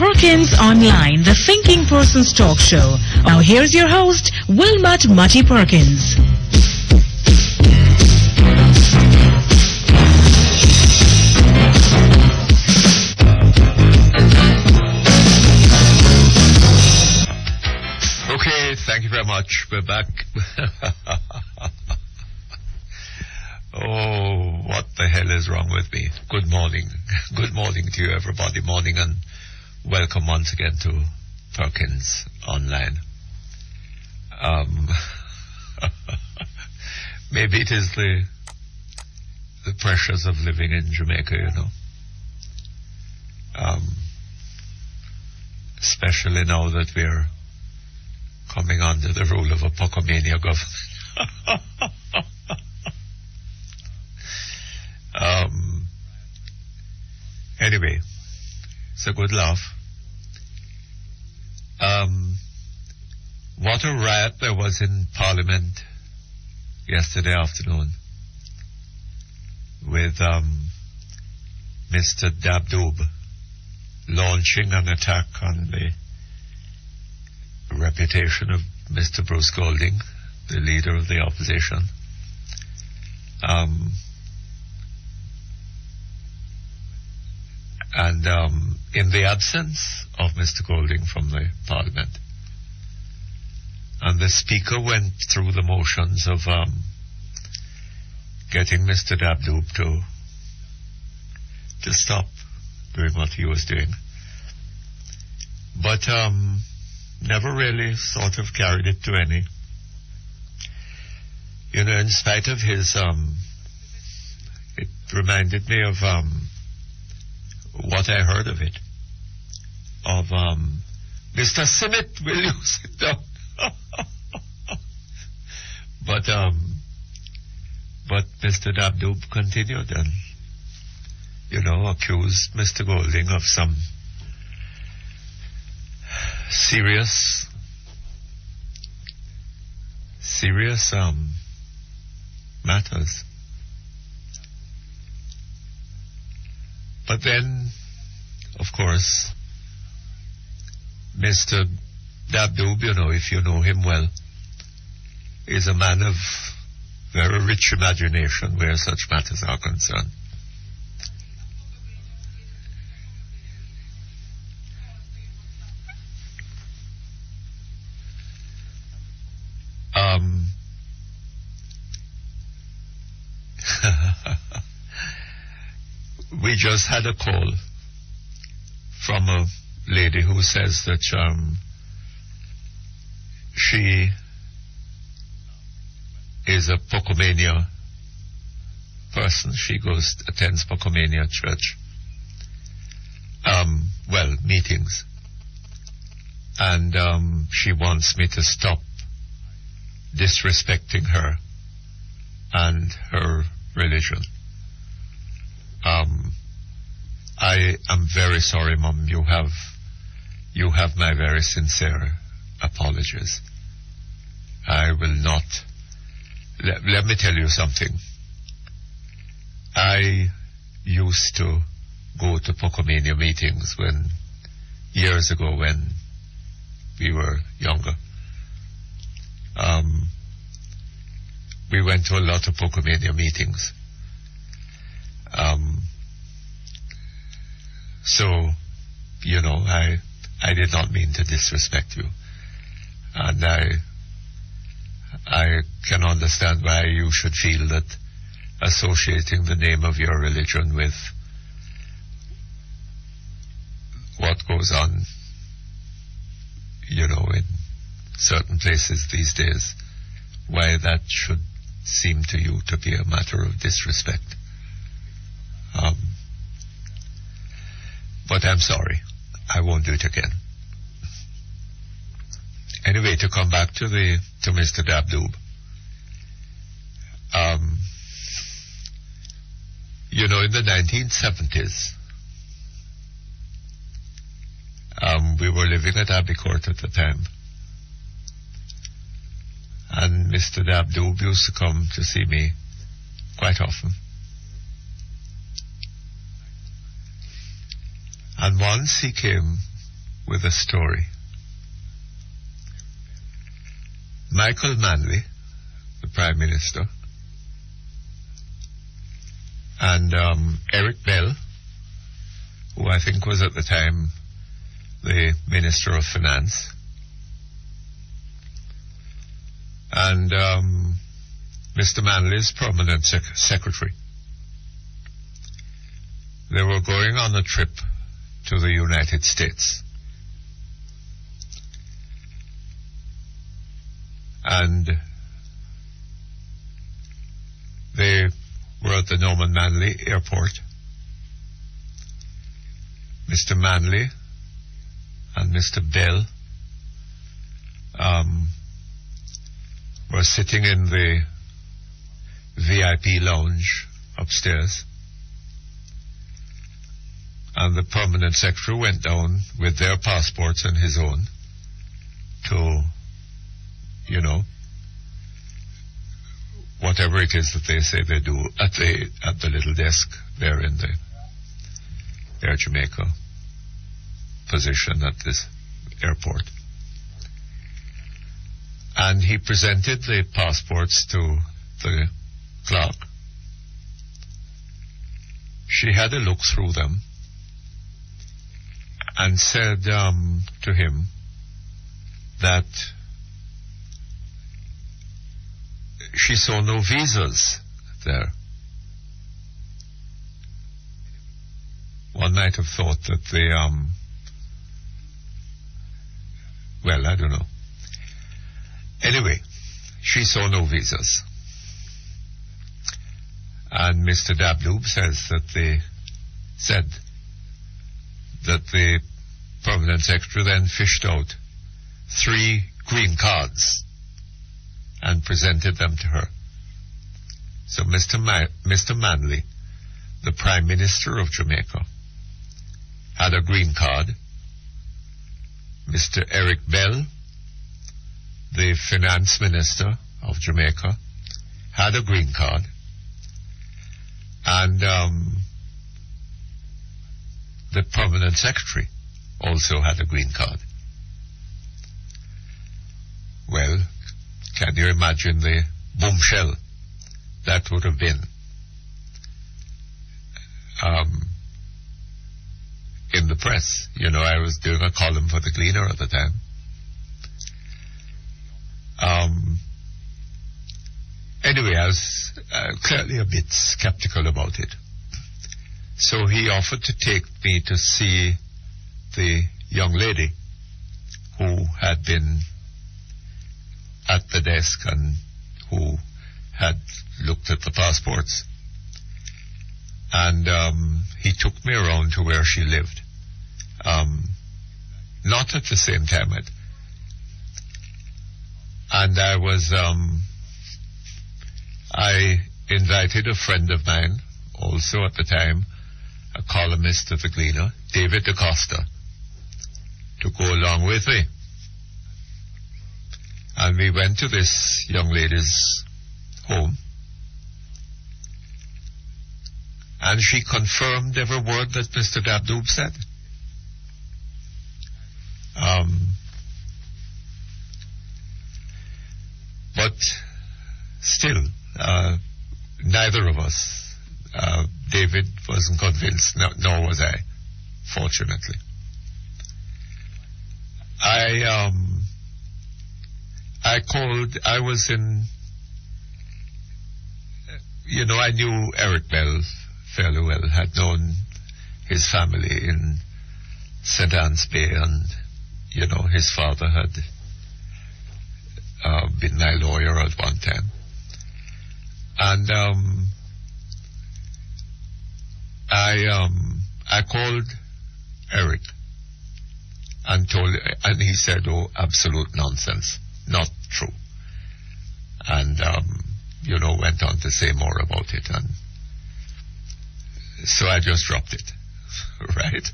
Perkins Online, the Thinking Person's talk show. Now here's your host, Wilmot Mutty Perkins. Okay, thank you very much. We're back. Oh, what the hell is wrong with me? Good morning. Good morning to you, everybody. Morning, and welcome once again to Perkins Online. Maybe it is the pressures of living in Jamaica, you know. Especially now that we're coming under the rule of a Pocomania government. Anyway, it's a good laugh. What a riot there was in Parliament yesterday afternoon with Mr. Dabdoob launching an attack on the reputation of Mr. Bruce Golding, the leader of the opposition. And in the absence of Mr. Golding from the Parliament. And the Speaker went through the motions of getting Mr. Dabdoob to stop doing what he was doing. But never really sort of carried it to any. You know, in spite of his, it reminded me of what I heard of it. Of, Mr. Simmet, will you sit down? But Mr. Dabdoob continued and, you know, accused Mr. Golding of some serious matters. But then, of course, Mr. Dabdoob, you know, if you know him well, is a man of very rich imagination where such matters are concerned. We just had a call from a lady who says that she is a Pocomania person. She attends Pocomania church. Meetings. And she wants me to stop disrespecting her and her religion. I am very sorry, Mum. You have my very sincere apologies. I will not. Let me tell you something. I used to go to Pocomania meetings years ago when we were younger. We went to a lot of Pocomania meetings. So, you know, I did not mean to disrespect you. And I can understand why you should feel that associating the name of your religion with what goes on, you know, in certain places these days, why that should seem to you to be a matter of disrespect. But I'm sorry. I won't do it again. Anyway, to come back to Mr. Dabdoob. You know, in the 1970s, we were living at Abbey Court at the time. And Mr. Dabdoob used to come to see me quite often. And once he came with a story. Michael Manley, the Prime Minister, and Eric Bell, who I think was at the time the Minister of Finance, and Mr. Manley's permanent secretary. They were going on a trip to the United States. And they were at the Norman Manley Airport. Mr. Manley and Mr. Bell were sitting in the VIP lounge upstairs. And the permanent secretary went down with their passports and his own to, whatever it is that they say they do at the little desk there in the Air Jamaica position at this airport. And he presented the passports to the clerk. She had a look through them and said to him that she saw no visas there. One might have thought that they, well, I don't know. Anyway, she saw no visas. And Mr. Dabloob said that the permanent secretary then fished out 3 green cards and presented them to her. So Mr. Manley, the Prime Minister of Jamaica, had a green card. Mr. Eric Bell, the Finance Minister of Jamaica, had a green card. And the permanent secretary also had a green card. Well, can you imagine the bombshell that would have been in the press? I was doing a column for the Gleaner at the time. Anyway, I was clearly a bit skeptical about it. So he offered to take me to see the young lady who had been at the desk and who had looked at the passports. And he took me around to where she lived. Not at the same time. And I was, I invited a friend of mine, also at the time, a columnist of the Gleaner, David DaCosta, to go along with me. And we went to this young lady's home. And she confirmed every word that Mr. Dabloob said. But still, neither of us, David wasn't convinced, nor was I, fortunately. I called, I was in, I knew Eric Bell fairly well, had known his family in St. Anne's Bay, and, his father had been my lawyer at one time. And I called Eric and he said, "Oh, absolute nonsense, not true." And went on to say more about it, and so I just dropped it. Right?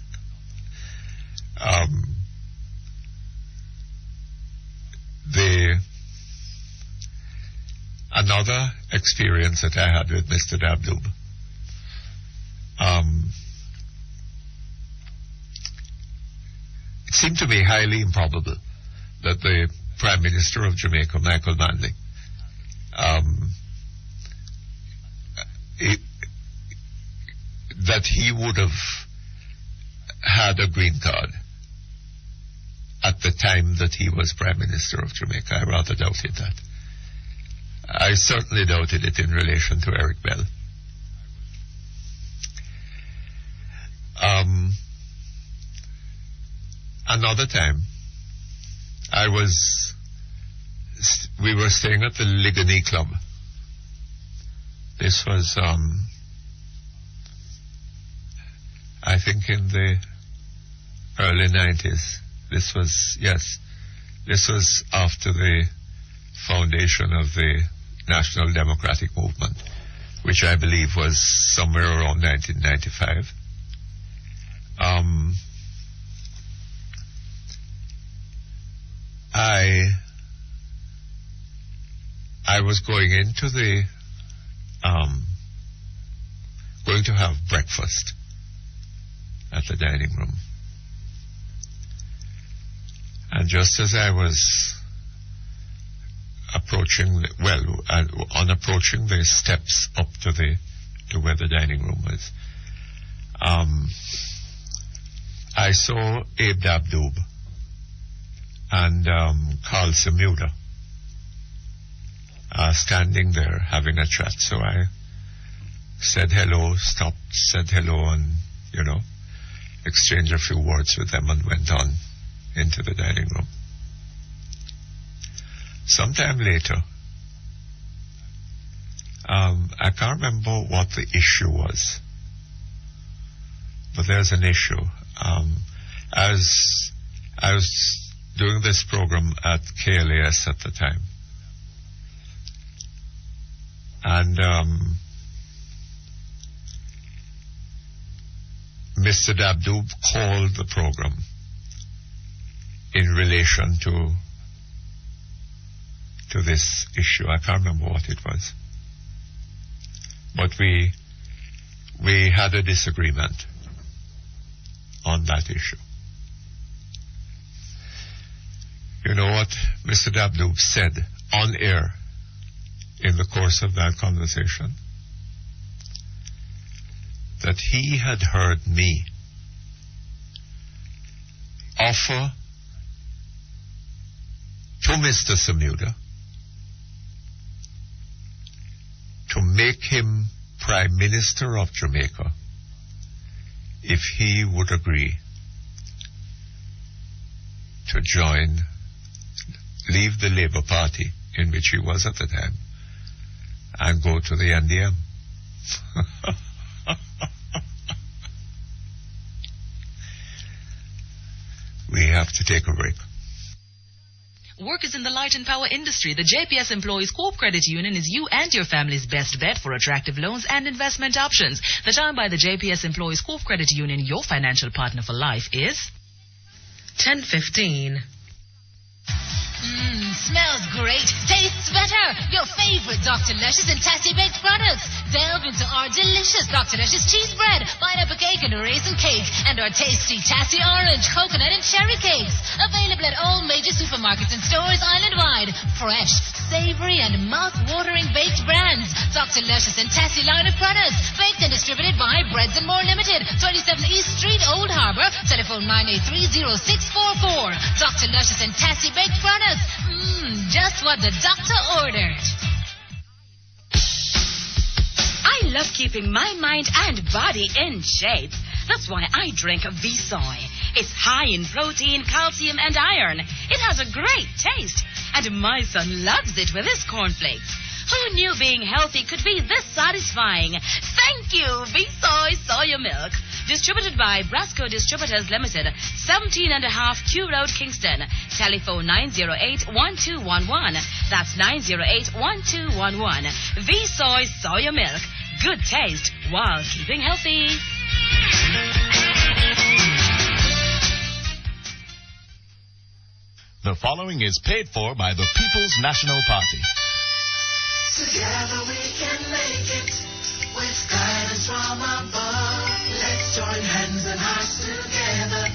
Another experience that I had with Mr. Dabloob, seemed to me highly improbable that the Prime Minister of Jamaica, Michael Manley, that he would have had a green card at the time that he was Prime Minister of Jamaica. I rather doubted that. I certainly doubted it in relation to Eric Bell. Another time, we were staying at the Ligony Club. This was, I think in the early 90s. This was after the foundation of the National Democratic Movement, which I believe was somewhere around 1995. I was going to have breakfast at the dining room. And just as I was approaching the steps up to where the dining room was, I saw Abe Dabdoob and Carl Semuda standing there having a chat. So I said hello, stopped, said hello, and, exchanged a few words with them and went on into the dining room. Sometime later, I can't remember what the issue was, but there's an issue. I was doing this program at KLAS at the time, and Mr. Dabdoob called the program in relation to this issue. I can't remember what it was, but we had a disagreement on that issue. You know what Mr. Dabdoob said on air in the course of that conversation? That he had heard me offer to Mr. Semuda to make him Prime Minister of Jamaica if he would agree to leave the Labour Party, in which he was at the time, and go to the NDM. We have to take a break. Workers in the light and power industry, the JPS Employees Co-op Credit Union is you and your family's best bet for attractive loans and investment options. The time by the JPS Employees Co-op Credit Union, your financial partner for life, is 10:15. Smells great, tastes better. Your favorite Dr. Luscious and Tasty Baked products. Delve into our delicious Dr. Luscious cheese bread, pineapple cake and a raisin cake, and our tasty Tasty orange, coconut and cherry cakes. Available at all major supermarkets and stores island-wide. Fresh, savory and mouth-watering baked brands. Dr. Luscious and Tasty line of products. Baked and distributed by Breads and More Limited. 27 East Street, Old Harbour. Telephone 983-0644. Dr. Luscious and Tasty Baked products. Just what the doctor ordered. I love keeping my mind and body in shape. That's why I drink V-Soy. It's high in protein, calcium, and iron. It has a great taste. And my son loves it with his cornflakes. Who knew being healthy could be this satisfying? Thank you, V-Soy Soya Milk. Distributed by Brasco Distributors Limited, 17.5 Q Road, Kingston. Telephone 908-1211. That's 908-1211. V-Soy Soya Milk. Good taste while keeping healthy. The following is paid for by the People's National Party. Together we can make it with guidance from above. Let's join hands and hearts together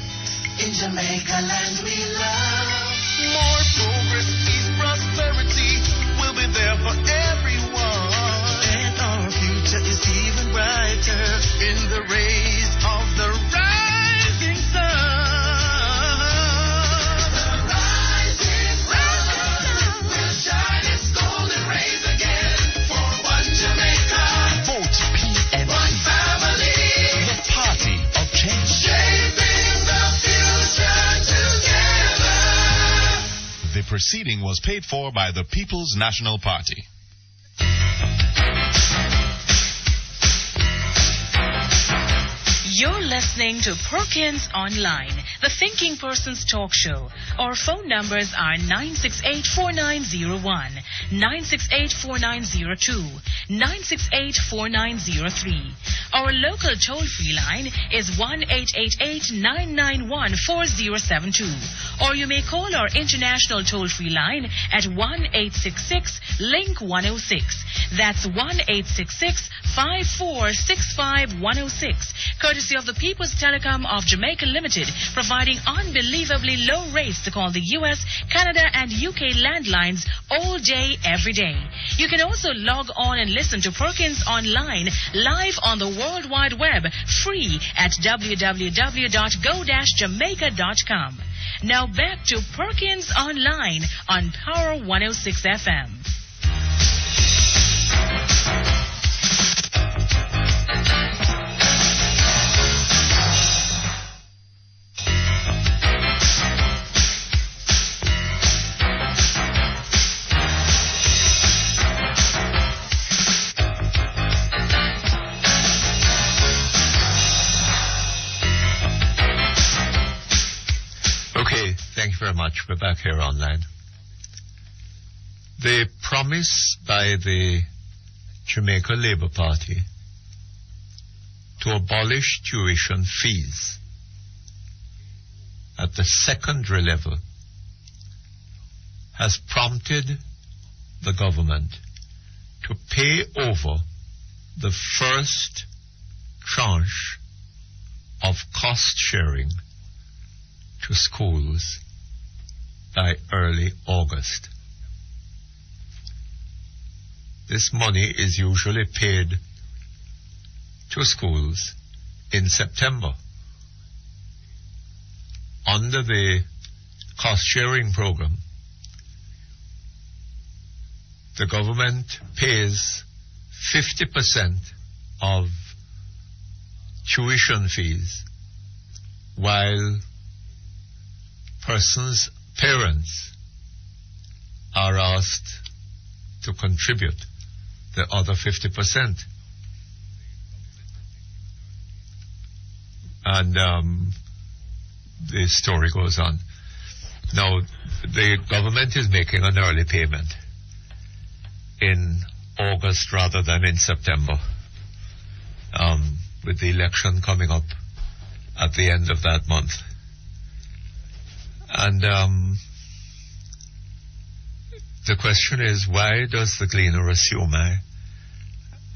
in Jamaica. Jamaica land we love. More progress, peace, prosperity will be there for everyone. And our future is even brighter In the rays of the rising sun. The rising sun will shine its golden rays again for one Jamaica, Vote PNC. one family, The party of change. shaping the future together. The proceeding was paid for by the People's National Party. You're listening to Perkins Online, the Thinking Person's Talk Show. Our phone numbers are 968-4901, 968-4902, 968-4903. Our local toll-free line is 1-888-991-4072. Or you may call our international toll-free line at 1-866-LINK-106. That's 1-866-5465-106. Courtesy of the People's Telecom of Jamaica Limited, providing unbelievably low rates to call the U.S., Canada, and UK landlines all day, every day. You can also log on and listen to Perkins Online live on the World Wide Web, free at www.go-jamaica.com. Now back to Perkins Online on Power 106 FM. Thank you very much. We're back here online. The promise by the Jamaica Labour Party to abolish tuition fees at the secondary level has prompted the government to pay over the first tranche of cost sharing to schools by early August. This money is usually paid to schools in September. Under the cost-sharing program, the government pays 50% of tuition fees, while parents are asked to contribute the other 50%. And the story goes on. Now, the government is making an early payment in August rather than in September, with the election coming up at the end of that month. And the question is, why does the Gleaner assume?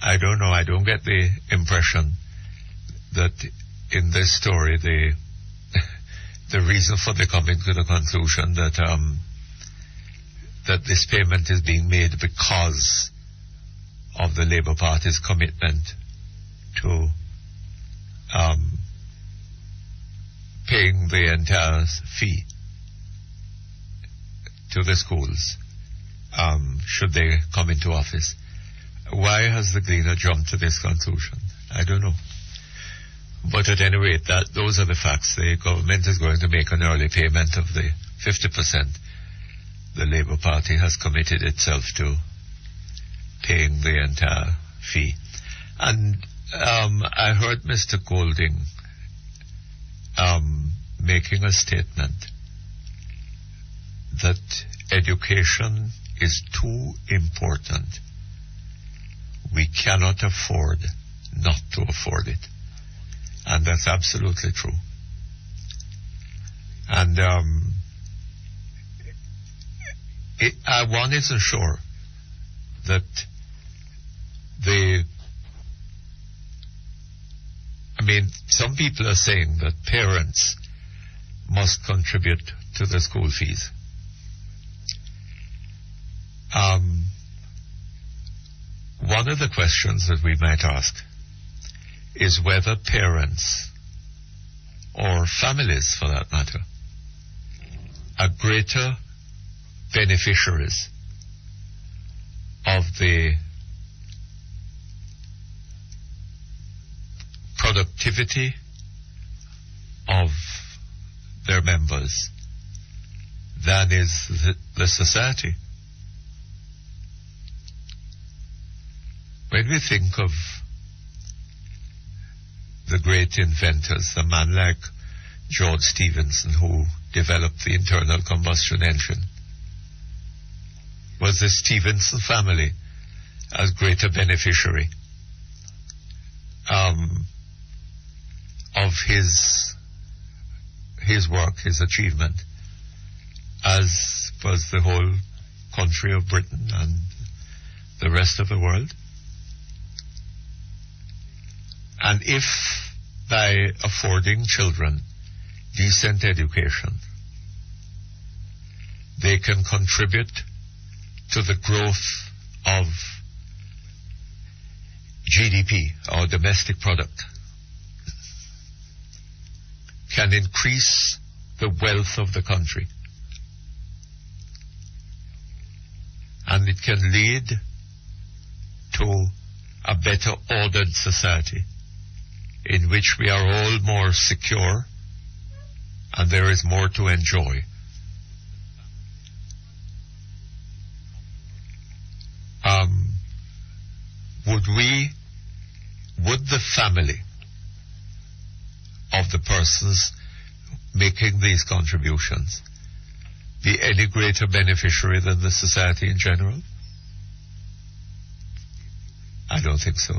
I don't know. I don't get the impression that in this story the reason for the coming to the conclusion that that this payment is being made because of the Labour Party's commitment to paying the entire fee to the schools should they come into office. Why has the Gleaner jumped to this conclusion? I don't know. But at any rate, those are the facts. The government is going to make an early payment of the 50%. The Labour Party has committed itself to paying the entire fee. And I heard Mr. Golding making a statement that education is too important. We cannot afford not to afford it. And that's absolutely true. And one isn't sure that some people are saying that parents must contribute to the school fees. One of the questions that we might ask is whether parents, or families for that matter, are greater beneficiaries of the productivity of their members than is the society. When we think of the great inventors, a man like George Stephenson, who developed the internal combustion engine, was the Stephenson family as greater beneficiary of his work, his achievement, as was the whole country of Britain and the rest of the world? And if by affording children decent education, they can contribute to the growth of GDP, our domestic product, can increase the wealth of the country, and it can lead to a better ordered society in which we are all more secure and there is more to enjoy. Would the family of the persons making these contributions be any greater beneficiary than the society in general? I don't think so.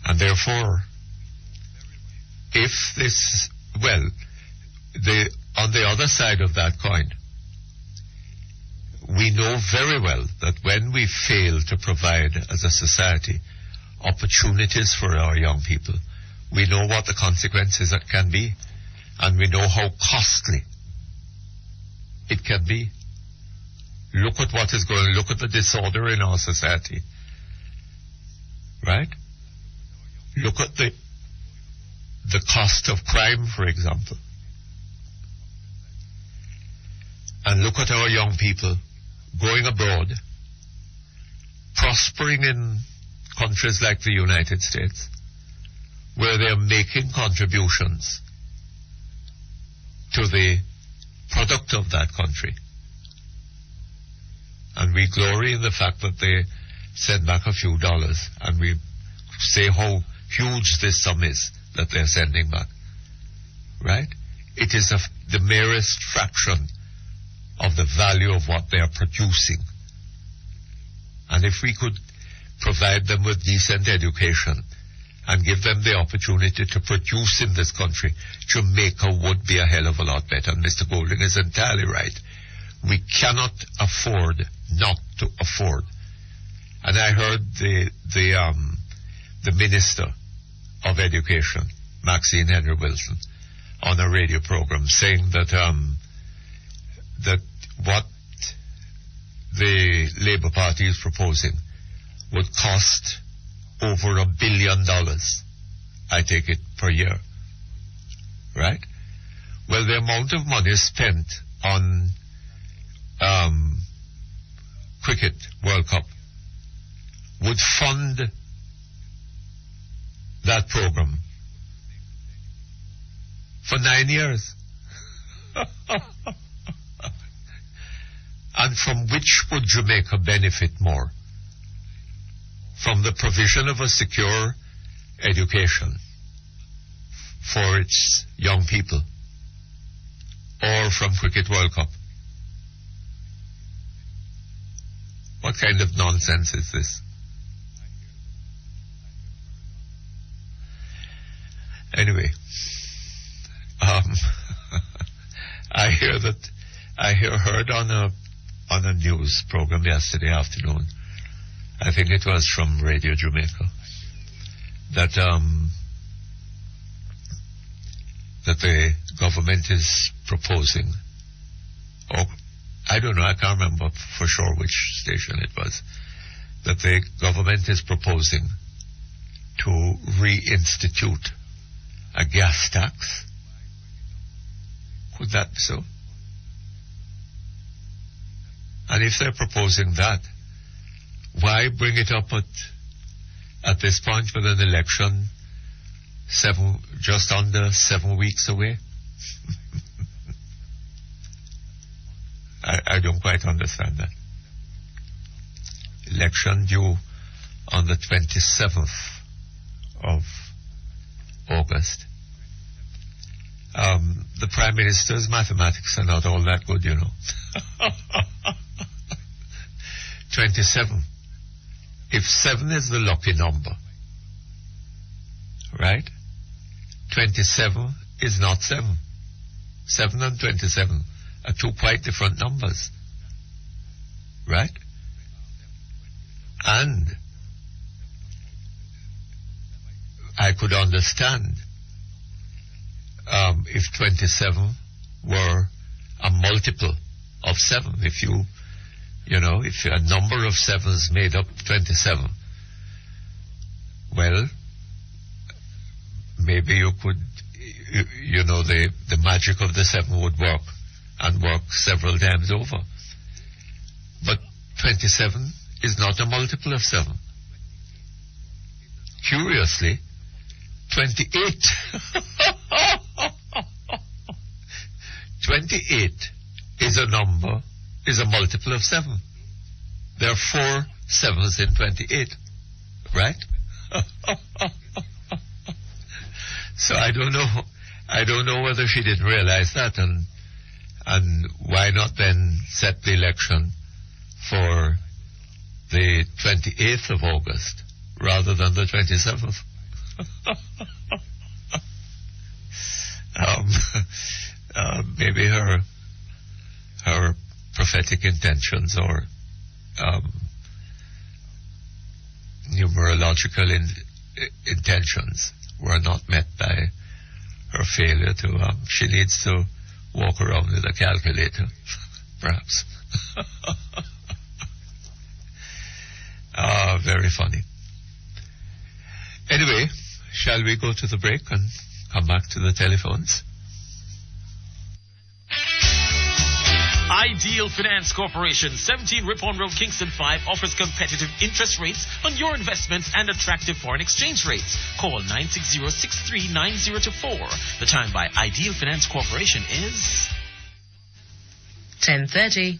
And therefore, if this, on the other side of that coin, we know very well that when we fail to provide as a society opportunities for our young people, we know what the consequences that can be, and we know how costly it can be. Look at what is going on. Look at the disorder in our society. Right? Look at the cost of crime, for example. And look at our young people going abroad, prospering in countries like the United States, where they are making contributions to the product of that country. And we glory in the fact that they send back a few dollars, and we say how huge this sum is that they're sending back. Right? It is the merest fraction of the value of what they are producing. And if we could provide them with decent education and give them the opportunity to produce in this country, Jamaica would be a hell of a lot better. And Mr. Golding is entirely right. We cannot afford not to afford. And I heard the Minister of Education, Maxine Henry Wilson, on a radio program saying that that what the Labour Party is proposing would cost over $1 billion, I take it, per year. Right? Well, the amount of money spent on Cricket World Cup would fund that program for 9 years. And from which would Jamaica benefit more? From the provision of a secure education for its young people, or from Cricket World Cup? What kind of nonsense is this? Anyway, I heard on a news program yesterday afternoon, I think it was from Radio Jamaica, that that the government is proposing, or I don't know, I can't remember for sure which station it was, that the government is proposing to reinstitute a gas tax. Could that be so? And if they're proposing that, why bring it up at this point with an election just under 7 weeks away? I don't quite understand that. Election due on the 27th of August. The Prime Minister's mathematics are not all that good, you know. 27. If 7 is the lucky number, right? 27 is not 7. 7 and 27 are two quite different numbers, right? And I could understand if 27 were a multiple of 7. If if a number of 7s made up 27, well, maybe you could, the magic of the 7 would work and work several times over. But 27 is not a multiple of 7. Curiously, 28. 28 is a multiple of 7. There are 4 7s in 28, right? So I don't know whether she didn't realize that, and why not then set the election for the 28th of August rather than the 27th. Maybe her prophetic intentions or numerological intentions were not met by her failure to. She needs to walk around with a calculator, perhaps. Very funny. Anyway, shall we go to the break and come back to the telephones? Ideal Finance Corporation, 17 Ripon Road, Kingston 5, offers competitive interest rates on your investments and attractive foreign exchange rates. Call 960-639024. The time by Ideal Finance Corporation is 10:30.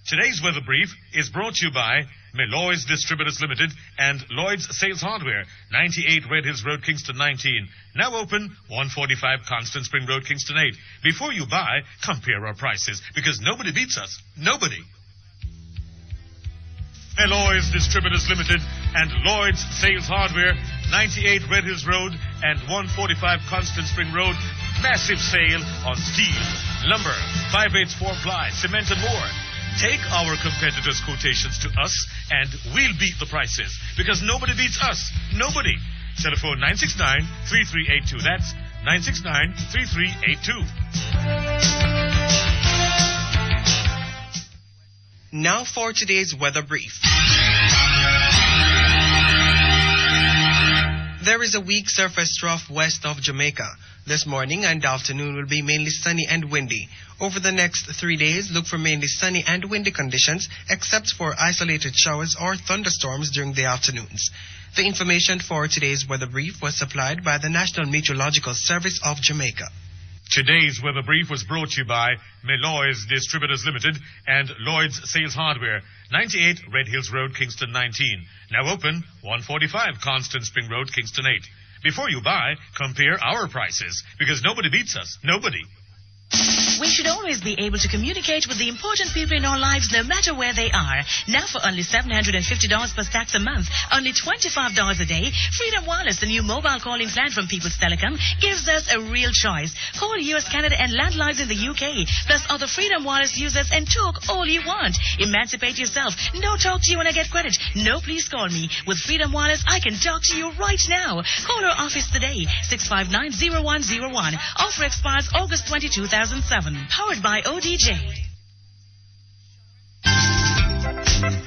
Today's weather brief is brought to you by Meloy's Distributors Limited and Lloyd's Sales Hardware, 98 Red Hills Road, Kingston 19. Now open, 145 Constant Spring Road, Kingston 8. Before you buy, compare our prices, because nobody beats us. Nobody. Meloy's Distributors Limited and Lloyd's Sales Hardware, 98 Red Hills Road and 145 Constant Spring Road. Massive sale on steel, lumber, 5/8 ply, cement and more. Take our competitors' quotations to us, and we'll beat the prices, because nobody beats us. Nobody. Telephone 969-3382. That's 969-3382. Now for today's weather brief. There is a weak surface trough west of Jamaica. This morning and afternoon will be mainly sunny and windy. Over the next 3 days, look for mainly sunny and windy conditions, except for isolated showers or thunderstorms during the afternoons. The information for today's weather brief was supplied by the National Meteorological Service of Jamaica. Today's weather brief was brought to you by Meloy's Distributors Limited and Lloyd's Sales Hardware, 98 Red Hills Road, Kingston 19. Now open, 145 Constant Spring Road, Kingston 8. Before you buy, compare our prices, because nobody beats us. Nobody. We should always be able to communicate with the important people in our lives no matter where they are. Now for only $750 plus tax a month, only $25 a day, Freedom Wireless, the new mobile calling plan from People's Telecom, gives us a real choice. Call US, Canada and landlines in the UK, plus other Freedom Wireless users and talk all you want. Emancipate yourself. No talk to you when I get credit. No please call me. With Freedom Wireless, I can talk to you right now. Call our office today, 659-0101. Offer expires August 20, 2007. Powered by ODJ.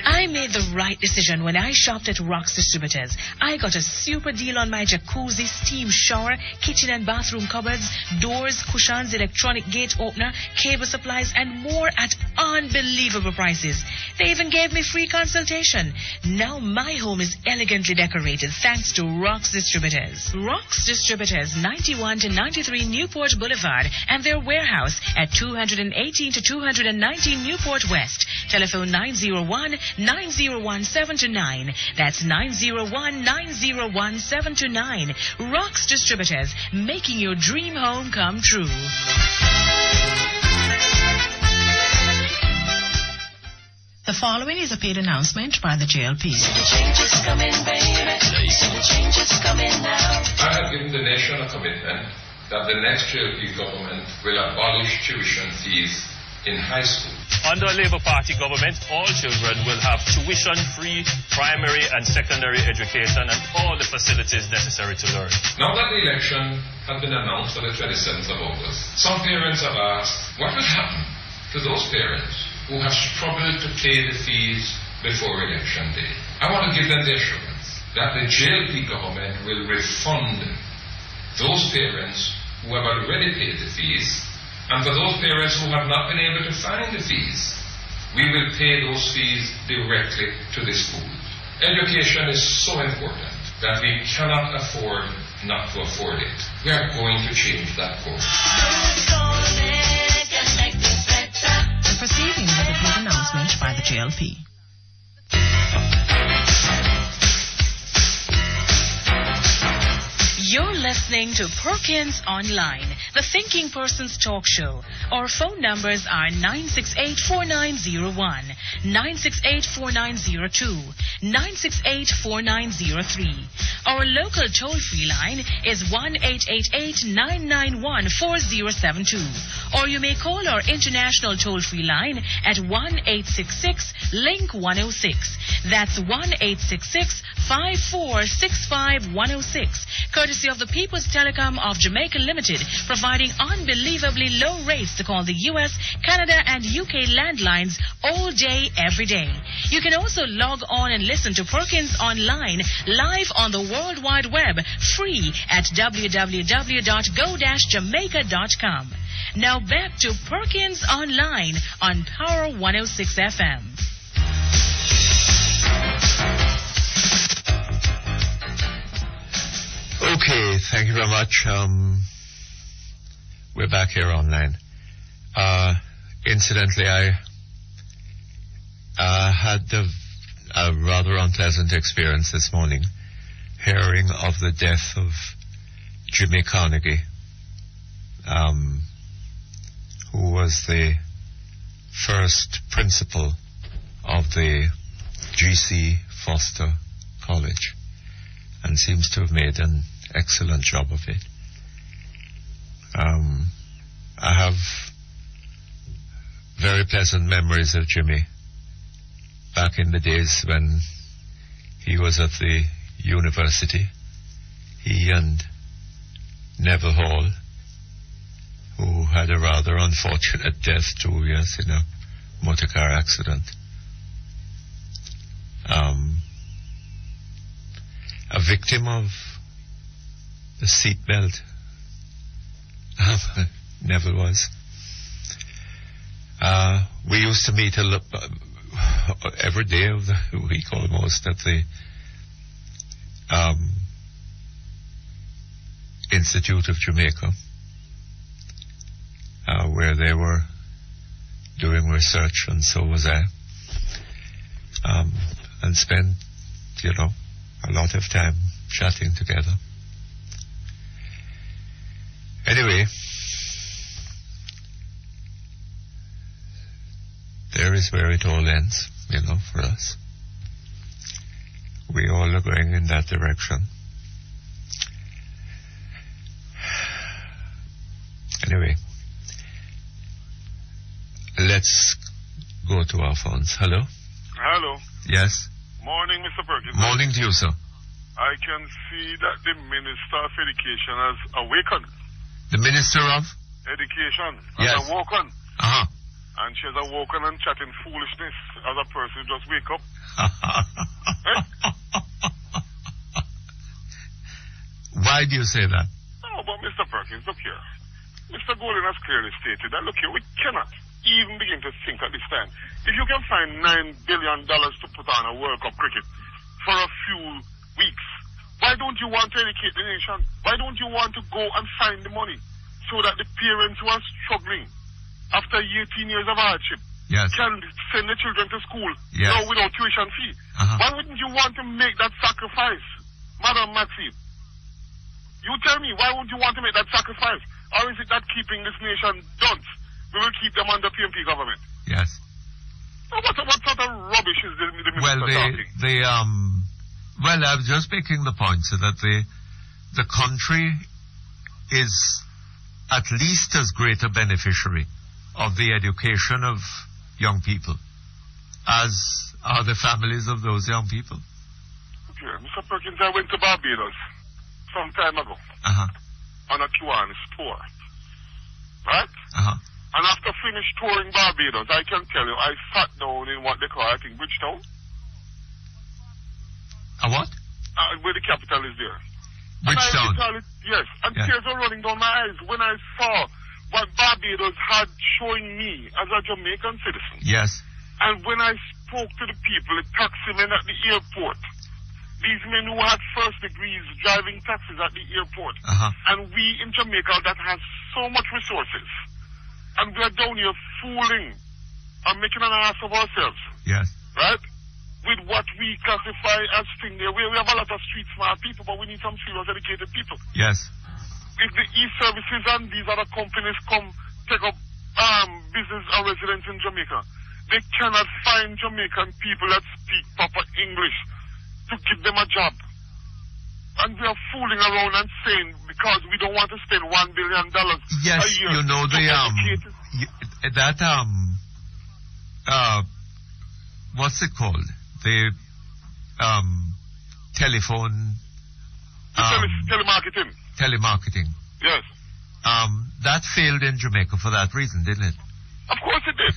I made the right decision when I shopped at Rock's Distributors. I got a super deal on my jacuzzi, steam shower, kitchen and bathroom cupboards, doors, cushions, electronic gate opener, cable supplies, and more at unbelievable prices. They even gave me free consultation. Now my home is elegantly decorated thanks to Rock's Distributors. Rock's Distributors, 91 to 93 Newport Boulevard, and their warehouse at 218 to 219 Newport West. Telephone 901-901-729. That's 901-901-729. Rock's Distributors, making your dream home come true. The following is a paid announcement by the JLP. Changes coming, baby. Changes coming now. I have given the nation a commitment that the next JLP government will abolish tuition fees in high school. Under a Labour Party government, all children will have tuition-free primary and secondary education and all the facilities necessary to learn. Now that the election has been announced for the 27th of August, some parents have asked what will happen to those parents who have struggled to pay the fees before election day. I want to give them the assurance that the JLP government will refund those parents who have already paid the fees, and for those parents who have not been able to find the fees, we will pay those fees directly to the schools. Education is so important that we cannot afford not to afford it. We are going to change that course. The proceedings is a paid announcement by the JLP. You're listening to Perkins Online, the Thinking Person's talk show. Our phone numbers are 968-4901, 968-4902, 968-4903. Our local toll-free line is 1-888-991-4072. Or you may call our international toll-free line at 1-866-LINK-106. That's 1-866-5465-106. Courtesy of the People's Telecom of Jamaica Limited, providing unbelievably low rates to call the US, Canada, and UK landlines all day, every day. You can also log on and listen to Perkins Online live on the World Wide Web, free at www.go-jamaica.com. Now back to Perkins Online on Power 106 FM. Okay, thank you very much. We're back here online. Incidentally, I had a rather unpleasant experience this morning, hearing of the death of Jimmy Carnegie, who was the first principal of the G.C. Foster College, and seems to have made an excellent job of it. I have very pleasant memories of Jimmy back in the days when he was at the university. He and Neville Hall, who had a rather unfortunate death 2 years in a motor car accident. A victim of the seatbelt. Neville was. We used to meet every day of the week almost at the Institute of Jamaica, where they were doing research, and so was I, and spent, a lot of time chatting together. there is where it all ends, for us. We all are going in that direction. Anyway, let's go to our phones. Hello? Hello. Yes? Morning, Mr. Perkins. Morning to you, sir. I can see that the Minister of Education has awakened. The Minister of? Education has Yes. awoken. Uh-huh. And she has awoken and chatting foolishness as a person who just wake up. Why do you say that? No, but Mr. Perkins, look here. Mr. Golden has clearly stated that, look here, we cannot even begin to think at this time. If you can find $9 billion to put on a World Cup cricket for a few weeks, why don't you want to educate the nation? Why don't you want to go and find the money so that the parents who are struggling after 18 years of hardship Yes. can send the children to school Yes. without tuition fee? Uh-huh. Why wouldn't you want to make that sacrifice, Madam Maxine? You tell me, why wouldn't you want to make that sacrifice? Or is it that keeping this nation dunce, we will keep them under PMP government? Yes. So what sort of rubbish is the minister Well, talking? I was just making the point so that the country is at least as great a beneficiary of the education of young people as are the families of those young people. Okay, Mr. Perkins, I went to Barbados some time ago Uh-huh. on a Kiwanis tour. Right? Uh-huh. And after finished touring Barbados, I can tell you, I sat down in what they call, I think, Bridgetown. A what? Where the capital is there. Bridgetown. Yes, and Yeah. tears are running down my eyes when I saw what Barbados had showing me as a Jamaican citizen. Yes. And when I spoke to the people, the taximen at the airport, these men who had first degrees driving taxis at the airport, Uh-huh. and we in Jamaica that has so much resources, and we are down here fooling and making an ass of ourselves, Yes. right? With what we classify as thing there. We have a lot of street smart people, but we need some serious educated people. Yes. If the e-services and these other companies come take up business or residents in Jamaica, they cannot find Jamaican people that speak proper English to give them a job. And we are fooling around and saying because we don't want to spend $1 billion Yes, a year you know to educate. What's it called? The telephone Telemarketing. telemarketing. Yes. That failed in Jamaica for that reason, didn't it? Of course it did.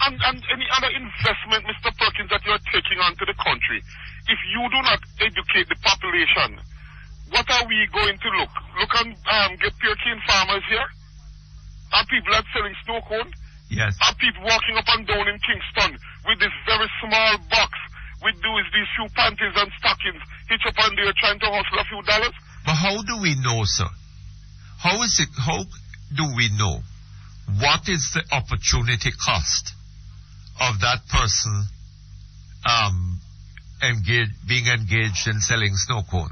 And any other investment, Mr. Perkins, that you are taking onto the country, if you do not educate the population, what are we going to look? Look and get pure cane farmers here? Are people that selling snow cone? Yes. Are people walking up and down in Kingston with this very small box with these few panties and stockings hitch up on there trying to hustle a few dollars? But how do we know, sir? How do we know what is the opportunity cost of that person being engaged in selling snow cone?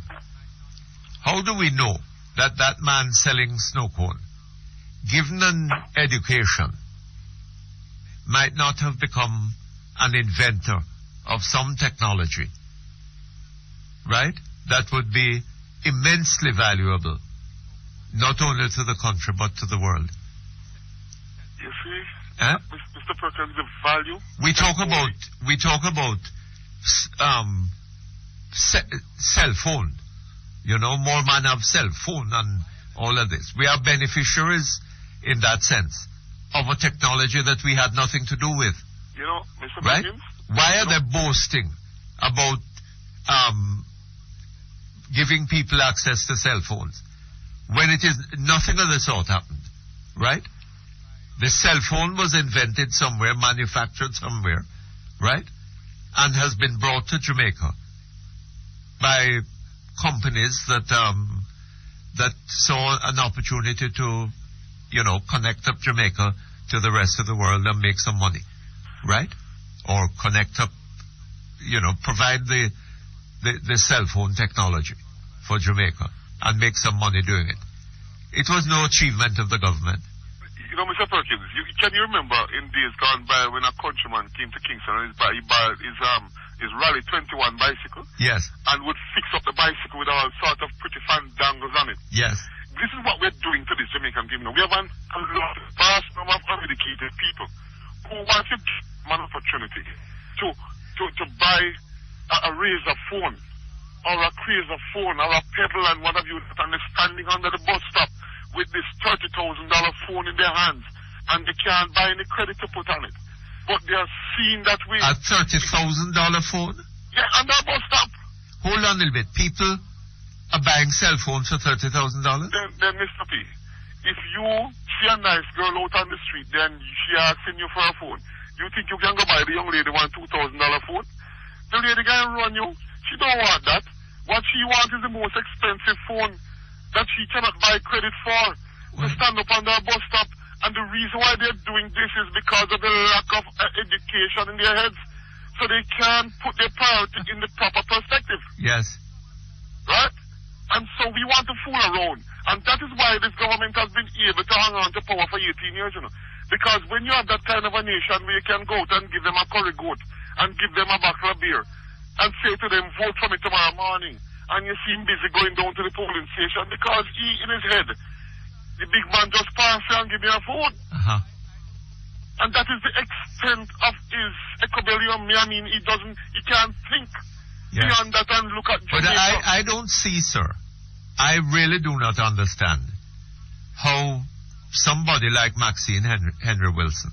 How do we know that that man selling snow cone, given an education, might not have become an inventor of some technology, right? That would be immensely valuable, not only to the country but to the world. You see, Eh? Mr. Perkins, the value. We talk about cell phone. More man have cell phone and all of this. We are beneficiaries in that sense of a technology that we had nothing to do with. Mr. Right? Perkins. Why are they boasting about giving people access to cell phones when it is nothing of the sort happened, right? The cell phone was invented somewhere, manufactured somewhere, right? And has been brought to Jamaica by companies that saw an opportunity to, connect up Jamaica to the rest of the world and make some money, right? Or connect up, provide the cell phone technology for Jamaica and make some money doing it. It was no achievement of the government. You know, Mr. Perkins, can you remember in days gone by when a countryman came to Kingston and he bought his Rally 21 bicycle? Yes. And would fix up the bicycle with all sort of pretty fandangles on it. Yes. This is what we're doing to this Jamaican team now. We have a vast number of uneducated people who want to give an opportunity to buy a Razor phone or a Razor phone or a Pebble and what have you, and they're standing under the bus stop with this $30,000 phone in their hands and they can't buy any credit to put on it. But they are seeing that way. A $30,000 phone? Yeah, under a bus stop. Hold on a little bit. People are buying cell phones for $30,000? Then Mr. P, if you see a nice girl out on the street, then she asking you for a phone, you think you can go buy the young lady one $2,000 phone? The lady can run you. She don't want that. What she wants is the most expensive phone that she cannot buy credit for to stand up under a bus stop. And the reason why they're doing this is because of the lack of education in their heads. So they can't put their priority in the proper perspective. Yes. Right? And so we want to fool around. And that is why this government has been able to hang on to power for 18 years, you know. Because when you have that kind of a nation where you can go out and give them a curry goat and give them a bottle of beer and say to them, vote for me tomorrow morning, and you see him busy going down to the polling station because he, in his head, the big man just pass you and give me a phone. Uh-huh. And that is the extent of his equilibrium. I mean, he can't think beyond that and look at Jamaica. But I don't see, sir. I really do not understand how somebody like Maxine Henry Wilson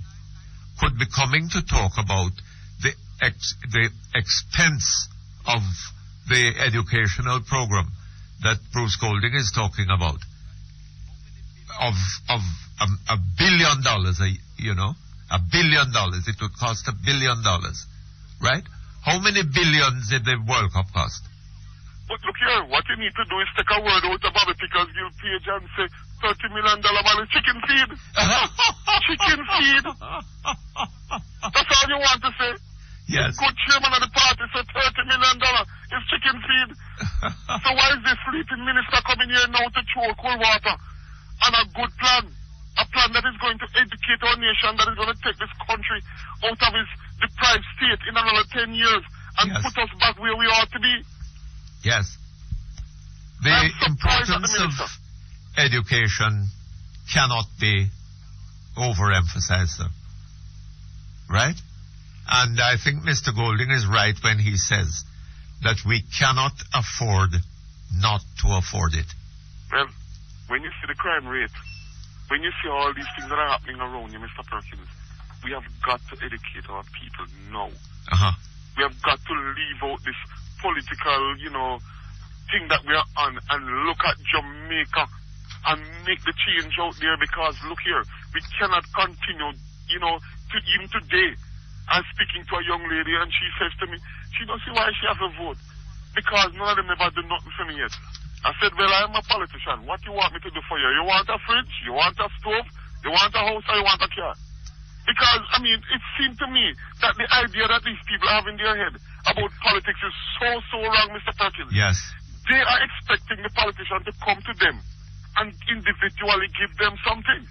could be coming to talk about the expense of the educational program that Bruce Golding is talking about of $1 billion, $1 billion. It would cost $1 billion, right? How many billions did the World Cup cost? But look here, what you need to do is take a word out of Bobby Picker's Guild page and say $30 million man is chicken feed. Chicken feed. That's all you want to say. Yes. The good chairman of the party said $30 million is chicken feed. So why is this sleeping minister coming here now to throw cold water on a good plan? A plan that is going to educate our nation, that is going to take this country out of its deprived state in another 10 years and put us back where we ought to be. Yes. The importance of education cannot be overemphasized, sir. Right? And I think Mr. Golding is right when he says that we cannot afford not to afford it. Well, when you see the crime rate, when you see all these things that are happening around you, Mr. Perkins, we have got to educate our people now. Uh-huh. We have got to leave out this political, thing that we are on and look at Jamaica and make the change out there because, look here, we cannot continue, even today, I'm speaking to a young lady and she says to me, she don't see why she has a vote because none of them ever do nothing for me yet. I said, well, I'm a politician. What do you want me to do for you? You want a fridge? You want a stove? You want a house or you want a car? Because, it seemed to me that the idea that these people have in their head about politics is so wrong, Mr. Perkins. Yes. They are expecting the politician to come to them and individually give them something.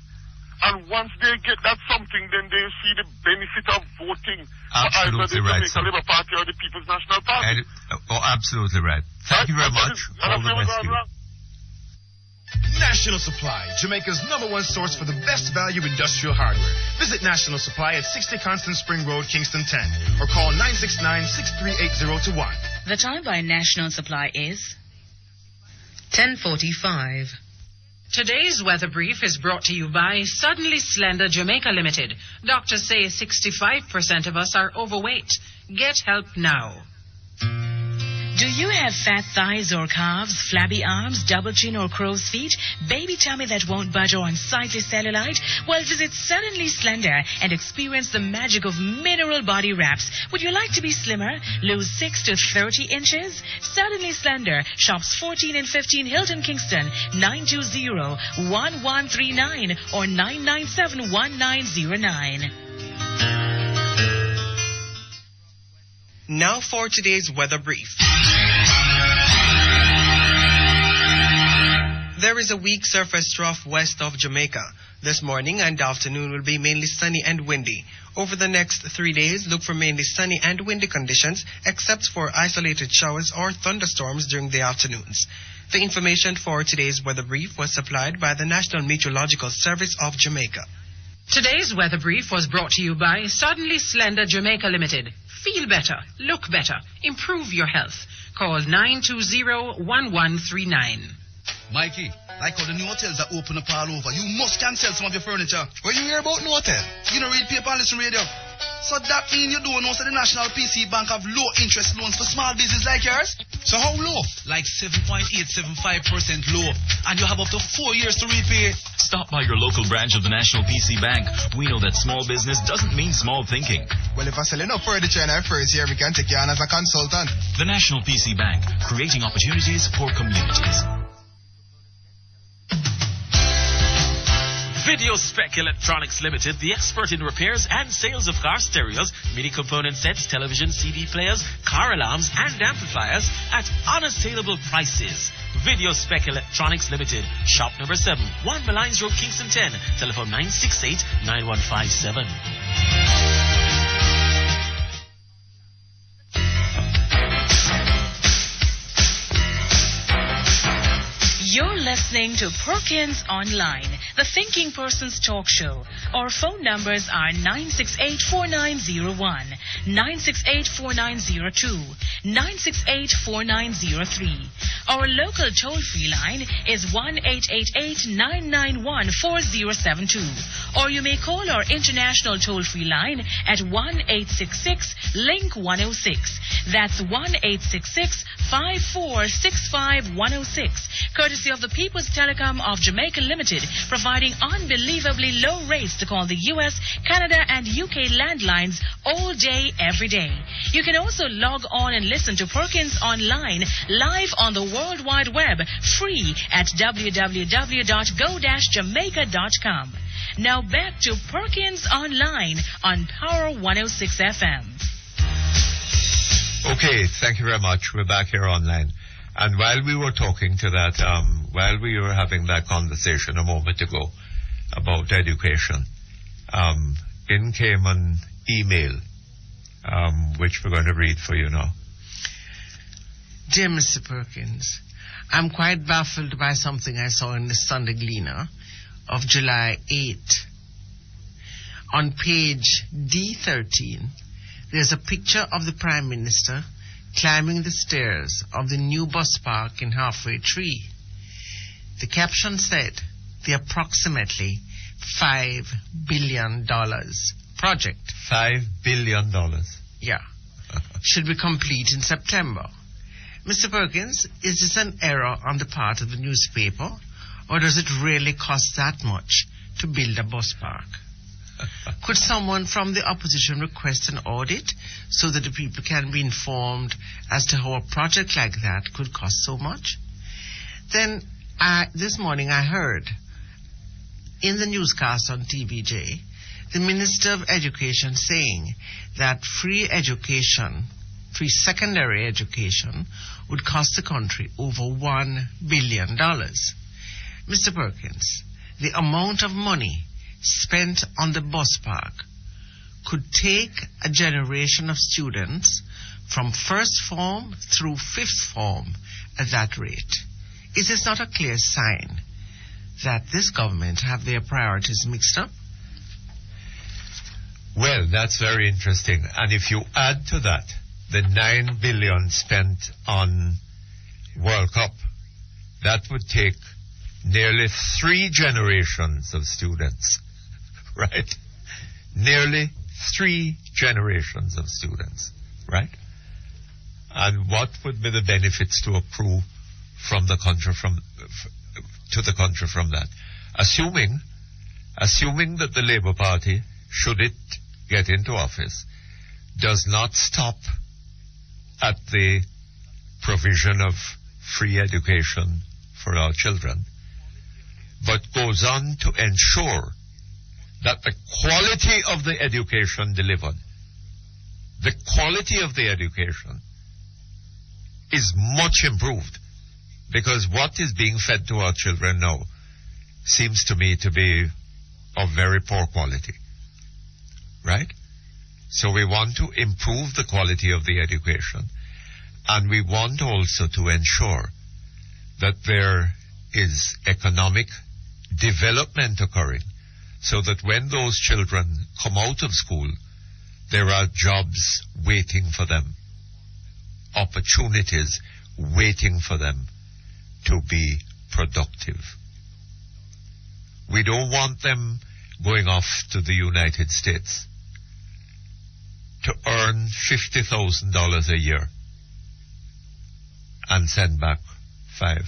And once they get that something, then they see the benefit of voting for either the Jamaica Labour Party or the People's National Party. Absolutely right. Thank you very much. All the best to you. National Supply, Jamaica's #1 source for the best value industrial hardware. Visit National Supply at 60 Constant Spring Road, Kingston 10, or call 969-6380-1. The time by National Supply is 10:45. Today's weather brief is brought to you by Suddenly Slender Jamaica Limited. Doctors say 65% of us are overweight. Get help now. Do you have fat thighs or calves, flabby arms, double chin or crow's feet, baby tummy that won't budge or unsightly cellulite? Well, visit Suddenly Slender and experience the magic of mineral body wraps. Would you like to be slimmer? Lose 6 to 30 inches? Suddenly Slender. Shops 14 and 15 Hilton Kingston, 920-1139 or 997-1909. Now for today's weather brief. There There is a weak surface trough west of Jamaica. This morning and afternoon will be mainly sunny and windy. Over the next 3 days, look for mainly sunny and windy conditions, except for isolated showers or thunderstorms during the afternoons. The information for today's weather brief was supplied by the National Meteorological Service of Jamaica. Today's weather brief was brought to you by Suddenly Slender Jamaica Limited. Feel better, look better, improve your health. Call 920-1139. Mikey, like how the new hotels are open up all over, you must cancel some of your furniture. What you hear about new hotel? You don't read paper and listen radio. So that means you don't know that the National PC Bank have low interest loans for small business like yours? So how low? Like 7.875% low. And you have up to 4 years to repay. Stop by your local branch of the National PC Bank. We know that small business doesn't mean small thinking. Well, if I sell enough furniture in our first year, we can take you on as a consultant. The National PC Bank, creating opportunities for communities. Video Spec Electronics Limited, the expert in repairs and sales of car stereos, MIDI component sets, television, CD players, car alarms, and amplifiers at unassailable prices. Video Spec Electronics Limited, shop number 7, 1 Malines Road, Kingston 10, telephone 968-9157. You're listening to Perkins Online, the Thinking Person's talk show. Our phone numbers are 968-4901, 968-4902, 968-4903. Our local toll-free line is 1-888-991-4072. Or you may call our international toll-free line at 1-866-LINK-106. That's 1-866-5465-106. Courtesy of the People's Telecom of Jamaica Limited, providing unbelievably low rates to call the U.S., Canada, and UK landlines all day, every day. You can also log on and listen to Perkins Online live on the World Wide Web, free at www.go-jamaica.com. Now back to Perkins Online on Power 106 FM. Okay, thank you very much. We're back here online. And while we were talking to that, while we were having that conversation a moment ago about education, in came an email, which we're going to read for you now. Dear Mr. Perkins, I'm quite baffled by something I saw in the Sunday Gleaner of July 8. On page D13, there's a picture of the Prime Minister climbing the stairs of the new bus park in Halfway Tree. The caption said, the approximately $5 billion project. $5 billion? Yeah. Should be complete in September. Mr. Perkins, is this an error on the part of the newspaper, or does it really cost that much to build a bus park? Could someone from the opposition request an audit so that the people can be informed as to how a project like that could cost so much? Then, this morning I heard in the newscast on TVJ, the Minister of Education saying that free secondary education would cost the country over $1 billion. Mr. Perkins, the amount of money spent on the bus park could take a generation of students from first form through fifth form at that rate. Is this not a clear sign that this government have their priorities mixed up? Well, that's very interesting. And if you add to that the $9 billion spent on World Cup, that would take nearly 3 generations of students. Right? Nearly 3 generations of students, right? And what would be the benefits to accrue from the country to the country from that? Assuming that the Labour Party, should it get into office, does not stop at the provision of free education for our children, but goes on to ensure that the quality of the education delivered, the quality of the education is much improved. Because what is being fed to our children now seems to me to be of very poor quality. Right? So we want to improve the quality of the education, and we want also to ensure that there is economic development occurring, so that when those children come out of school, there are jobs waiting for them, opportunities waiting for them to be productive. We don't want them going off to the United States to earn $50,000 a year and send back 5.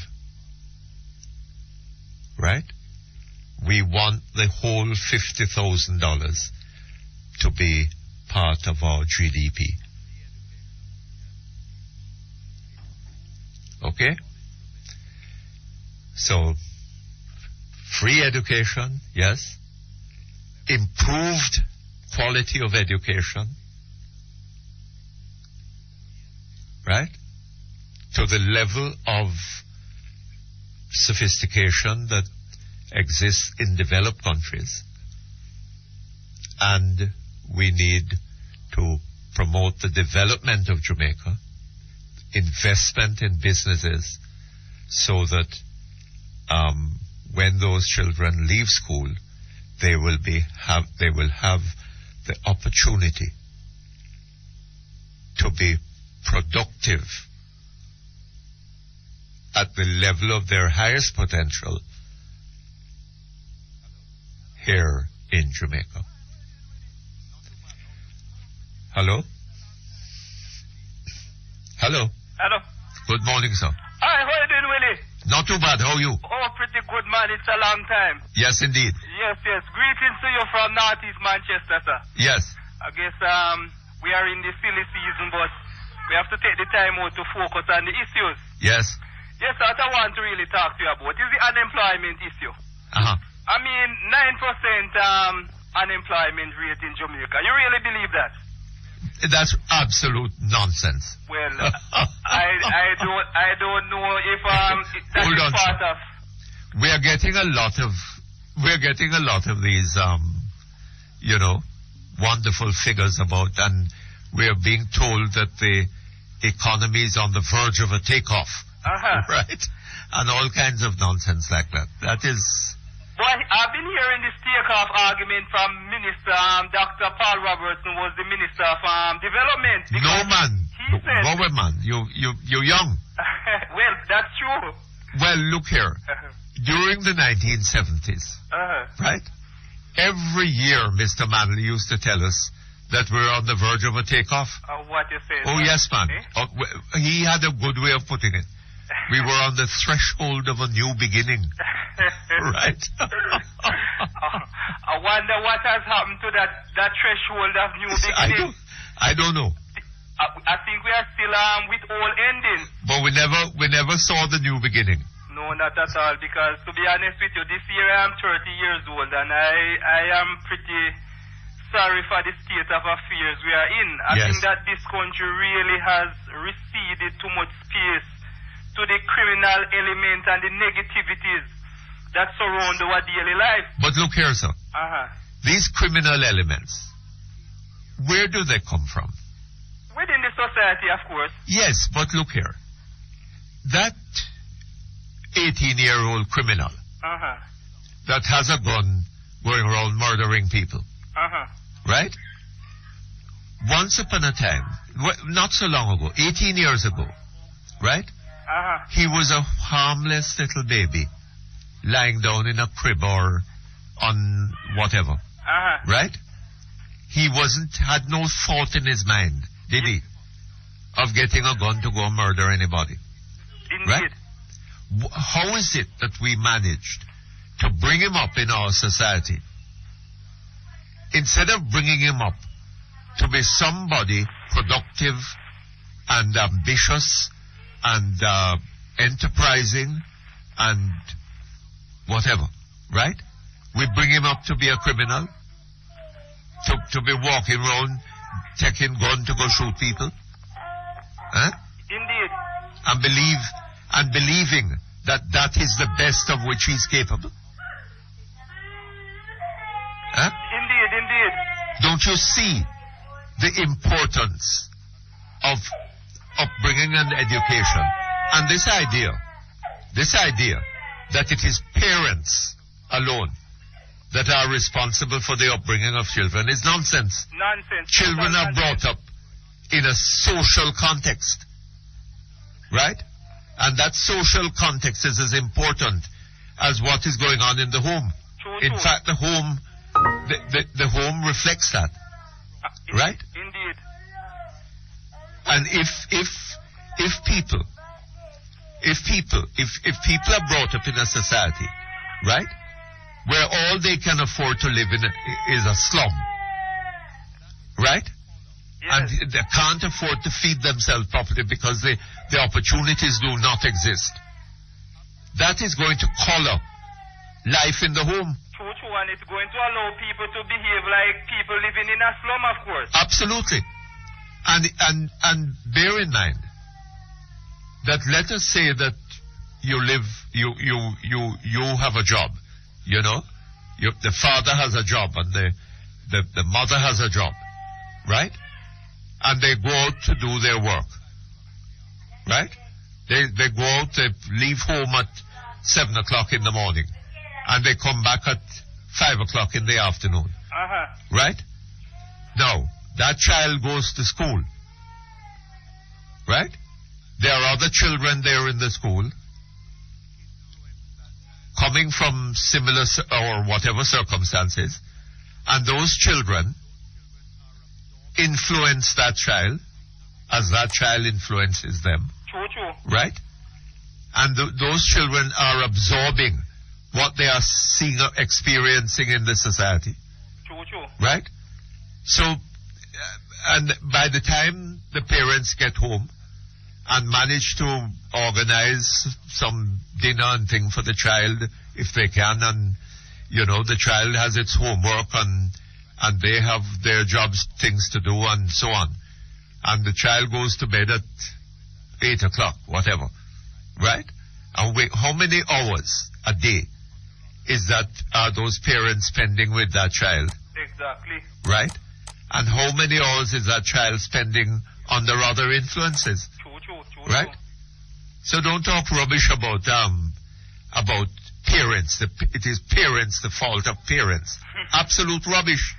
Right? We want the whole $50,000 to be part of our GDP. Okay? So, free education, yes. Improved quality of education. Right? To the level of sophistication that exists in developed countries. And we need to promote the development of Jamaica, investment in businesses, so that when those children leave school, they will have the opportunity to be productive at the level of their highest potential here in Jamaica. Hello? Hello? Hello. Good morning, sir. Hi, how you doing, Willie? Not too bad. How are you? Oh, pretty good, man. It's a long time. Yes, indeed. Yes. Greetings to you from Northeast Manchester, sir. Yes. I guess we are in the silly season, but we have to take the time out to focus on the issues. Yes. Yes, what I want to really talk to you about is the unemployment issue. Uh-huh. I mean, 9% unemployment rate in Jamaica. You really believe that? That's absolute nonsense. Well, I don't know if that Hold is on, part sir. of. We're getting a lot of these wonderful figures about, and we're being told that the economy is on the verge of a takeoff. Right? And all kinds of nonsense like that. That is. Boy, I've been hearing this takeoff argument from Minister Dr. Paul Robertson, was the Minister of Development. No, man. He said, Robert, man, you're young. well, that's true. Well, look here. During the 1970s, right? Every year, Mr. Manley used to tell us that we're on the verge of a takeoff. What you say? Oh, yes, man. He had a good way of putting it. We were on the threshold of a new beginning. Right? I wonder what has happened to that threshold of new beginning. I don't know. I think we are still with all ending. But we never saw the new beginning. No, not at all. Because to be honest with you, this year I am 30 years old, and I am pretty sorry for the state of affairs we are in. I think that this country really has receded too much space to the criminal element and the negativities that surround our daily life. But look here, sir. These criminal elements, where do they come from? Within the society, of course. Yes, but look here. That 18-year-old criminal that has a gun going around murdering people, right? Once upon a time, not so long ago, 18 years ago, right? He was a harmless little baby lying down in a crib or on whatever, right? He had no thought in his mind, did he, of getting a gun to go and murder anybody. Indeed. Right? How is it that we managed to bring him up in our society, instead of bringing him up to be somebody productive and ambitious and enterprising and whatever, right? We bring him up to be a criminal, to be walking around taking gun to go shoot people. Indeed. And believe and believing that that is the best of which he's capable? Huh? Indeed. Don't you see the importance of upbringing and education? And this idea that it is parents alone that are responsible for the upbringing of children is nonsense. Children are brought up in a social context, right? And that social context is as important as what is going on in the home. In fact, the home reflects that, right? Indeed. And if people are brought up in a society, right, where all they can afford to live in is a slum, right? And they can't afford to feed themselves properly because the opportunities do not exist. That is going to color life in the home. True, and it's going to allow people to behave like people living in a slum, of course. Absolutely. And bear in mind that let us say that you have a job, you know, the father has a job and the mother has a job, right? And they go out to do their work, right? They go out, they leave home at 7 o'clock in the morning, and they come back at 5 o'clock in the afternoon, right? Now, that child goes to school, right? There are other children there in the school coming from similar or whatever circumstances, and those children influence that child as that child influences them. True. Right? And those children are absorbing what they are seeing or experiencing in the society. True. Right? So, and by the time the parents get home and manage to organize some dinner and thing for the child, if they can, and, you know, the child has its homework and they have their jobs, things to do, and so on. And the child goes to bed at 8 o'clock, whatever. Right? And how many hours a day are those parents spending with that child? Exactly. Right? And how many hours is that child spending under other influences? True. Right? So don't talk rubbish about parents. It is parents, the fault of parents. Absolute rubbish.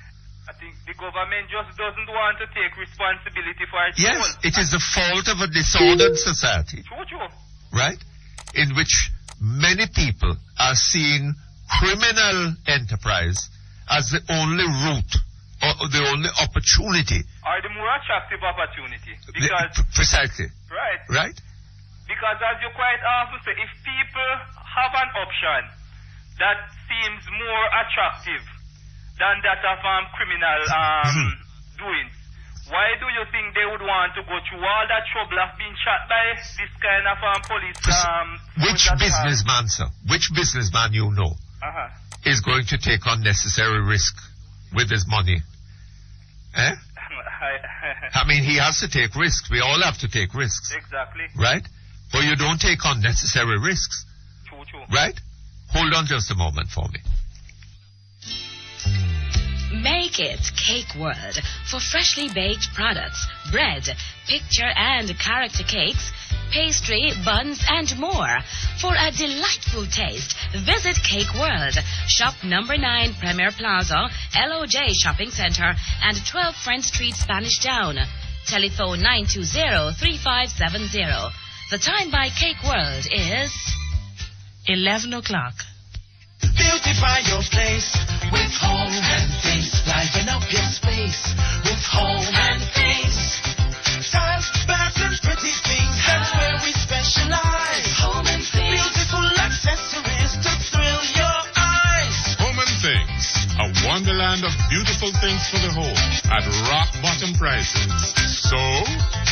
I think the government just doesn't want to take responsibility for its own. Yes, it is the fault of a disordered society. True. Right? In which many people are seeing criminal enterprise as the only route or the only opportunity. Or the more attractive opportunity. Because precisely. Right. Because as you quite often say, if people have an option that seems more attractive than that of criminal doings, why do you think they would want to go through all that trouble of being shot by this kind of police? Which businessman, sir? Which businessman you know is going to take unnecessary risk with his money? Eh? I mean, he has to take risks. We all have to take risks. Exactly. Right? But you don't take unnecessary risks. True. Right? Hold on just a moment for me. Make it Cake World for freshly baked products, bread, picture and character cakes, pastry, buns, and more. For a delightful taste, visit Cake World, shop number 9 Premier Plaza, LOJ Shopping Center, and 12 French Street, Spanish Town. Telephone 920-3570. The time by Cake World is 11 o'clock. Beautify your place with home and things. Liven up your space with home and things. Tiles, baths, and pretty things. That's where we specialize. Home and things. Beautiful accessories to thrill your eyes. Home and Things, a wonderland of beautiful things for the home at rock bottom prices. So,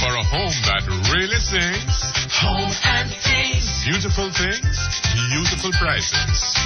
for a home that really sings, Home and Things. Beautiful things, beautiful prices.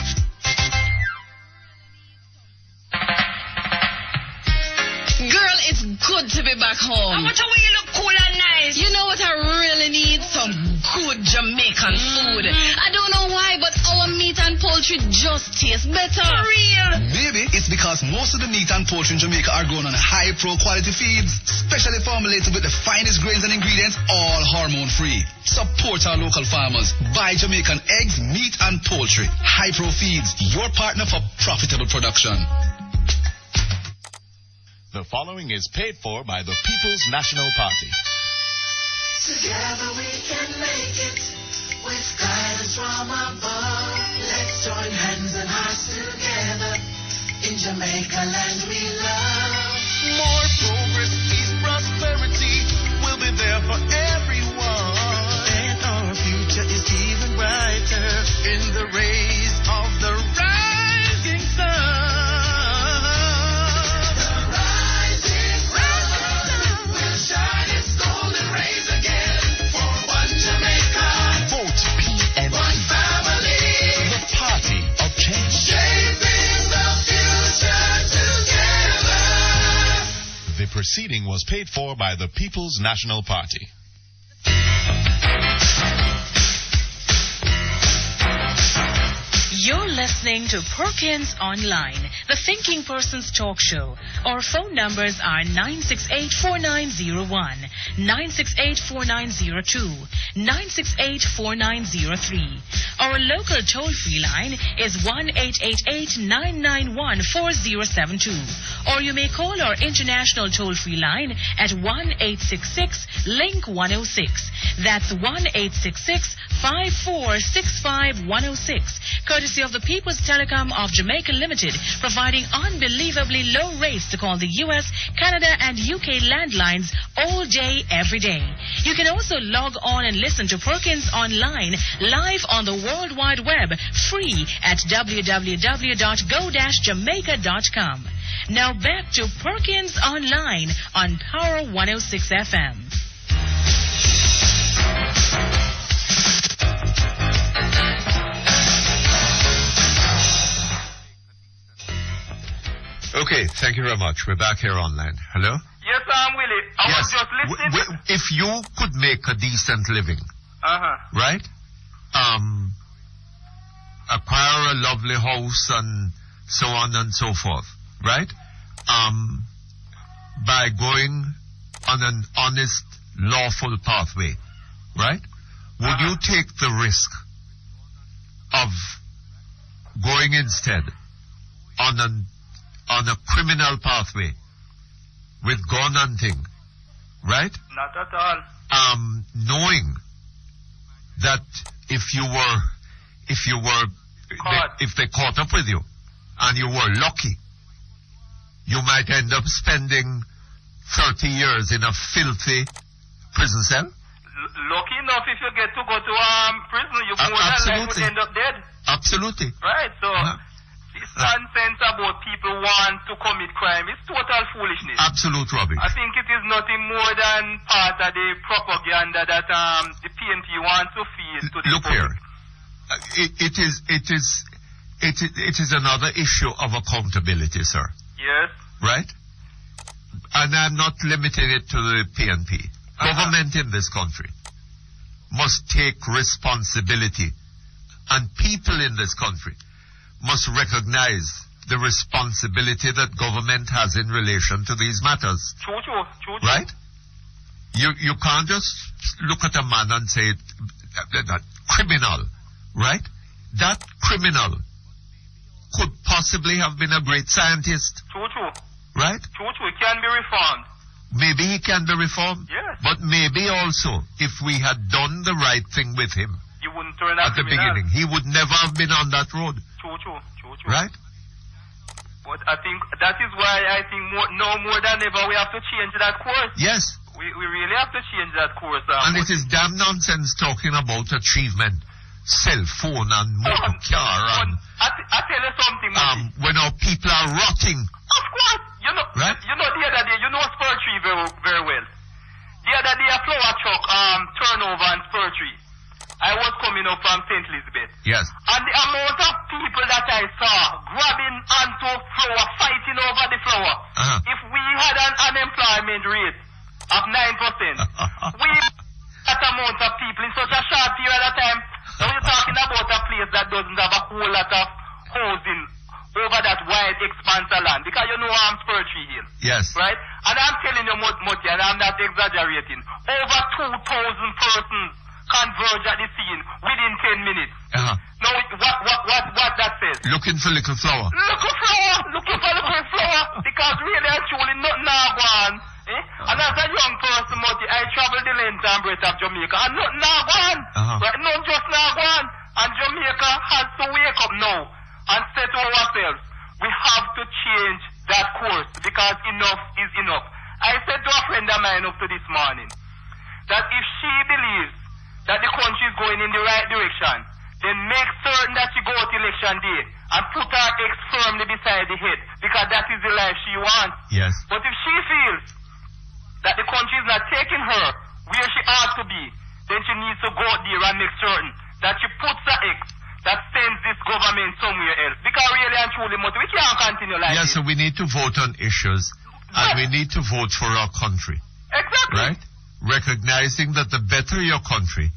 Girl, it's good to be back home. But the way you look cool and nice. You know what I really really need some good Jamaican food. I don't know why, but our meat and poultry just taste better. For real. Maybe it's because most of the meat and poultry in Jamaica are grown on high pro quality feeds, specially formulated with the finest grains and ingredients, all hormone free. Support our local farmers. Buy Jamaican eggs, meat and poultry. High pro feeds, your partner for profitable production. The following is paid for by the People's National Party. Together we can make it with guidance from above. Let's join hands and hearts together. In Jamaica land we love. More progress, peace, prosperity will be there for everyone. And our future is even brighter In the rays of the rising sun. The proceeding was paid for by the People's National Party. You're listening to Perkins Online, the Thinking Person's Talk Show. Our phone numbers are 968-4901, 968-4902, 968-4903. Our local toll-free line is 1-888-991-4072. Or you may call our international toll-free line at 1-866-LINK-106. That's 1-866-5465-106. Courtesy of the People's Telecom of Jamaica Limited, providing unbelievably low rates to call the US, Canada, and UK landlines all day, every day. You can also log on and listen to Perkins Online live on the World Wide Web, free at www.go-jamaica.com. Now back to Perkins Online on Power 106 FM. Okay, thank you very much. We're back here online. Hello? Yes, Willie. I was just listening. If you could make a decent living, right? Acquire a lovely house and so on and so forth, right? By going on an honest, lawful pathway, right? Would you take the risk of going instead on a criminal pathway with gun hunting, right? Not at all. Knowing that if they caught up with you and you were lucky, you might end up spending 30 years in a filthy prison cell? Lucky enough, if you get to go to prison, you more than likely would end up dead. Absolutely. Right, so this nonsense about people want to commit crime is total foolishness. Absolute rubbish. I think it is nothing more than part of the propaganda that the PNP wants to feed to the Look public. Here. It is another issue of accountability, sir. Yes. Right? And I'm not limiting it to the PNP. Government in this country must take responsibility, and people in this country must recognize the responsibility that government has in relation to these matters. True. Right? You can't just look at a man and say that criminal, right? That criminal could possibly have been a great scientist. True. Right? True. It can be reformed. Maybe he can be reformed. Yes. But maybe also, if we had done the right thing with him You wouldn't turn out at the beginning, he would never have been on that road. True. Right? But I think that is why I think now more than ever we have to change that course. Yes. We really have to change that course. And it is damn nonsense talking about achievement, cell phone and motor car and I tell you something, Mutty. when our people are rotting. Of course. Right? You know the other day, you know Spur Tree very, very well. The other day a flower truck turnover on Spur Tree. I was coming up from St. Elizabeth. Yes. And the amount of people that I saw grabbing onto flower, fighting over the flower. If we had an unemployment rate of 9%, we at that amount of people in such a short period of time. Now you're talking about a place that doesn't have a whole lot of housing over that wide expanse of land. Because you know I'm Spurtree Hill. Yes. Right? And I'm telling you, Mutty, and I'm not exaggerating, over 2,000 persons converge at the scene within 10 minutes. Uh-huh. Now, what that says? Looking for little flower. Looking for little flower. Because really and truly, nothing now go on. And as a young person, Mutty, I travel the length and breadth of Jamaica, and nothing now go on. Right? Not just now go on. And Jamaica has to wake up now and say to ourselves, we have to change that course because enough is enough. I said to a friend of mine up to this morning that if she believes that the country is going in the right direction, then make certain that she go to election day and put her ex firmly beside the head because that is the life she wants. Yes. But if she feels that the country is not taking her where she ought to be, then she needs to go out there and make certain that she puts her ex that sends this government somewhere else. Because really and truly, we can't continue like yes, this. so we need to vote on issues and we need to vote for our country. Exactly. Right? Recognizing that the better your country,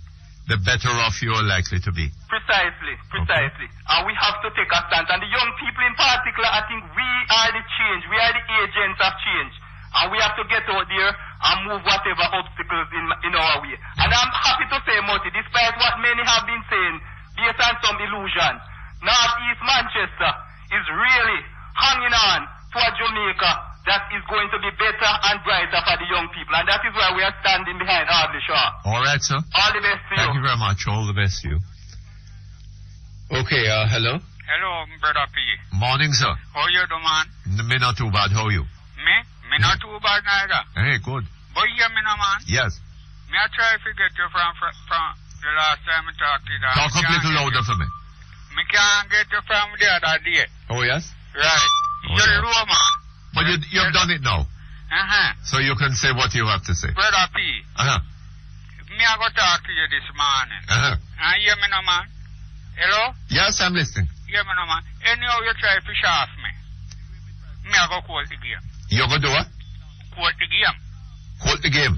the better off you are likely to be. Precisely. And we have to take a stand. And the young people in particular, I think we are the change. We are the agents of change. And we have to get out there and move whatever obstacles in our way. And I'm happy to say, Mutty, despite what many have been saying, based on some illusion, Northeast Manchester is really hanging on to a Jamaica that is going to be better and brighter for the young people. And that is why we are standing behind Hardly Shaw. All right, sir. All the best to you. Thank you very much. All the best to you. Okay, hello? Hello, Brother P. Morning, sir. How you do, man? Me not too bad. How are you? Me? Me not too bad neither. Hey, good. But you hear me now, man? Yes. Me I try to get you from the last time I talked to you. Talk up a little louder for me. Me can't get you from the other day. Oh, yes? Right. You're low, man. But you've done it now. Uh-huh. So you can say what you have to say. Brother P. Uh-huh. Me I go talk to you this morning. Uh-huh. Hear me now, man? Hello? Yes, I'm listening. Hear me now, man? Anyhow you try to fish off me. Me I go quote the game. You go do what? Quote the game. Quote the game?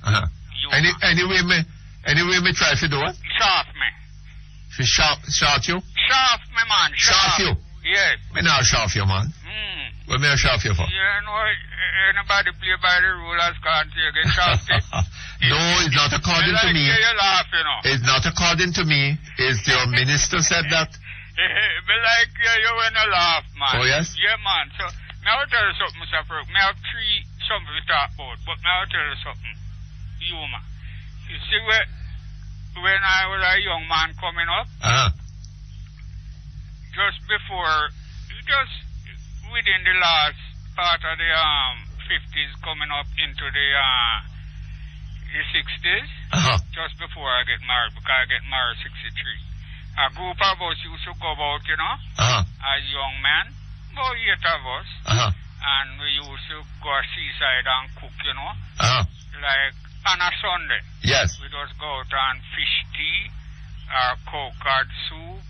Uh-huh. Anyway me try to do what? Shaft me. Fi shot you? Shaft me, man. Shaft you? Yes. Me not shaft you, man. What me I shaft you for? You know, anybody play by the rulers can't get shafted. No, it's not according to me. You laugh, you know. It's not according to me. Is your minister said that? But like you when you laugh, man. Oh, yes? Yeah, man. So, now I'll tell you something, Mr. Perk. Me have three something to talk about, but now I'll tell you something. You, man. You see, when I was a young man coming up, just within the last part of the 50s coming up into the 60s, just before I get married, because I get married 63. A group of us used to go out, you know, as young men, about 8 of us, and we used to go to seaside and cook, you know, like on a Sunday. Yes. We just go out and fish tea, or coconut soup,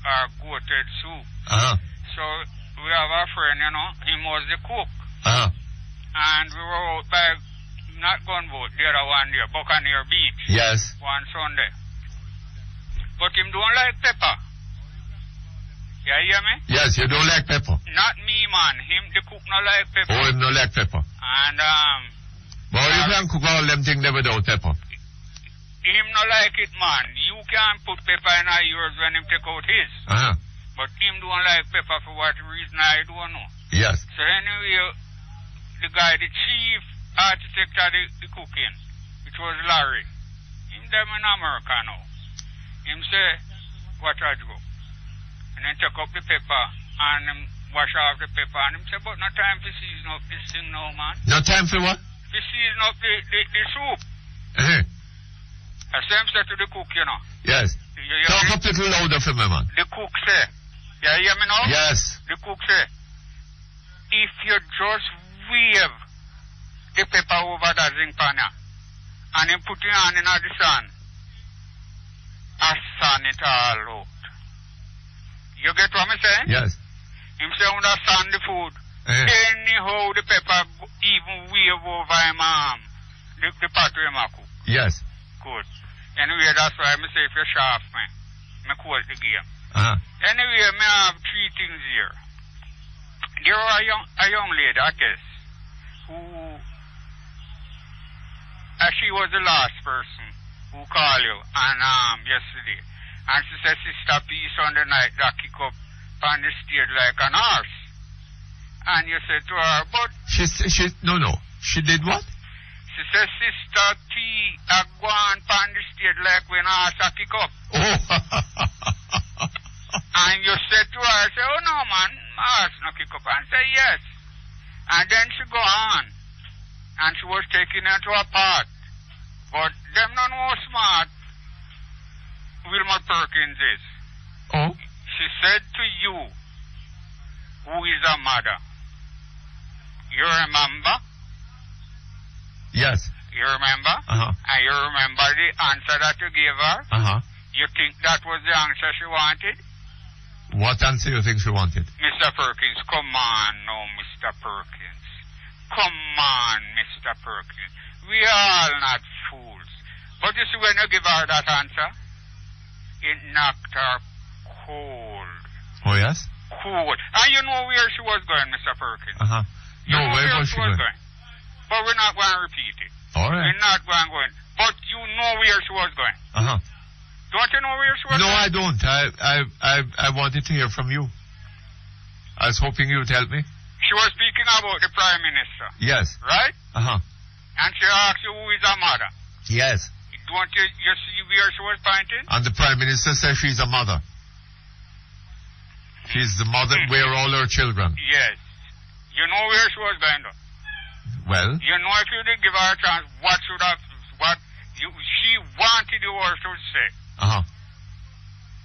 or goated soup. So we have a friend, you know, he was the cook. And we were out by, not Gunboat, the other one there, Buccaneer Beach. Yes. One Sunday. But him don't like pepper. You hear me? Yes, you don't like pepper. Not me, man. Him, the cook, no like pepper. Oh, him no like pepper. And, but you can cook all them things there without pepper. Him no like it, man. You can't put pepper in yours when him take out his. But him don't like pepper for what reason I don't know. Yes. So anyway, the guy, the chief architect of the cooking, which was Larry, him them in America now. Him say, what I do? And then take up the pepper and him wash off the pepper and him say, but no time for season up this thing now, man. No time for what? For season up the soup. I say him say to the cook, you know. Yes. Talk up a little louder for me, man. The cook say, you hear me now? Yes. The cook say, if you just wave the pepper over that zinc pan and then put your hand in the sun, I sun it all out. You get what I'm saying? Yes. Him say when I sun the food, anyhow the pepper even wave over him the pot where him cook. Yes. good. Anyway, that's why I say if you shaft me, I quote the game. Anyway, I have three things here. There was a young lady, I guess, who she was the last person who called you yesterday. And she said, Sister Peace on the night that kick up on the stage like an horse. And you said to her, but... She did what? She said, Sister T, I go on on the stage like when a horse a kick up. And you said to her, say, oh no man, horse no kick up. And say, yes. And then she go on. And she was taken into a part. But them no know smart Wilma Perkins is. Oh? She said to you, who is a mother, you remember? Yes. You remember? And you remember the answer that you gave her? You think that was the answer she wanted? What answer you think she wanted? Mr. Perkins, come on now, Mr. Perkins. Come on, Mr. Perkins. We are all not fools. But you see, when you give her that answer, it knocked her cold. Oh, yes? Cold. And you know where she was going, Mr. Perkins. No, where was she going? But we're not going to repeat it. All right. We're not going to go in. But you know where she was going. Don't you know where she was No, going? I don't. I wanted to hear from you. I was hoping you would help me. She was speaking about the Prime Minister. Yes. Right? And she asked you who is her mother. Yes. Don't you see where she was pointing? And the Prime Minister says she's a mother. She's the mother where all her children. Yes. You know where she was going though? Well? You know if you didn't give her a chance, she wanted you to say.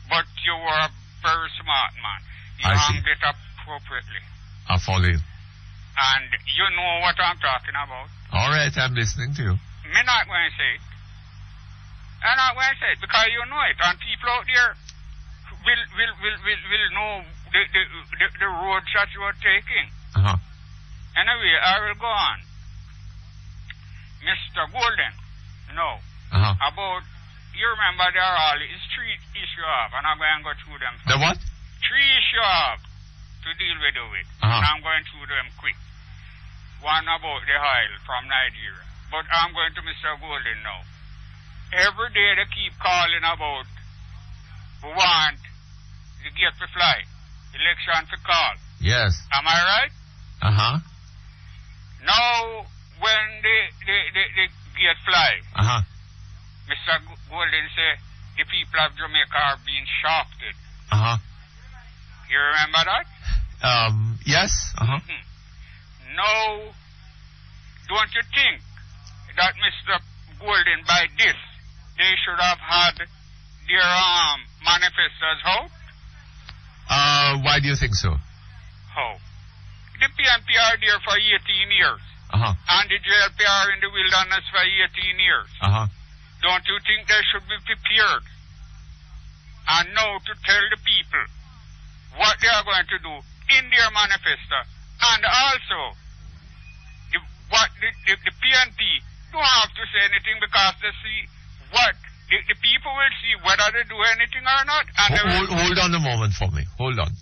But you were a very smart man. You handled it appropriately. I follow you. And you know what I'm talking about. All right, I'm listening to you. Me not going to say it. I'm not going to say it because you know it. And people out there will know the road that you are taking. Anyway, I will go on. Mr. Golden, about, you remember there are all these three issues you have, and I'm going to go through them. The what? Three issues you have to deal with it. And I'm going through them quick. One about the oil from Nigeria. But I'm going to Mr. Golden now. Every day they keep calling about we want the gate to fly, election to call. Yes. Am I right? Now, when the gate fly, Mr. Golden say the people of Jamaica are being shafted. You remember that? Yes. Now, don't you think that Mr. Golden, by this, they should have had their manifestos out? Why do you think so? How? The PNP are there for 18 years. And the JLP are in the wilderness for 18 years. Don't you think they should be prepared? And know to tell the people what they are going to do in their manifesto. And also, the PNP don't have to say anything because they see what the people will see whether they do anything or not. And hold on a moment for me. Hold on.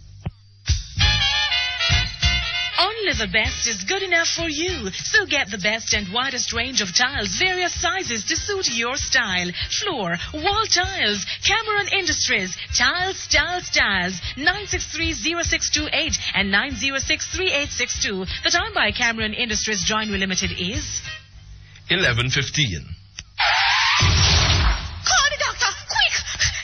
Only the best is good enough for you. So get the best and widest range of tiles, various sizes to suit your style. Floor, wall tiles, Cameron Industries, Tiles, 963-0628 and 906-3862. The time by Cameron Industries Joinery Limited is 11:15. Call the doctor, quick!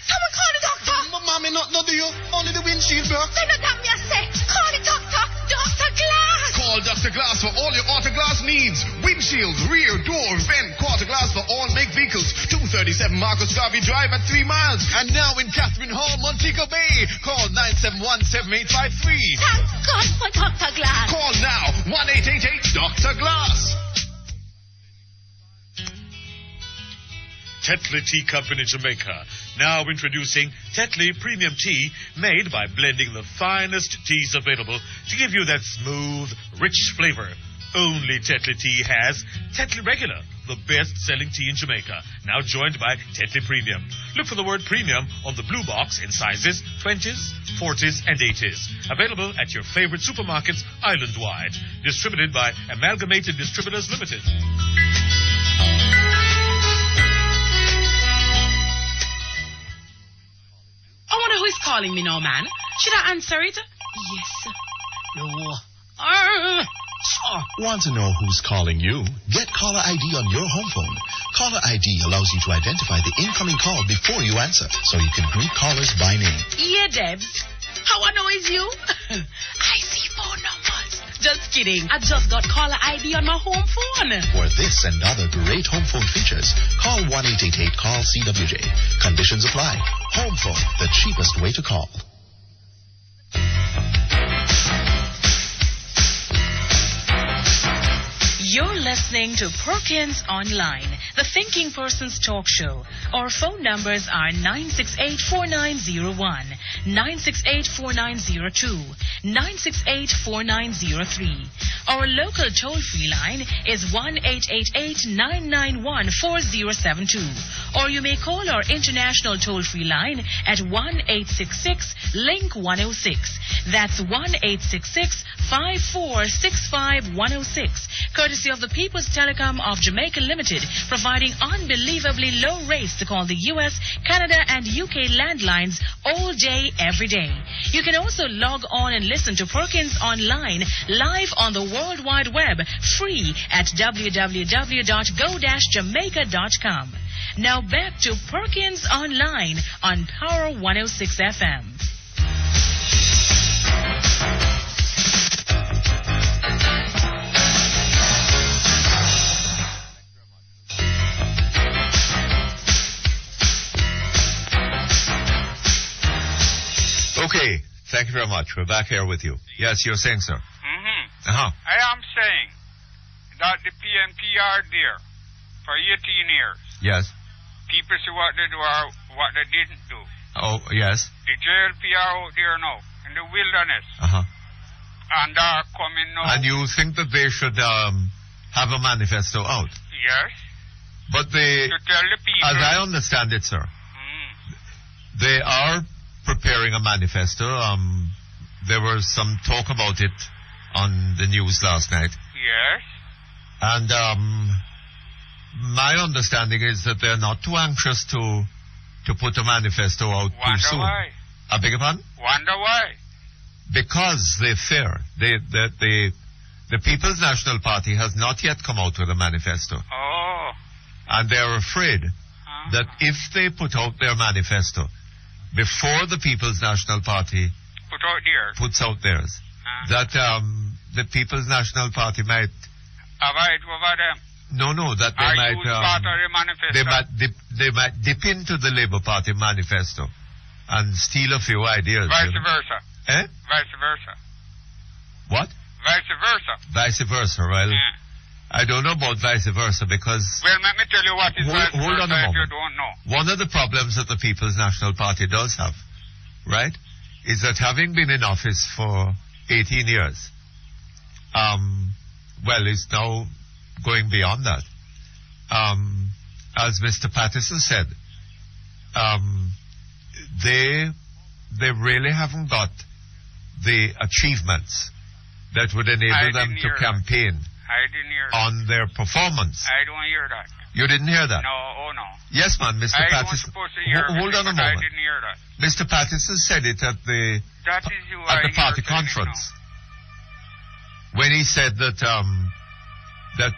Someone call the doctor! Mommy, not do you. Only the windshield broke. Then that me I say, call the doctor, Dr. Glass! Call Dr. Glass for all your auto glass needs. Windshield, rear, door, vent, quarter glass for all make vehicles. 237 Marcus Garvey Drive at 3 miles. And now in Catherine Hall, Montego Bay. Call 971-7853. Thank God for Dr. Glass. Call now, 1-888-Dr. Glass. Tetley Tea Company Jamaica, now introducing Tetley Premium Tea, made by blending the finest teas available to give you that smooth, rich flavor only Tetley Tea has. Tetley Regular, the best-selling tea in Jamaica, now joined by Tetley Premium. Look for the word premium on the blue box in sizes 20s, 40s, and 80s. Available at your favorite supermarkets island-wide. Distributed by Amalgamated Distributors Limited. I wonder who is calling me now, man. Should I answer it? Yes. No. Want to know who's calling you? Get caller ID on your home phone. Caller ID allows you to identify the incoming call before you answer, so you can greet callers by name. Yeah, Debs. How I know it's you? I see phone numbers. Just kidding. I just got caller ID on my home phone. For this and other great home phone features, call 1-888-CALL-CWJ. Conditions apply. Home phone, the cheapest way to call. You're listening to Perkins Online, the Thinking Person's Talk Show. Our phone numbers are 968-4901, 968-4902, 968-4903. Our local toll-free line is 1-888-991-4072. Or you may call our international toll-free line at 1-866-LINK-106. That's 1-866-5465-106. Courtesy of the People's Telecom of Jamaica Limited, providing unbelievably low rates to call the U.S., Canada, and UK landlines all day, every day. You can also log on and listen to Perkins Online live on the World Wide Web, free at www.go-jamaica.com. Now back to Perkins Online on Power 106 FM. Okay, thank you very much. We're back here with you. Yes, you're saying, sir. I am saying that the PNP are there for 18 years. Yes. People see what they do or what they didn't do. Oh, yes. The JLP are out there now in the wilderness. And are coming now. And you think that they should have a manifesto out? Yes. But they, to tell the people. as I understand it, sir, they are preparing a manifesto. There was some talk about it on the news last night. Yes. And my understanding is that they're not too anxious to put a manifesto out too soon. Why? I beg your pardon? Wonder why? Because they fear. The People's National Party has not yet come out with a manifesto. Oh. And they're afraid that if they put out their manifesto before the People's National Party puts out theirs, that the People's National Party might avoid over them. No, that they might dip into the Labour Party manifesto and steal a few ideas. Vice versa. Eh? Vice versa. What? Vice versa. Vice versa. Well, I don't know about vice versa because. Well, let me tell you what is vice hold versa on a moment. if you don't know. One of the problems that the People's National Party does have, right, is that having been in office for 18 years, it's now going beyond that. As Mr. Patterson said, they really haven't got the achievements that would enable them to campaign on their performance. I don't hear that. You didn't hear that? No, no. Yes, man, Mr. Patterson. Hold on a moment. I didn't hear that. Mr. Patterson said it at the party conference when he said that that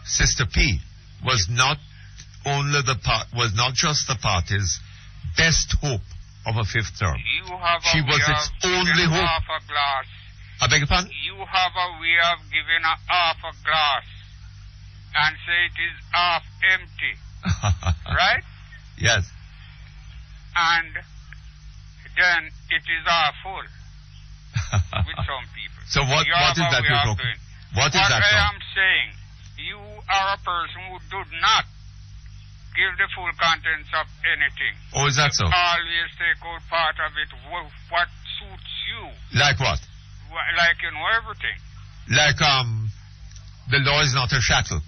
Sister P was not just the party's best hope of a fifth term. She was its only hope. Half a glass. I beg your pardon? You have a way of giving a half a glass and say it is half empty. Right? Yes. And then it is half full with some people. So what is that you're talking? What is that? What I am saying, you are a person who does not give the full contents of anything. Oh, is that so? Always take out part of it, what suits you. Like what? Like, everything. Like, the law is not a shackle.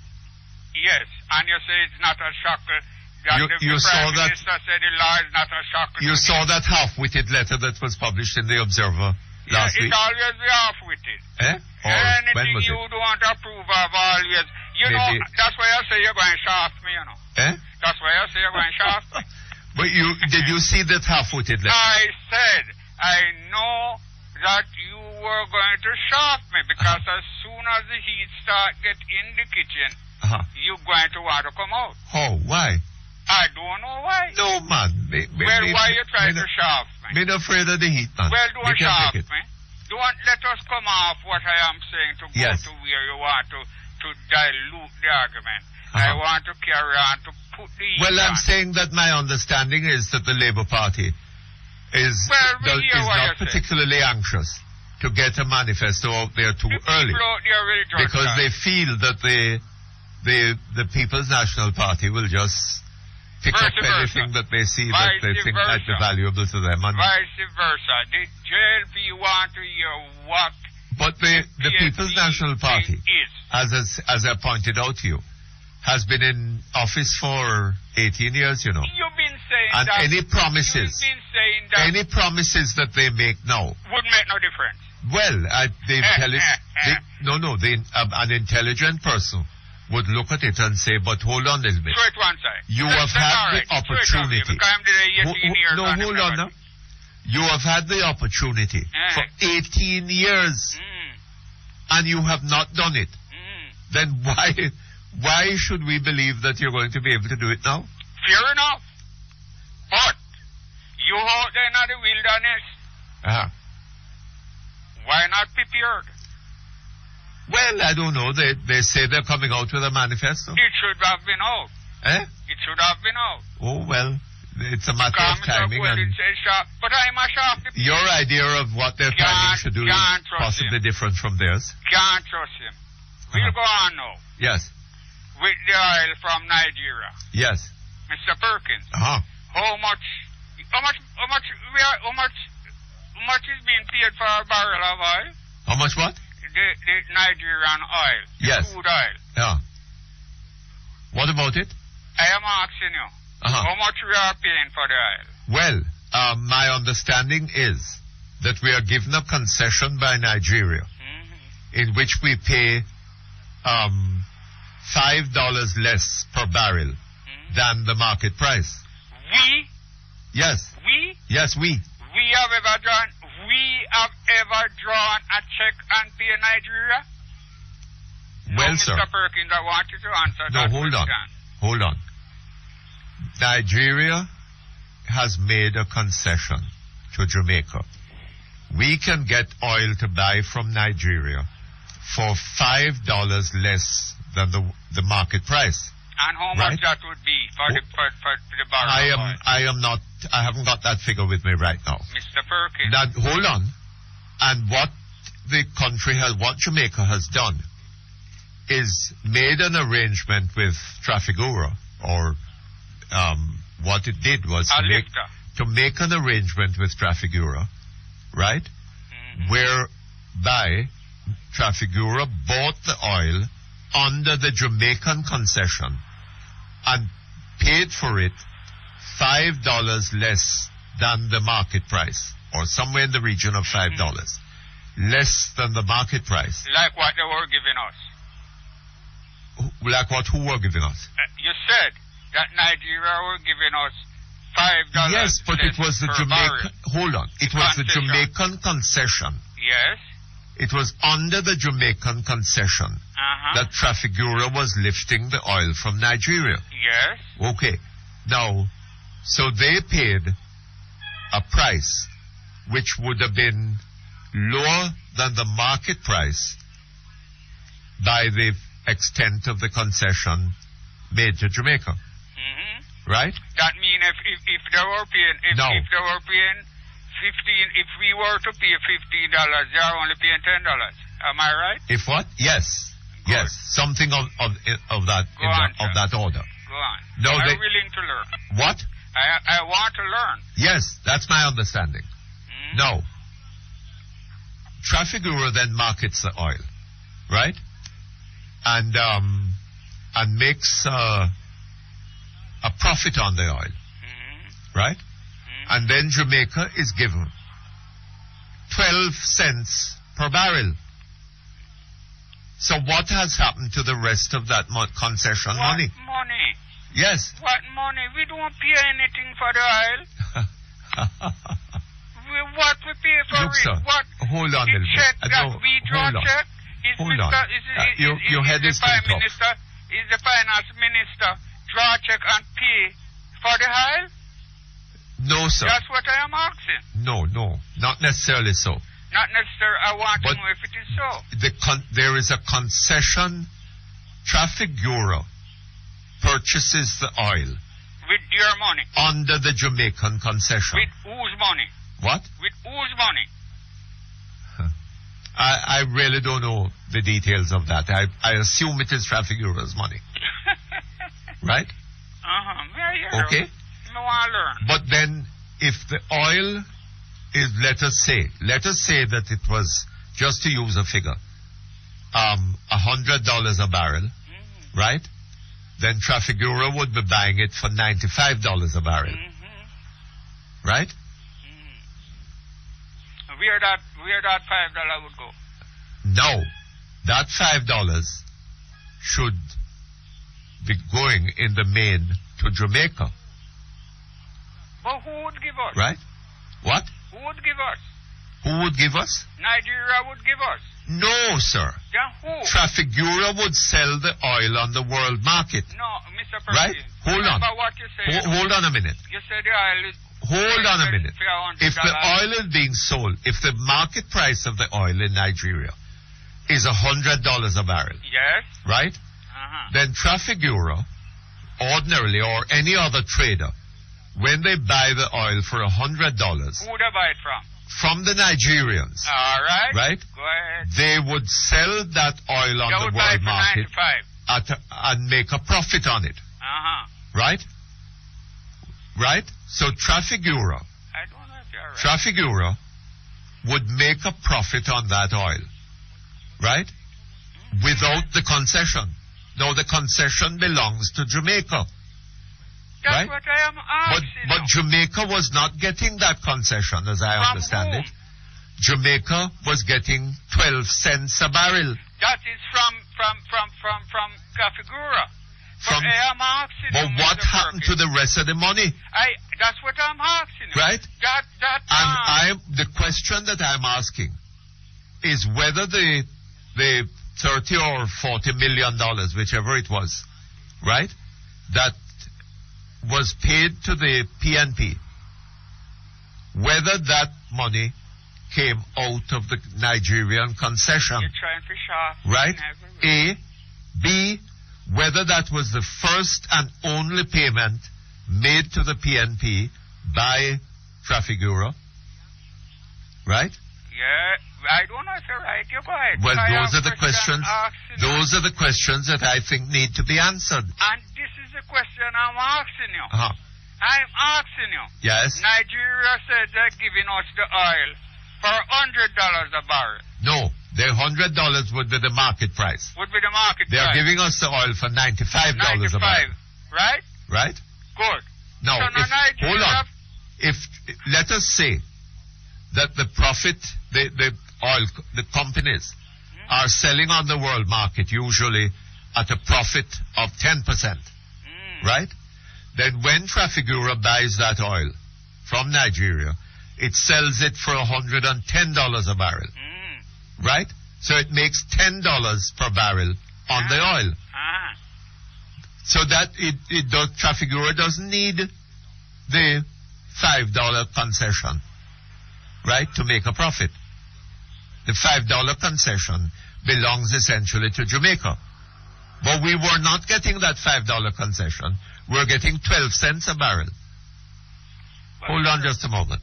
Yes, And you say it's not a shackle. That You the saw Prime that. Minister said the law is not a shackle. You saw that half-witted letter that was published in the Observer last It week? always be half-witted. Eh? Or when Anything was you it? don't approve of always. You know, Maybe- that's why I say you're going to shaft me, you know. Eh? That's why I say you're going to shaft me. But did you see that half-witted letter? I said, I know that you were going to shaft me because as soon as the heat start get in the kitchen, you're going to want to come out. Oh, why? I don't know why. No, man. Why you trying to shaft me? Me not afraid of the heat, man. Well, We don't can shaft take it. me. Don't let us come off what I am saying to go Yes. to where you want to dilute the argument. I want to carry on to put the heat Well, I'm on. saying that my understanding is that the Labour Party is Well, we hear what not you're saying. particularly anxious to get a manifesto out there too early, People out there will judge because that. they feel that the People's National Party will just pick up Vice versa. anything that they see that they Vice think might be versa. valuable to them. And, Vice versa. The JLP want to hear what but the People's National Party, is. as I pointed out to you, has been in office for 18 years, you know. You've been saying And that. any promises, You've been saying that any promises that they make now, would make no difference. well, an intelligent person would look at it and say, but hold on a little bit. Throw it one side. You That's have had all the right. Throw it on me, opportunity. because I'm there 18 years No, on hold the on now. You have had the opportunity for 18 years, and you have not done it. Then why should we believe that you're going to be able to do it now? Fair enough. But you out there in the wilderness, why not prepared? Well, I don't know. They say they're coming out with a manifesto. It should have been out. Eh? It should have been out. Oh, well, it's a matter of timing. Well, And it says sharp, but I'm a sharp. your idea of what their timing should do is can't trust possibly different from theirs. Can't trust him. We'll go on now Yes. with the oil from Nigeria. Yes. Mr. Perkins, Uh-huh. how much is being paid for a barrel of oil? How much what? The Nigerian oil. The Yes. crude oil. Yeah. What about it? I am asking you, how much we are paying for the oil? Well, my understanding is that we are given a concession by Nigeria in which we pay $5 less per barrel than the market price. We? Yes. We? Yes, we. We have ever drawn a check and pay Nigeria? Well, no, sir. Mr. Perkins, I want you to answer No, that hold on. question. Hold on. Nigeria has made a concession to Jamaica. We can get oil to buy from Nigeria for $5 less than the market price. And how Right. much that would be for the barrel of oil? I haven't got that figure with me right now. Mr. Perkins. Now, hold on. And what what Jamaica has done is made an arrangement with Trafigura, or what it did was to make an arrangement with Trafigura, right? Whereby Trafigura bought the oil under the Jamaican concession and paid for it $5 less than the market price, or somewhere in the region of $5 less than the market price. Like what they were giving us. Like what? Who were giving us? You said that Nigeria were giving us $5 Yes, but it was the per Jamaican. barrel. Hold on. It was the Concession. Jamaican concession. Yes. It was under the Jamaican concession that Trafigura was lifting the oil from Nigeria. Yes. Okay. Now, so they paid a price which would have been lower than the market price by the extent of the concession made to Jamaica. Right? That means if they were paying, if they were paying 15, if we were to pay $15, they are only paying $10. Am I right? If what? Yes. Yes. Something of that of that order. Go on. No, I'm they- willing to learn. What? I want to learn. Yes, that's my understanding. No. Trafigura then markets the oil, right? And and makes a profit on the oil, right? And then Jamaica is given 12 cents per barrel. So what has happened to the rest of that concession money? Money? Yes. What money? We don't pay anything for the oil. What we pay for Look, it? sir, What? hold on a little Check bit. that we draw hold on. check. Is Hold Mr. on. Your head is Prime too tough. Minister, is the Finance Minister draw check and pay for the oil? No, sir. That's what I am asking. No, not necessarily so. Not necessarily. I want But to know if it is so. There is a concession. Traffic Bureau purchases the oil With your money. under the Jamaican concession. With whose money? What? With whose money? I really don't know the details of that. I assume it is Traffic Bureau's money. Right? Yeah, Okay. I want to learn. But then, if the oil is, let us say that it was, just to use a figure, $100 a barrel, right? Then Traffic Bureau would be buying it for $95 a barrel, right? Where that $5 would go? No, that $5 should be going in the main to Jamaica, But who would give us? right? What? Who would give us? Who would give us? Nigeria would give us. No, sir. Then who? Traffic Bureau would sell the oil on the world market. No, Mr. Perkins. Right? Hold on. Remember what you said. Hold on a minute. You said the oil is... Hold on a minute. $100. If the oil is being sold, if the market price of the oil in Nigeria is $100 a barrel, Yes. right? Then Traffic Bureau, ordinarily, or any other trader, when they buy the oil for $100, Who would I buy it from? from the Nigerians, All right. right? Go ahead. They would sell that oil on They the would buy it world for market 95. and make a profit on it, right? Right? So Traffic Bureau, I don't know if you're right. Traffic Bureau would make a profit on that oil, right? Without the concession. Now the concession belongs to Jamaica. That's right? what I am asking. But Jamaica was not getting that concession, as I understand it. Jamaica was getting 12 cents a barrel. That is from Cafigura. From, I am asking but you, what Mr. happened to the rest of the money? That's what I'm asking you. Right? That The question that I'm asking is whether the $30 or $40 million, whichever it was, right, that was paid to the PNP, whether that money came out of the Nigerian concession. You're trying to shop. Right? A. B. Whether that was the first and only payment made to the PNP by Traffic Bureau. Right? Yeah, I don't know if you're right. You go ahead. Well, I those have are the questions. asking you. Those are the questions that I think need to be answered. And this is the question I'm asking you. Uh-huh. I'm asking you. Yes. Nigeria said they're giving us the oil for $100 a barrel. No, the $100 would be the market price. Would be the market They are price. giving us the oil for $95 a barrel. Right? Right? Good. Now, So now Nigeria... hold on. If let us say that the profit, the companies are selling on the world market usually at a profit of 10%, right? Then when Traffic Bureau buys that oil from Nigeria, it sells it for $110 a barrel, right? So it makes $10 per barrel on the oil. So that Traffic Bureau doesn't need the $5 concession, right, to make a profit. The $5 concession belongs essentially to Jamaica. But we were not getting that $5 concession. We're getting 12 cents a barrel. Hold on just a moment.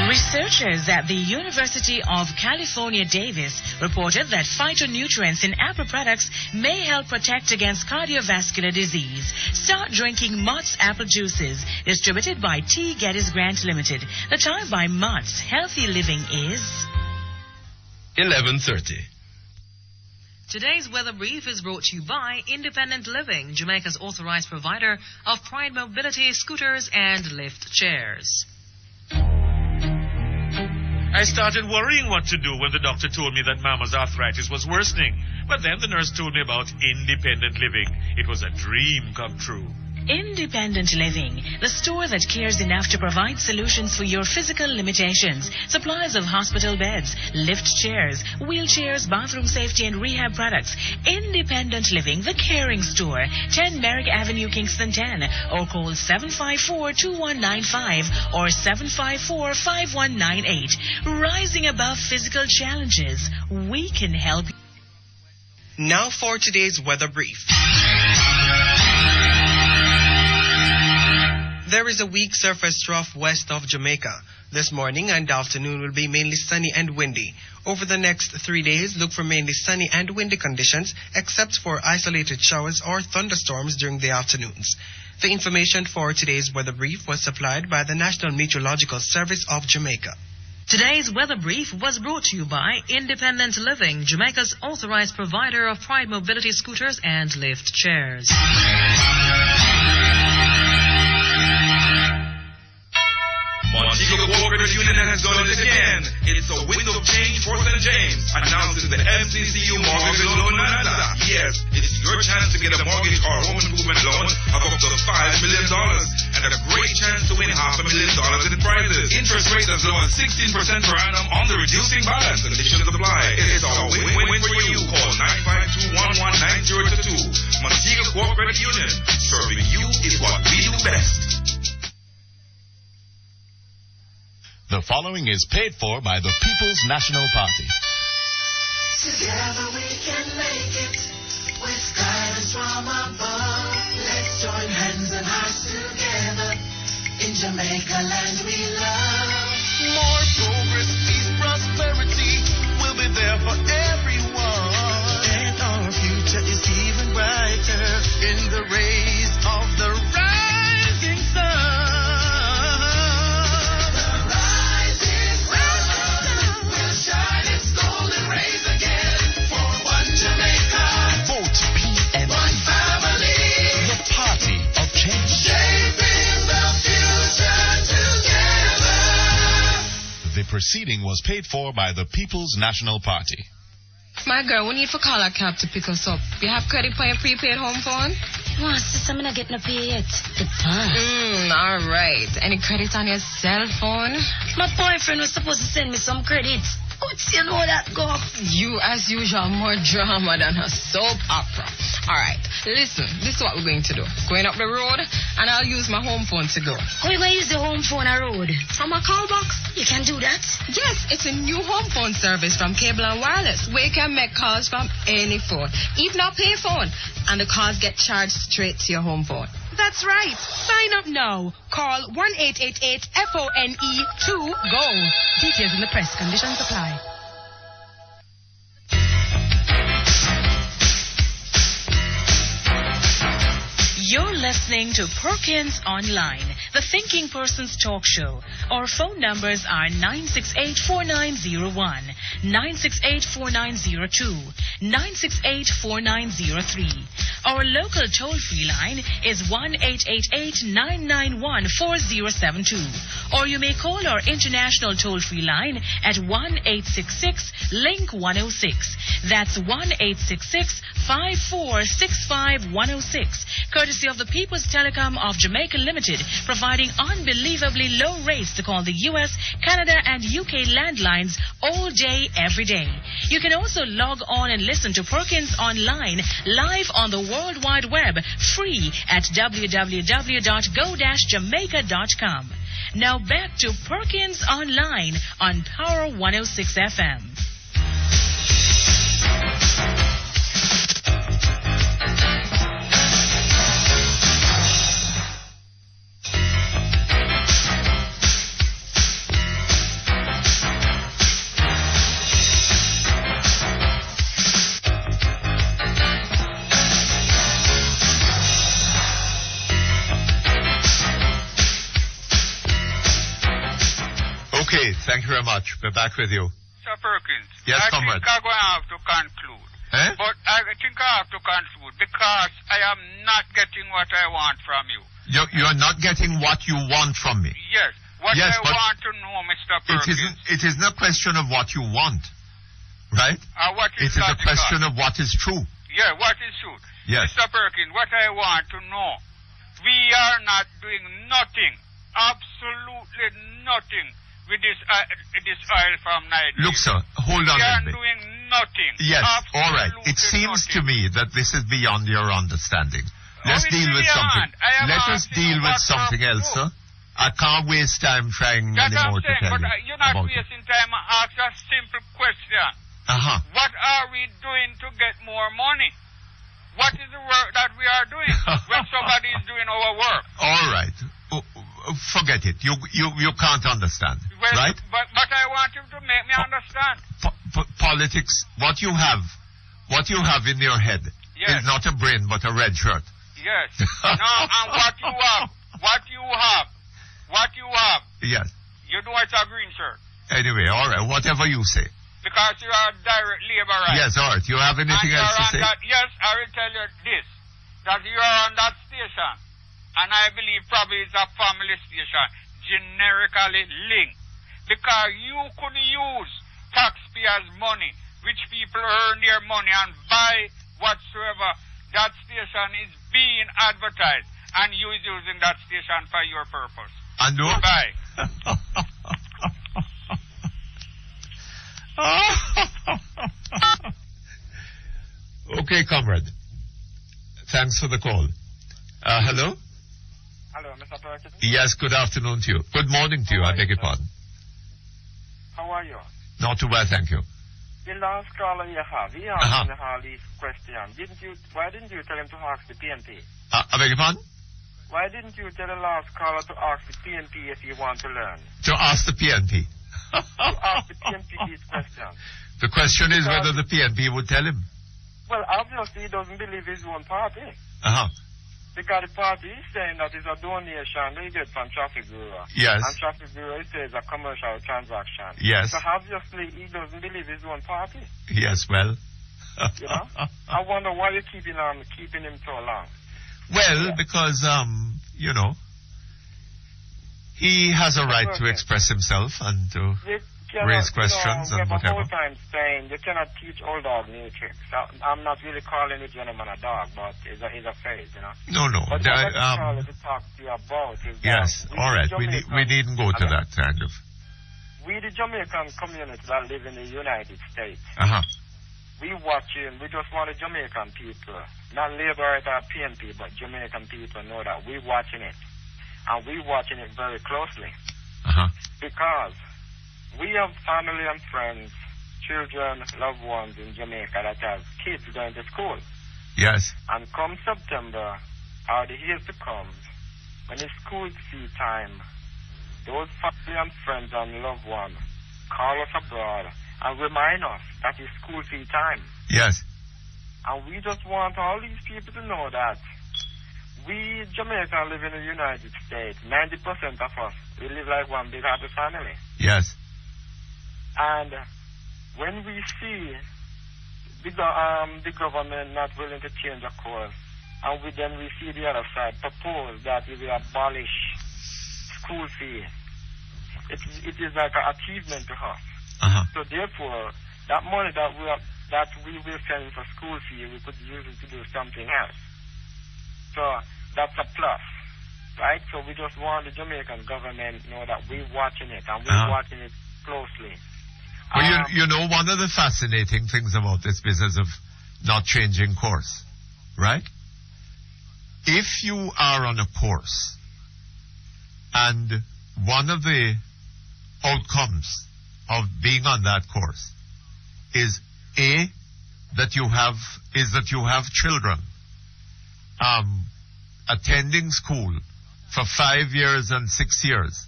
Researchers at the University of California, Davis reported that phytonutrients in apple products may help protect against cardiovascular disease. Start drinking Mott's apple juices, distributed by T. Geddes Grant Limited. The time by Mott's Healthy Living is 11:30. Today's weather brief is brought to you by Independent Living, Jamaica's authorized provider of pride mobility scooters and lift chairs. I started worrying what to do when the doctor told me that Mama's arthritis was worsening. But then the nurse told me about Independent Living. It was a dream come true. Independent Living, the store that cares enough to provide solutions for your physical limitations. Supplies of hospital beds, lift chairs, wheelchairs, bathroom safety and rehab products. Independent Living, the caring store. 10 Merrick Avenue, Kingston 10. Or call 754-2195 or 754-5198. Rising above physical challenges, we can help you. Now for today's weather brief. There is a weak surface trough west of Jamaica. This morning and afternoon will be mainly sunny and windy. Over the next 3 days, look for mainly sunny and windy conditions, except for isolated showers or thunderstorms during the afternoons. The information for today's weather brief was supplied by the National Meteorological Service of Jamaica. Today's weather brief was brought to you by Independent Living, Jamaica's authorized provider of pride mobility scooters and lift chairs. Montego Cooperative Union has done it again. It's a wind of change for St. James, announces the MCCU mortgage loan bonanza. Yes, it's your chance to get a mortgage or home improvement loan of up to $5 million and a great chance to win $500,000 in prizes. Interest rate as low as 16% per annum on the reducing balance. Conditions apply. It's a win-win for you. Call 952-119022. Montego Cooperative Union. Serving you is what we do best. The following is paid for by the People's National Party. Together we can make it with guidance from above. Let's join hands and hearts together. In Jamaica land we love. More progress, peace, prosperity will be there for everyone. And our future is even brighter in the rays of the rising sun. The proceeding was paid for by the People's National Party. My girl, we need to call a cab to pick us up. You have credit for your prepaid home phone? No, sister, I'm not getting a pay yet. The bus. All right. Any credit on your cell phone? My boyfriend was supposed to send me some credits. What's you know that go? You, as usual, more drama than a soap opera. All right, listen, this is what we're going to do. Going up the road, and I'll use my home phone to go. How are you going to use the home phone on road? From a call box. You can do that? Yes, it's a new home phone service from Cable and Wireless, where you can make calls from any phone, even a pay phone, and the calls get charged straight to your home phone. That's right. Sign up now. Call 1-888-FONE-2-GO. Details in the press. Conditions apply. You're listening to Perkins Online, the Thinking Person's talk show. Our phone numbers are 968-4901, 968-4902, 968-4903. Our local toll-free line is 1-888-991-4072. Or you may call our international toll-free line at 1-866-LINK-106. That's 1-866-5465-106. Courtesy of the People's Telecom of Jamaica Limited, providing unbelievably low rates to call the U.S., Canada, and UK landlines all day, every day. You can also log on and listen to Perkins Online live on the World Wide Web, free at www.go-jamaica.com. Now back to Perkins Online on Power 106 FM. Okay, thank you very much. We're back with you. Sir Perkins, Yes, I comrade. think I'm going to have to conclude Eh? But I think I have to conclude because I am not getting what I want from you. You're not getting what you want from me. Yes. What Yes, I but want to know, Mr. Perkins. It isn't a question of what you want, right? What It is is a logical? question of what is true. Yeah, what is true? Yes. Mr. Perkins, what I want to know, we are not doing nothing, absolutely nothing with this oil from Nigeria. Look, sir, hold on We a are bit. doing nothing. Yes, all right. Absolutely It seems nothing. to me that this is beyond your understanding. Let's it's deal with beyond. something. I am Let us asking deal you with what something you're else, sir. I can't waste time trying That's what I'm anymore to saying, tell but you you're not about it. wasting time. Ask a simple question. Uh-huh. What are we doing to get more money? What is the work that we are doing when somebody is doing our work? All right. Forget it. You can't understand, Well, right? But I want you to make me understand. Politics, what you have in your head Yes. is not a brain but a red shirt. Yes. No, and what you have, Yes. you know it's a green shirt. Anyway, all right. Whatever you say. Because you are direct laborer. Yes, all right. You have anything else to say? Yes, I will tell you this. That you are on that station. And I believe probably it's a family station. Generically linked. Because you could use taxpayers' money, which people earn their money and buy whatsoever. That station is being advertised. And you is using that station for your purpose. And no? Goodbye. Okay, comrade. Thanks for the call. Hello? Hello, Mr. Perkins. Yes, good afternoon to you. Good morning to you, I beg your pardon. How are you? Not too bad, thank you. The last caller you have, he asked me all these questions. Why didn't you tell him to ask the PNP? I beg your pardon? Why didn't you tell the last caller to ask the PNP if you want to learn? To ask the PNP. To ask the PNP these questions. The question is whether the PNP would tell him. Well, obviously he doesn't believe his own party. Uh-huh. Because the party is saying that it's a donation they get from Traffic Bureau. Yes. And Traffic Bureau says a commercial transaction. Yes. So obviously he doesn't believe his own party. Yes, well. You know? I wonder why you're keeping him so long. Well, because, he has a right to express himself and to raise questions and whatever. We have a whole time saying you cannot teach old dog new tricks. I'm not really calling the gentleman a dog, but it's a phrase, you know. No. But what I call it to talk to you about is yes, all right. We needn't go to that kind of. We, the Jamaican community that live in the United States, we watching, we just want the Jamaican people, not Labour or PNP, but Jamaican people know that we watching it. And we watching it very closely. Because we have family and friends, children, loved ones in Jamaica that have kids going to school. Yes. And come September, or the years to come, when it's school fee time, those family and friends and loved ones call us abroad and remind us that it's school fee time. Yes. And we just want all these people to know that we Jamaicans live in the United States. 90% of us, we live like one big happy family. Yes. And when we see the government not willing to change a course, and we see the other side propose that we will abolish school fee, it is like an achievement to us. So therefore, that money that we will send for school fee, we could use it to do something else. So that's a plus, right? So we just want the Jamaican government to know that we're watching it, and we're watching it closely. Well, you know, one of the fascinating things about this business of not changing course, right? If you are on a course, and one of the outcomes of being on that course is that you have children attending school for 5 years and 6 years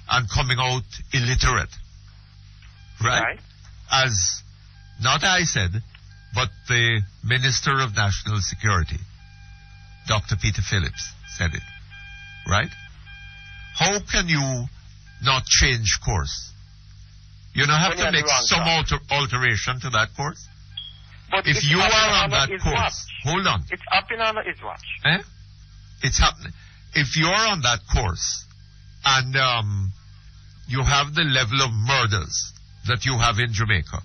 and coming out illiterate. Right? As not I said, but the Minister of National Security, Dr. Peter Phillips, said it. Right? How can you not change course? You don't have to make some alteration to that course? But if you are on that his course, watch. hold on. It's happening under his watch. It's happening. If you're on that course and you have the level of murders that you have in Jamaica,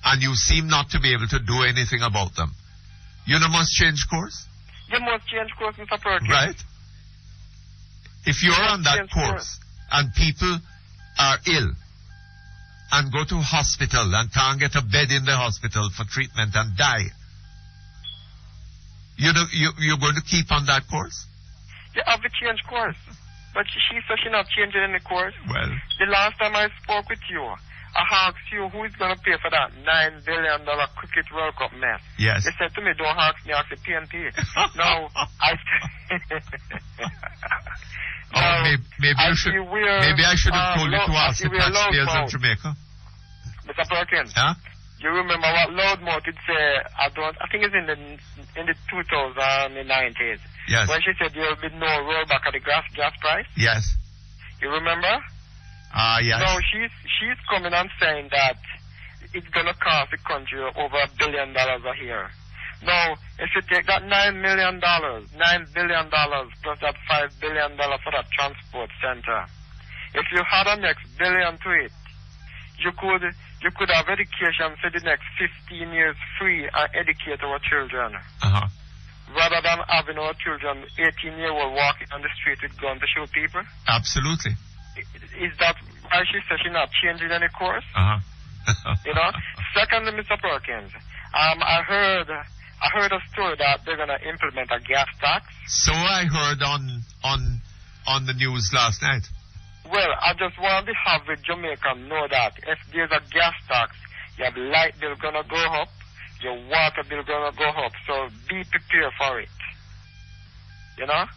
and you seem not to be able to do anything about them, you must change course. You must change course, Mr. Perkins. Right? If you're on that course and people are ill and go to hospital and can't get a bed in the hospital for treatment and die, you're going to keep on that course? You have to change course. But she said she's not changing any course. Well, the last time I spoke with you, I asked you who is going to pay for that $9 billion Cricket World Cup mess. Yes. You said to me, don't ask me, ask the PNP. No, maybe I should have told you to ask the taxpayers of Jamaica. Mr. Perkins, you remember what Loudmouth did say? I think it's in the 2090s. Yes. When she said there will be no rollback of the gas price. Yes. You remember? Yes. No, she's coming and saying that it's going to cost the country over $1 billion a year. Now, if you take that $9 billion plus that $5 billion for that transport center, if you had a next billion to it, you could have education for the next 15 years free and educate our children. Rather than having our children 18-year-old walking on the street with guns to shoot people. Absolutely. Is that why she says she's not changing any course? Secondly, Mr. Perkins, I heard a story that they're going to implement a gas tax. So I heard on the news last night. Well, I just want to have the Jamaican know that if there's a gas tax, your light bill going to go up, your water bill going to go up. So be prepared for it.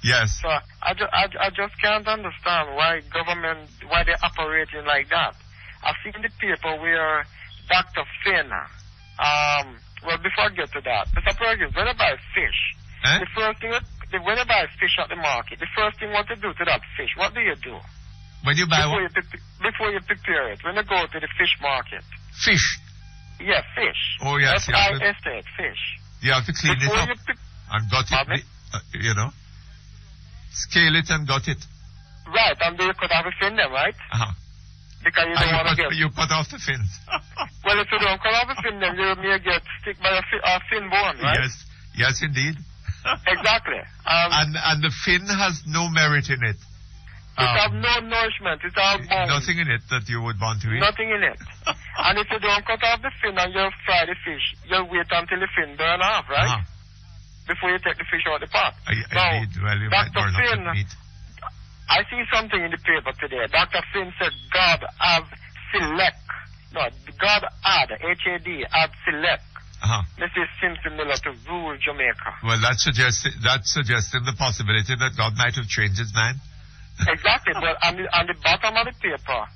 Yes. So I just can't understand why they're operating like that. I've seen the paper where Dr. Finn, well, before I get to that, Mr. Perkins, when I buy fish, the first thing, when I buy fish at the market, the first thing what to do to that fish, what do you do? When you buy before you prepare it, when you go to the fish market. Fish? Yeah, fish. Oh, yes. F-I-S-H, fish. You have to clean it up and gut it, scale it and gut it. Right, and you could have a fin then, right? Because you don't want to get... You cut off the fins. Well, if you don't cut off the fin, then you may get stick by a fin bone, right? Yes, indeed. Exactly. And the fin has no merit in it. It has no nourishment. It has bones. Nothing in it that you would want to eat. Nothing in it. And if you don't cut off the fin and you fry the fish, you'll wait until the fin burn off, right? Before you take the fish out of the pot. Indeed. Well, you might burn up the meat. I see something in the paper today. Dr. Finn said God had, H-A-D, had select Mrs. Simpson Miller to rule Jamaica. Well, that's suggesting the possibility that God might have changed his mind. Exactly, but on the bottom of the paper,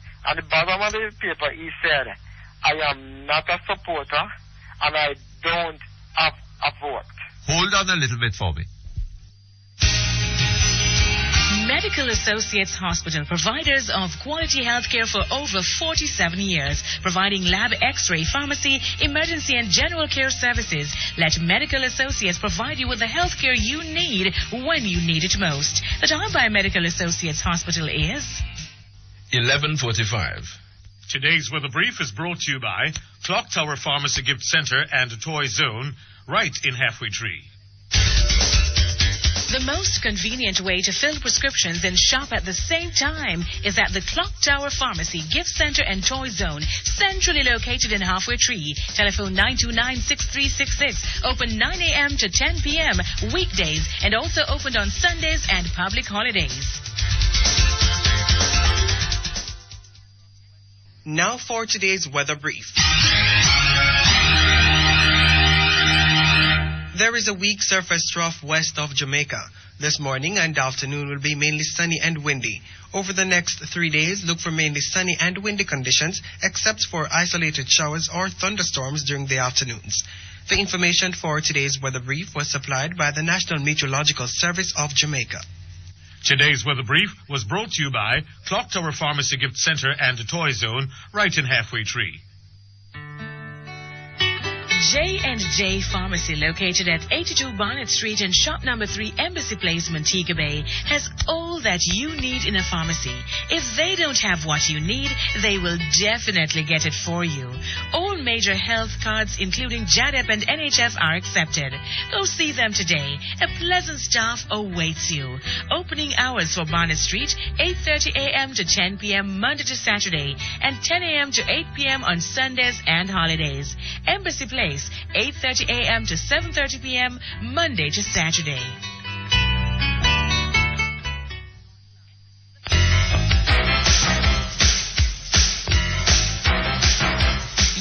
he said, I am not a supporter and I don't have a vote. Hold on a little bit for me. Medical Associates Hospital, providers of quality healthcare for over 47 years, providing lab, x-ray, pharmacy, emergency and general care services. Let Medical Associates provide you with the healthcare you need when you need it most. The time by Medical Associates Hospital is 11:45. Today's weather brief is brought to you by Clock Tower Pharmacy Gift Center and Toy Zone, right in Halfway Tree. The most convenient way to fill prescriptions and shop at the same time is at the Clock Tower Pharmacy Gift Center and Toy Zone, centrally located in Halfway Tree. Telephone 929-6366. Open 9 a.m. to 10 p.m. weekdays and also opened on Sundays and public holidays. Now for today's weather brief. There is a weak surface trough west of Jamaica. This morning and afternoon will be mainly sunny and windy. Over the next 3 days, look for mainly sunny and windy conditions, except for isolated showers or thunderstorms during the afternoons. The information for today's weather brief was supplied by the National Meteorological Service of Jamaica. Today's weather brief was brought to you by Clock Tower Pharmacy Gift Center and Toy Zone, right in Halfway Tree. J&J Pharmacy, located at 82 Barnett Street and shop number 3, Embassy Place, Montego Bay, has all that you need in a pharmacy. If they don't have what you need, they will definitely get it for you. All major health cards, including JADEP and NHF, are accepted. Go see them today. A pleasant staff awaits you. Opening hours for Barnett Street, 8:30 a.m. to 10 p.m. Monday to Saturday, and 10 a.m. to 8 p.m. on Sundays and holidays. Embassy Place, 8:30 a.m. to 7:30 p.m. Monday to Saturday.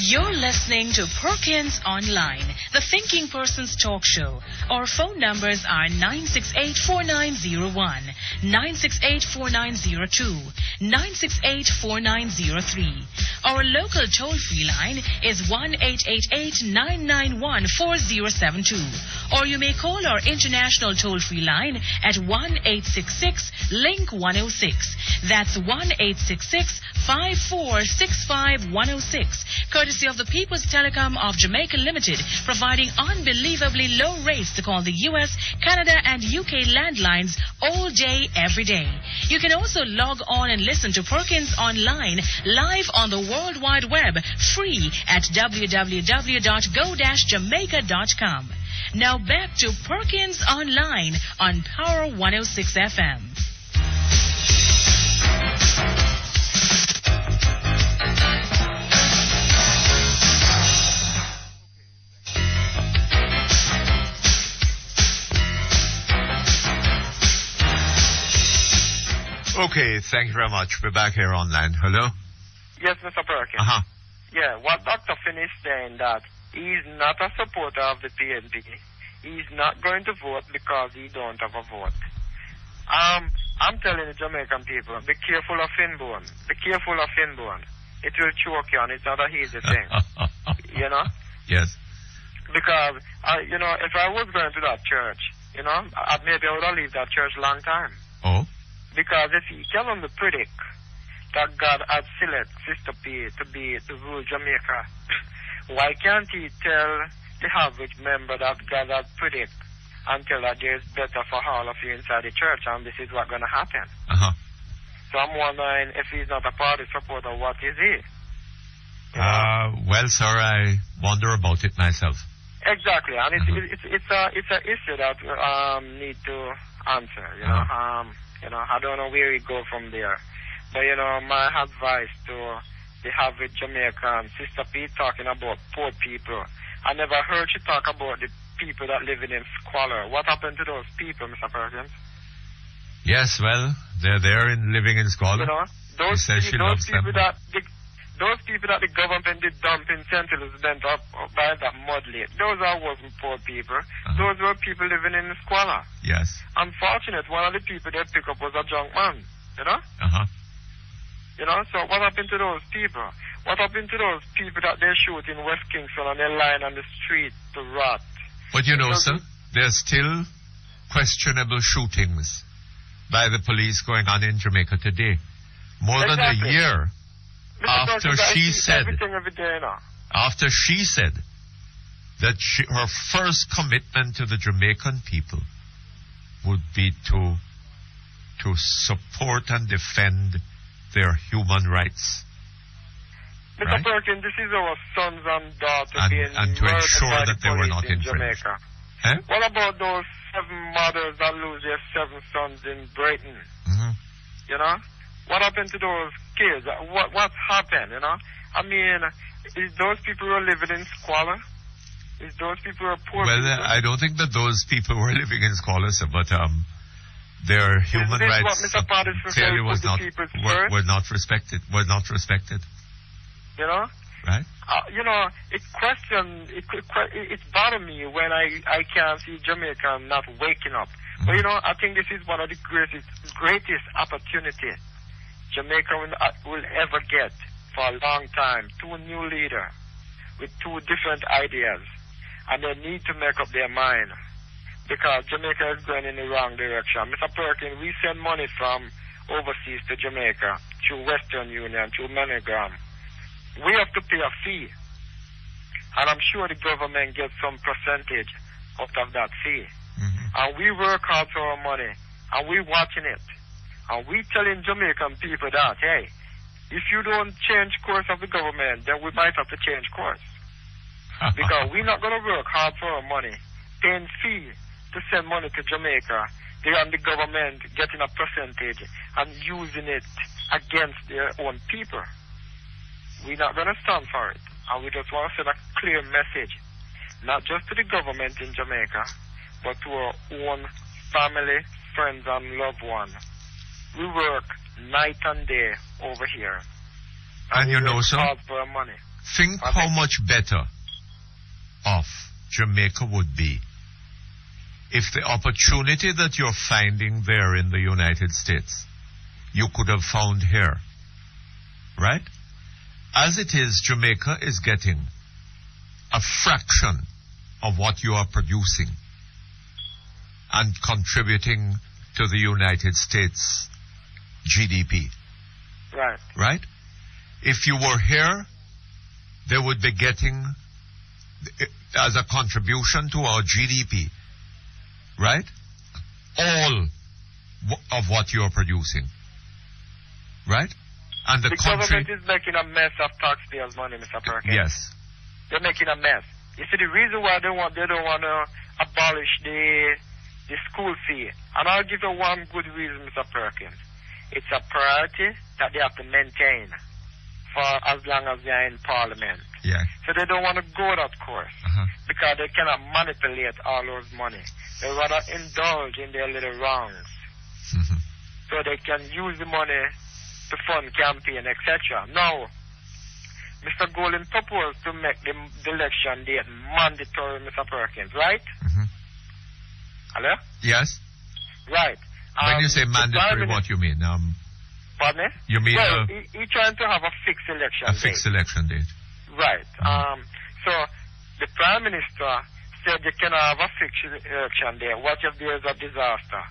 You're listening to Perkins Online, the Thinking Person's talk show. Our phone numbers are 968-4901, 968-4902, 968-4903. Our local toll-free line is 1-888-991-4072. Or you may call our international toll-free line at 1-866-LINK-106. That's 1-866-5465-106. Courtesy of the People's Telecom of Jamaica Limited, providing unbelievably low rates to call the U.S., Canada, and UK landlines all day, every day. You can also log on and listen to Perkins Online live on the World Wide Web, free at www.go-jamaica.com. Now back to Perkins Online on Power 106 FM. Okay, thank you very much. We're back here online. Hello? Yes, Mr. Perkins. Uh-huh. Yeah, what Dr. Finn is saying that he's not a supporter of the PNP. He's not going to vote because he don't have a vote. I'm telling the Jamaican people, be careful of Finbone. Be careful of Finbone. It will choke you, and it's not a easy thing. You know? Yes. Because, if I was going to that church, maybe I would have left that church long time. Oh? Because if he tell them to predict that God had selected Sister P to rule Jamaica, why can't he tell the average member that God had predict and tell that there's better for all of you inside the church, and this is what's going to happen? Uh-huh. So I'm wondering, if he's not a party supporter, what is he? Well, sir, I wonder about it myself. Exactly, and it's an issue that need to answer. I don't know where we go from there. But, my advice to the average Jamaican, Sister P talking about poor people. I never heard she talk about the people that living in squalor. What happened to those people, Mr. Perkins? Yes, well, they're there and living in squalor. Those people that the government did dump in St. Elizabeth up by that mud lake, those wasn't poor people. Uh-huh. Those were people living in squalor. Yes. Unfortunate, one of the people they pick up was a drunk man, Uh-huh. So what happened to those people? What happened to those people that they shoot in West Kingston and they're lying on the street to rot? But sir, there's still questionable shootings by the police going on in Jamaica today. More than a year after she said that her first commitment to the Jamaican people would be to support and defend their human rights. Mr. Perkins, this is our sons and daughters being and to murdered ensure by that the they were police not in infringed. Jamaica. Eh? What about those 7 mothers that lose their 7 sons in Britain? Mm-hmm. What happened to those kids? What happened, is those people who are living in squalor? Is those people who are poor Well, people? I don't think that those people were living in squalor, sir, but their human rights clearly were not respected. Right? It bothers me when I can't see Jamaica not waking up. Mm-hmm. But I think this is one of the greatest opportunity Jamaica will ever get for a long time. 2 new leaders with 2 different ideas, and they need to make up their mind, because Jamaica is going in the wrong direction. Mr. Perkins, we send money from overseas to Jamaica through Western Union, through MoneyGram. We have to pay a fee. And I'm sure the government gets some percentage out of that fee. And we work hard for our money, and we watching it. And we telling Jamaican people that, hey, if you don't change course of the government, then we might have to change course. Because we're not going to work hard for our money, paying fee to send money to Jamaica, and the government getting a percentage and using it against their own people. We're not going to stand for it. And we just want to send a clear message, not just to the government in Jamaica, but to our own family, friends, and loved ones. We work night and day over here. And you know, sir, hard for our money. Think how much better off Jamaica would be if the opportunity that you're finding there in the United States, you could have found here. Right? As it is, Jamaica is getting a fraction of what you are producing and contributing to the United States GDP. Right. Right? If you were here, they would be getting, as a contribution to our GDP, right, all of what you are producing. Right? And the country... government is making a mess of taxpayers' money, Mr. Perkins. Yes. They're making a mess. You see, the reason why they don't want to abolish the school fee, and I'll give you one good reason, Mr. Perkins. It's a priority that they have to maintain for as long as they're in Parliament. Yeah. So they don't want to go that course because they cannot manipulate all those money. They rather indulge in their little wrongs so they can use the money to fund campaign, etc. Now, Mr. Golden proposed to make the election date mandatory, Mr. Perkins, right? Hello? Yes. Right. When you say mandatory, what you mean? Pardon me? You mean... Well, he's trying to have a fixed election date. A fixed election date. Right. So, the Prime Minister said you cannot have a fixed election date. What if there is a disaster?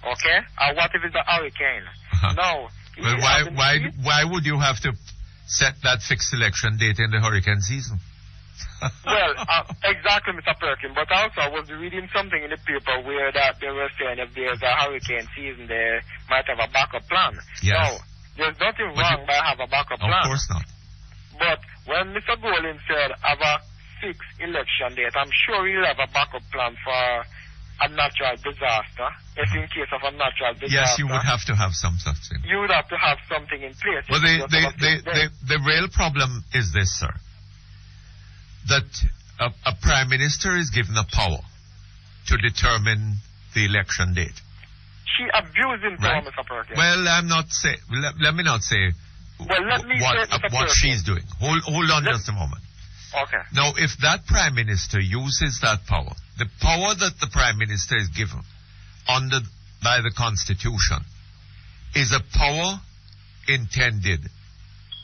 Okay? Or what if it's a hurricane? Now... Well, why would you have to set that fixed election date in the hurricane season? Well, exactly, Mr. Perkins. But also, I was reading something in the paper where that they were saying if there's a hurricane season, they might have a backup plan. Yes. Now, there's nothing wrong by having a backup plan. Of course not. But when Mr. Golden said have a fixed election date, I'm sure he'll have a backup plan for a natural disaster. If in case of a natural disaster. Yes, you would have to have some such thing. You would have to have something in place. Well, the real problem is this, sir. That a prime minister is given a power to determine the election date. She abusing power, Mr. Perkins. Well, I'm not saying. Let me not say. Well, let me say what she's doing. Hold on just a moment. Okay. Now, if that prime minister uses that power, the power that the prime minister is given by the Constitution is a power intended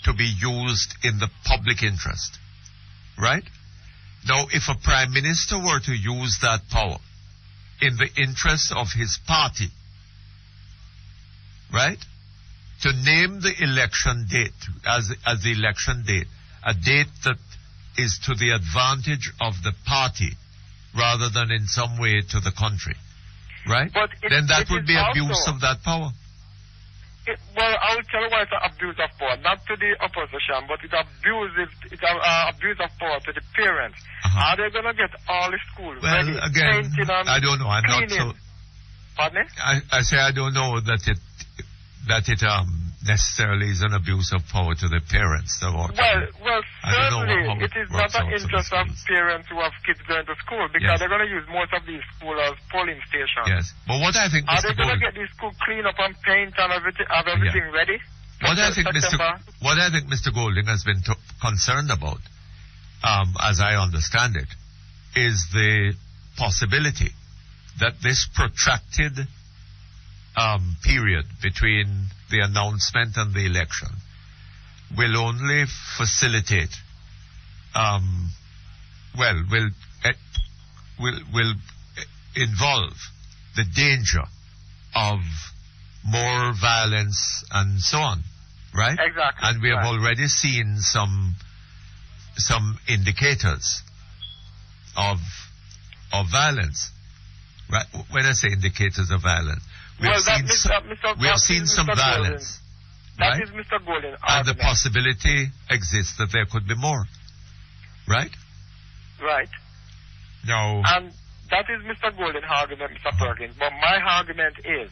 to be used in the public interest. Right? Now, if a prime minister were to use that power in the interest of his party, right, to name the election date as the election date, a date that is to the advantage of the party rather than in some way to the country, right? Then that would be abuse of that power. Well, I will tell you why it's an abuse of power, not to the opposition, but it's abuse of power to the parents. Are they going to get all the schools ready, again, painted and I don't know. I'm cleaning? not so... Pardon me? I say I don't know that it necessarily is an abuse of power to the parents. Well, certainly it is not an interest of parents who have kids going to school because they're going to use most of these schools as polling stations. Yes, but what I think, are they going to get these schools clean up and paint and everything ready? What I think Mr. Golding has been concerned about, as I understand it, is the possibility that this protracted period between the announcement and the election will only facilitate, will involve the danger of more violence and so on, right? Exactly. And we have already seen some indicators of violence. Right? When I say indicators of violence, we have seen some violence. That right? is Mr. Golden and the argument. possibility exists that there could be more. Right? Right. No. And that is Mr. Golden's argument, Mr. Perkins. But my argument is,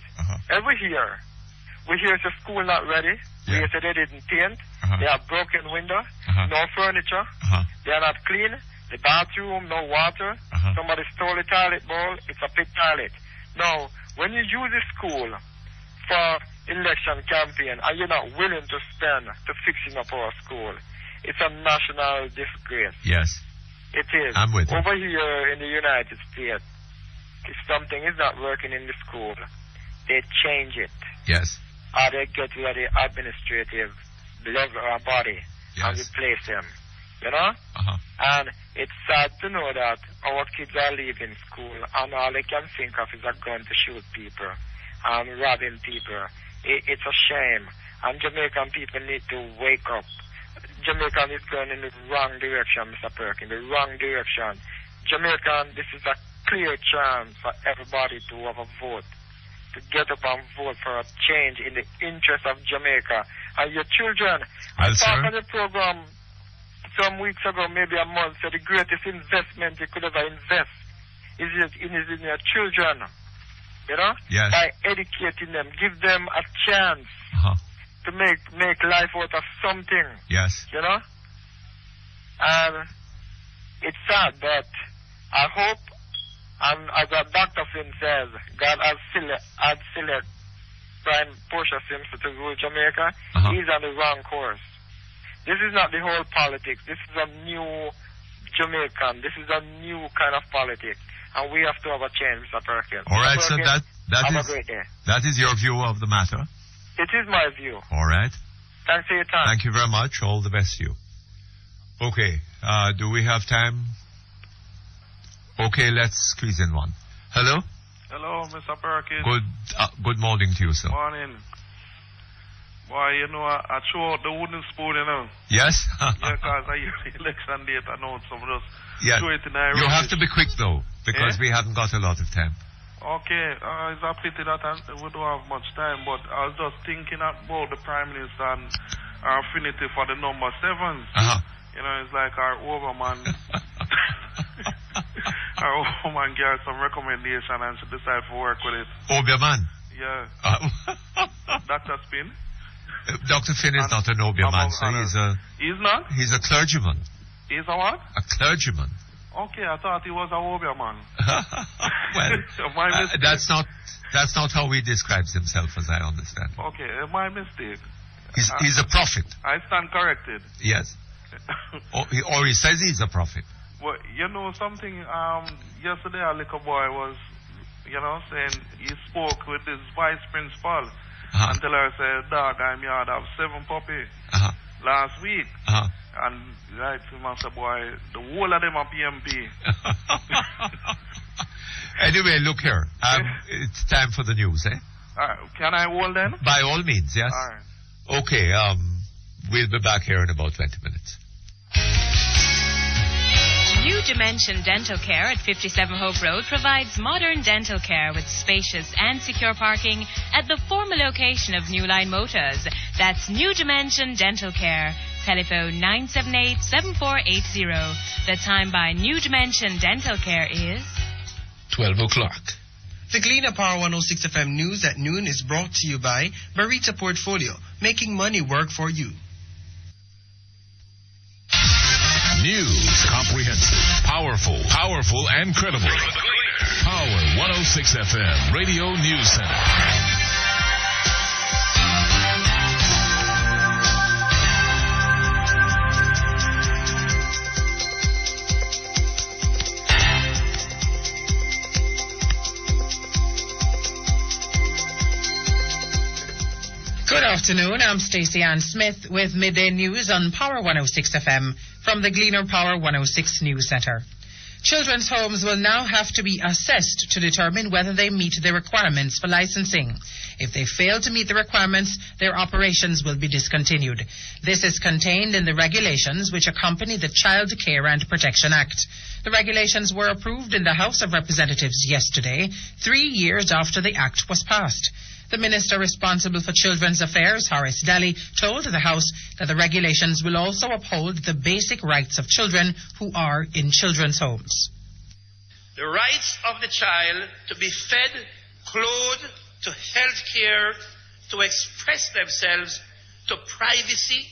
every year, we hear the school not ready. We hear they didn't paint. They have broken window, no furniture. They are not clean. The bathroom, no water. Somebody stole a toilet bowl. It's a pit toilet. Now, when you use the school for election campaign and you're not willing to spend to fixing up our school, it's a national disgrace. Yes. It is. I'm with you. Over here in the United States, if something is not working in the school, they change it. Yes. Or they get rid of the administrative level or body and replace them. You know? And it's sad to know that our kids are leaving school and all they can think of is a gun to shoot people and robbing people. It's a shame. And Jamaican people need to wake up. Jamaica is going in the wrong direction, Mr. Perkins, the wrong direction. Jamaican, this is a clear chance for everybody to have a vote, to get up and vote for a change in the interest of Jamaica. And your children, I talked on the program some weeks ago, maybe a month, said the greatest investment you could ever invest is in your children, you know? Yes. By educating them, give them a chance to make life out of something. Yes. You know? And it's sad, but I hope, and as Dr. Finn says, God has select Prime Portia Simpson to rule Jamaica. He's on the wrong course. This is not the whole politics. This is a new Jamaican. This is a new kind of politics. And we have to have a change, Mr. Perkins. All right, so have a is great day. that is your view of the matter. It is my view. All right. Thanks for your time. Thank you very much. All the best to you. Okay. Do we have time? Okay, let's squeeze in one. Hello? Hello, Mr. Perkins. Good morning to you, sir. Morning. Boy, you know, I threw out the wooden spoon, you know. Yes? Yeah, because I hear the election date announced, so just throw it in You have to be quick, though, because we haven't got a lot of time. Okay, it's a pity that we don't have much time, but I was just thinking about the Prime Minister and our affinity for the number 7s. You know, it's like our overman. Our overman gave her some recommendation and she decided to work with it. Oberman? Yeah. Dr. Spin? Dr. Finn is not an Oberman, so He's not? He's a clergyman. He's a what? A clergyman. Okay, I thought he was a Oberman. Well, that's not how he describes himself, as I understand. Okay, my mistake. He's a prophet. I stand corrected. Yes. or he says he's a prophet. Well, you know something, yesterday a little boy was, you know, saying he spoke with his vice principal until I said, Dog, I'm here, I have 7 puppies last week. And right to him, I said, boy, the whole of them are PMP. Anyway, look here. It's time for the news, eh? Can I hold then? By all means, yes. All right. Okay, we'll be back here in about 20 minutes. New Dimension Dental Care at 57 Hope Road provides modern dental care with spacious and secure parking at the former location of New Line Motors. That's New Dimension Dental Care. Telephone 978-7480. The time by New Dimension Dental Care is 12 o'clock. The Gleaner Power 106 FM News at noon is brought to you by Barita Portfolio, making money work for you. News, comprehensive, powerful, and credible. Power 106 FM, Radio News Center. Good afternoon. I'm Stacey Ann Smith with Midday News on Power 106 FM from the Gleaner Power 106 News Center. Children's homes will now have to be assessed to determine whether they meet the requirements for licensing. If they fail to meet the requirements, their operations will be discontinued. This is contained in the regulations which accompany the Child Care and Protection Act. The regulations were approved in the House of Representatives yesterday, 3 years after the Act was passed. The Minister responsible for Children's Affairs, Horace Daly, told the House that the regulations will also uphold the basic rights of children who are in children's homes. The rights of the child to be fed, clothed, to health care, to express themselves, to privacy,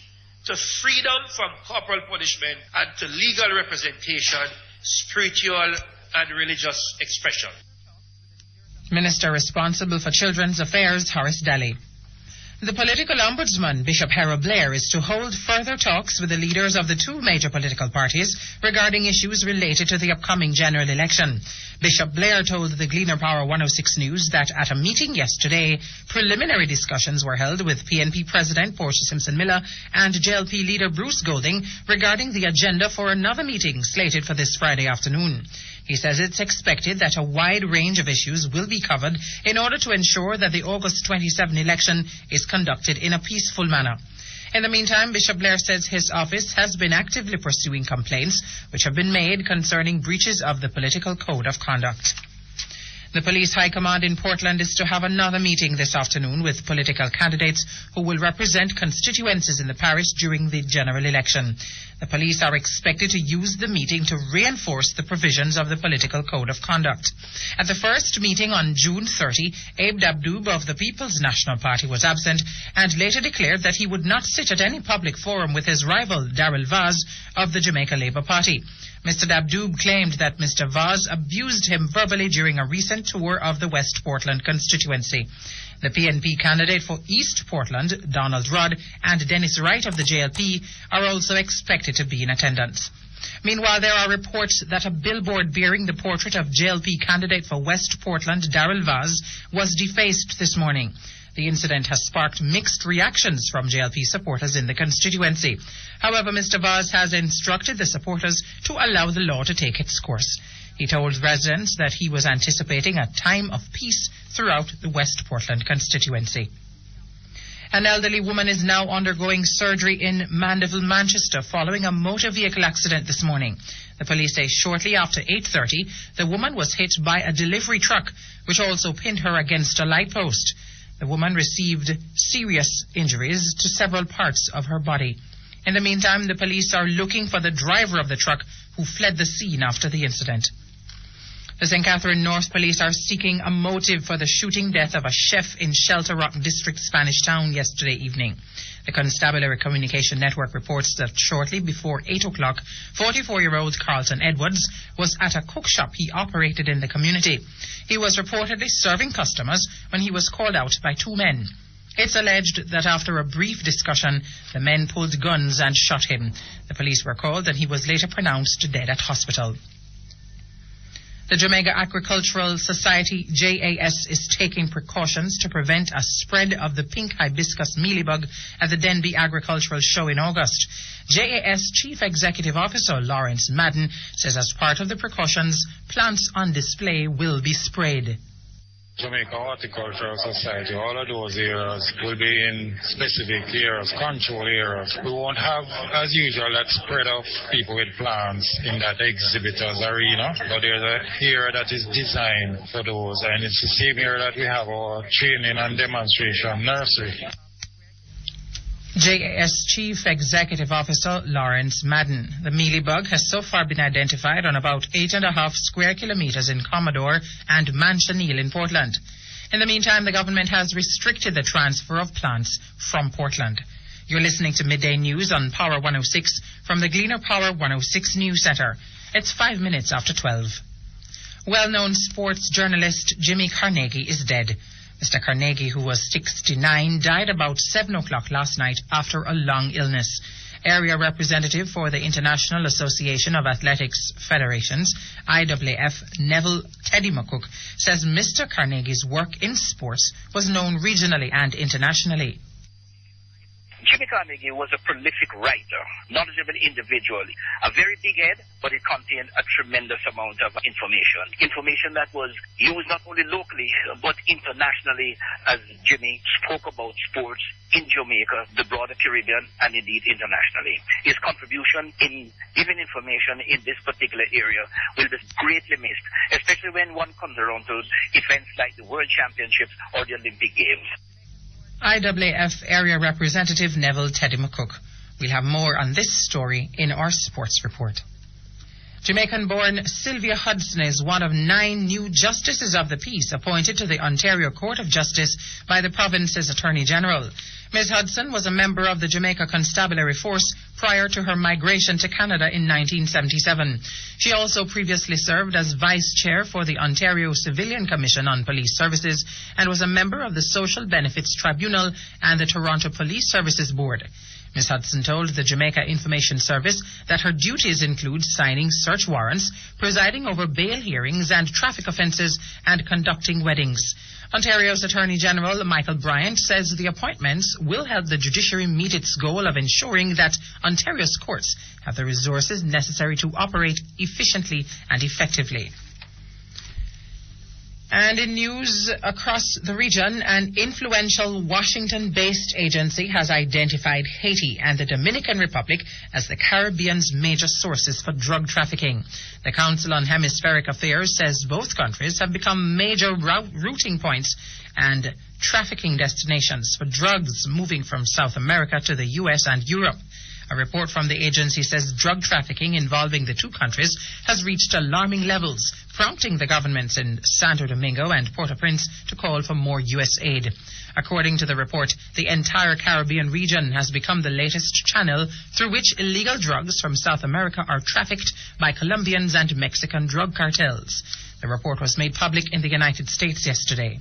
to freedom from corporal punishment, and to legal representation, spiritual and religious expression. Minister responsible for Children's Affairs, Horace Daly. The political ombudsman, Bishop Harold Blair, is to hold further talks with the leaders of the two major political parties regarding issues related to the upcoming general election. Bishop Blair told the Gleaner Power 106 News that at a meeting yesterday, preliminary discussions were held with PNP President Portia Simpson-Miller and JLP leader Bruce Golding regarding the agenda for another meeting slated for this Friday afternoon. He says it's expected that a wide range of issues will be covered in order to ensure that the August 27 election is conducted in a peaceful manner. In the meantime, Bishop Blair says his office has been actively pursuing complaints which have been made concerning breaches of the political code of conduct. The police high command in Portland is to have another meeting this afternoon with political candidates who will represent constituencies in the parish during the general election. The police are expected to use the meeting to reinforce the provisions of the political code of conduct. At the first meeting on June 30, Abe Dabdoob of the People's National Party was absent and later declared that he would not sit at any public forum with his rival Darrell Vaz of the Jamaica Labour Party. Mr. Dabdoob claimed that Mr. Vaz abused him verbally during a recent tour of the West Portland constituency. The PNP candidate for East Portland, Donald Rudd, and Dennis Wright of the JLP are also expected to be in attendance. Meanwhile, there are reports that a billboard bearing the portrait of JLP candidate for West Portland, Darrell Vaz, was defaced this morning. The incident has sparked mixed reactions from JLP supporters in the constituency. However, Mr. Vaz has instructed the supporters to allow the law to take its course. He told residents that he was anticipating a time of peace throughout the West Portland constituency. An elderly woman is now undergoing surgery in Mandeville, Manchester, following a motor vehicle accident this morning. The police say shortly after 8:30, the woman was hit by a delivery truck, which also pinned her against a light post. The woman received serious injuries to several parts of her body. In the meantime, the police are looking for the driver of the truck who fled the scene after the incident. The St. Catherine North Police are seeking a motive for the shooting death of a chef in Shelter Rock District, Spanish Town, yesterday evening. The Constabulary Communication Network reports that shortly before 8 o'clock, 44-year-old Carlton Edwards was at a cook shop he operated in the community. He was reportedly serving customers when he was called out by two men. It's alleged that after a brief discussion, the men pulled guns and shot him. The police were called and he was later pronounced dead at hospital. The Jamaica Agricultural Society, JAS, is taking precautions to prevent a spread of the pink hibiscus mealybug at the Denby Agricultural Show in August. JAS Chief Executive Officer Lawrence Madden says as part of the precautions, plants on display will be sprayed. Jamaica Horticultural Society, all of those areas will be in specific areas, control areas. We won't have, as usual, that spread of people with plants in that exhibitors arena, but there's an area that is designed for those, and it's the same area that we have our training and demonstration nursery. JAS Chief Executive Officer Lawrence Madden. The mealybug has so far been identified on about 8.5 square kilometers in Commodore and Manchaniel in Portland. In the meantime, the government has restricted the transfer of plants from Portland. You're listening to Midday News on Power 106 from the Gleaner Power 106 News Centre. It's 5 minutes after 12. Well-known sports journalist Jimmy Carnegie is dead. Mr. Carnegie, who was 69, died about 7 o'clock last night after a long illness. Area representative for the International Association of Athletics Federations, IAAF, Neville Teddy McCook, says Mr. Carnegie's work in sports was known regionally and internationally. Jimmy Carnegie was a prolific writer, knowledgeable individual, a very big head, but it contained a tremendous amount of information. Information that was used not only locally, but internationally, as Jimmy spoke about sports in Jamaica, the broader Caribbean, and indeed internationally. His contribution in giving information in this particular area will be greatly missed, especially when one comes around to events like the World Championships or the Olympic Games. IAAF Area Representative Neville Teddy McCook. We'll have more on this story in our sports report. Jamaican-born Sylvia Hudson is one of 9 new Justices of the Peace appointed to the Ontario Court of Justice by the province's Attorney General. Ms. Hudson was a member of the Jamaica Constabulary Force prior to her migration to Canada in 1977. She also previously served as Vice Chair for the Ontario Civilian Commission on Police Services and was a member of the Social Benefits Tribunal and the Toronto Police Services Board. Ms. Hudson told the Jamaica Information Service that her duties include signing search warrants, presiding over bail hearings and traffic offences, and conducting weddings. Ontario's Attorney General Michael Bryant says the appointments will help the judiciary meet its goal of ensuring that Ontario's courts have the resources necessary to operate efficiently and effectively. And in news across the region, an influential Washington-based agency has identified Haiti and the Dominican Republic as the Caribbean's major sources for drug trafficking. The Council on Hemispheric Affairs says both countries have become major routing points and trafficking destinations for drugs moving from South America to the U.S. and Europe. A report from the agency says drug trafficking involving the two countries has reached alarming levels, prompting the governments in Santo Domingo and Port-au-Prince to call for more U.S. aid. According to the report, the entire Caribbean region has become the latest channel through which illegal drugs from South America are trafficked by Colombians and Mexican drug cartels. The report was made public in the United States yesterday.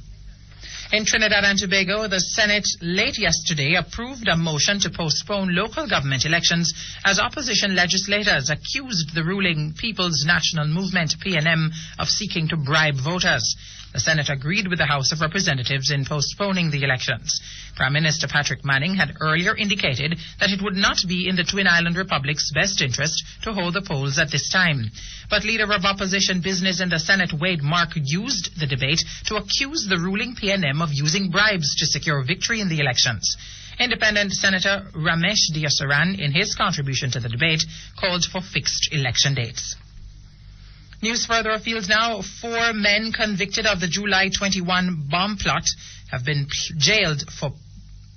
In Trinidad and Tobago, the Senate late yesterday approved a motion to postpone local government elections as opposition legislators accused the ruling People's National Movement, PNM, of seeking to bribe voters. The Senate agreed with the House of Representatives in postponing the elections. Prime Minister Patrick Manning had earlier indicated that it would not be in the Twin Island Republic's best interest to hold the polls at this time. But Leader of Opposition Business in the Senate, Wade Mark, used the debate to accuse the ruling PNM of using bribes to secure victory in the elections. Independent Senator Ramesh Diasaran, in his contribution to the debate, called for fixed election dates. News further afield now. 4 men convicted of the July 21 bomb plot have been jailed for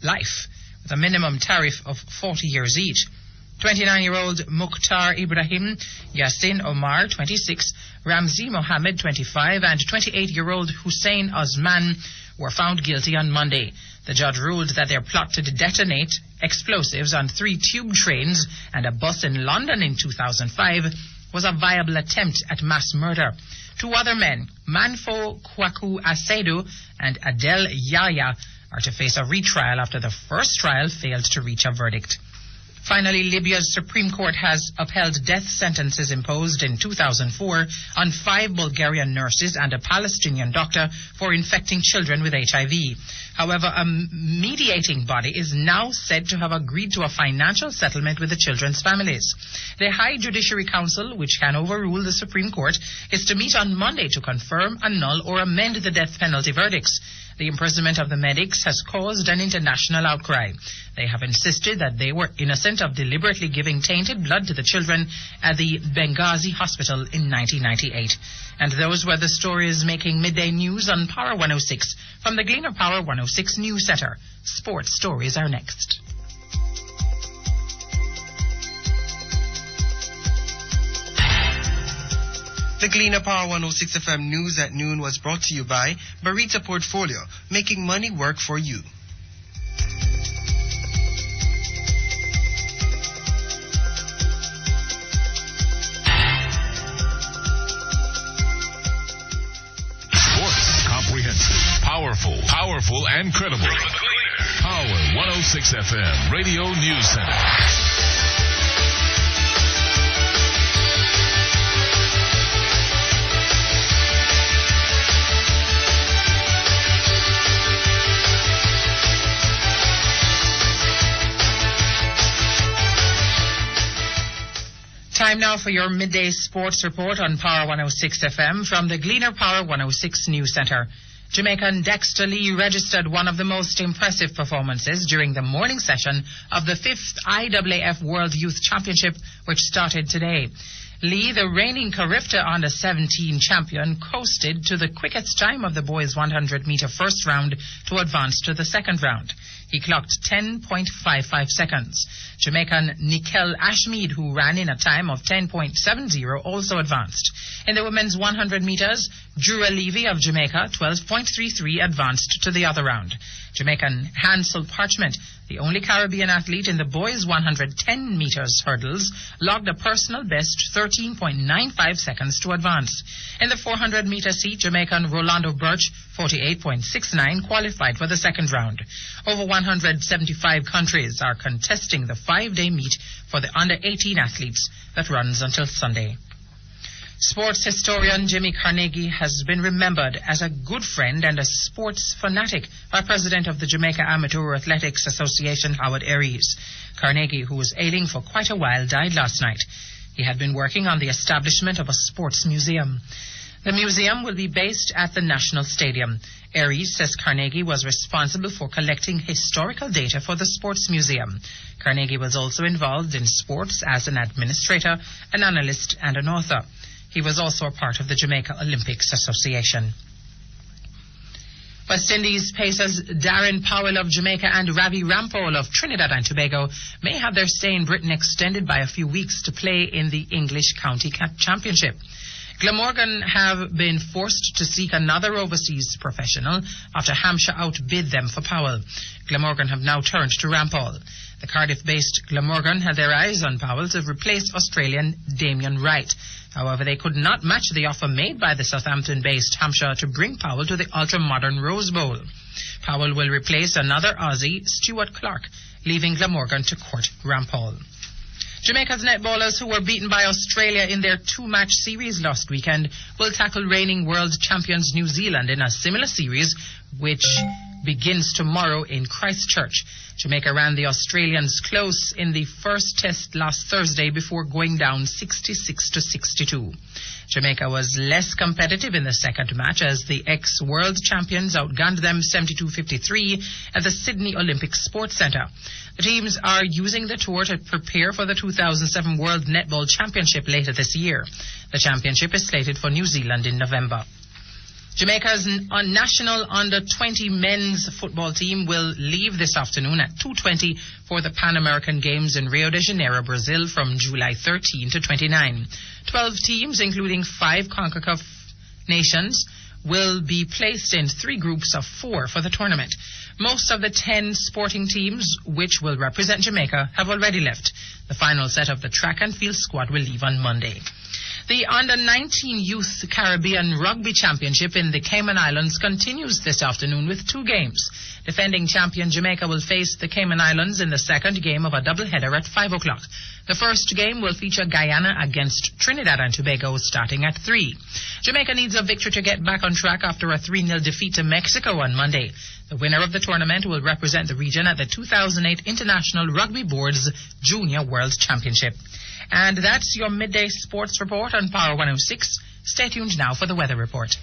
life with a minimum tariff of 40 years each. 29-year-old Mukhtar Ibrahim, Yassin Omar, 26, Ramzi Mohammed, 25, and 28-year-old Hussein Osman were found guilty on Monday. The judge ruled that their plot to detonate explosives on 3 tube trains and a bus in London in 2005 was a viable attempt at mass murder. 2 other men, Manfo Kwaku Asedu and Adel Yaya, are to face a retrial after the first trial failed to reach a verdict. Finally, Libya's Supreme Court has upheld death sentences imposed in 2004 on 5 Bulgarian nurses and a Palestinian doctor for infecting children with HIV. However, a mediating body is now said to have agreed to a financial settlement with the children's families. The High Judiciary Council, which can overrule the Supreme Court, is to meet on Monday to confirm, annul, or amend the death penalty verdicts. The imprisonment of the medics has caused an international outcry. They have insisted that they were innocent of deliberately giving tainted blood to the children at the Benghazi hospital in 1998. And those were the stories making midday news on Power 106 from the Gleaner Power 106 News Center. Sports stories are next. The Gleaner Power 106 FM News at Noon was brought to you by Barita Portfolio, making money work for you. Sports comprehensive, powerful, and credible. Power 106 FM Radio News Center. Time now for your midday sports report on Power 106 FM from the Gleaner Power 106 News Centre. Jamaican Dexter Lee registered one of the most impressive performances during the morning session of the 5th IAAF World Youth Championship, which started today. Lee, the reigning Carifta Under-17 champion, coasted to the quickest time of the boys' 100-metre first round to advance to the second round. He clocked 10.55 seconds. Jamaican Nikel Ashmead, who ran in a time of 10.70, also advanced. In the women's 100 metres, Jura Levy of Jamaica, 12.33, advanced to the other round. Jamaican Hansel Parchment, the only Caribbean athlete in the boys' 110 metres hurdles, logged a personal best 13.95 seconds to advance. In the 400-metre seat, Jamaican Rolando Birch, 48.69, qualified for the second round. Over 175 countries are contesting the 5-day meet for the under-18 athletes that runs until Sunday. Sports historian Jimmy Carnegie has been remembered as a good friend and a sports fanatic by President of the Jamaica Amateur Athletics Association, Howard Aries. Carnegie, who was ailing for quite a while, died last night. He had been working on the establishment of a sports museum. The museum will be based at the National Stadium. Aries says Carnegie was responsible for collecting historical data for the Sports Museum. Carnegie was also involved in sports as an administrator, an analyst, and an author. He was also a part of the Jamaica Olympics Association. West Indies pacers Darren Powell of Jamaica and Ravi Rampol of Trinidad and Tobago may have their stay in Britain extended by a few weeks to play in the English County Championship. Glamorgan have been forced to seek another overseas professional after Hampshire outbid them for Powell. Glamorgan have now turned to Rampol. The Cardiff-based Glamorgan had their eyes on Powell to replace Australian Damien Wright. However, they could not match the offer made by the Southampton-based Hampshire to bring Powell to the ultra-modern Rose Bowl. Powell will replace another Aussie, Stuart Clark, leaving Glamorgan to court Rampol. Jamaica's netballers, who were beaten by Australia in their 2-match series last weekend, will tackle reigning world champions New Zealand in a similar series, which begins tomorrow in Christchurch. Jamaica ran the Australians close in the first test last Thursday before going down 66-62. Jamaica was less competitive in the second match as the ex-world champions outgunned them 72-53 at the Sydney Olympic Sports Centre. The teams are using the tour to prepare for the 2007 World Netball Championship later this year. The championship is slated for New Zealand in November. Jamaica's national under-20 men's football team will leave this afternoon at 2:20 for the Pan American Games in Rio de Janeiro, Brazil from July 13 to 29. 12 teams, including 5 CONCACAF nations, will be placed in 3 groups of 4 for the tournament. Most of the 10 sporting teams which will represent Jamaica have already left. The final set of the track and field squad will leave on Monday. The Under-19 Youth Caribbean Rugby Championship in the Cayman Islands continues this afternoon with 2 games. Defending champion Jamaica will face the Cayman Islands in the second game of a doubleheader at 5 o'clock. The first game will feature Guyana against Trinidad and Tobago starting at 3. Jamaica needs a victory to get back on track after a 3-0 defeat to Mexico on Monday. The winner of the tournament will represent the region at the 2008 International Rugby Board's Junior World Championship. And that's your midday sports report on Power 106. Stay tuned now for the weather report.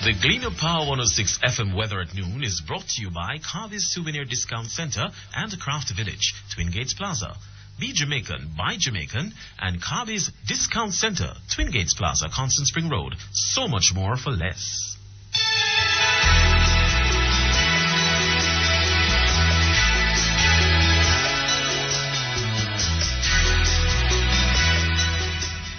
The Gleaner Power 106 FM weather at noon is brought to you by Carby's Souvenir Discount Center and Craft Village, Twin Gates Plaza. Be Jamaican, buy Jamaican, and Carby's Discount Center, Twin Gates Plaza, Constant Spring Road. So much more for less.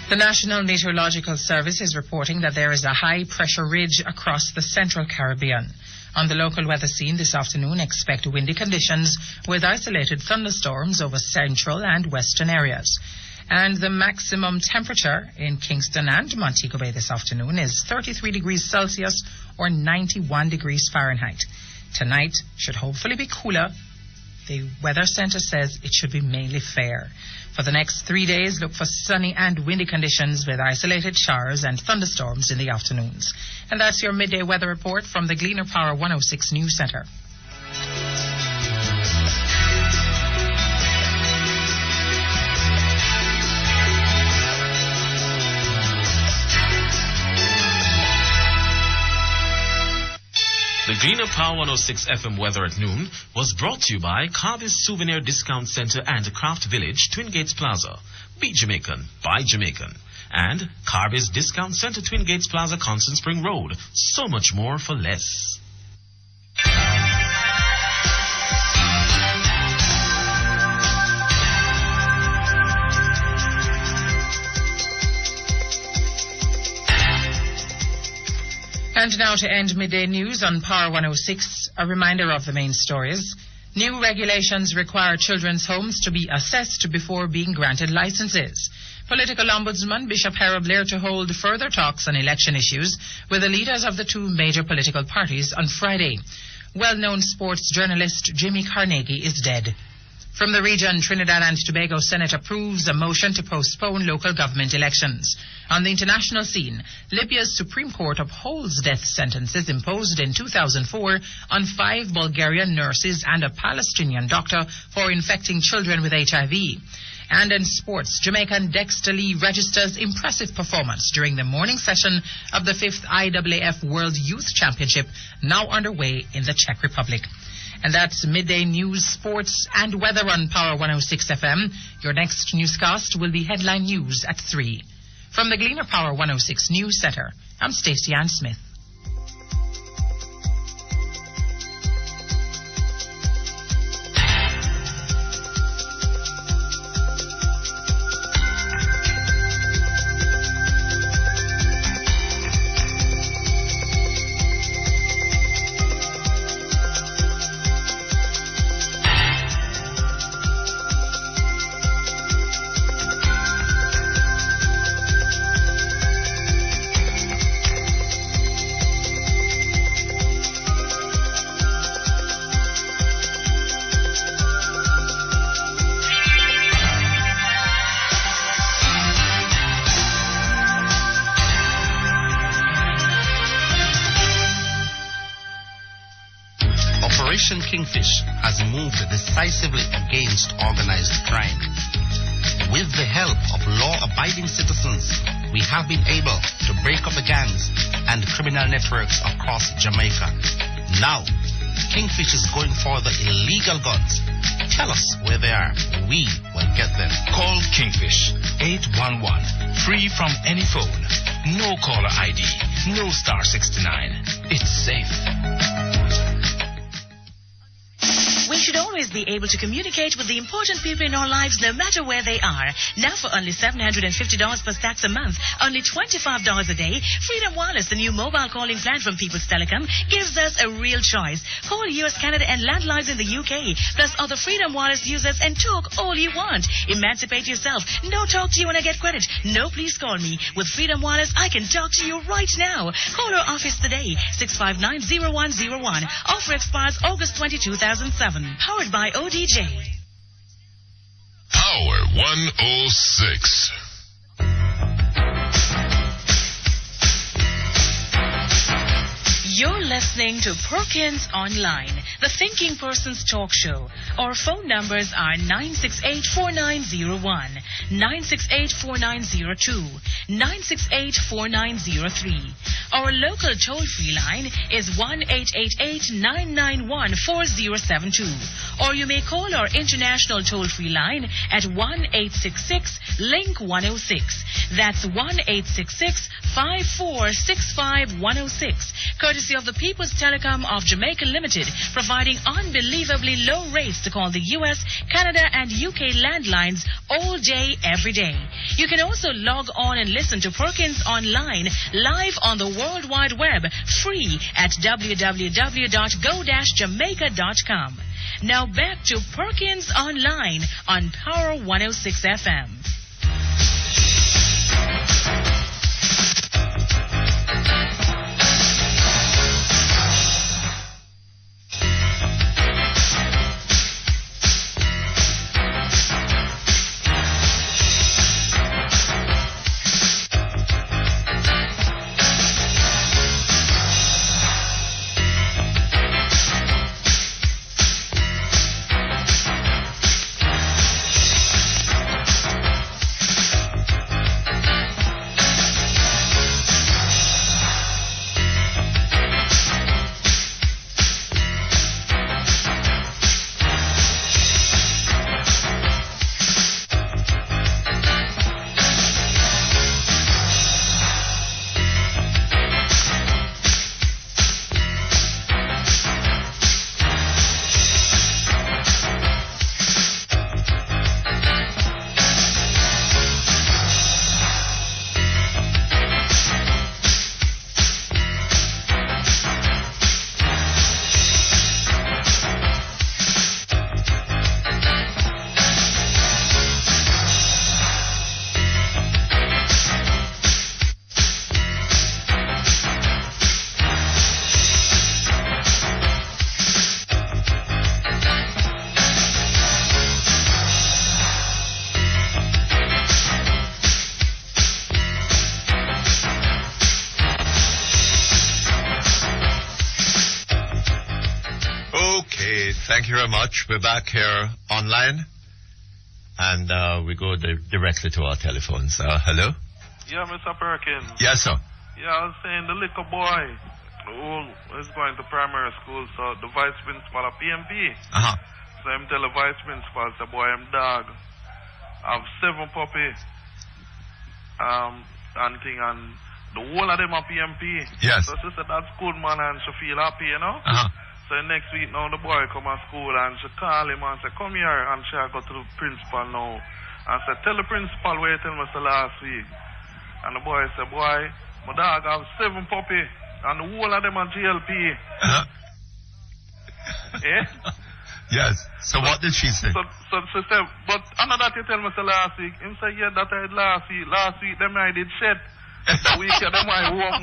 The National Meteorological Service is reporting that there is a high-pressure ridge across the central Caribbean. On the local weather scene this afternoon, expect windy conditions with isolated thunderstorms over central and western areas. And the maximum temperature in Kingston and Montego Bay this afternoon is 33 degrees Celsius or 91 degrees Fahrenheit. Tonight should hopefully be cooler The Weather Center says it should be mainly fair. For the next 3 days, look for sunny and windy conditions with isolated showers and thunderstorms in the afternoons. And that's your midday weather report from the Gleaner Power 106 News Center. The Gleaner Power 106 FM weather at noon was brought to you by Carvis Souvenir Discount Center and Craft Village, Twin Gates Plaza. Be Jamaican, buy Jamaican. And Carvis Discount Center, Twin Gates Plaza, Constant Spring Road. So much more for less. And now to end midday news on Power 106, a reminder of the main stories. New regulations require children's homes to be assessed before being granted licenses. Political Ombudsman Bishop Harold Blair to hold further talks on election issues with the leaders of the two major political parties on Friday. Well-known sports journalist Jimmy Carnegie is dead. From the region, Trinidad and Tobago Senate approves a motion to postpone local government elections. On the international scene, Libya's Supreme Court upholds death sentences imposed in 2004 on 5 Bulgarian nurses and a Palestinian doctor for infecting children with HIV. And in sports, Jamaican Dexter Lee registers impressive performance during the morning session of the 5th IAAF World Youth Championship, now underway in the Czech Republic. And that's midday news, sports, and weather on Power 106 FM. Your next newscast will be headline news at 3. From the Gleaner Power 106 News Center, I'm Stacey Ann Smith. Operation Kingfish has moved decisively against organized crime. With the help of law-abiding citizens, we have been able to break up the gangs and criminal networks across Jamaica. Now, Kingfish is going for the illegal guns. Tell us where they are. We will get them. Call Kingfish 811. Free from any phone. No caller ID. No star 69. It's safe. We should always be able to communicate with the important people in our lives no matter where they are. Now for only $750 plus tax a month, only $25 a day, Freedom Wireless, the new mobile calling plan from People's Telecom, gives us a real choice. Call US, Canada and landlines in the UK, plus other Freedom Wireless users and talk all you want. Emancipate yourself. No talk to you when I get credit. No please call me. With Freedom Wireless, I can talk to you right now. Call our office today, 659-0101. Offer expires August 20, 2007. Powered by ODJ. Power 106. You're listening to Perkins Online, the Thinking Person's talk show. Our phone numbers are 968-4901, 968-4902, 968-4903. Our local toll-free line is 1-888-991-4072. Or you may call our international toll-free line at 1-866-LINK-106. That's 1-866-5465-106. Courtesy of the People's Telecom of Jamaica Limited, providing unbelievably low rates to call the US, Canada, and UK landlines all day, every day. You can also log on and listen to Perkins Online live on the World Wide Web, free at www.go-jamaica.com. Now back to Perkins Online on Power 106 FM. Thank you very much. We're back here online, and we go directly to our telephones. Hello? Yeah, Mr. Perkins. Yes, sir. Yeah, I was saying the little boy who is going to primary school, so the vice principal of PMP. Uh-huh. So I'm tell the vice principal, the boy, I'm dog. I have 7 puppy. And thing, and the whole of them are PMP. Yes. So she said, that's good, man, and she feel happy, you know? Uh-huh. So next week now the boy come to school and she call him and say, come here, and she go to the principal now and say, tell the principal what you tell me last week. And the boy said, boy, my dog have 7 puppy and the whole of them are GLP. Uh-huh. Eh? Yes. So what did she say? So she said, but another that you tell me last week. Him say, yeah, that I had last week. Last week them I did shed. The week them I walk.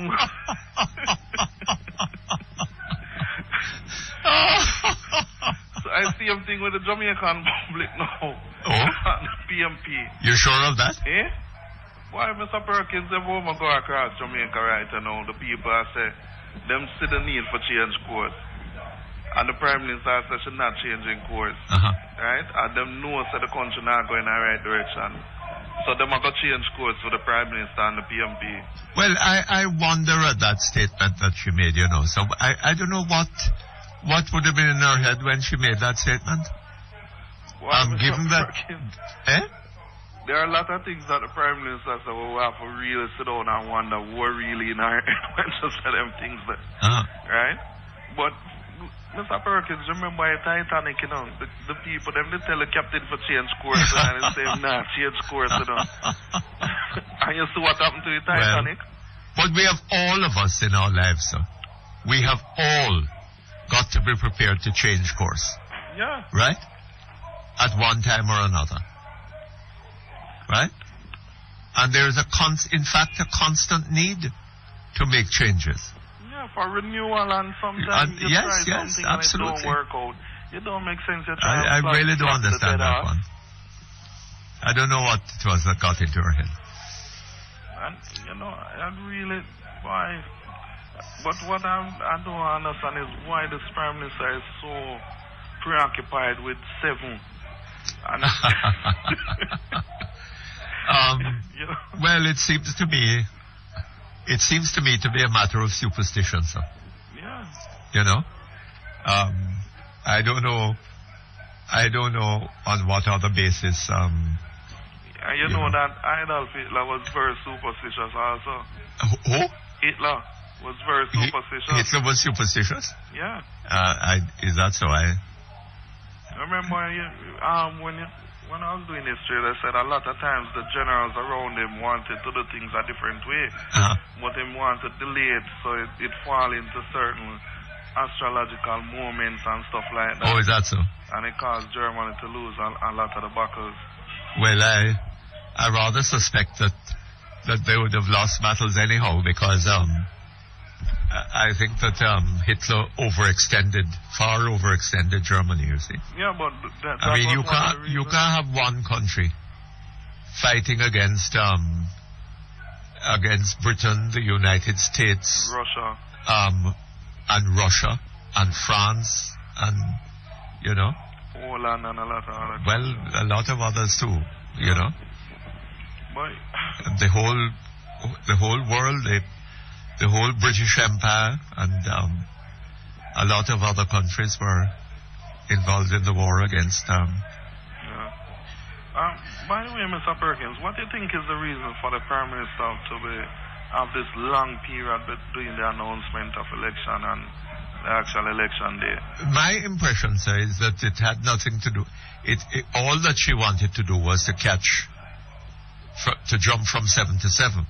So I see everything with the Jamaican public now. Oh? And the PMP. You sure of that? Eh? Why, Mr. Perkins, if we go across Jamaica right now, the people say, them see the need for change course. And the Prime Minister says she's not changing course. Uh-huh. Right? And them know that the country not going in the right direction. So them are going to change course for the Prime Minister and the PMP. Well, I wonder at that statement that she made, you know. So I don't know what would have been in her head when she made that statement. Given that... Eh? There are a lot of things that the Prime Minister said, well, we have to really sit down and wonder what really in her head when she said them things there. Uh-huh. Right? But... Mr. Perkins, remember the Titanic, you know, the people, them, they tell the captain for change course, and they say, nah, change course, you know. And you see what happened to the Titanic? Well, but we have all of us in our lives, sir. We have all got to be prepared to change course. Yeah. Right? At one time or another. Right? And there is in fact, a constant need to make changes. For renewal, and sometimes you try something absolutely. and it don't work out. It don't make sense. I really don't understand that one. I don't know what it was that got into her head. And, you know, I really, why? But what I don't understand is why this Prime Minister is so preoccupied with 7. And you know? Well, it seems to me to be a matter of superstition, sir. Yeah. You know? I don't know on what other basis, you know that Adolf Hitler was very superstitious also. Who? Hitler was very superstitious. Hitler was superstitious? Yeah. Is that so? I remember when I was doing history, they said a lot of times the generals around him wanted to do things a different way. Uh-huh. But him wanted to delay it so it fall into certain astrological moments and stuff like that. Oh, is that so? And it caused Germany to lose a lot of the battles. Well, I rather suspect that they would have lost battles anyhow, because I think that Hitler far overextended Germany, you see. Yeah, but I mean, you can't have one country fighting against Britain, the United States, Russia, and Russia, and France, and you know, Poland, and a lot of others. Well, a lot of others too, you know. But the whole world, the whole British Empire, and a lot of other countries were involved in the war against. By the way, Mr. Perkins, what do you think is the reason for the Prime Minister to have this long period between the announcement of election and the actual election day? My impression, sir, is that it had nothing to do. All that she wanted to do was to jump from 7 to 7.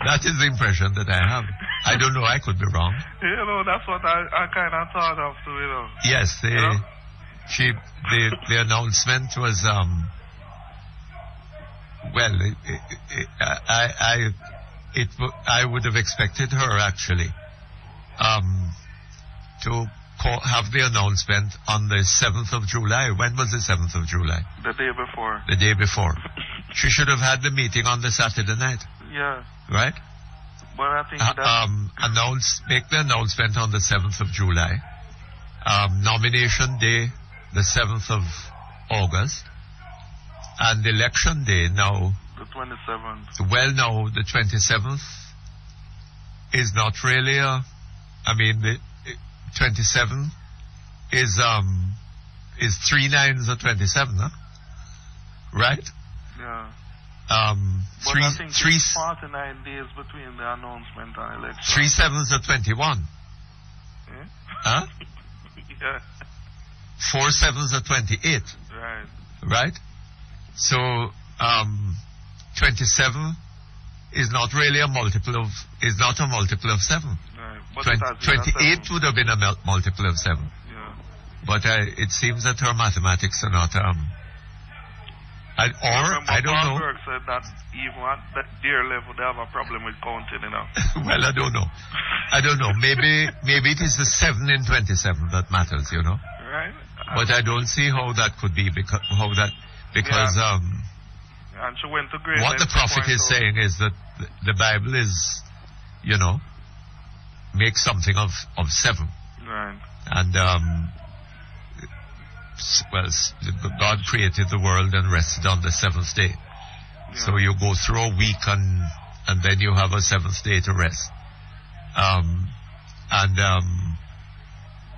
That is the impression that I have. I don't know, I could be wrong. You know, that's what I kind of thought of too, you know. Yes, the announcement was, I would have expected her actually to have the announcement on the 7th of July. When was the 7th of July? The day before. The day before. She should have had the meeting on the Saturday night. Yeah. Right? But I think that... Make the announcement on the 7th of July. Nomination day, the 7th of August. And election day now... The 27th. Well, no, the 27th is not really the 27th is 3 9s or 27, huh? Right? Yeah. But I think it's 49 days between the announcement and election. 3 7s are 21. Yeah? Huh? Yeah. 4 7s are 28. Right. Right? So, 27 is not really a multiple of 7. Right. But 28 would have been a multiple of 7. Yeah. But it seems that her mathematics are not, I don't know. Berg said that even at that deer level, they have a problem with counting, you know. Well, I don't know. Maybe it is the 7 in 27 that matters, you know. Right. But I don't see how that could be because and she went to great what the prophet is saying is that the Bible is, you know, makes something of 7. Right. And God created the world and rested on the 7th day. Yeah. So you go through a week and then you have a 7th day to rest.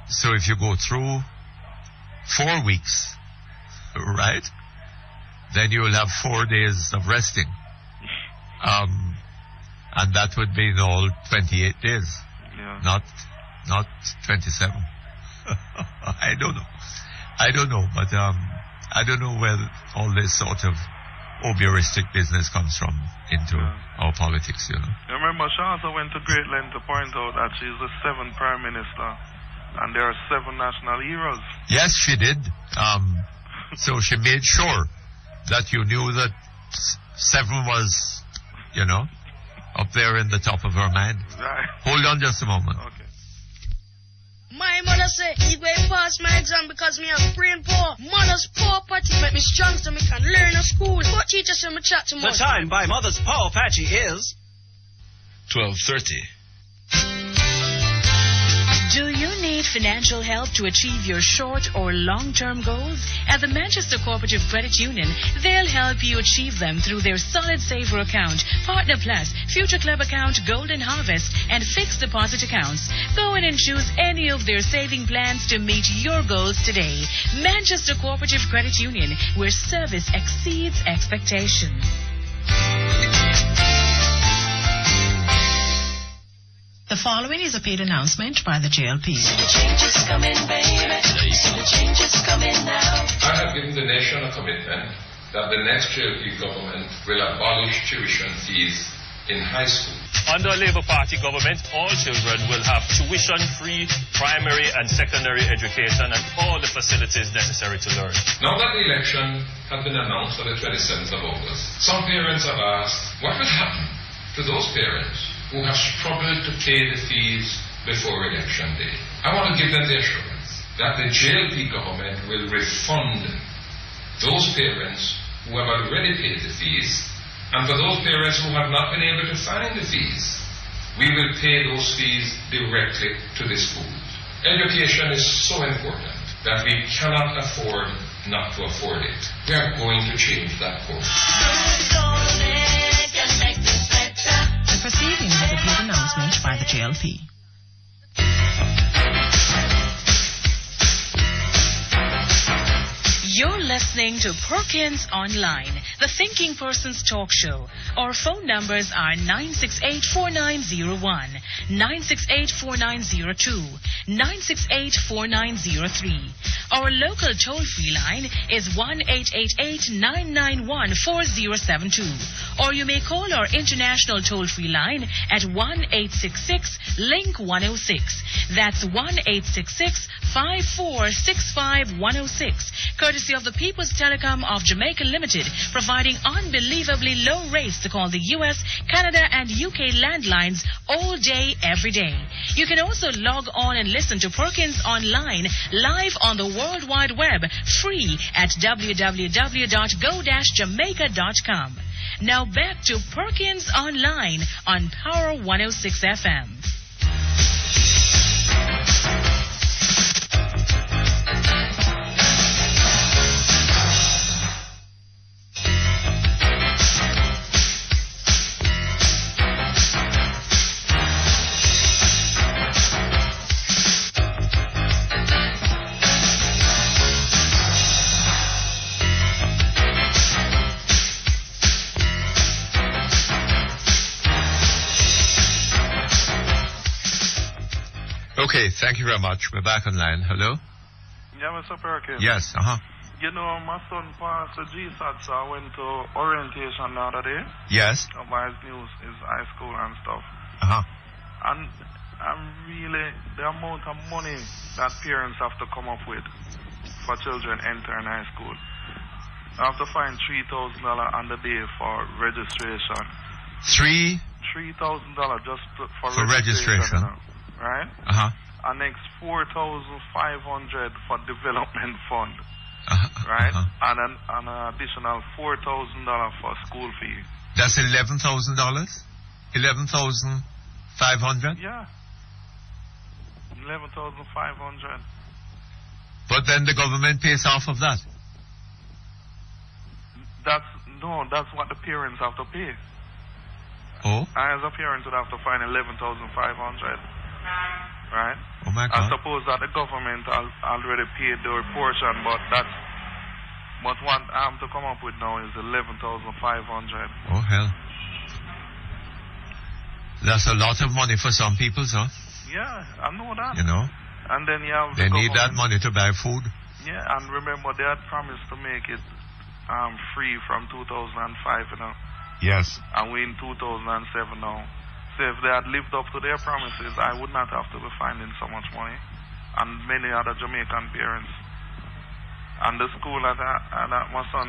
So if you go through 4 weeks, right, then you will have 4 days of resting. And that would be in all 28 days. Yeah. Not 27. I don't know, but I don't know where all this sort of obieristic business comes from into our politics, you know. You remember, she also went to great length to point out that she's the 7th Prime Minister, and there are 7 national heroes. Yes, she did. So she made sure that you knew that 7 was, you know, up there in the top of her mind. Right. Hold on just a moment. Okay. My mother said, he going to pass my exam because me have brain poor. Mother's poor patty make me strong so me can learn at school. But teacher say me chat too much. The time by Mother's Power Patchy is 12:30. Do you need financial help to achieve your short or long-term goals? At the Manchester Cooperative Credit Union, they'll help you achieve them through their Solid Saver account, Partner Plus, Future Club account, Golden Harvest, and fixed deposit accounts. Go in and choose any of their saving plans to meet your goals today. Manchester Cooperative Credit Union, where service exceeds expectations. The following is a paid announcement by the JLP. The change is coming, baby. The change is coming now. I have given the nation a commitment that the next JLP government will abolish tuition fees in high school. Under a Labour Party government, all children will have tuition-free primary and secondary education and all the facilities necessary to learn. Now that the election has been announced for the 27th of August, some parents have asked, what will happen to those parents who have struggled to pay the fees before election day? I want to give them the assurance that the JLP government will refund those parents who have already paid the fees, and for those parents who have not been able to find the fees, we will pay those fees directly to the schools. Education is so important that we cannot afford not to afford it. We are going to change that course. The proceeding was a paid announcement by the JLP. You're listening to Perkins Online, the Thinking Person's talk show. Our phone numbers are 968-4901, 968-4902, 968-4903. Our local toll-free line is 1-888-991-4072. Or you may call our international toll-free line at 1-866-LINK-106. That's 1-866-5465-106. Courtesy of the People's Telecom of Jamaica Limited, providing unbelievably low rates to call the US, Canada, and UK landlines all day, every day. You can also log on and listen to Perkins Online live on the World Wide Web, free at www.go-jamaica.com. Now back to Perkins Online on Power 106 FM. Okay, thank you very much. We're back online. Hello? Yeah, Mr. Perkins. Yes, You know, my son passed the GSAT, so I went to orientation the other day. Yes. About his high school and stuff. And I'm really, the amount of money that parents have to come up with for children entering high school. I have to find $3,000 on the day for registration. $3,000 just for registration. Right? And next $4,500 for development fund. Right? And an additional $4,000 for school fee. That's $11,000? $11,500? Yeah. $11,500. But then the government pays half of that. That's what the parents have to pay. Oh? I, as a parent, would have to find $11,500. Right? Oh my God. I suppose that the government already paid their portion, but what I have to come up with now is $11,500. Oh hell. That's a lot of money for some people, sir. Yeah, I know that. You know? And then you have they need that money to buy food. Yeah, and remember they had promised to make it free from 2005, you know. Yes. And we're in 2007 now. So if they had lived up to their promises, I would not have to be finding so much money. And many other Jamaican parents. And the school that my son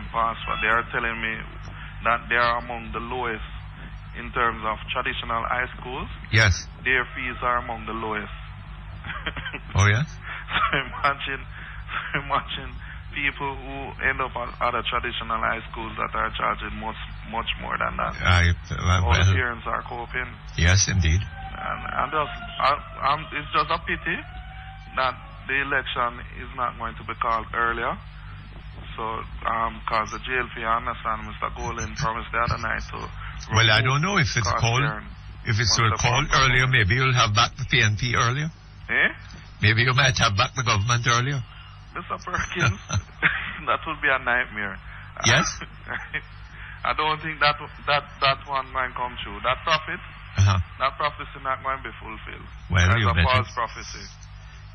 passed for, they are telling me that they are among the lowest in terms of traditional high schools. Yes. Their fees are among the lowest. Oh, yes? So imagine people who end up at other traditional high schools that are charging much more than that. All the parents are coping. Yes, indeed. And it's just a pity that the election is not going to be called earlier. So, because the JLP, I understand Mr. Golin promised the other night to... Well, I don't know if it's called... If it's called earlier, maybe you'll have back the PNP earlier. Eh? Maybe you might have back the government earlier. Mr. Perkins, that would be a nightmare. Yes? I don't think that one might come true. That prophet, that prophecy not going to be fulfilled. Well, that's a false prophecy.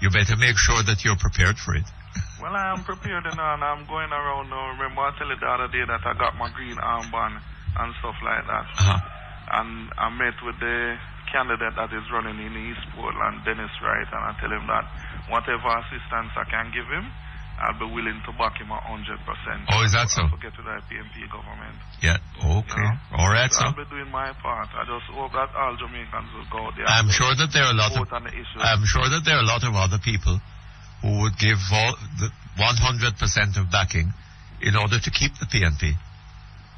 You better make sure that you're prepared for it. Well, I am prepared now, and I'm going around now. Remember, I tell you the other day that I got my green armband and stuff like that. And I met with the candidate that is running in East Portland, Dennis Wright, and I tell him that whatever assistance I can give him, I'll be willing to back him 100%. Oh, is that so? To get to the PMP government. Yeah, okay. You know? All right, so I'll be doing my part. I just hope that all Jamaicans will go there. I'm sure that there are a lot of other people who would give the 100% of backing in order to keep the PNP.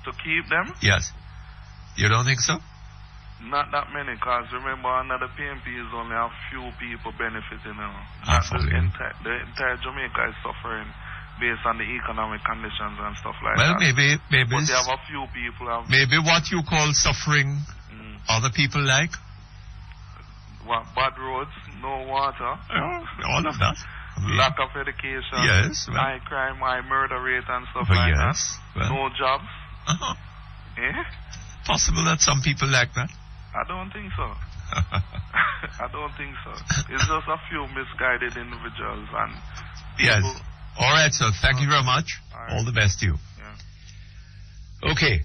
To keep them? Yes. You don't think so? Not that many, because remember, under the PNP is only a few people benefiting. The entire Jamaica is suffering based on the economic conditions and stuff like that. Well, maybe but they have a few people. Maybe what you call suffering, other people like? What, bad roads, no water. All of that. Lack of education. Yes. Well, high crime, high murder rate and stuff like that. Well, no jobs. Possible that some people like that. I don't think so. I don't think so. It's just a few misguided individuals and people. Yes. All right, sir. Thank you very much. All the best to you. Yeah. Okay.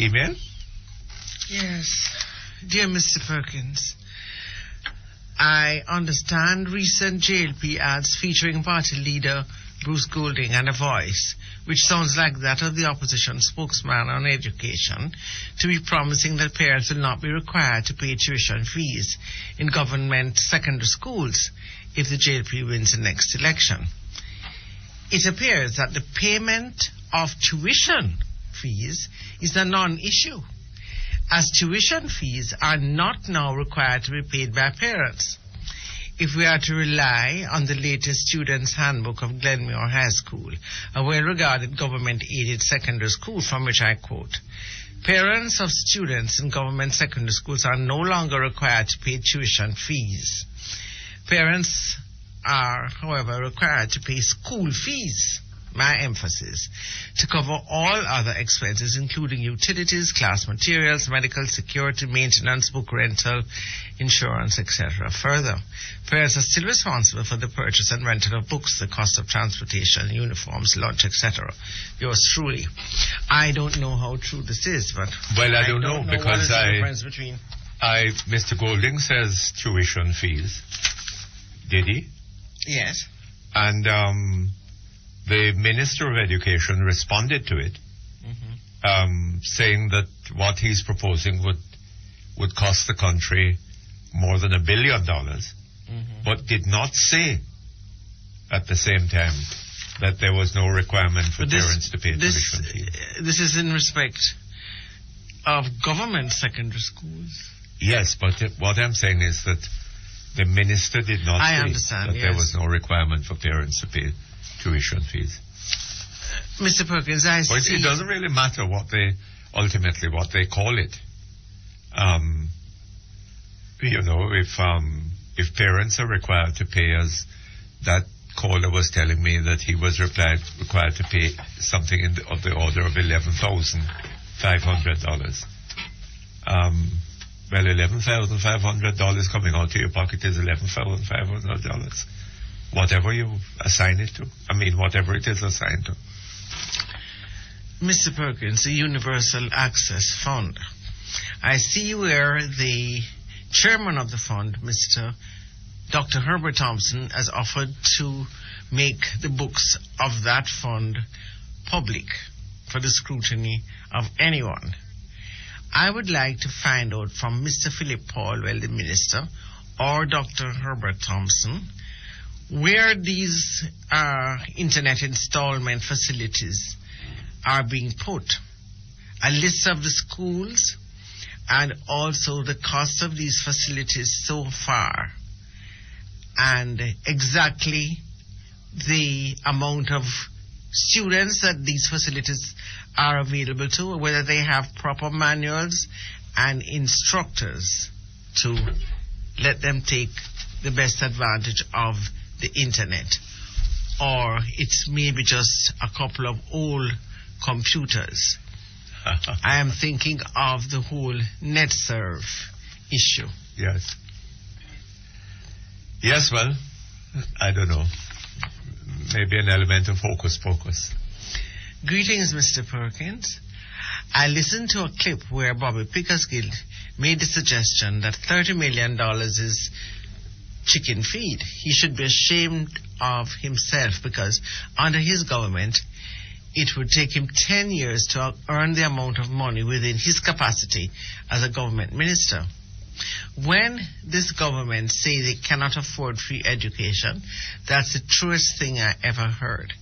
Email? Yes. Dear Mr. Perkins, I understand recent JLP ads featuring party leader Bruce Goulding and a voice which sounds like that of the opposition spokesman on education, to be promising that parents will not be required to pay tuition fees in government secondary schools if the JLP wins the next election. It appears that the payment of tuition fees is a non-issue, as tuition fees are not now required to be paid by parents. If we are to rely on the latest Student's Handbook of Glenmuir High School, a well-regarded government-aided secondary school from which I quote, parents of students in government secondary schools are no longer required to pay tuition fees. Parents are, however, required to pay school fees, my emphasis, to cover all other expenses, including utilities, class materials, medical, security, maintenance, book rental, insurance, etc. Further, parents are still responsible for the purchase and rental of books, the cost of transportation, uniforms, lunch, etc. Yours truly. I don't know how true this is, but well, I don't know because what is the difference between. Mr. Golding says tuition fees. Did he? Yes. And the Minister of Education responded to it, saying that what he's proposing would cost the country more than $1 billion, but did not say at the same time that there was no requirement for parents to pay tuition fees. This is in respect of government secondary schools. Yes, but what I'm saying is that the minister did not say that there was no requirement for parents to pay tuition fees. Mr. Perkins, I see. It doesn't really matter what they call it. If parents are required to pay, as that caller was telling me that he was required to pay something of the order of $11,500. Well, $11,500 coming out of your pocket is $11,500. Whatever you assign it to. Whatever it is assigned to. Mr. Perkins, the Universal Access Fund. I see where the chairman of the fund, Dr. Herbert Thompson, has offered to make the books of that fund public for the scrutiny of anyone. I would like to find out from Mr. Philip Paulwell, the minister, or Dr. Herbert Thompson, where these internet installment facilities are being put. A list of the schools and also the cost of these facilities so far, and exactly the amount of students that these facilities are available to, whether they have proper manuals and instructors to let them take the best advantage of the internet, or it's maybe just a couple of old computers. I am thinking of the whole NetServe issue. Yes. Yes, well, I don't know. Maybe an element of hocus pocus. Greetings, Mr. Perkins. I listened to a clip where Bobby Pickersgill made the suggestion that $30 million is chicken feed. He should be ashamed of himself because under his government, it would take him 10 years to earn the amount of money within his capacity as a government minister. When this government say they cannot afford free education, that's the truest thing I ever heard,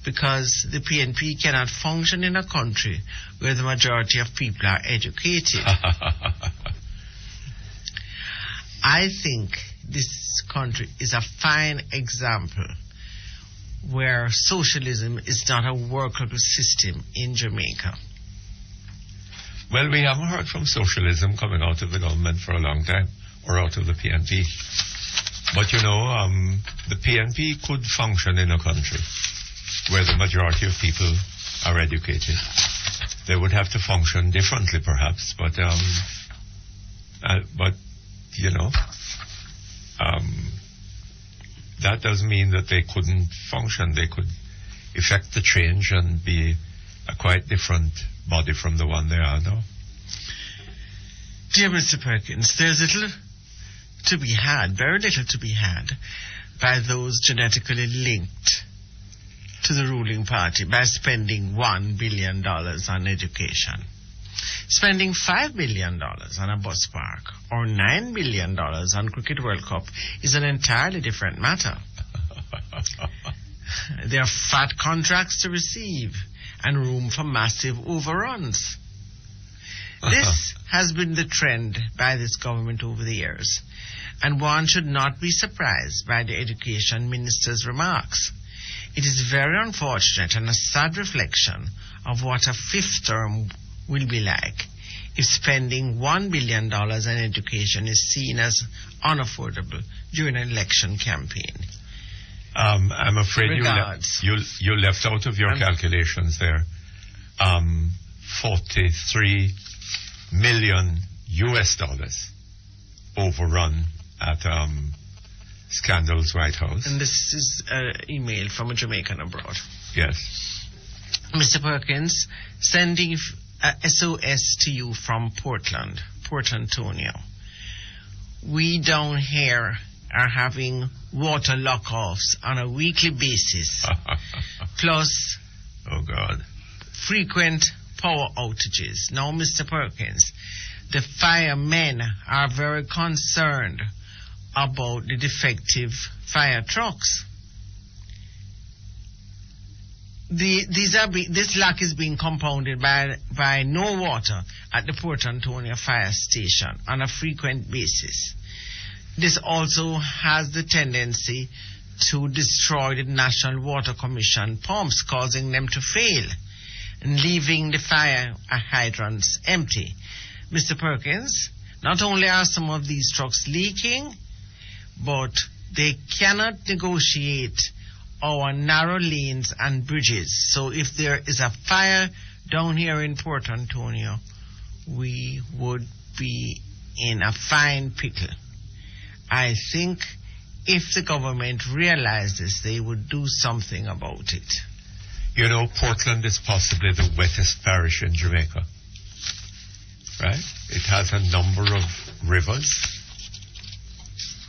because the PNP cannot function in a country where the majority of people are educated. I think this country is a fine example where socialism is not a workable system in Jamaica. Well, we haven't heard from socialism coming out of the government for a long time, or out of the PNP. But the PNP could function in a country where the majority of people are educated. They would have to function differently, perhaps, but that doesn't mean that they couldn't function. They could effect the change and be a quite different body from the one they are now. Dear Mr. Perkins, there's little to be had, very little to be had, by those genetically linked to the ruling party by spending $1 billion on education. Spending $5 billion on a bus park or $9 billion on Cricket World Cup is an entirely different matter. There are fat contracts to receive and room for massive overruns. This has been the trend by this government over the years, and one should not be surprised by the Education Minister's remarks. It is very unfortunate and a sad reflection of what a fifth term will be like if spending $1 billion in education is seen as unaffordable during an election campaign. I'm afraid you left out of your calculations there $43 million overrun at Scandal's White House. And this is an email from a Jamaican abroad. Yes. Mr. Perkins, sending SOS to you from Port Antonio. We down here are having water lock-offs on a weekly basis, plus frequent power outages. Now, Mr. Perkins, the firemen are very concerned about the defective fire trucks. This lack is being compounded by no water at the Port Antonio fire station on a frequent basis. This also has the tendency to destroy the National Water Commission pumps, causing them to fail and leaving the fire hydrants empty. Mr. Perkins, not only are some of these trucks leaking, but they cannot negotiate our narrow lanes and bridges. So if there is a fire down here in Port Antonio, we would be in a fine pickle. I think if the government realized this, they would do something about it. You know, Portland is possibly the wettest parish in Jamaica. Right? It has a number of rivers.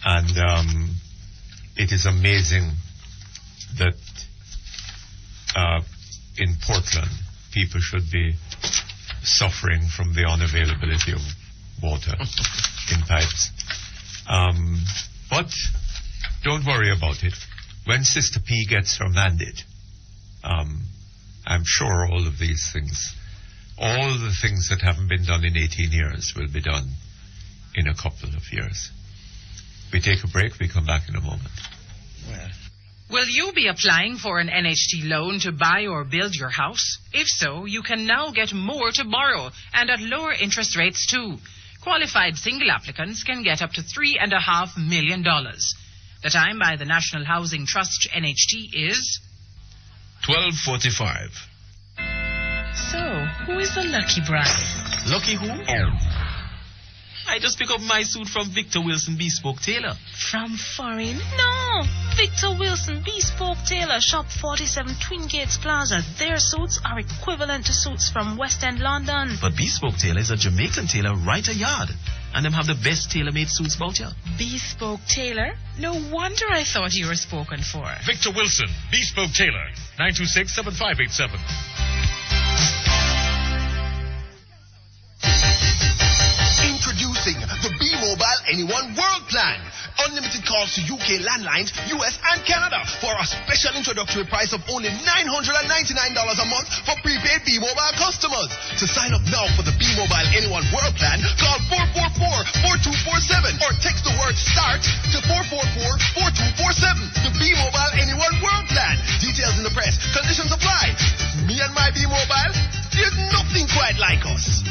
And it is amazing that in Portland, people should be suffering from the unavailability of water in pipes. But don't worry about it. When Sister P gets her mandate, I'm sure all of these things, all the things that haven't been done in 18 years will be done in a couple of years. We take a break, we come back in a moment. Will you be applying for an NHT loan to buy or build your house? If so, you can now get more to borrow and at lower interest rates too. Qualified single applicants can get up to $3.5 million. The time by the National Housing Trust NHT is 12:45. So, who is the lucky bride? Lucky who? I just pick up my suit from Victor Wilson Bespoke Tailor. From foreign? No! Victor Wilson Bespoke Tailor, Shop 47 Twin Gates Plaza. Their suits are equivalent to suits from West End London. But Bespoke Tailor is a Jamaican tailor right a yard. And them have the best tailor-made suits about here. Bespoke Tailor? No wonder I thought you were spoken for. Victor Wilson, Bespoke Tailor, 926-7587. Introducing the B-Mobile Anyone World Plan. Unlimited calls to UK landlines, US and Canada for a special introductory price of only $999 a month for prepaid B-Mobile customers. To sign up now for the B-Mobile Anyone World Plan, call 444-4247 or text the word START to 444-4247. The B-Mobile Anyone World Plan. Details in the press. Conditions apply. Me and my B-Mobile, there's nothing quite like us.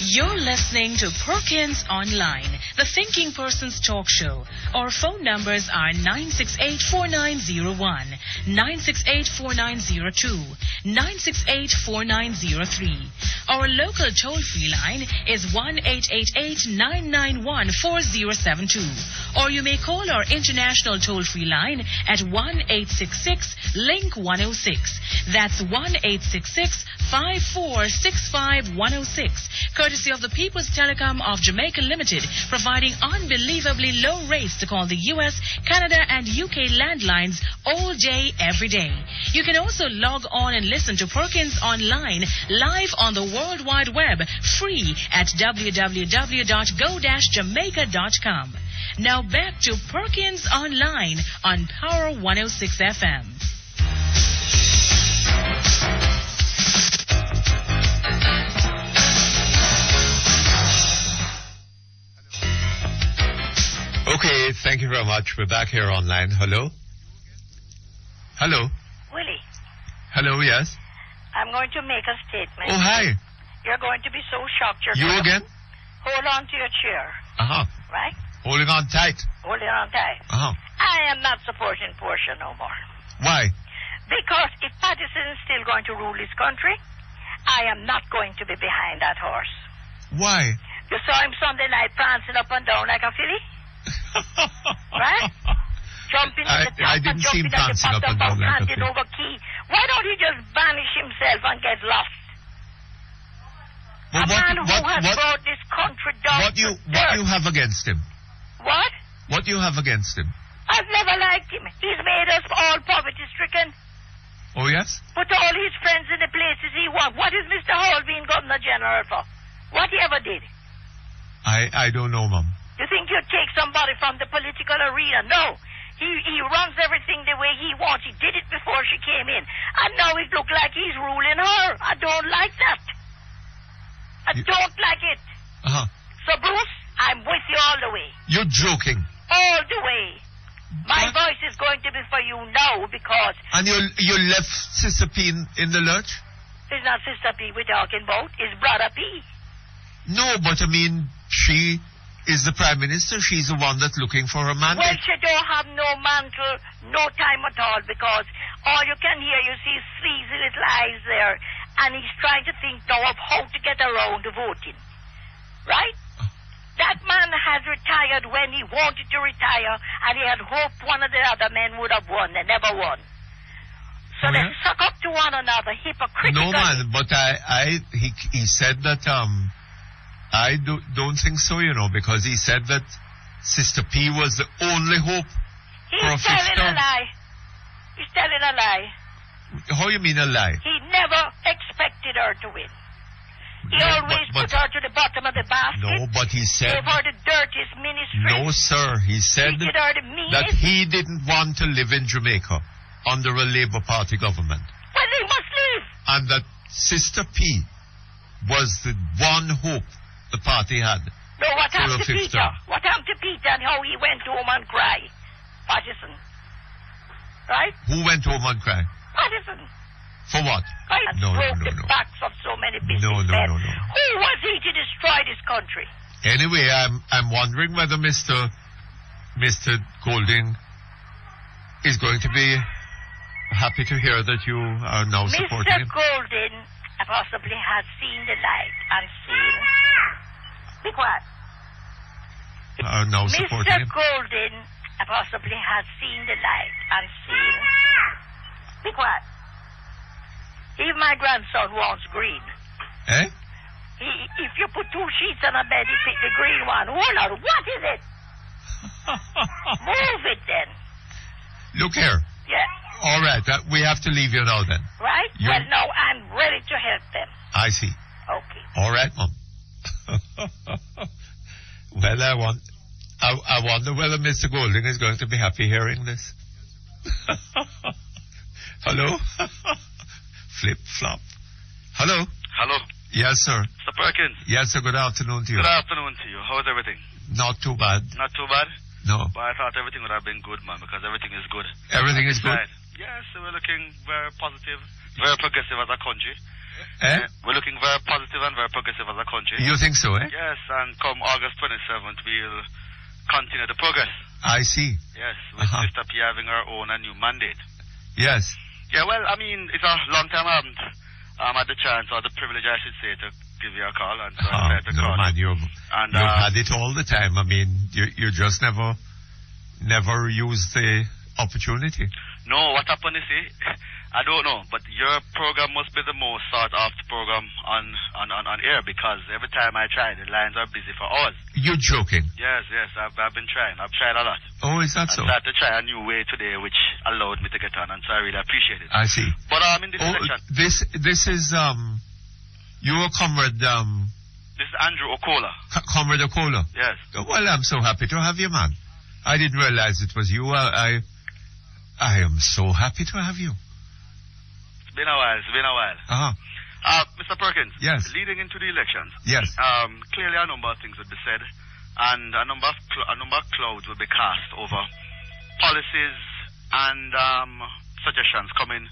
You're listening to Perkins Online, the Thinking Person's talk show. Our phone numbers are 968-4901, 968-4902, 968-4903. Our local toll-free line is 1-888-991-4072. Or you may call our international toll-free line at 1-866-LINK-106. That's 1-866-5465-106. Courtesy of the People's Telecom of Jamaica Limited, providing unbelievably low rates to call the US, Canada, and UK landlines all day, every day. You can also log on and listen to Perkins Online live on the World Wide Web, free at www.go-jamaica.com. Now back to Perkins Online on Power 106 FM. Okay, thank you very much. We're back here online. Hello? Hello? Willie, Hello, yes? I'm going to make a statement. Oh, hi. You're going to be so shocked. You again? Hold on to your chair, Uh-huh. right? Holding on tight. Holding on tight. Uh-huh. I am not supporting Portia no more. Why? Because if Patterson is still going to rule this country, I am not going to be behind that horse. Why? You saw him Sunday night prancing up and down like a filly? Right? Jumping at the top I didn't and see him jumping at the prancing up bottom, and down like a handing filly. over key. Why don't he just banish himself and get lost? Well, a man who has brought this country down What you have against him? What? What do you have against him? I've never liked him. He's made us all poverty-stricken. Oh, yes? Put all his friends in the places he wants. What is Mr. Hall being Governor General for? What he ever did? I don't know, Mum. You think you'd take somebody from the political arena? No. He runs everything the way he wants. He did it before she came in. And now it looks like he's ruling her. I don't like that. I don't like it. Uh-huh. So, Bruce, I'm with you all the way. You're joking. All the way. My voice is going to be for you now because... And you left Sister P in the lurch? It's not Sister P we're talking about. It's Brother P. No, but I mean, she is the Prime Minister. She's the one that's looking for a mandate. Well, she don't have no mantle, no time at all, because all you can hear, you see sleazy little eyes there, and he's trying to think now of how to get around the voting. Right? That man has retired when he wanted to retire, and he had hoped one of the other men would have won. They never won. So they suck up to one another hypocritically. No, man, but he said that, I don't think so, because he said that Sister P was the only hope for a He's fifth telling a term. lie. He's telling a lie. How you mean a lie? He never expected her to win. He always put her to the bottom of the basket. No, but he said... Gave her the dirtiest ministry. No, sir. He said Treated her the meanest. that he didn't want to live in Jamaica under a Labour Party government. Well, he must leave. And that Sister P was the one hope the party had. No, what for happened a to fifth Peter? term. What happened to Peter and how he went home and cried? Patterson. Right? Who went home and cried? Patterson. For what? No, broke the backs of so many businessmen. No. Who was he to destroy this country? Anyway, I'm wondering whether Mr. Golding is going to be happy to hear that you are now supporting him. Mr. Golding possibly has seen the light and seen... Be quiet. Are now supporting Mr. him. Golding possibly has seen the light and seen... Be quiet. Even my grandson wants green. Eh? If you put two sheets on a bed, he pick the green one. Hold on, what is it? Move it then. Look here. Yeah. All right, we have to leave you now then. Right? Well, no, I'm ready to help them. I see. Okay. All right, Mom. Well, I wonder whether Mr. Golding is going to be happy hearing this. Hello? Flip, flop. Hello? Hello. Yes, sir. Mr. Perkins. Yes, sir. Good afternoon to you. Good afternoon to you. How's everything? Not too bad. Not too bad? No. But I thought everything would have been good, man, because everything is good. Everything is good? Right. Yes, we're looking very positive, very progressive as a country. Eh? We're looking very positive and very progressive as a country. You think so, eh? Yes, and come August 27th, we'll continue the progress. I see. Yes, with Sister P having her own a new mandate. Yes. Yeah, well, I mean, it's a long time I haven't had the chance, or the privilege, I should say, to give you a call. And so I decided to call. Man, you've had it all the time. I mean, you just never used the opportunity. No, what happened is, I don't know, but your program must be the most sought after program on air, because every time I try, the lines are busy for hours. You're joking. Yes, I've been trying. I've tried a lot. Oh, is that so? I tried to try a new way today, which allowed me to get on, and so I really appreciate it. I see. But in this section... This is, your comrade, This is Andrew Okola. Comrade Okola? Yes. Well, I'm so happy to have you, man. I didn't realize it was you. I am so happy to have you. It's been a while. Mr. Perkins. Yes. Leading into the elections. Yes. Clearly a number of things would be said, and a number of clouds will be cast over policies and suggestions coming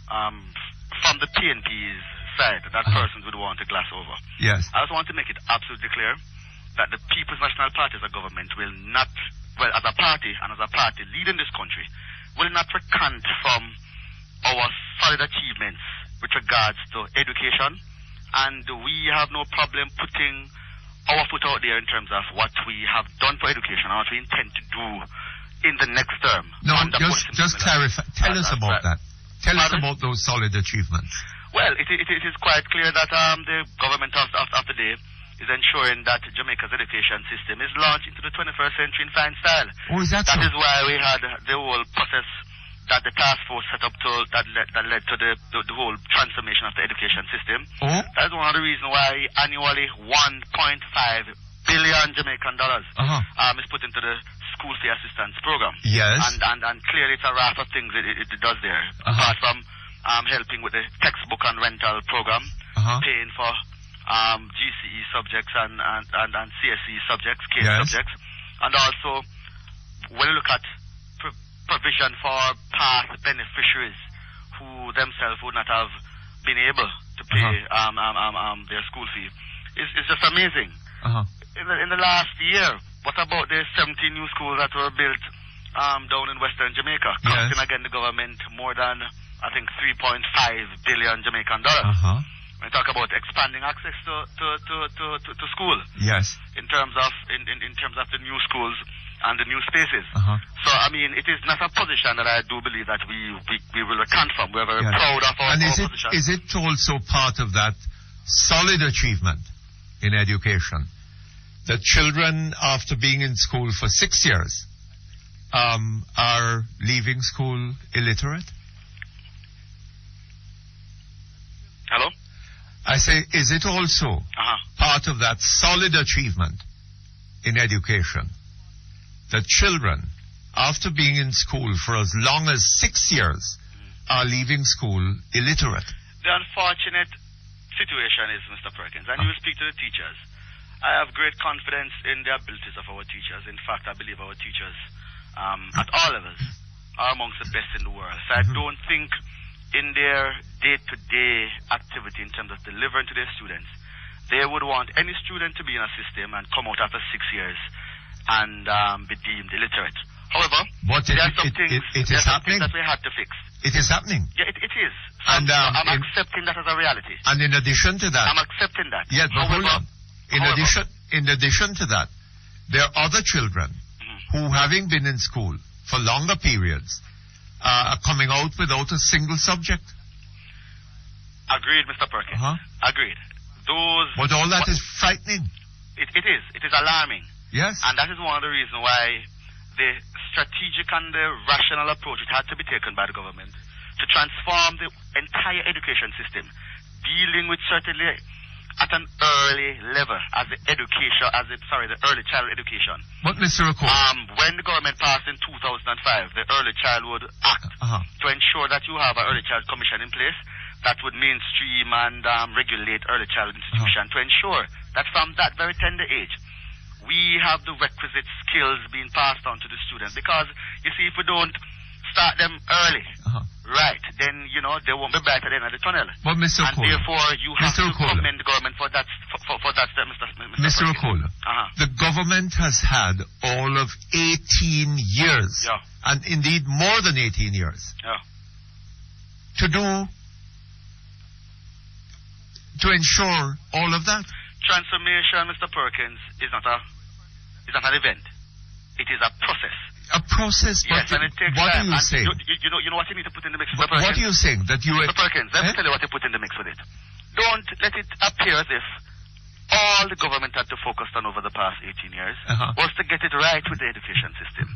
from the PNP's side that persons would want to glass over. Yes. I just want to make it absolutely clear that the People's National Party as a government will not, as a party and as a party leading this country, will not recant from our solid achievements with regards to education, and we have no problem putting our foot out there in terms of what we have done for education and what we intend to do in the next term. No, just clarify. Tell us about that. Tell us about those solid achievements. Well, it is quite clear that the government of the day is ensuring that Jamaica's education system is launched into the 21st century in fine style. Oh, is that so? That is why we had the whole process that the task force set up that led to the whole transformation of the education system. Oh? That is one of the reasons why annually $1.5 billion Jamaican dollars is put into the school fee assistance program. Yes. And clearly it's a raft of things it does there. Apart from helping with the textbook and rental program, paying for GCE subjects and CSE subjects, case subjects, and also when you look at provision for past beneficiaries who themselves would not have been able to pay their school fee, it's just amazing. In the last year, what about the 17 new schools that were built down in Western Jamaica, costing again the government more than, I think, 3.5 billion Jamaican dollars. When you talk about expanding access to school, in terms of the new schools and the new spaces. So I mean, it is not a position that I do believe that we will recant from. We're very proud of our position. Is it also part of that solid achievement in education that children, after being in school for 6 years, are leaving school illiterate? Hello? I say, is it also part of that solid achievement in education that children, after being in school for as long as 6 years, are leaving school illiterate? The unfortunate situation is, Mr. Perkins, and you will speak to the teachers. I have great confidence in the abilities of our teachers. In fact, I believe our teachers at all levels are amongst the best in the world. So I don't think in their day-to-day activity in terms of delivering to their students, they would want any student to be in a system and come out after 6 years and be deemed illiterate. However, there are some things that we had to fix. It is happening. Yeah, it is. And I'm accepting that as a reality. And in addition to that, I'm accepting that. Yes, but hold on. In addition to that, there are other children who, having been in school for longer periods, are coming out without a single subject. Agreed, Mr. Perkins. Agreed. But all that is frightening. It is. It is alarming. Yes. And that is one of the reasons why the strategic and the rational approach it had to be taken by the government to transform the entire education system, dealing with certainly at an early level the early child education. But Mr. O'Connor, when the government passed in 2005 the Early Childhood Act to ensure that you have an early child commission in place that would mainstream and regulate early child institution to ensure that from that very tender age we have the requisite skills being passed on to the students. Because you see, if we don't start them early, then they won't be bright at the end of the tunnel. But Mr. And therefore you have to commend the government for that step, Mr. O'Connor. The government has had all of 18 years, and indeed more than 18 years, to ensure all of that. Transformation, Mr. Perkins, is not an event. It is a process. A process? Yes, and it takes what time. Are you saying? You know what you need to put in the mix, Mr. Perkins? What are you saying? That you... Mr. Perkins, let me tell you what you put in the mix with it. Don't let it appear as if all the government had to focus on over the past 18 years was to get it right with the education system.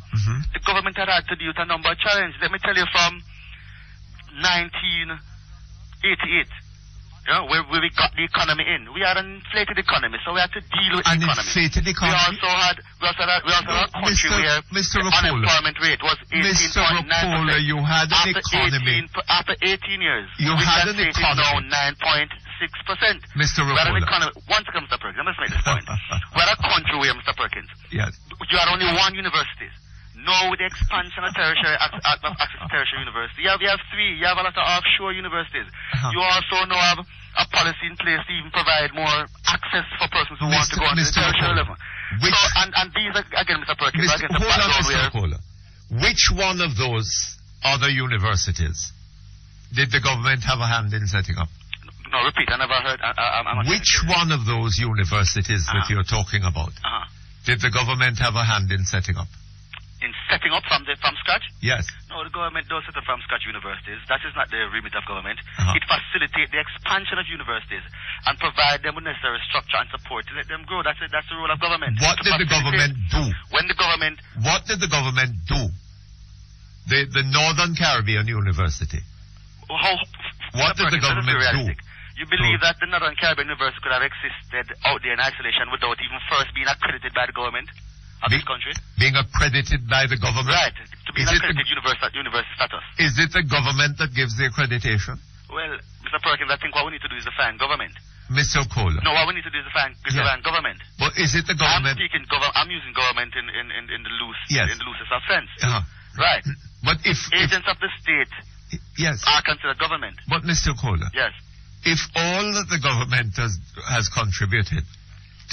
The government had to deal with a number of challenges. Let me tell you, from 1988, You know, where we got the economy in. We had an inflated economy, so we had to deal with the economy. Inflated economy? We also had a country where Mr. the unemployment rate was 18.9%. Mr. Rapola, you had an economy. After 18 years, you had an economy. Now 9.6%. Mr. Rapola. Once again, Mr. Perkins, I must make this point. We're a country where, Mr. Perkins, yes. You had only one university. No, with the expansion of tertiary access to tertiary university, you have three. You have a lot of offshore universities. You also now have a policy in place to even provide more access for persons who want to go on to the tertiary level. And these are, again, Mr. Perkins, which one of those other universities did the government have a hand in setting up? No, repeat, I never heard. Which one of those universities that you're talking about did the government have a hand in setting up? In setting up from scratch? Yes. No, the government does set up from scratch universities. That is not the remit of government. It facilitates the expansion of universities and provide them with necessary structure and support to let them grow. That's the role of government. What did the government do? What did the government do? The Northern Caribbean University. What did the government do? You believe that the Northern Caribbean University could have existed out there in isolation without even first being accredited by the government of this country? Being accredited by the government? Right, to be an accredited university status. Is it the government that gives the accreditation? Well, Mr. Perkins, I think what we need to do is define government. Mr. Kohler. No, what we need to do is define government. But is it the government? I'm using government in the loosest of sense. Right. But if agents of the state are considered government. But Mr. Kohler. Yes. If all that the government has contributed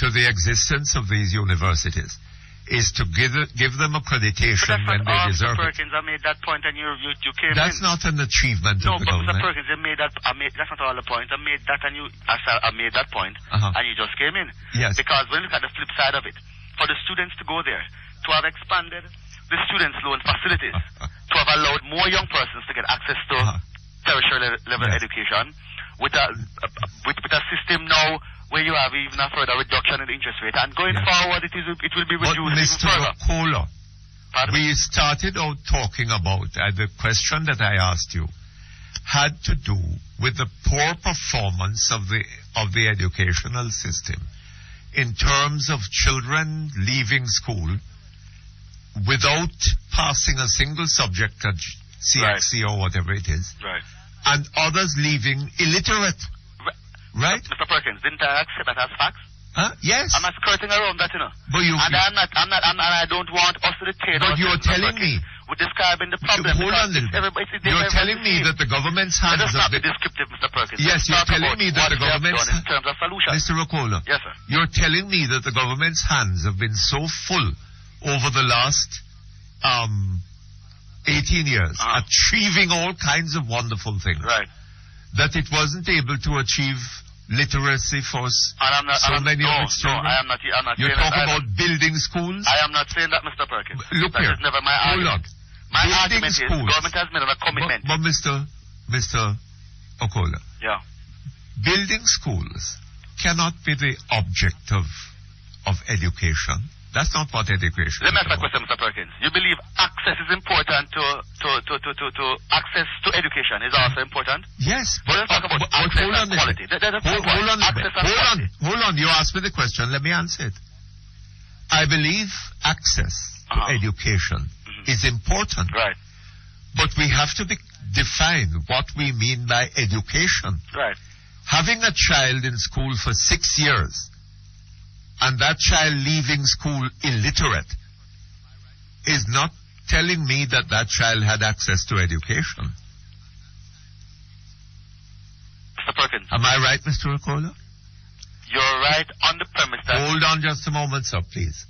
to the existence of these universities is to give them accreditation when they deserve it. Perkins, I made that point and you came That's not an achievement of the government. No, but Mr. Perkins, that's not all the point. I made that point and you just came in. Yes. Because when you look at the flip side of it, for the students to go there, to have expanded the students' loan facilities, to have allowed more young persons to get access to tertiary level education, with a system now where you have even a further reduction in the interest rate. And going forward, it will be reduced even further. Mr. Kohler, we started out talking about, the question that I asked you had to do with the poor performance of the educational system in terms of children leaving school without passing a single subject at CXC or whatever it is. Right. And others leaving illiterate. Right? Mr. Perkins, didn't I accept that as facts? Yes. I'm not skirting around that, you know. But I don't want us to dictate. But you're telling me. We're describing the problem. Hold on a little bit. You're telling me that the government's hands have been... Let us not be descriptive, Mr. Perkins. Yes, you're telling me that the government's... in terms of solution. Mr. Rapola. Yes, sir. You're telling me that the government's hands have been so full over the last 18 years, achieving all kinds of wonderful things. Right. That it wasn't able to achieve literacy for many of its children. No, I am not. You're talking about building schools? I am not saying that, Mr. Perkins. Look that here. Is never my argument. My argument is government has made a commitment. But Mr. Okola. Yeah. Building schools cannot be the object of education. That's not what education is. Let me ask a question, Mr. Perkins. You believe access is important to access to education is also important? Yes. But let's talk about access and quality. Hold on. You asked me the question. Let me answer it. I believe access to education is important. Right. But we have to define what we mean by education. Right. Having a child in school for 6 years and that child leaving school illiterate is not telling me that child had access to education. Mr. Perkins. Am I right, Mr. Okola? You're right on the premise that... Hold on just a moment, sir, please.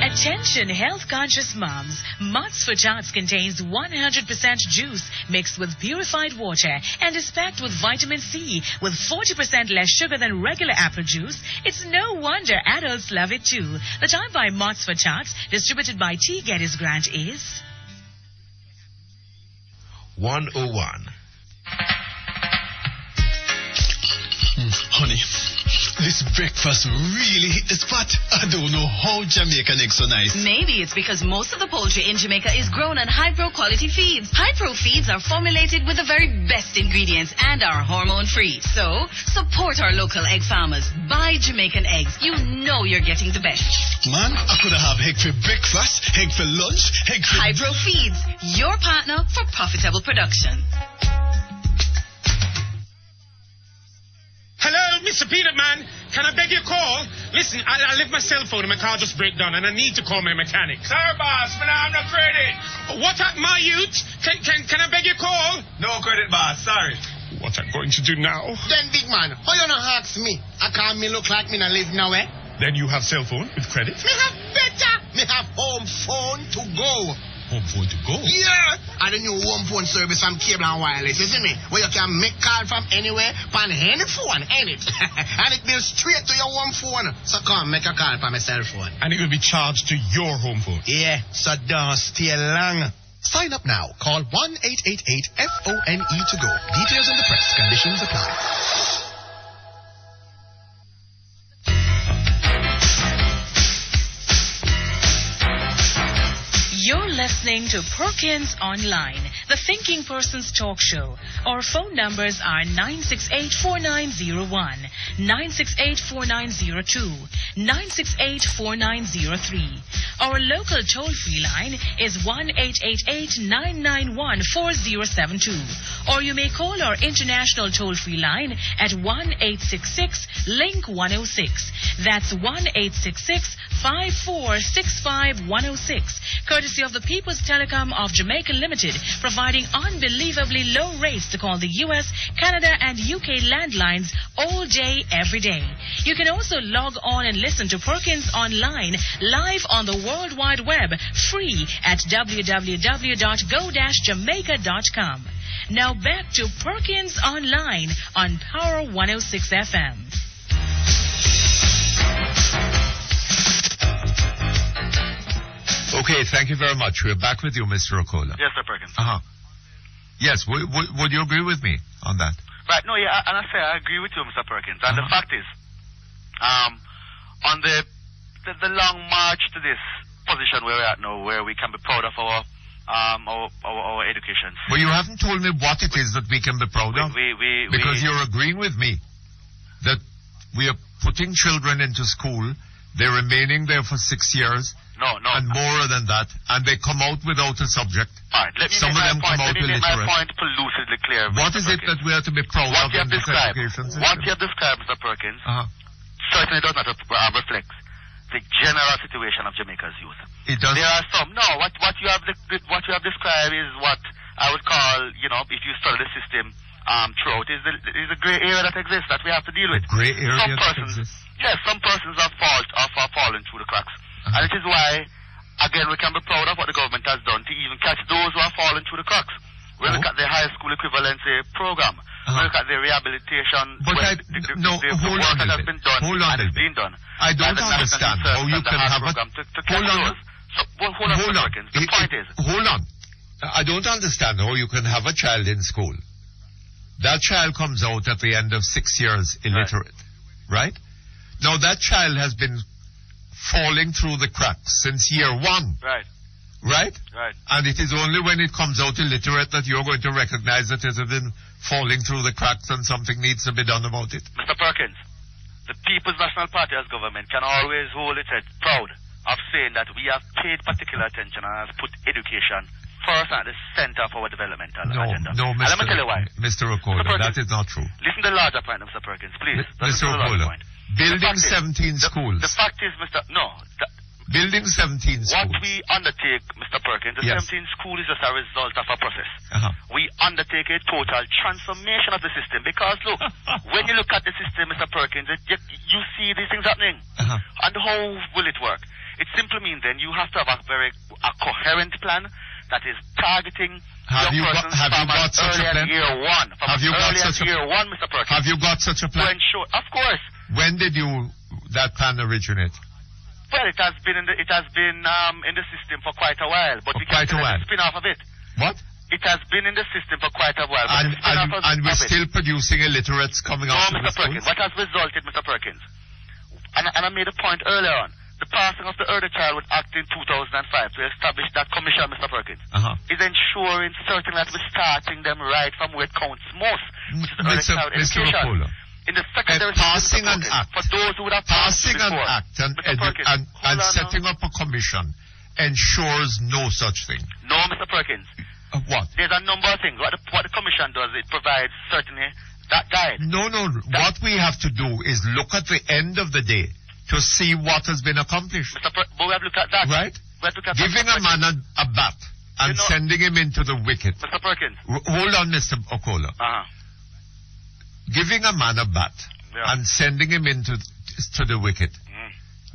Attention health-conscious moms. Mott's for Tots contains 100% juice mixed with purified water and is packed with vitamin C with 40% less sugar than regular apple juice. It's no wonder adults love it too. The time by Mott's for Tots, distributed by T. Geddes Grant, is 101. Honey, This breakfast really hit the spot. I don't know how Jamaican eggs so nice. Maybe it's because most of the poultry in Jamaica is grown on high-pro quality feeds. High-pro feeds are formulated with the very best ingredients and are hormone-free. So, support our local egg farmers. Buy Jamaican eggs. You know you're getting the best. Man, I could have egg for breakfast, egg for lunch, egg for... High-pro feeds, your partner for profitable production. Hello, Mr. Peanut Man. Can I beg your call? Listen, I left my cell phone and my car just broke down and I need to call my mechanic. Sorry, boss, but I'm not credit. What at my youth? Can I beg your call? No credit, boss. Sorry. What I'm going to do now? Then, big man, how you not ask me? I can't me look like me not live nowhere. Then you have cell phone with credit? Me have better. Me have home phone to go. Home phone to go? Yeah. And the new home phone service from Cable and Wireless, you see me? Where you can make call from anywhere, from any phone, any. And it goes straight to your home phone. So come, make a call from my cell phone. And it will be charged to your home phone? Yeah, so don't stay long. Sign up now. Call 1-888-FONE to go. Details in the press. Conditions apply. You're listening to Perkins Online, the Thinking Person's talk show. Our phone numbers are 968-4901, 968-4902, 968-4903. Our local toll-free line is 1-888-991-4072. Or you may call our international toll-free line at 1-866-LINK-106. That's 1-866-5465-106. Courtesy of the People's Telecom of Jamaica Limited, providing unbelievably low rates to call the US, Canada, and UK landlines all day, every day. You can also log on and listen to Perkins Online live on the World Wide Web, free at www.go-jamaica.com. Now back to Perkins Online on Power 106 FM. Okay, thank you very much. We're back with you, Mr. Okola. Yes, Sir Perkins. Yes, would you agree with me on that? Right, no, yeah, and I agree with you, Mr. Perkins. And the fact is, on the long march to this position where we're at now, where we can be proud of our education. Well, you haven't told me what it is that we can be proud of. Because you're agreeing with me that we are putting children into school, they're remaining there for 6 years. No. And more than that, and they come out without a subject. All right, Some of them come out illiterate. Let me make my point lucidly clear. What is it that we are to be proud of in this education system? What you have described, Mr. Perkins, certainly does not reflect the general situation of Jamaica's youth. It does. There are some. No, what you have described is what I would call, if you study the system throughout, is a grey area that exists that we have to deal with. Grey area that exists. Yes, some persons have fallen through the cracks. And it is why, again, we can be proud of what the government has done to even catch those who have fallen through the cracks. We look at the high school equivalency program. We look at the rehabilitation. But hold on a bit. Hold on a bit. I don't understand how you can have a... Hold on. The point is... Hold on. I don't understand how you can have a child in school. That child comes out at the end of 6 years illiterate, right? Now, that child has been falling through the cracks since year one. Right. Right? Right. And it is only when it comes out illiterate that you're going to recognize that it has been falling through the cracks and something needs to be done about it. Mr. Perkins, the People's National Party as government can always hold its head proud of saying that we have paid particular attention and has put education first at the center of our developmental agenda. No, and let me tell you why. Mr. Okola, that is not true. Listen to the larger point, Mr. Perkins, please. Mr. Okola, building 17 schools. The fact is, building 17 schools. What we undertake, Mr. Perkins, the 17 school is just a result of a process. We undertake a total transformation of the system because, look, when you look at the system, Mr. Perkins, you see these things happening. And how will it work? It simply means then you have to have a coherent plan that is targeting have you got such a plan? Year one. Have you got such a year one, Mr. Perkins? Have you got such a plan? To ensure, of course. When did that plan originate? Well, it has been in the system for quite a while, but we can't spin off of it. What? It has been in the system for quite a while. And we're still producing illiterates coming out of the schools? Perkins, what has resulted, Mr. Perkins, and I made a point earlier on, the passing of the Early Childhood Act in 2005 to establish that commission, Mr. Perkins, is ensuring certain that we're starting them right from where it counts most, which is the early childhood education. In the secondary passing an act, for those who would have passing an act and setting up a commission ensures no such thing. No, Mr. Perkins. What? There's a number of things. What the commission does, it provides certainly that guide. No. What we have to do is look at the end of the day to see what has been accomplished. But we have looked at that. Right? We have looked at Giving a man a bat and sending him into the wicket. Mr. Perkins. Hold on, Mr. Okola. Giving a man a bat and sending him into the wicket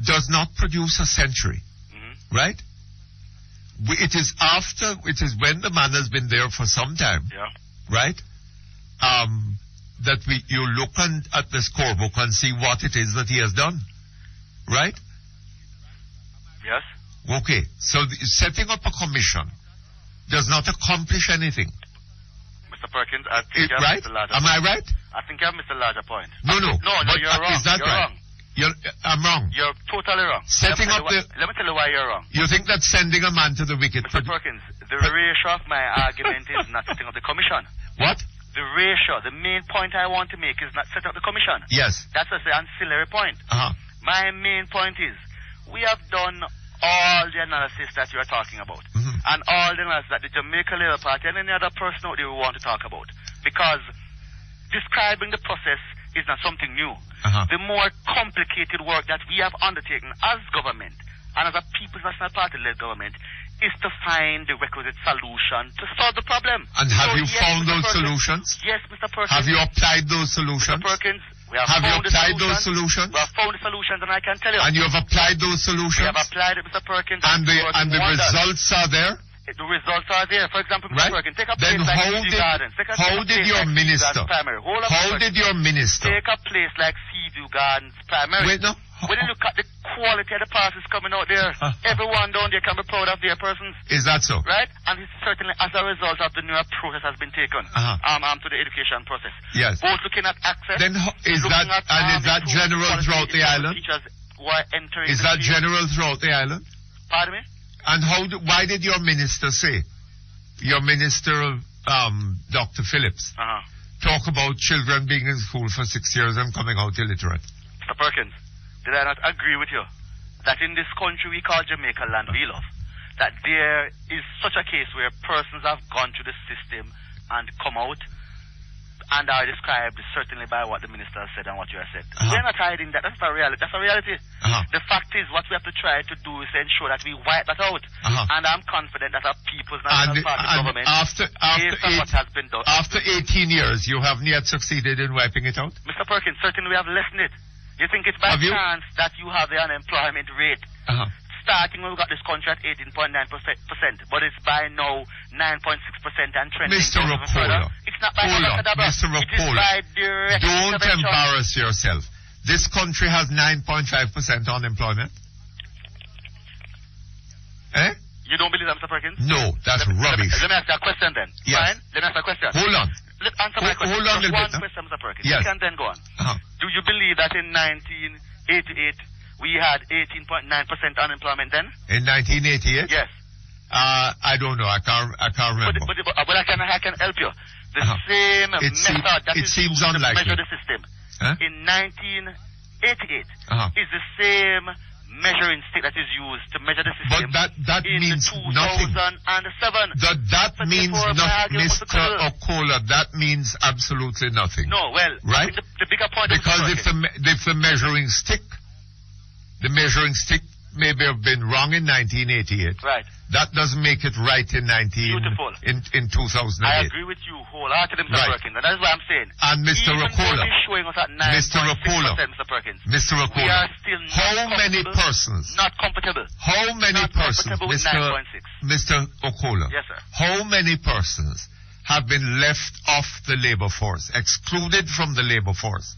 does not produce a century. Right? It is when the man has been there for some time. Right? That you look at the scorebook and see what it is that he has done. Right? Yes. Okay. So setting up a commission does not accomplish anything. Mr. Perkins, I think you have right? Mr. Larger Am point. I right? I think you have Mr. Larger point. No, you're wrong. Is that you're right? wrong. I'm wrong. You're totally wrong. Let me tell you why you're wrong. You think that sending a man to the wicket... Mr. Perkins, the ratio of my argument is not setting up the commission. What? The ratio, the main point I want to make is not set up the commission. Yes. That's an ancillary point. My main point is, we have done all the analysis that you are talking about. And all the analysis that the Jamaica Labour Party and any other person out there we want to talk about. Because describing the process is not something new. The more complicated work that we have undertaken as government and as a People's National Party-led government is to find the requisite solution to solve the problem. And have you found those solutions? Yes, Mr. Perkins. Have you applied those solutions? Mr. Perkins, we have you applied those solutions? We have found the solutions, and I can tell you. And you have applied those solutions? We have applied it, Mr. Perkins. And the results are there? The results are there. For example, Mr. Perkins, take a place then like Seaview Gardens. How did your minister? How did your minister? Take a place like Seaview Gardens Primary. Wait, no. When you look at the quality of the passes coming out there, everyone down there can be proud of their persons. Is that so? Right? And it's certainly as a result of the new approach that has been taken to the education process. Yes. Both looking at access. Then is that general throughout the island? Is that general throughout the island? Pardon me? And why did your minister say, your minister, Dr. Phillips, talk about children being in school for 6 years and coming out illiterate? Mr. Perkins, did I not agree with you that in this country we call Jamaica land we love, that there is such a case where persons have gone through the system and come out and are described certainly by what the minister has said and what you have said. We're not hiding that. That's a reality. The fact is, what we have to try to do is ensure that we wipe that out. And I'm confident that our People's National Party government, based on what has been done. After 18 years, you haven't yet succeeded in wiping it out? Mr. Perkins, certainly we have lessened it. You think it's by chance that you have the unemployment rate starting when we got this country at 18.9%, but it's by now 9.6% and trending. Mr. Okola, it's not by Mr. Okola, don't embarrass yourself. This country has 9.5% unemployment. Eh? You don't believe that, Mr. Perkins? No, that's rubbish. Let me ask you a question then. Yes. Fine? Let me ask you a question. Hold on. Answer my question. Hold on a one bit. question, Mr. Perkins. Yes. You can then go on. Do you believe that in 1988 we had 18.9% unemployment then? In 1988? Yes. I don't know. I can't remember. But I can help you. The same method that is used to measure the system in 1988 is the same measuring stick that is used to measure the system. But that means nothing. 2007. That means nothing, Mr. Okola. That means absolutely nothing. No, well, right? The bigger point. Because if the measuring stick may have been wrong in 1988. Right. That doesn't make it right in 2008. I agree with you wholeheartedly, Mr. Perkins, and that's what I'm saying. And Mr. Okola, showing us at 9.6%, Mr. Perkins. Mr. Okola, we are still how many persons? Not comfortable. How many persons, Mr. Okola? Yes, sir. How many persons have been left off the labor force, excluded from the labor force,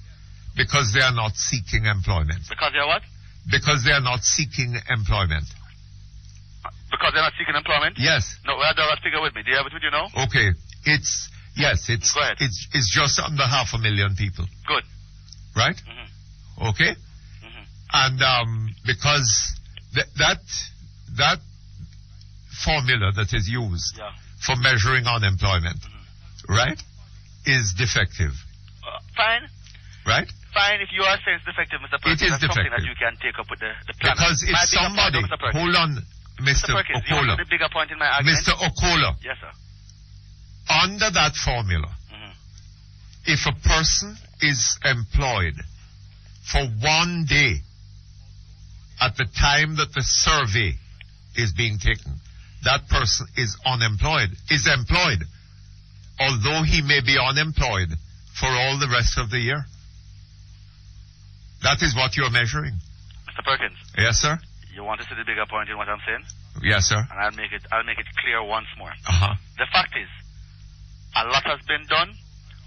because they are not seeking employment? Because they are what? Because they are not seeking employment. Because Because they're not seeking employment? Yes. No, I don't have that figure with me. Do you have it with you now? Okay. It's Go ahead. it's just under 500,000 people. Good. Right? Mm-hmm. Okay? Mm-hmm. And because that formula that is used for measuring unemployment, right, is defective. Fine. Right? Fine, if you are saying it's defective, Mr. Perkins, It is that's something defective. that you can take up with the plan. Because if somebody, hold on, Mr. Perkins, you want Okola, the bigger point in my argument? Mr. Okola, Yes, sir. under that formula, if a person is employed for 1 day at the time that the survey is being taken, that person is employed, although he may be unemployed for all the rest of the year. That is what you're measuring. Mr. Perkins. Yes, sir? You want to see the bigger point in what I'm saying? Yes, sir. And I'll make it clear once more. Uh-huh. The fact is, a lot has been done,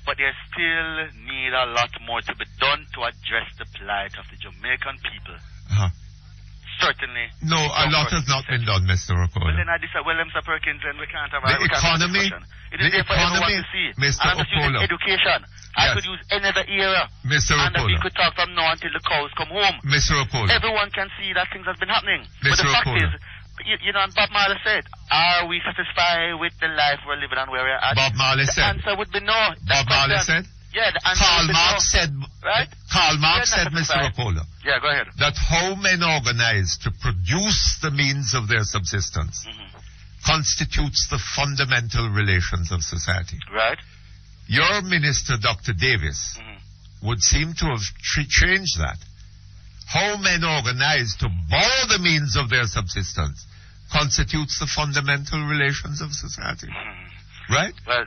but there still need a lot more to be done to address the plight of the Jamaican people. Uh-huh. Certainly. No, a lot has not been done, Mr. Okola. Well, then Mr. Perkins, and we can't have The economy, It is there for everyone to see. Mr. And I'm just using Okola. education. I could use any other era. Mr. And that we Okola. could talk from now until the cows come home. Mr. Okola. Everyone can see that things have been happening. But Mr. the fact Okola. is, you know, and Bob Marley said, are we satisfied with the life we're living and where we're at? Bob Marley the said. answer would be no. Bob Marley said? Yeah, the answer Karl would be Marx no. said, Right? Karl Marx You're said, not Mr. satisfied. Okola, Yeah, go ahead. that how men organize to produce the means of their subsistence constitutes the fundamental relations of society. Right. Your minister, Dr. Davis, would seem to have changed that. How men organize to borrow the means of their subsistence constitutes the fundamental relations of society. Right? Well,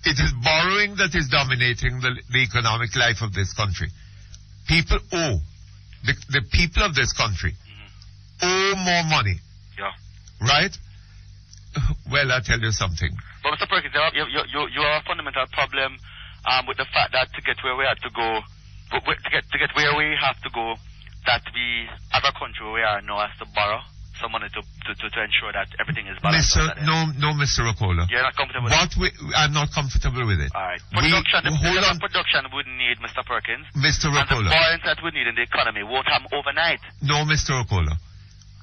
It is borrowing that is dominating the economic life of this country. People owe. The people of this country owe more money. Yeah. Right? Well, I'll tell you something. But Mr. Perkins, you have a fundamental problem with the fact that to get where we have to go, to get where we have to go, that we, as a country where we are now, has to borrow some money to ensure that everything is balanced. No, Mr. Okola. You're not comfortable with it? I'm not comfortable with it. All right. Production would need, Mr. Perkins. Mr. And the Okola. buoyancy that we need in the economy won't happen overnight. No, Mr. Okola.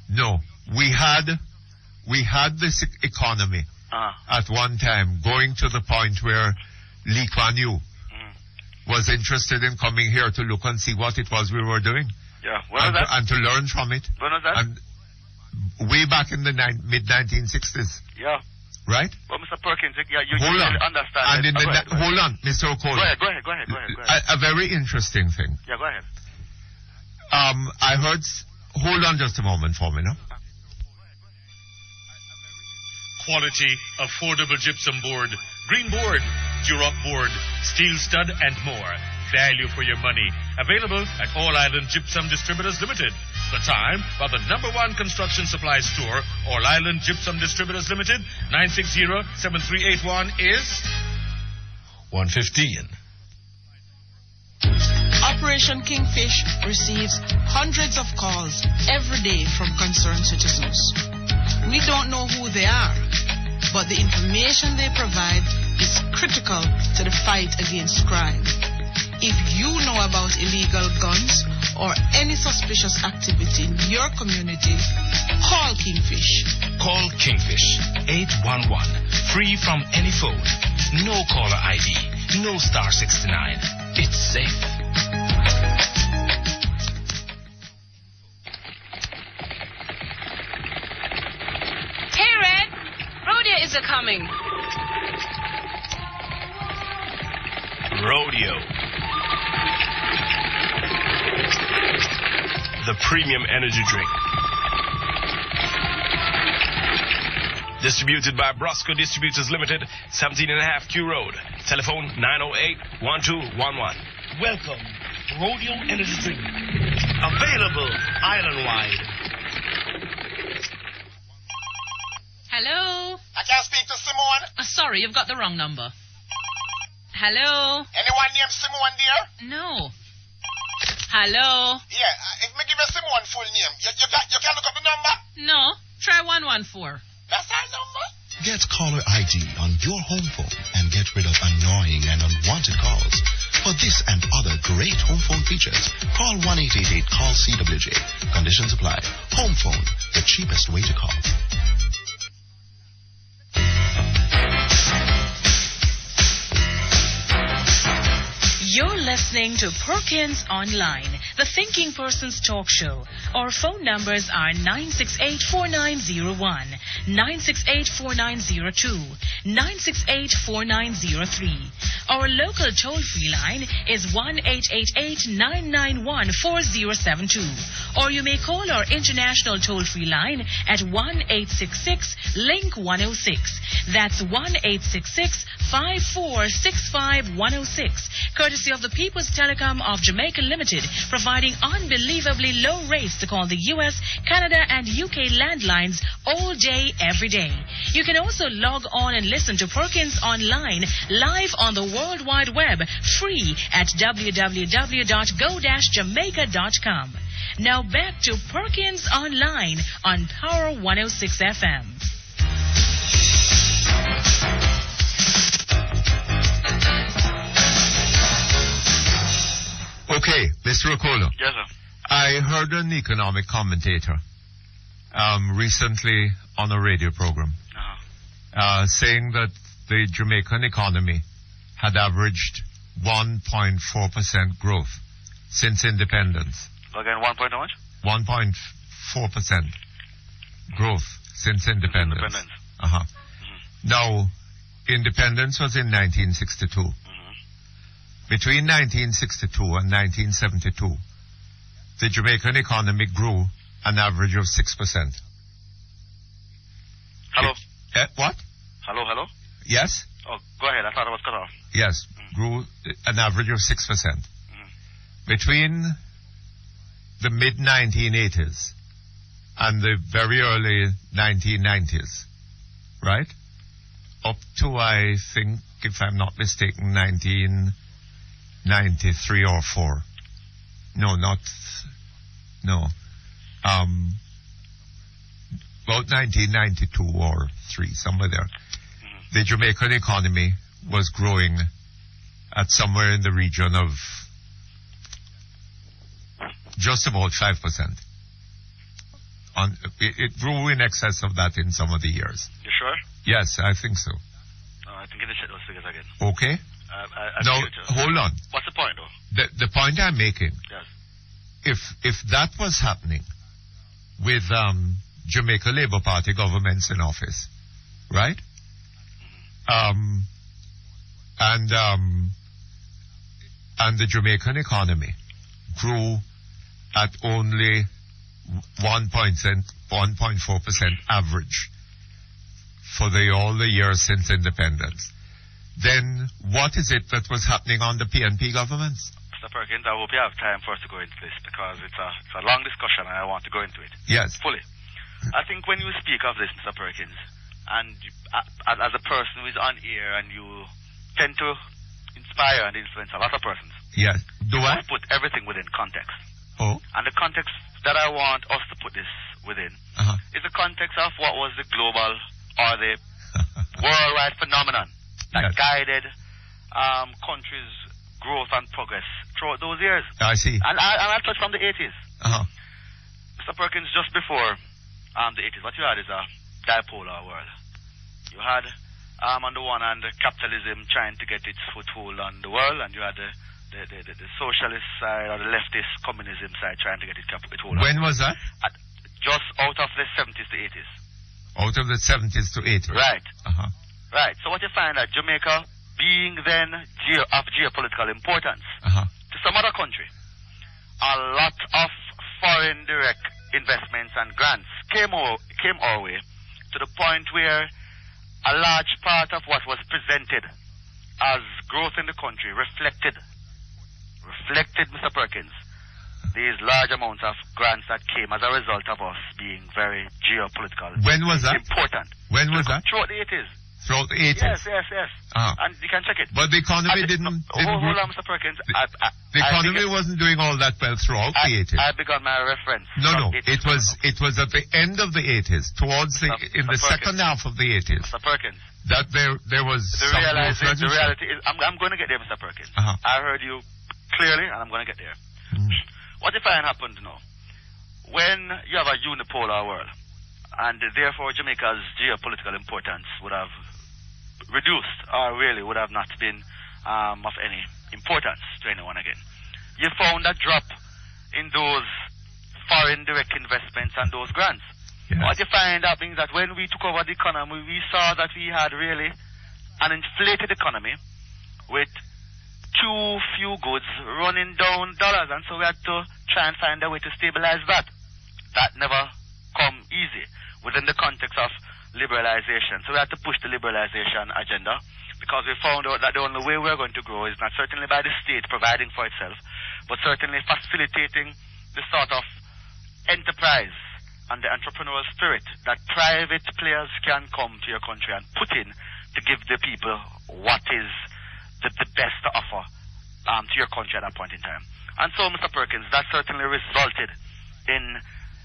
No. We had this economy at one time going to the point where Lee Kuan Yew was interested in coming here to look and see what it was we were doing. Yeah. When was that? And to learn from it. When was that? And way back in the mid-1960s. Yeah. Right? Well, Mr. Perkins, you Hold on. understand. And hold on, Mr. Okola. Go ahead. A very interesting thing. Yeah, go ahead. I heard. Hold on just a moment for me, no? Quality, affordable gypsum board, green board, Duroc board, steel stud, and more. Value for your money. Available at All Island Gypsum Distributors Limited. The time for the #1 construction supply store, All Island Gypsum Distributors Limited, 960-7381 is 115. Operation Kingfish receives hundreds of calls every day from concerned citizens. We don't know who they are, but the information they provide is critical to the fight against crime. If you know about illegal guns or any suspicious activity in your community, call Kingfish. Call Kingfish 811. Free from any phone. No caller ID. No star 69. It's safe. Hey, Red! Rodeo is a-coming. Rodeo. The premium energy drink. Distributed by Brosco Distributors Limited, 17.5 Q Road. Telephone 908-1211. Welcome, Rodeo Energy Drink. Available island-wide. Hello? I can't speak to Simone. Sorry, you've got the wrong number. Hello? Anyone named Simone there? No. Hello? Yeah, if me give you Simone full name, you can look up the number? No. Try 114. That's our number. Get caller ID on your home phone and get rid of annoying and unwanted calls. For this and other great home phone features, call 1-888-CALL-CWJ. Conditions apply. Home phone, the cheapest way to call. You're listening to Perkins Online, the Thinking Person's talk show. Our phone numbers are 968-4901, 968-4902, 968-4903. Our local toll-free line is 1-888-991-4072. Or you may call our international toll-free line at 1-866-LINK-106. That's 1-866-5465-106. Courtesy of the People's Telecom of Jamaica Limited, providing unbelievably low rates to call the U.S., Canada, and UK landlines all day, every day. You can also log on and listen to Perkins Online live on the World Wide Web, free at www.go-jamaica.com. Now back to Perkins Online on Power 106 FM. Okay, Mr. Okolo. Yes, sir. I heard an economic commentator recently on a radio program saying that the Jamaican economy had averaged 1.4% growth since independence. Again, 1 point how much? 1.4% growth since independence. Now, independence was in 1962. Between 1962 and 1972, the Jamaican economy grew an average of 6%. Hello? What? Hello? Yes? Oh, go ahead. I thought I was cut off. Yes, grew an average of 6%. Between the mid-1980s and the very early 1990s, right? Up to, I think, if I'm not mistaken, 1993 or 4. About 1992 or 3, somewhere there. The Jamaican economy was growing at somewhere in the region of just about 5%. It grew in excess of that in some of the years. You sure? Yes, I think so. I think I check those figures again. Okay. Now, hold on. What's the point, though? The point I'm making, yes. if that was happening with Jamaica Labour Party governments in office, right? And the Jamaican economy grew at only 1.4% average for all the years since independence. Then what is it that was happening on the PNP governments? Mr. Perkins, I hope you have time for us to go into this because it's a long discussion and I want to go into it. Yes. Fully. I think when you speak of this, Mr. Perkins, and as a person who is on air and you tend to inspire and influence a lot of persons. Yes. Do I? Put everything within context. Oh. And the context that I want us to put this within is the context of what was the global or the worldwide phenomenon that guided countries' growth and progress throughout those years. I see. And I'll touch from the 80s. Mr. Perkins, just before the 80s, what you had is a dipolar world. You had, on the one hand, capitalism trying to get its foothold on the world, and you had the socialist side or the leftist communism side trying to get its foothold. When was that? Just out of the 70s to 80s. Out of the 70s to 80s. Right. Right. So what you find that Jamaica, being then of geopolitical importance to some other country, a lot of foreign direct investments and grants came our way to the point where a large part of what was presented as growth in the country reflected, Mr. Perkins, these large amounts of grants that came as a result of us being very geopolitical. When was that? Important. When was that? Throughout the 80s. throughout the 80s. Yes. And you can check it. But the economy didn't hold on, Mr. Perkins. The economy wasn't doing all that well throughout the 80s. I begun my reference. No. It was at the end of the 80s, towards in the second half of the 80s. Mr. Perkins. That there was the reality is, I'm going to get there, Mr. Perkins. I heard you clearly, and I'm going to get there. What if I happened to know? When you have a unipolar world, and therefore Jamaica's geopolitical importance would have reduced, or really would have not been of any importance to anyone again. You found a drop in those foreign direct investments and those grants. Yes. What you find out means that when we took over the economy, we saw that we had really an inflated economy with too few goods running down dollars, and so we had to try and find a way to stabilize that. That never come easy within the context of liberalization. So we had to push the liberalization agenda, because we found out that the only way we're going to grow is not certainly by the state providing for itself, but certainly facilitating the sort of enterprise and the entrepreneurial spirit that private players can come to your country and put in to give the people what is the best to offer to your country at that point in time. And so, Mr. Perkins, that certainly resulted in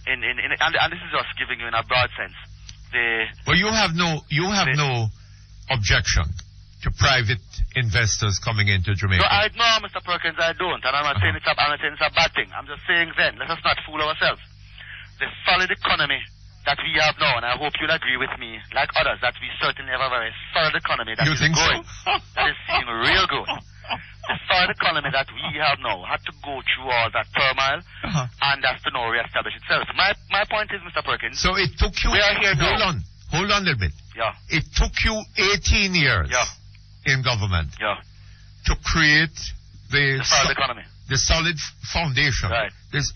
and this is just giving you in a broad sense. Well, you have no objection to private investors coming into Jamaica. No, Mr. Perkins, I don't, and I'm not saying it's a bad thing. I'm just saying then, let us not fool ourselves. The solid economy that we have now, and I hope you'll agree with me, like others, that we certainly have a very solid economy that is growing. That is seeing real growth. The solid economy that we have now had to go through all that turmoil and has to now reestablish itself. My point is, Mr. Perkins. So it took you. We are here now. Hold on a little bit. Yeah. It took you 18 years. In government. Yeah. To create the solid economy. The solid foundation. Right.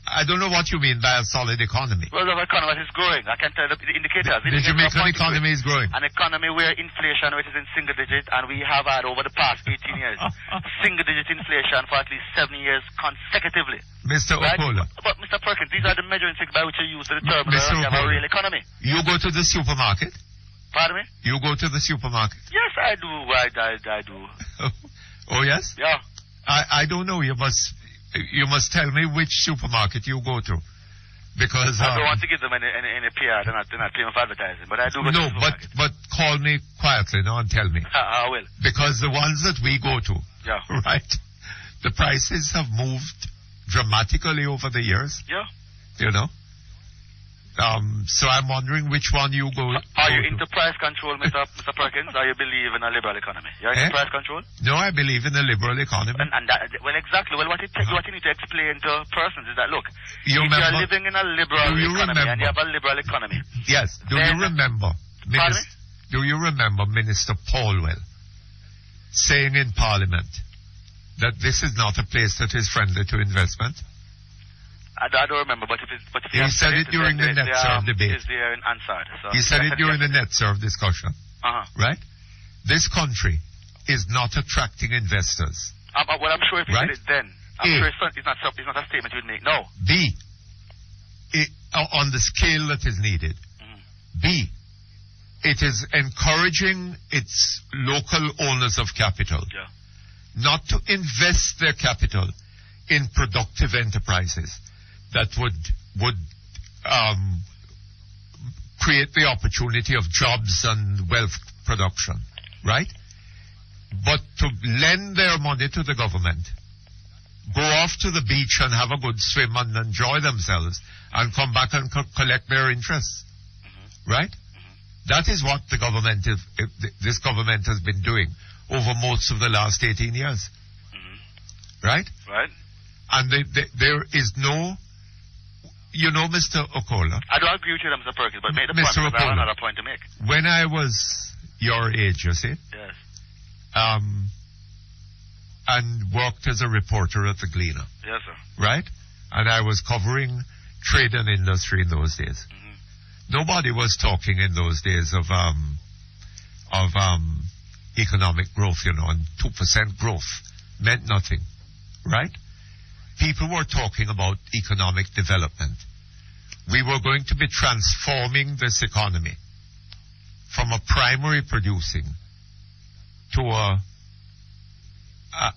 I don't know what you mean by a solid economy. Well, the economy is growing. I can tell the indicators. The Jamaican economy is growing. An economy where inflation rate is in single digit, and we have had over the past 18 years single digit inflation for at least 7 years consecutively. Mr. Opola. But Mr. Perkins, these are the measuring sticks by which you use to determine whether you have a real economy. You go to the supermarket? Pardon me? You go to the supermarket? Yes, I do. I do. Oh, yes? Yeah. I don't know. You must tell me which supermarket you go to, because I don't want to give them any PR. They're not paying for advertising, but I do go to the supermarket. but call me quietly now and tell me. I will. Because the ones that we go to, right, the prices have moved dramatically over the years. Yeah. You know. So I'm wondering which one you go. Are you into price control, Mr. Perkins? Or you believe in a liberal economy? You're into price control? No, I believe in a liberal economy. And that, well, exactly. Well, what you need to explain to persons is that, look, if you're living in a liberal economy and you have a liberal economy. Yes. Do you remember, Minister Paulwell saying in Parliament that this is not a place that is friendly to investment? I don't remember, but if he said it during the NetServe debate. He said it during the NetServe discussion. Right? This country is not attracting investors. Well, I'm sure if he said it then, I'm sure it's not a statement you'd make. No. B, on the scale that is needed. B, it is encouraging its local owners of capital not to invest their capital in productive enterprises that would create the opportunity of jobs and wealth production, right? But to lend their money to the government, go off to the beach and have a good swim and enjoy themselves, and come back and collect their interests, right? That is what this government has been doing over most of the last 18 years, right? Right. And there is no. You know, Mr. Okola. I don't agree with you, Mr. Perkins, but make the point, because I have another point to make. When I was your age, you see? Yes. And worked as a reporter at the Gleaner. Yes, sir. Right? And I was covering trade and industry in those days. Nobody was talking in those days of economic growth, you know, and 2% growth meant nothing. Right? People were talking about economic development. We were going to be transforming this economy from a primary producing to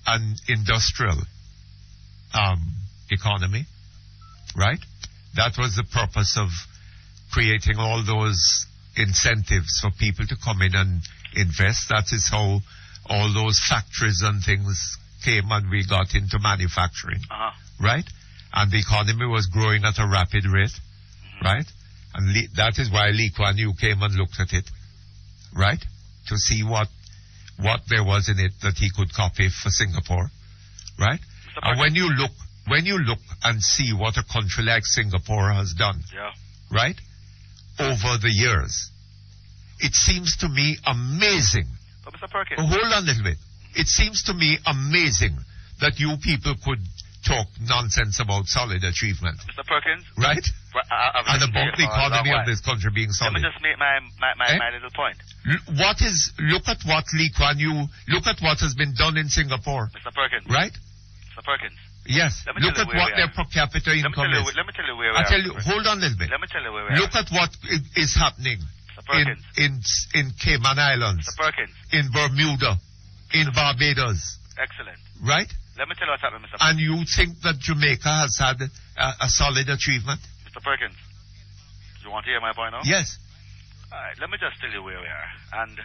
an industrial economy, right? That was the purpose of creating all those incentives for people to come in and invest. That is how all those factories and things came and we got into manufacturing, right? And the economy was growing at a rapid rate, right? And that is why Lee Kuan Yew came and looked at it, right? To see what there was in it that he could copy for Singapore, right? And when you look and see what a country like Singapore has done, right, over the years, it seems to me amazing. But Mr. Perkins. Hold on a little bit. It seems to me amazing that you people could talk nonsense about solid achievement. Mr. Perkins. Right? And about the economy of this country being solid. Let me just make my little point. Look at what Lee Kuan Yew, look at what has been done in Singapore. Mr. Perkins. Right? Mr. Perkins. Yes. Look at what their per capita income is. Let me tell you where we are. Hold on a little bit. Let me tell you where we are. Look at what is happening in Cayman Islands. Mr. Perkins. In Bermuda. In Barbados. Excellent. Right? Let me tell you what's happening, Mr. Perkins. And you think that Jamaica has had a solid achievement? Mr. Perkins, you want to hear my point now? Yes. All right, let me just tell you where we are. And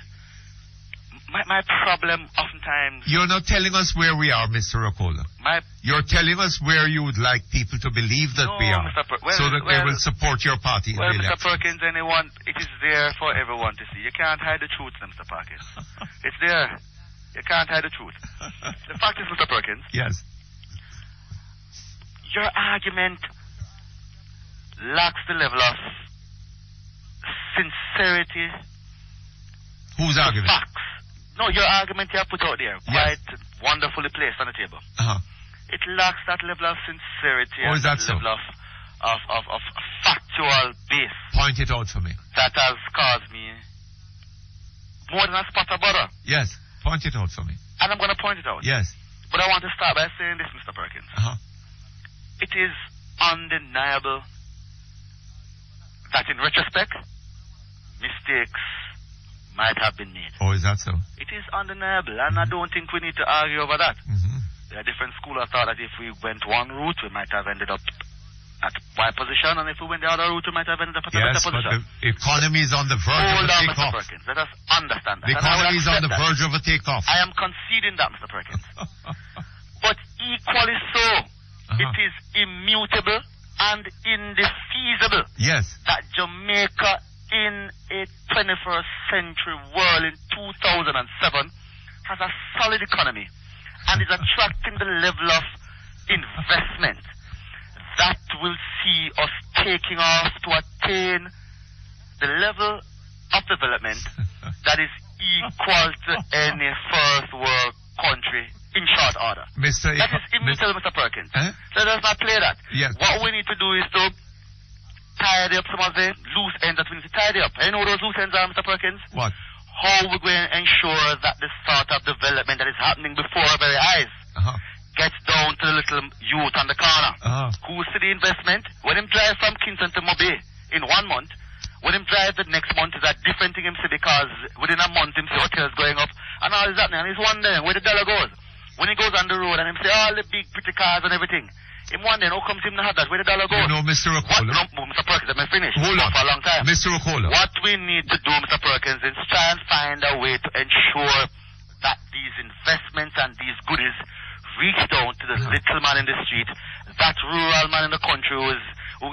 my problem oftentimes... You're not telling us where we are, Mr. Okola. You're telling us where you would like people to believe that we are, so that they will support your party. Well, Mr. Perkins, it is there for everyone to see. You can't hide the truth, Mr. Perkins. It's there. You can't hide the truth. The fact is, Mr. Perkins. Yes. Your argument lacks the level of sincerity. Whose argument? Facts. No, your argument you have put out there, quite wonderfully placed on the table. It lacks that level of sincerity and that level of factual base. Point it out for me. That has caused me more than a spot of butter. Yes, point it out for me. And I'm going to point it out. Yes. But I want to start by saying this, Mr. Perkins. It is undeniable that in retrospect, mistakes might have been made. Oh, is that so? It is undeniable, and I don't think we need to argue over that. There are different schools of thought that if we went one route, we might have ended up at Y position, and if we went the other route, we might have ended up at a better position. Yes, but the economy is on the verge of a takeoff. Mr. Perkins, let us understand that. The economy is on the verge of a takeoff. I am conceding that, Mr. Perkins. But equally so, it is immutable and indefeasible that Jamaica in a 21st century world in 2007 has a solid economy and is attracting the level of investment that will see us taking off to attain the level of development that is equal to any first world country in short order. That is immutable, Mr. Perkins. So let us not play that. What we need to do is to tidy up some of the loose ends that we need to tidy up. You know those loose ends are, Mr. Perkins? What? How we're going to ensure that the sort of development that is happening before our very eyes gets down to the little youth on the corner who see the investment. When him drive from Kingston to Mobay in 1 month, when him drive the next month is a different thing him see, because within a month him see hotels going up and all is happening, and he's wondering where the dollar goes. When he goes on the road and him see all the big pretty cars and everything, him wondering how comes him to have that, where the dollar goes. You know, Mr. Okola. Mr. Perkins, let me finish. Hold on. For a long time. Mr. Okola. What we need to do, Mr. Perkins, is try and find a way to ensure that these investments and these goodies reach down to the little man in the street, that rural man in the country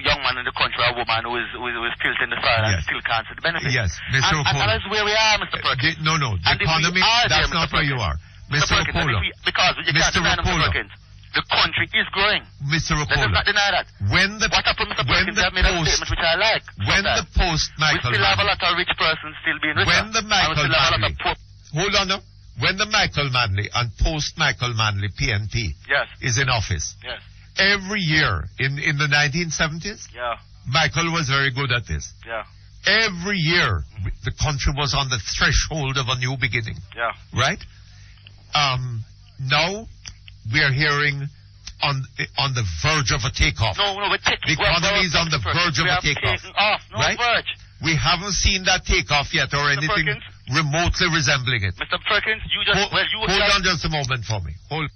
young man in the country, a woman who is tilting the soil and still can't see the benefits. Yes, Mr. Okola. And that's where we are, Mr. Perkins. No, the economy, that's not where you are. Mr. Okola. Because you can't deny, Mr. Perkins. The country is growing. Mr. Okola. Let us not deny that. What happened, Mr. Perkins? I've made a statement which I like. When the post-Michael we still have a lot of rich persons still being richer. When the Michael Manley. Hold on now. When the Michael Manley and post-Michael Manley PNP is in office. Yes. Every year in the 1970s, Michael was very good at this. Every year, the country was on the threshold of a new beginning. Right? Now, we are hearing on the verge of a takeoff. No, the economy is on the verge of a takeoff. No verge. We haven't seen that takeoff yet or anything Perkins? remotely resembling it. Mr. Perkins, you just... Hold on just a moment for me. Hold.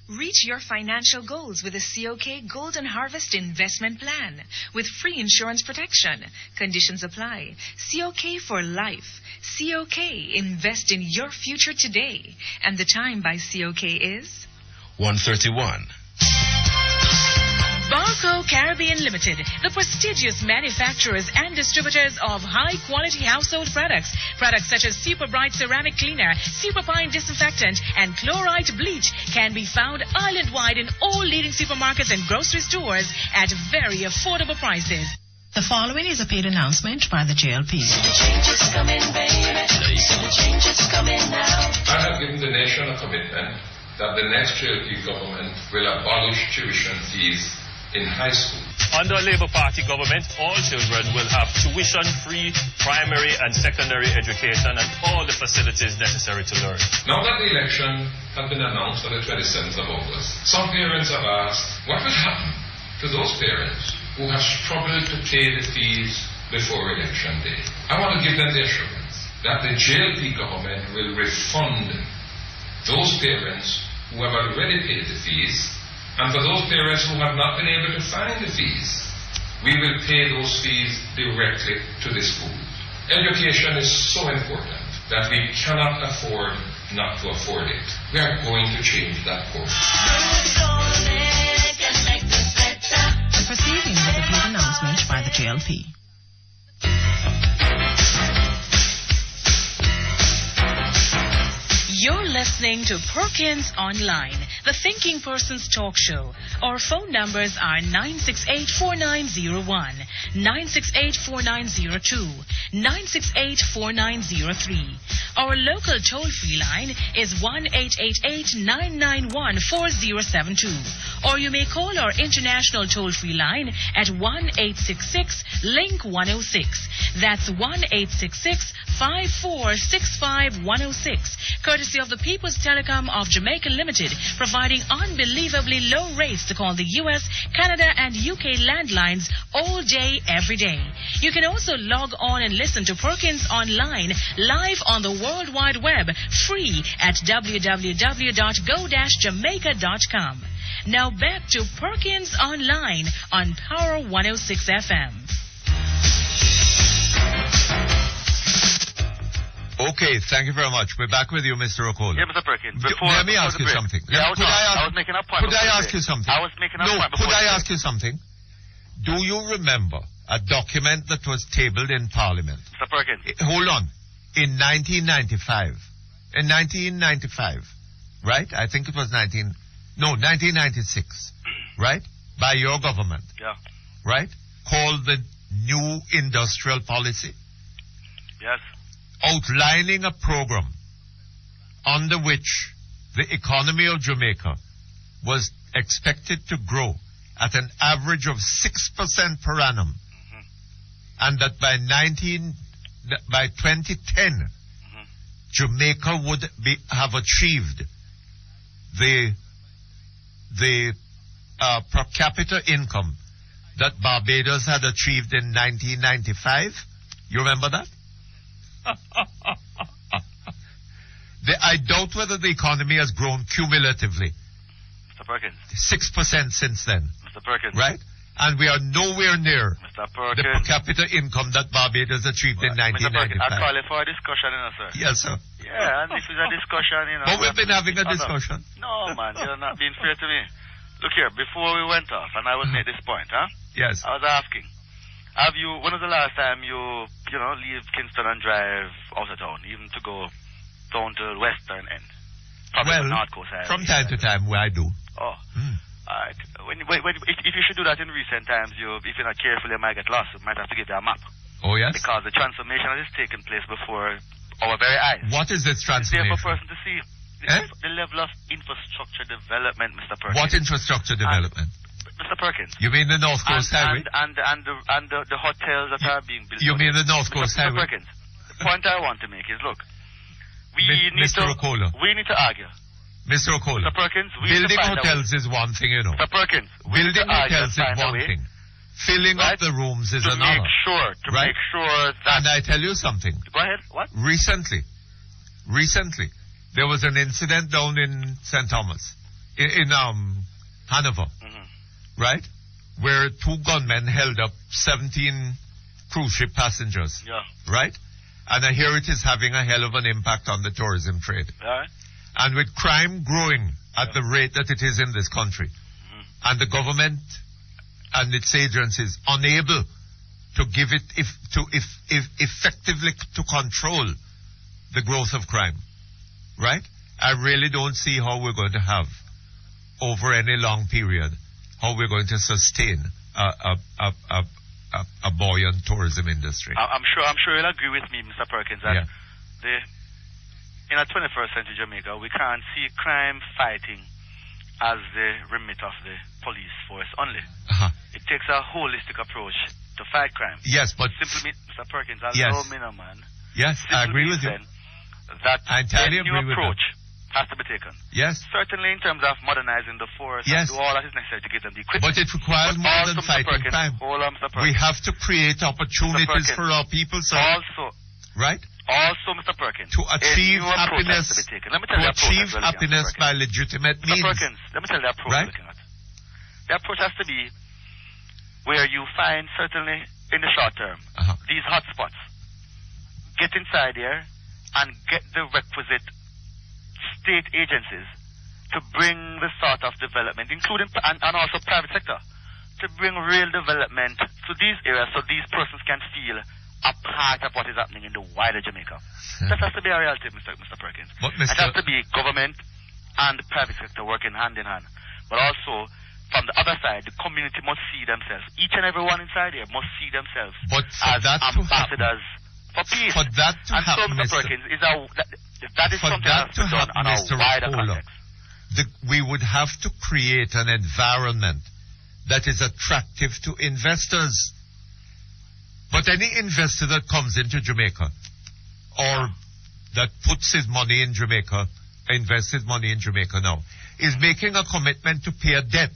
Reach your financial goals with a COK Golden Harvest Investment Plan with free insurance protection. Conditions apply. COK for life. COK, invest in your future today. And the time by COK is 1:31. Barco Caribbean Limited, the prestigious manufacturers and distributors of high-quality household products. Products such as Super Bright Ceramic Cleaner, Super Fine Disinfectant, and Chlorite Bleach can be found island-wide in all leading supermarkets and grocery stores at very affordable prices. The following is a paid announcement by the JLP. Changes coming, baby. Changes coming now. I have given the nation a commitment that the next JLP government will abolish tuition fees in high school. Under a Labour Party government, all children will have tuition-free primary and secondary education and all the facilities necessary to learn. Now that the election has been announced for the 27th of August, some parents have asked what will happen to those parents who have struggled to pay the fees before election day. I want to give them the assurance that the JLP government will refund those parents who have already paid the fees. And for those parents who have not been able to find the fees, we will pay those fees directly to the school. Education is so important that we cannot afford not to afford it. We are going to change that course. Proceeding with a paid announcement by the JLP. You're listening to Perkins Online, the Thinking Person's Talk Show. Our phone numbers are 968-4901, 968-4902, 968-4903. Our local toll-free line is 1-888-991-4072. Or you may call our international toll-free line at 1-866-LINK-106. That's 1-866-5465-106. Courtesy of the People's Telecom of Jamaica Limited, providing unbelievably low rates to call the U.S., Canada, and UK landlines all day, every day. You can also log on and listen to Perkins Online live on the World Wide Web, free at www.go-jamaica.com. Now back to Perkins Online on Power 106 FM. Okay, thank you very much. We're back with you, Mr. Okola. Yeah, Mr. Perkins. Let me ask you something. Yeah, I was making a point. Could I ask you something? I was making a point. Could I ask you something? Do you remember a document that was tabled in Parliament? Mr. Perkins. Hold on. In 1995. In 1995, right? I think it was 1996, right? By your government. Yeah. Right? Called the New Industrial Policy. Yes. Outlining a program under which the economy of Jamaica was expected to grow at an average of 6% per annum, and that by 2010, Jamaica would have achieved the per capita income that Barbados had achieved in 1995. You remember that? I doubt whether the economy has grown cumulatively. Mr. Perkins. 6% since then. Mr. Perkins. Right? And we are nowhere near Mr. Perkins. the per capita income that Barbados achieved in 1995. Mr. Perkins, I call it for a discussion, sir. Yes, sir. Yeah, and this is a discussion, But we've been having a discussion. No, man, you're not being fair to me. Look here, before we went off, and I will make this point, huh? Yes. I was asking, when was the last time you leave Kingston and drive out of town, even to go down to the western end? Probably the North Coast area. From time to time, I do. Oh. All right. If you should do that in recent times, if you're not careful, you might get lost. You might have to give you a map. Oh, yes? Because the transformation that is taking place before our very eyes. What is this transformation? It's there for a person to see. The level of infrastructure development, Mr. Perkins. What infrastructure development? Mr. Perkins. You mean the North Coast Highway? And the hotels that are being built. You mean the North Coast Highway? Mr. Perkins, the point I want to make is, look, Mr. Okola. We need to argue. Mr. Okola. Mr. Perkins, building hotels is one thing, you know. Mr. Perkins, building hotels is one thing. Filling up the rooms is another. Make sure that... And I tell you something. Go ahead. What? Recently, there was an incident down in St. Thomas, in Hanover, right? Where 2 gunmen held up 17 cruise ship passengers. Yeah. Right? And I hear it is having a hell of an impact on the tourism trade. Right. And with crime growing at the rate that it is in this country, and the government and its agencies unable to give it effectively to control the growth of crime, right? I really don't see how we're going to have over any long period how we're going to sustain a buoyant tourism industry. I'm sure you'll agree with me, Mr. Perkins, that in a 21st century Jamaica, we can't see crime fighting as the remit of the police force only. It takes a holistic approach to fight crime. Yes, but... Simply, Mr. Perkins, allow me now, man. Yes, I agree with you. That I entirely agree with approach has to be taken. Yes. Certainly in terms of modernizing the force and do all that is necessary to give them the equipment. But it requires more than fighting crime. We have to create opportunities for our people, sir. Also. Right? Also, Mr. Perkins. To achieve happiness. Let me tell you happiness by legitimate means. Mr. Perkins, let me tell you the approach we're looking at. The approach has to be where you find, certainly in the short term, these hotspots. Get inside here and get the requisite state agencies to bring the sort of development, including and also private sector, to bring real development to these areas so these persons can feel a part of what is happening in the wider Jamaica. That has to be a reality, Mr. Perkins. It has to be government and the private sector working hand in hand. But also, from the other side, the community must see themselves. Each and every one inside here must see themselves as ambassadors for peace. For that to happen, Mr. Perkins, that is something that has to be done on a wider context. We would have to create an environment that is attractive to investors. But any investor that comes into Jamaica or that puts his money in Jamaica, invests his money in Jamaica now, is making a commitment to pay a debt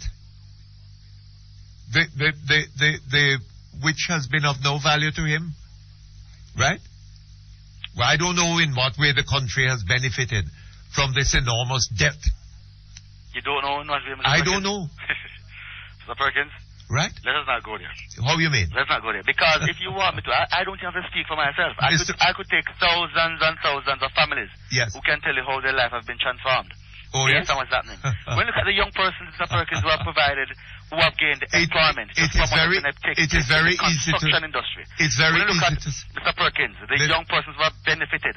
which has been of no value to him. Right? Well, I don't know in what way the country has benefited from this enormous debt. You don't know in what way, Mr. I Perkins? don't know. Mr. Perkins? Right? Let us not go there. How you mean? Let's not go there. Because if you want me to, I don't have to speak for myself. I could take thousands and thousands of families who can tell you how their life has been transformed. Oh, yes? Based on what's happening. When you look at the young persons, Mr. Perkins, who have provided, who have gained employment. It is very easy to... industry. It's very when you look easy at, to... Mr. Perkins, the young persons who have benefited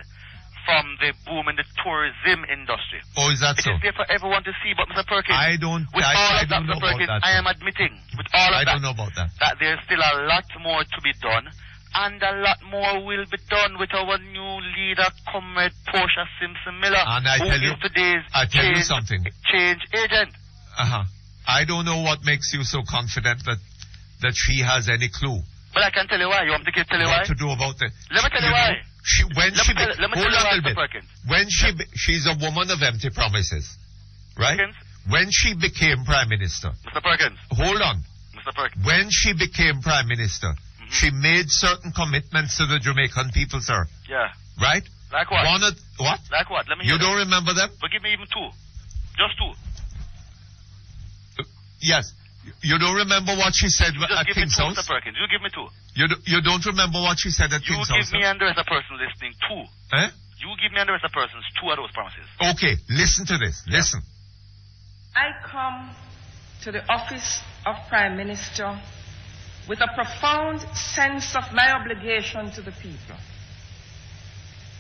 from the boom in the tourism industry. Oh, is that so? It is there for everyone to see, but Mr. Perkins, I don't know Perkins, about that. I am admitting, with all of that, I don't know about that. That there's still a lot more to be done, and a lot more will be done with our new leader, Comrade Portia Simpson Miller, and I who tell you, is today's change agent. I don't know what makes you so confident that she has any clue. Well, I can tell you why. You want me to tell you why? What to do about it? Let me tell you why. She's a woman of empty promises, right? Perkins? When she became Prime Minister, Mr. Perkins. Hold on. Mr. Perkins. When she became Prime Minister, she made certain commitments to the Jamaican people, sir. Yeah. Right? Like what? What? Like what? Let me hear. You don't remember them? But give me even two. Just two. Yes. You don't remember what she said at King's House? Mr. Perkins. You give me two. You don't remember what she said at King's House? You give me and the rest of person listening two. Eh? You give me and the rest of persons two of those promises. Okay, listen to this. Yeah. Listen. I come to the office of Prime Minister with a profound sense of my obligation to the people.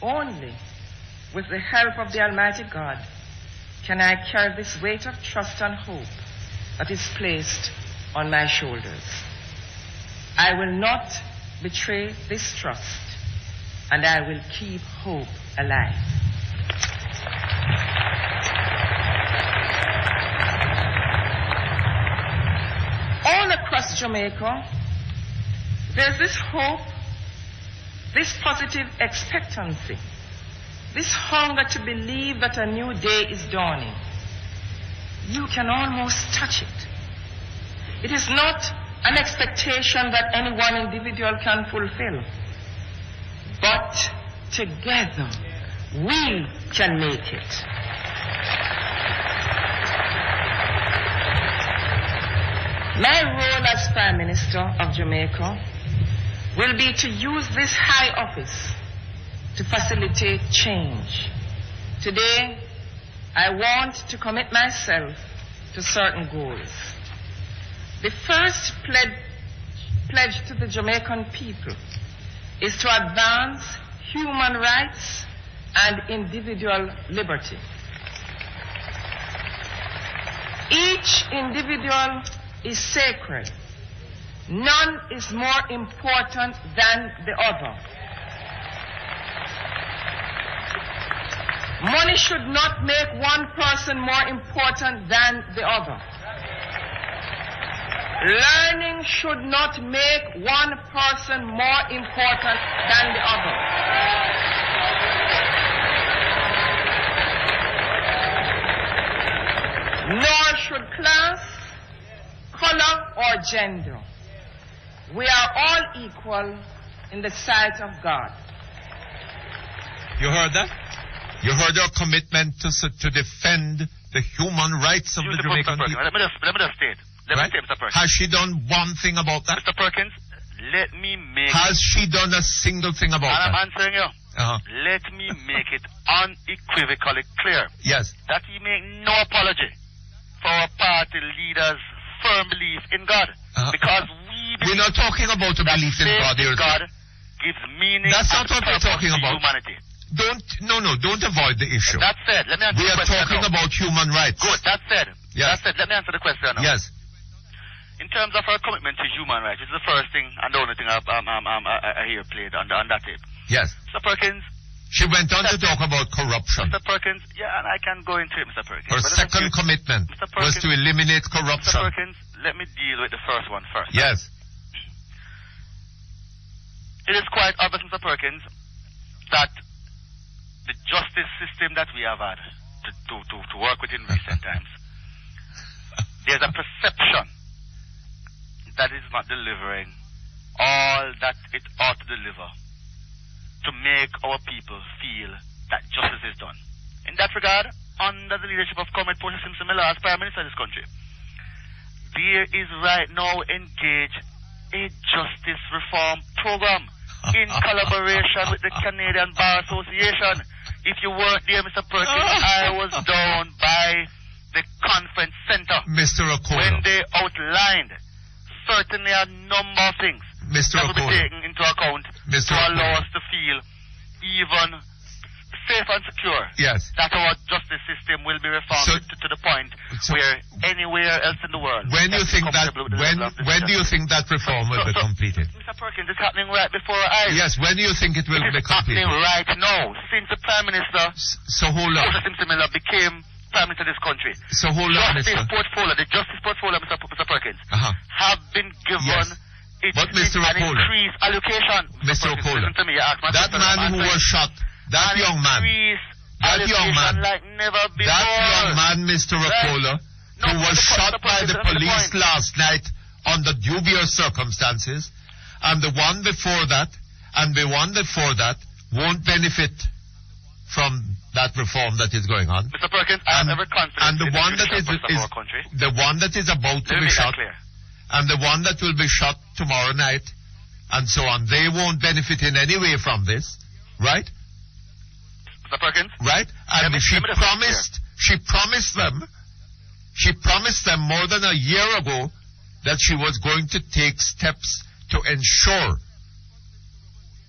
Only with the help of the Almighty God can I carry this weight of trust and hope that is placed on my shoulders. I will not betray this trust, and I will keep hope alive. All across Jamaica, there's this hope, this positive expectancy, this hunger to believe that a new day is dawning. You can almost touch it. It is not an expectation that any one individual can fulfill. But together, we can make it. My role as Prime Minister of Jamaica will be to use this high office to facilitate change. Today, I want to commit myself to certain goals. The first pledge to the Jamaican people is to advance human rights and individual liberty. Each individual is sacred. None is more important than the other. Money should not make one person more important than the other. Learning should not make one person more important than the other. Nor should class, color, or gender. We are all equal in the sight of God. You heard that? You heard your commitment to defend the human rights of the Jamaican people. Let me just state. Let me say, Mr. Perkins. Has she done one thing about that? Mr. Perkins, let me make... Has she done a single thing about that? I'm answering you. Let me make it unequivocally clear. Yes. That we make no apology for our party leaders' firm belief in God. Because we're not talking about a belief in God here. God gives meaning. That's not what we're talking about. Humanity. Don't avoid the issue. That said, let me answer the question. We are talking about human rights. Good, that said. Yes. That said, let me answer the question now. Yes. In terms of her commitment to human rights, which is the first thing and the only thing I hear played on that tape. Yes. Mr. Perkins. She went on to talk about corruption. Mr. Perkins, yeah, and I can go into it, Mr. Perkins. Her second commitment was to eliminate corruption. Mr. Perkins, let me deal with the first one first. Yes. It is quite obvious, Mr. Perkins, that the justice system that we have had to work with in recent times, there's a perception that is not delivering all that it ought to deliver to make our people feel that justice is done. In that regard, under the leadership of Comrade Portia Simpson-Miller as Prime Minister of this country, there is right now engaged a justice reform program in collaboration with the Canadian Bar Association. If you weren't there, Mr. Perkins, I was down by the conference center. Mr. O'Connor. When they outlined certainly a number of things Mr. that will be taken into account to allow us to feel even safe and secure. Yes. That our justice system will be reformed to the point where anywhere else in the world. When do you think that? When do you think that reform will be completed? Mr. Perkins, it's happening right before our eyes. Yes. When do you think it will be completed? It's happening right now. Since the Prime Minister, so hold on. Portia Simpson-Miller became Prime Minister of this country. So hold on, the justice portfolio, Mr. Perkins, have been given. Yes. But Mr. An increased allocation. Mr. O'Connor, listen to me. that man who was shot, that young man, like never before. That young man, Mr. O'Connor, who was shot by the police last night under dubious circumstances, and the one before that, won't benefit from that reform that is going on. Mr. Perkins, I have every confidence and the in one that the one that is about to be shot, and the one that will be shot tomorrow night, and so on, they won't benefit in any way from this, right? Mr. Perkins? Right? And she promised them more than a year ago that she was going to take steps to ensure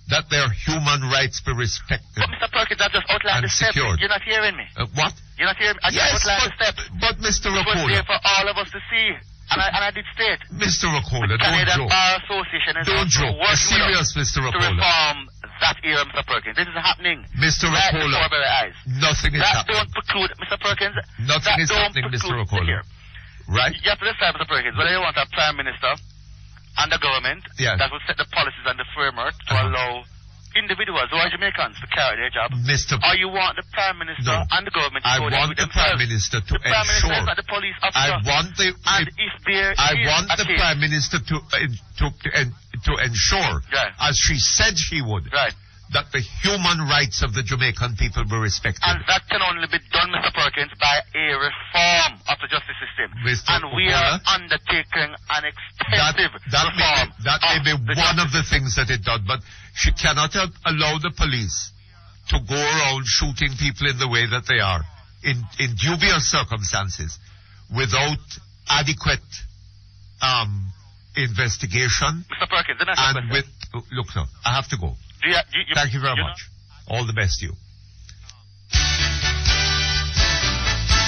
that their human rights be respected. But Mr. Perkins, I've just outlined the steps. You're not hearing me. What? You're not hearing me. I just outlined the steps. But Mr. O'Connor. It was there for all of us to see. And I did state. Mr. O'Connor, don't Canadian joke. Bar Association is don't joke. Serious, Mr. To O'Connor. reform that era, Mr. Perkins. This is happening. Mr. Right O'Connor. before our very eyes. Nothing is happening. That don't preclude, Mr. Perkins. Nothing is happening, Mr. O'Connor. Right? You have to decide, Mr. Perkins, whether you want a Prime Minister and the government that will set the policies and the framework to allow individuals who are Jamaicans to carry their job? Mr. Or you want the Prime Minister and the government to I go there want with the themselves? Prime Minister to the Prime Minister ensure. is not the police officer. I want the Prime Minister to ensure, as she said she would, that the human rights of the Jamaican people be respected. And that can only be done, Mr. Perkins, by a reform of the justice system. And we are undertaking an extensive reform. That may be one of the things that it does, but she cannot allow the police to go around shooting people in the way that they are, in dubious circumstances, without adequate investigation. Mr. Perkins, and with look, sir, I have to go. Thank you very much. All the best to you.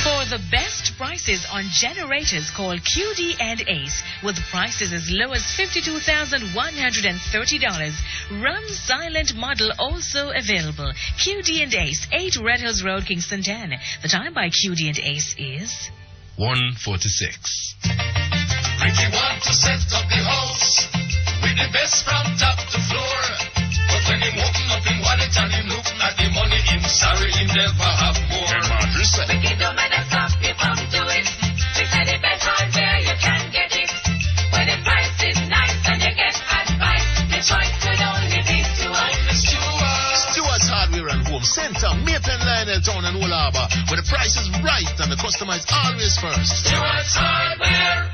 For the best prices on generators, call QD and Ace with prices as low as $52,130. Run silent model also available. QD and Ace, 8 Red Hills Road, Kingston 10. The time by QD and Ace is 1:46. Ricky want to set up the house with the best from top to floor. But when him open up in wallet and him looking at the money, him sorry him never have more. Ricky don't make that stop, you come to it. We said the best hardware you can get it. When the price is nice and you get advice, the choice could only be to us. Stewart's Hardware and Home Center, Maitland, Lionel Town and Old Harbour, where the price is right and the customer is always first. Stewart's Hardware.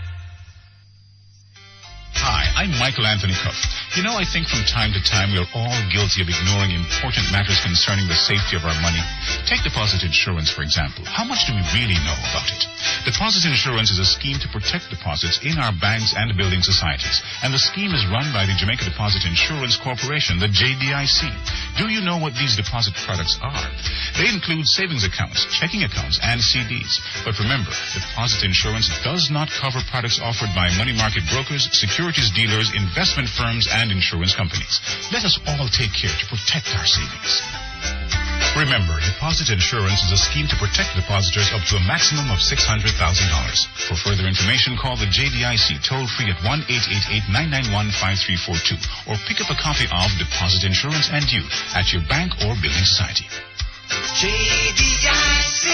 Hi, I'm Michael Anthony Cook. You know, I think from time to time we are all guilty of ignoring important matters concerning the safety of our money. Take deposit insurance, for example. How much do we really know about it? Deposit insurance is a scheme to protect deposits in our banks and building societies. And the scheme is run by the Jamaica Deposit Insurance Corporation, the JDIC. Do you know what these deposit products are? They include savings accounts, checking accounts, and CDs. But remember, deposit insurance does not cover products offered by money market brokers, securities dealers, investment firms, and insurance companies. Let us all take care to protect our savings. Remember, deposit insurance is a scheme to protect depositors up to a maximum of $600,000. For further information, call the JDIC toll-free at 1-888-991-5342 or pick up a copy of Deposit Insurance and You at your bank or building society. JDIC,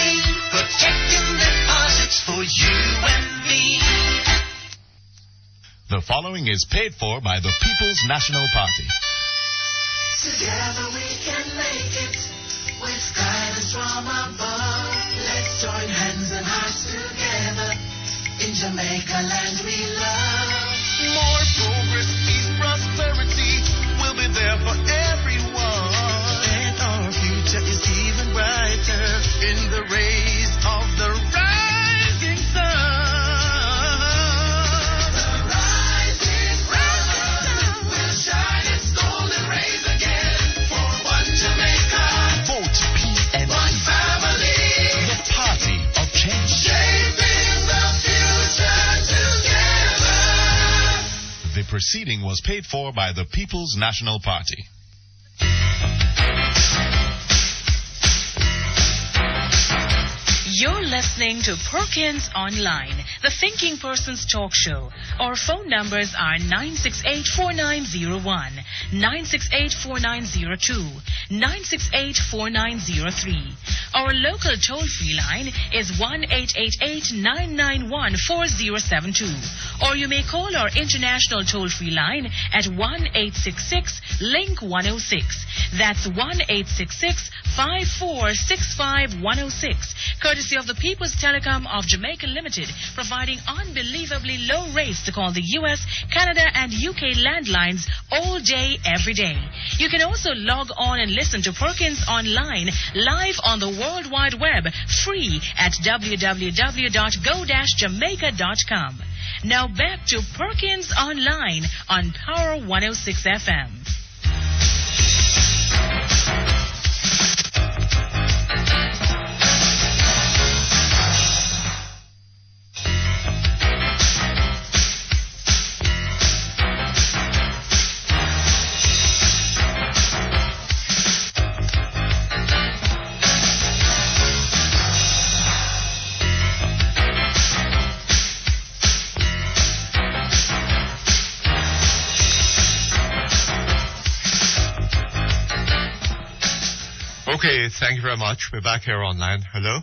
protecting deposits for you and me. The following is paid for by the People's National Party. Together we can make it with guidance from above. Let's join hands and hearts together. In Jamaica land we love. More progress, peace, prosperity will be there for everyone. And our future is even brighter in the rays of the rising sun. The proceeding was paid for by the People's National Party. You're listening to Perkins Online, the Thinking Person's Talk Show. Our phone numbers are 968-4901, 968-4902, 968-4903. Our local toll-free line is 1-888-991-4072. Or you may call our international toll-free line at 1-866-LINK-106. That's 1-866-5465-106. Courtesy of the People's Telecom of Jamaica Limited, providing unbelievably low rates to call the U.S., Canada, and UK landlines all day, every day. You can also log on and listen to Perkins Online live on the World Wide Web, free at www.go-jamaica.com. Now back to Perkins Online on Power 106 FM. Okay, thank you very much. We're back here online. Hello?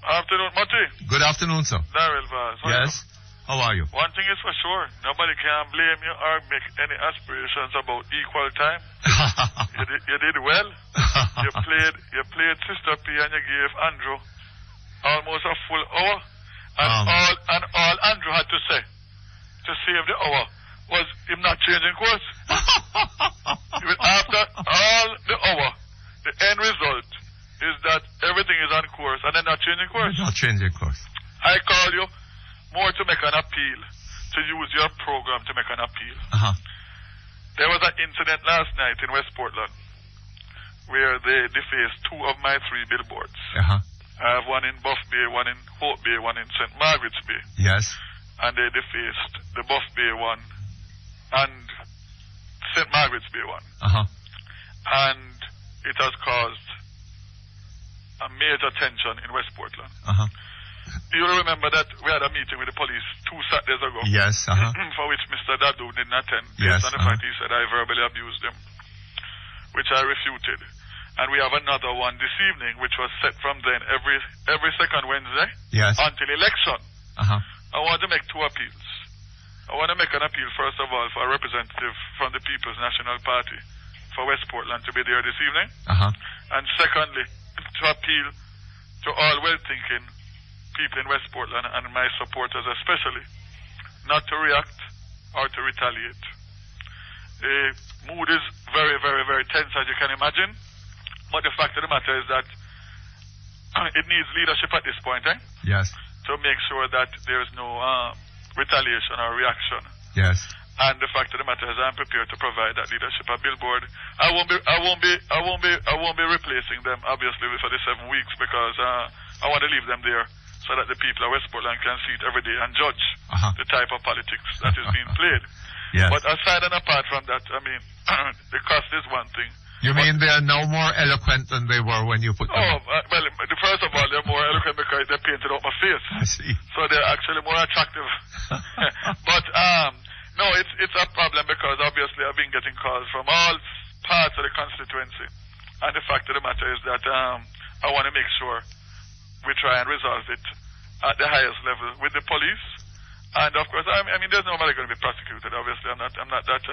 Afternoon, Mutty. Good afternoon, sir. Daryl Vaz. Yes? How are you? One thing is for sure, nobody can blame you or make any aspirations about equal time. you did well. You played Sister P and you gave Andrew almost a full hour. And all Andrew had to say to save the hour was him not changing course. After all the hour, the end result is that everything is on course and they're not changing course. Not changing course. I call you more to make an appeal, to use your program to make an appeal. There was an incident last night in West Portland where they defaced 2 of my 3 billboards. I have one in Buff Bay, one in Hope Bay, one in St. Margaret's Bay. Yes. And they defaced the Buff Bay one and St. Margaret's Bay one. And it has caused a major tension in West Portland. You'll remember that we had a meeting with the police 2 Saturdays ago. Yes. For which Mr. Dadu didn't attend. Yes. Based on the fact he said I verbally abused him, which I refuted. And we have another one this evening, which was set from then every second Wednesday until election. I want to make 2 appeals. I want to make an appeal, first of all, for a representative from the People's National Party for West Portland to be there this evening. And secondly, to appeal to all well-thinking people in West Portland and my supporters especially, not to react or to retaliate. The mood is very, very, very tense, as you can imagine. But the fact of the matter is that it needs leadership at this point, Yes. to make sure that there is no retaliation or reaction. Yes. And the fact of the matter is, I'm prepared to provide that leadership. A billboard. I won't be replacing them obviously for the 7 weeks because I want to leave them there so that the people of West Portland can see it every day and judge the type of politics that is being played. Yes. But aside and apart from that, I mean, the cost is one thing. You mean they're now more eloquent than they were when you put them up? Well, first of all, they're more eloquent because they're painted up my face. I see. So they're actually more attractive. But, no, it's a problem because obviously I've been getting calls from all parts of the constituency. And the fact of the matter is that I want to make sure we try and resolve it at the highest level with the police. And of course, I mean, there's nobody going to be prosecuted. Obviously, I'm not that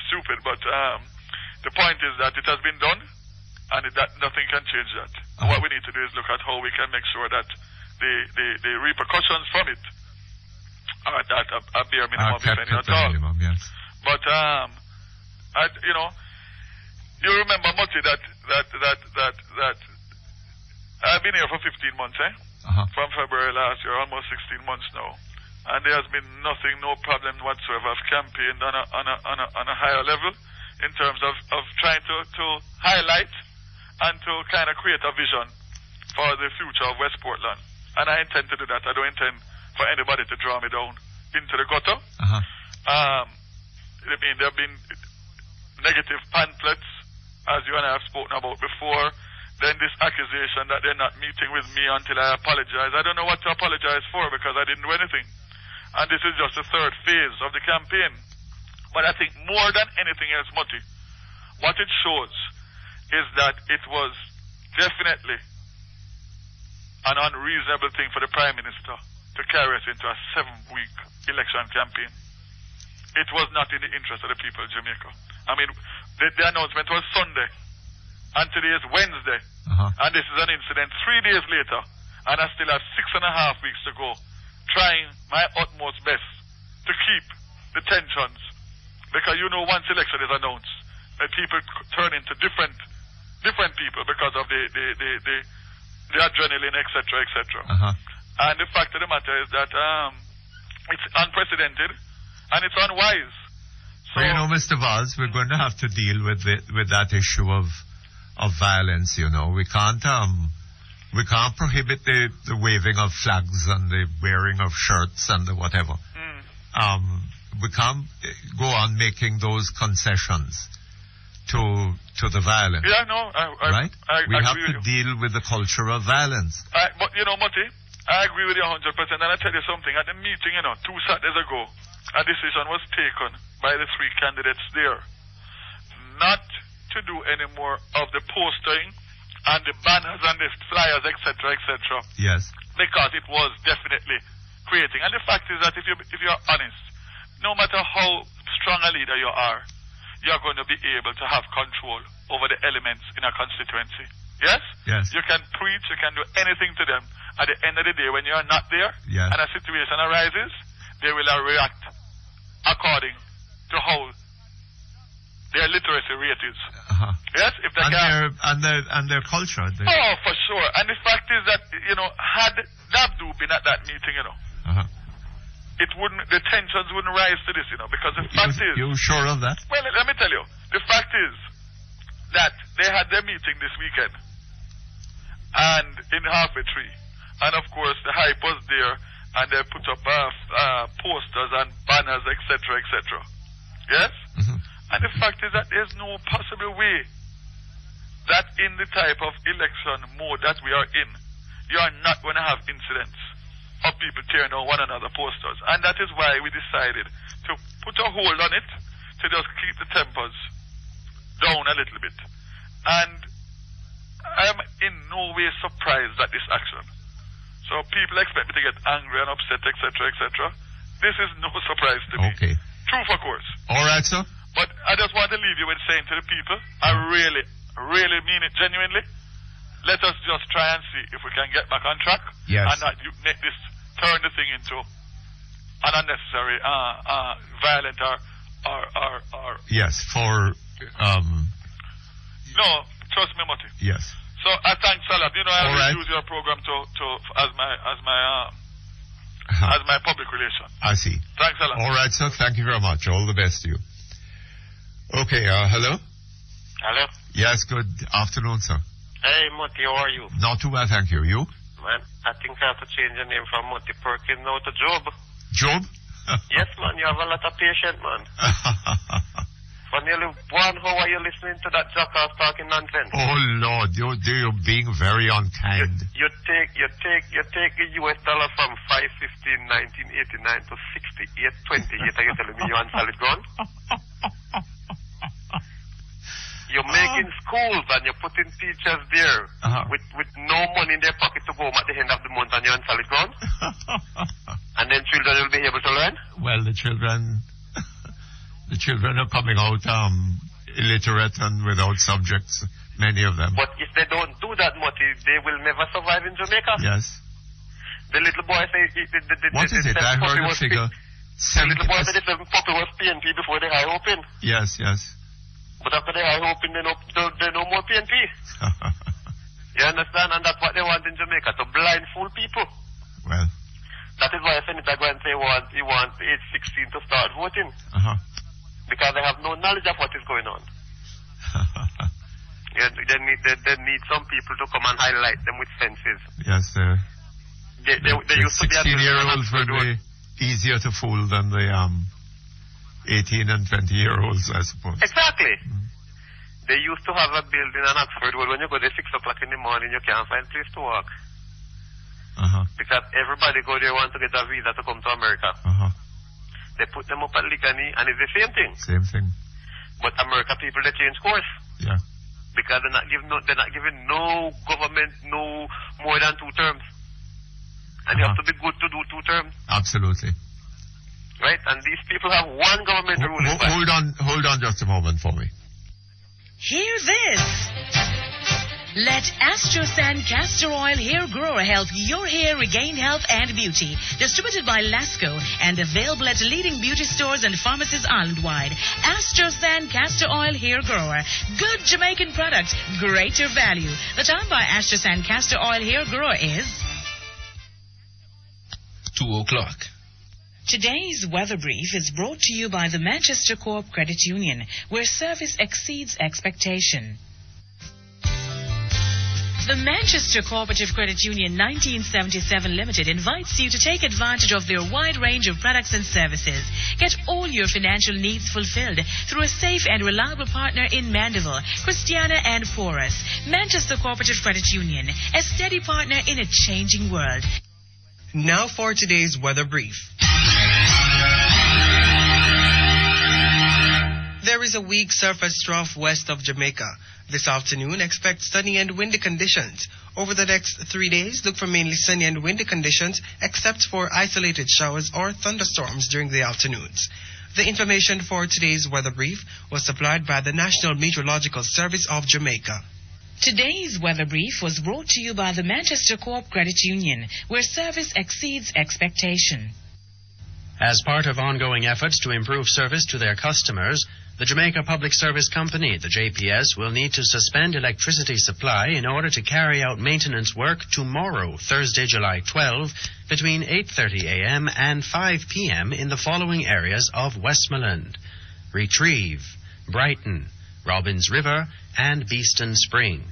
stupid. But the point is that it has been done, and that nothing can change that. What we need to do is look at how we can make sure that the repercussions from it are at a bare minimum, if any at all. Minimum, yes. But you remember, Mutty, that I've been here for 15 months, from February last year, almost 16 months now. And there has been nothing, no problem whatsoever. I've campaigned on a higher level in terms of trying to highlight and to kind of create a vision for the future of West Portland. And I intend to do that. I don't intend for anybody to draw me down into the gutter. I mean, there have been negative pamphlets, as you and I have spoken about before. Then this accusation that they're not meeting with me until I apologize. I don't know what to apologize for because I didn't do anything. And this is just the 3rd phase of the campaign. But I think more than anything else, Mutty, what it shows is that it was definitely an unreasonable thing for the Prime Minister to carry us into a 7-week election campaign. It was not in the interest of the people of Jamaica. I mean, the announcement was Sunday, and today is Wednesday, and this is an incident 3 days later, and I still have 6.5 weeks to go, trying my utmost best to keep the tensions, because once election is announced, people turn into different people because of the adrenaline, etc., etc. And the fact of the matter is that it's unprecedented and it's unwise. So, well, Mr. Vaz, we're going to have to deal with that issue of violence. We can't prohibit the waving of flags and the wearing of shirts and the whatever. We can't go on making those concessions to the violence. Yeah, no, right? We have to deal with the culture of violence. But Mutty, I agree with you 100%. And I tell you something. At the meeting, 2 Saturdays ago, a decision was taken by the 3 candidates there. not to do any more of the postering and the banners and the flyers, etc., etc. Yes. Because it was definitely creating. And the fact is that if you're honest, no matter how strong a leader you are, you're going to be able to have control over the elements in a constituency. Yes? Yes. You can preach, you can do anything to them. At the end of the day, when you're not there, yes, and a situation arises, they will react according to how their literacy rate is. Yes? If they and their culture. Oh, for sure. And the fact is that, had Dabdu been at that meeting, it wouldn't, the tensions wouldn't rise to this, because the fact is... You sure of that? Well, let me tell you. The fact is that they had their meeting this weekend, and in Halfway Tree, and of course the hype was there, and they put up posters and banners, etc., etc. Yes? Mm-hmm. And the fact is that there's no possible way that in the type of election mode that we are in, you are not going to have incidents of people tearing down one another posters. And that is why we decided to put a hold on it, to just keep the tempers down a little bit. And I am in no way surprised at this action. So people expect me to get angry and upset, etc., etc. This is no surprise to me. Okay. Truth, of course. All right, sir. But I just want to leave you with saying to the people, I really, really mean it genuinely. Let us just try and see if we can get back on track. Yes. And not make this, turn the thing into an unnecessary, violent or... Yes, for... No, trust me, Mutty. Yes. So I thank Salah. I will use your program as my public relation. I see. Thanks a lot. All right, sir. Thank you very much. All the best to you. Okay, hello? Hello? Yes, good afternoon, sir. Hey, Mutty, how are you? Not too bad, thank you. You? Man, I think I have to change your name from Mutty Perkins now to Job. Job? Yes, man, you have a lot of patience, man. For nearly 1 hour you're listening to that jackass talking nonsense. Oh, Lord, you're being very unkind. You take the US dollar from 5.15 1989 to 68.28, and you're telling me you're on solid ground? You're making schools and you're putting teachers there with no money in their pocket to go home at the end of the month, and you're on solid ground? And then children will be able to learn? Well, the children are coming out illiterate and without subjects, many of them. But if they don't do that, Mutty, they will never survive in Jamaica. Yes. The little boy said... What is it? I heard a figure. The little boy said the 7 puppy was PNP before the high open. Yes, yes. But after the high open, they no more PNP. You understand? And that's what they want in Jamaica, to blindfold people. Well. That is why Senator Grant say he wants age 16 to start voting. Because they have no knowledge of what is going on. They need some people to come and highlight them with senses. Yes, they used to be 16-year-olds would be easier to fool than the 18 and 20-year-olds, I suppose. Exactly. They used to have a building in Oxford where when you go there 6 o'clock in the morning, you can't find a place to walk. Because everybody go there want to get a visa to come to America. They put them up at Ligani, and it's the same thing. Same thing. But America people, they change course. Yeah. Because they're not giving no government no more than 2 terms. And you have to be good to do 2 terms. Absolutely. Right? And these people have one government ruling. Hold on just a moment for me. Hear this. Let Astrosan Castor Oil Hair Grower help your hair regain health and beauty. Distributed by Lasco and available at leading beauty stores and pharmacies island-wide. Astrosan Castor Oil Hair Grower. Good Jamaican product, greater value. The time by Astrosan Castor Oil Hair Grower is 2:00. Today's weather brief is brought to you by the Manchester Co-op Credit Union, where service exceeds expectation. The Manchester Cooperative Credit Union 1977 Limited invites you to take advantage of their wide range of products and services. Get all your financial needs fulfilled through a safe and reliable partner in Mandeville, Christiana and Porus. Manchester Cooperative Credit Union, a steady partner in a changing world. Now for today's weather brief. There there is a weak surface trough west of Jamaica. This afternoon, expect sunny and windy conditions. Over the next 3 days, look for mainly sunny and windy conditions, except for isolated showers or thunderstorms during the afternoons. The information for today's weather brief was supplied by the National Meteorological Service of Jamaica. Today's weather brief was brought to you by the Manchester Co-op Credit Union, where service exceeds expectation. As part of ongoing efforts to improve service to their customers, the Jamaica Public Service Company, the JPS, will need to suspend electricity supply in order to carry out maintenance work tomorrow, Thursday, July 12, between 8:30 a.m. and 5 p.m. in the following areas of Westmoreland: Retrieve, Brighton, Robbins River, and Beeston Spring.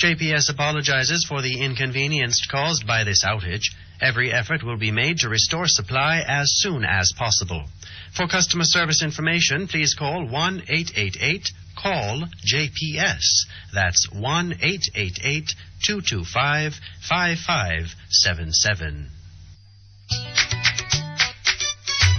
JPS apologizes for the inconvenience caused by this outage. Every effort will be made to restore supply as soon as possible. For customer service information, please call 1-888-CALL-JPS. That's 1-888-225-5577.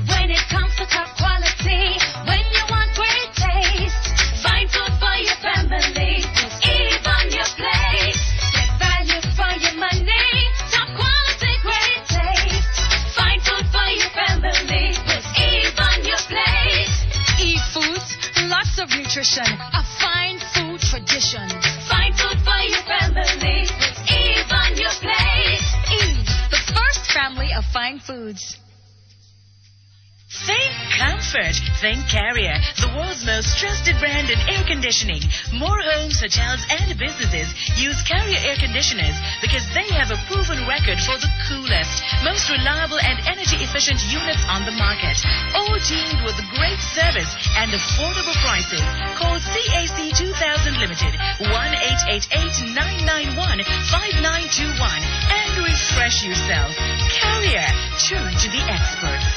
When it comes to top quality, when you want great taste, find food for your family, Eve on your plate. Get value for your money, top quality, great taste. Find food for your family, Eve on your plate. Eve Foods, lots of nutrition, a fine food tradition. Find food for your family, Eve on your plate. Eve, the first family of fine foods. Think comfort. Think Carrier, the world's most trusted brand in air conditioning. More homes, hotels, and businesses use Carrier air conditioners because they have a proven record for the coolest, most reliable, and energy-efficient units on the market. All teamed with great service and affordable prices. Call CAC 2000 Limited, 1-888-991-5921, and refresh yourself. Carrier, turn to the experts.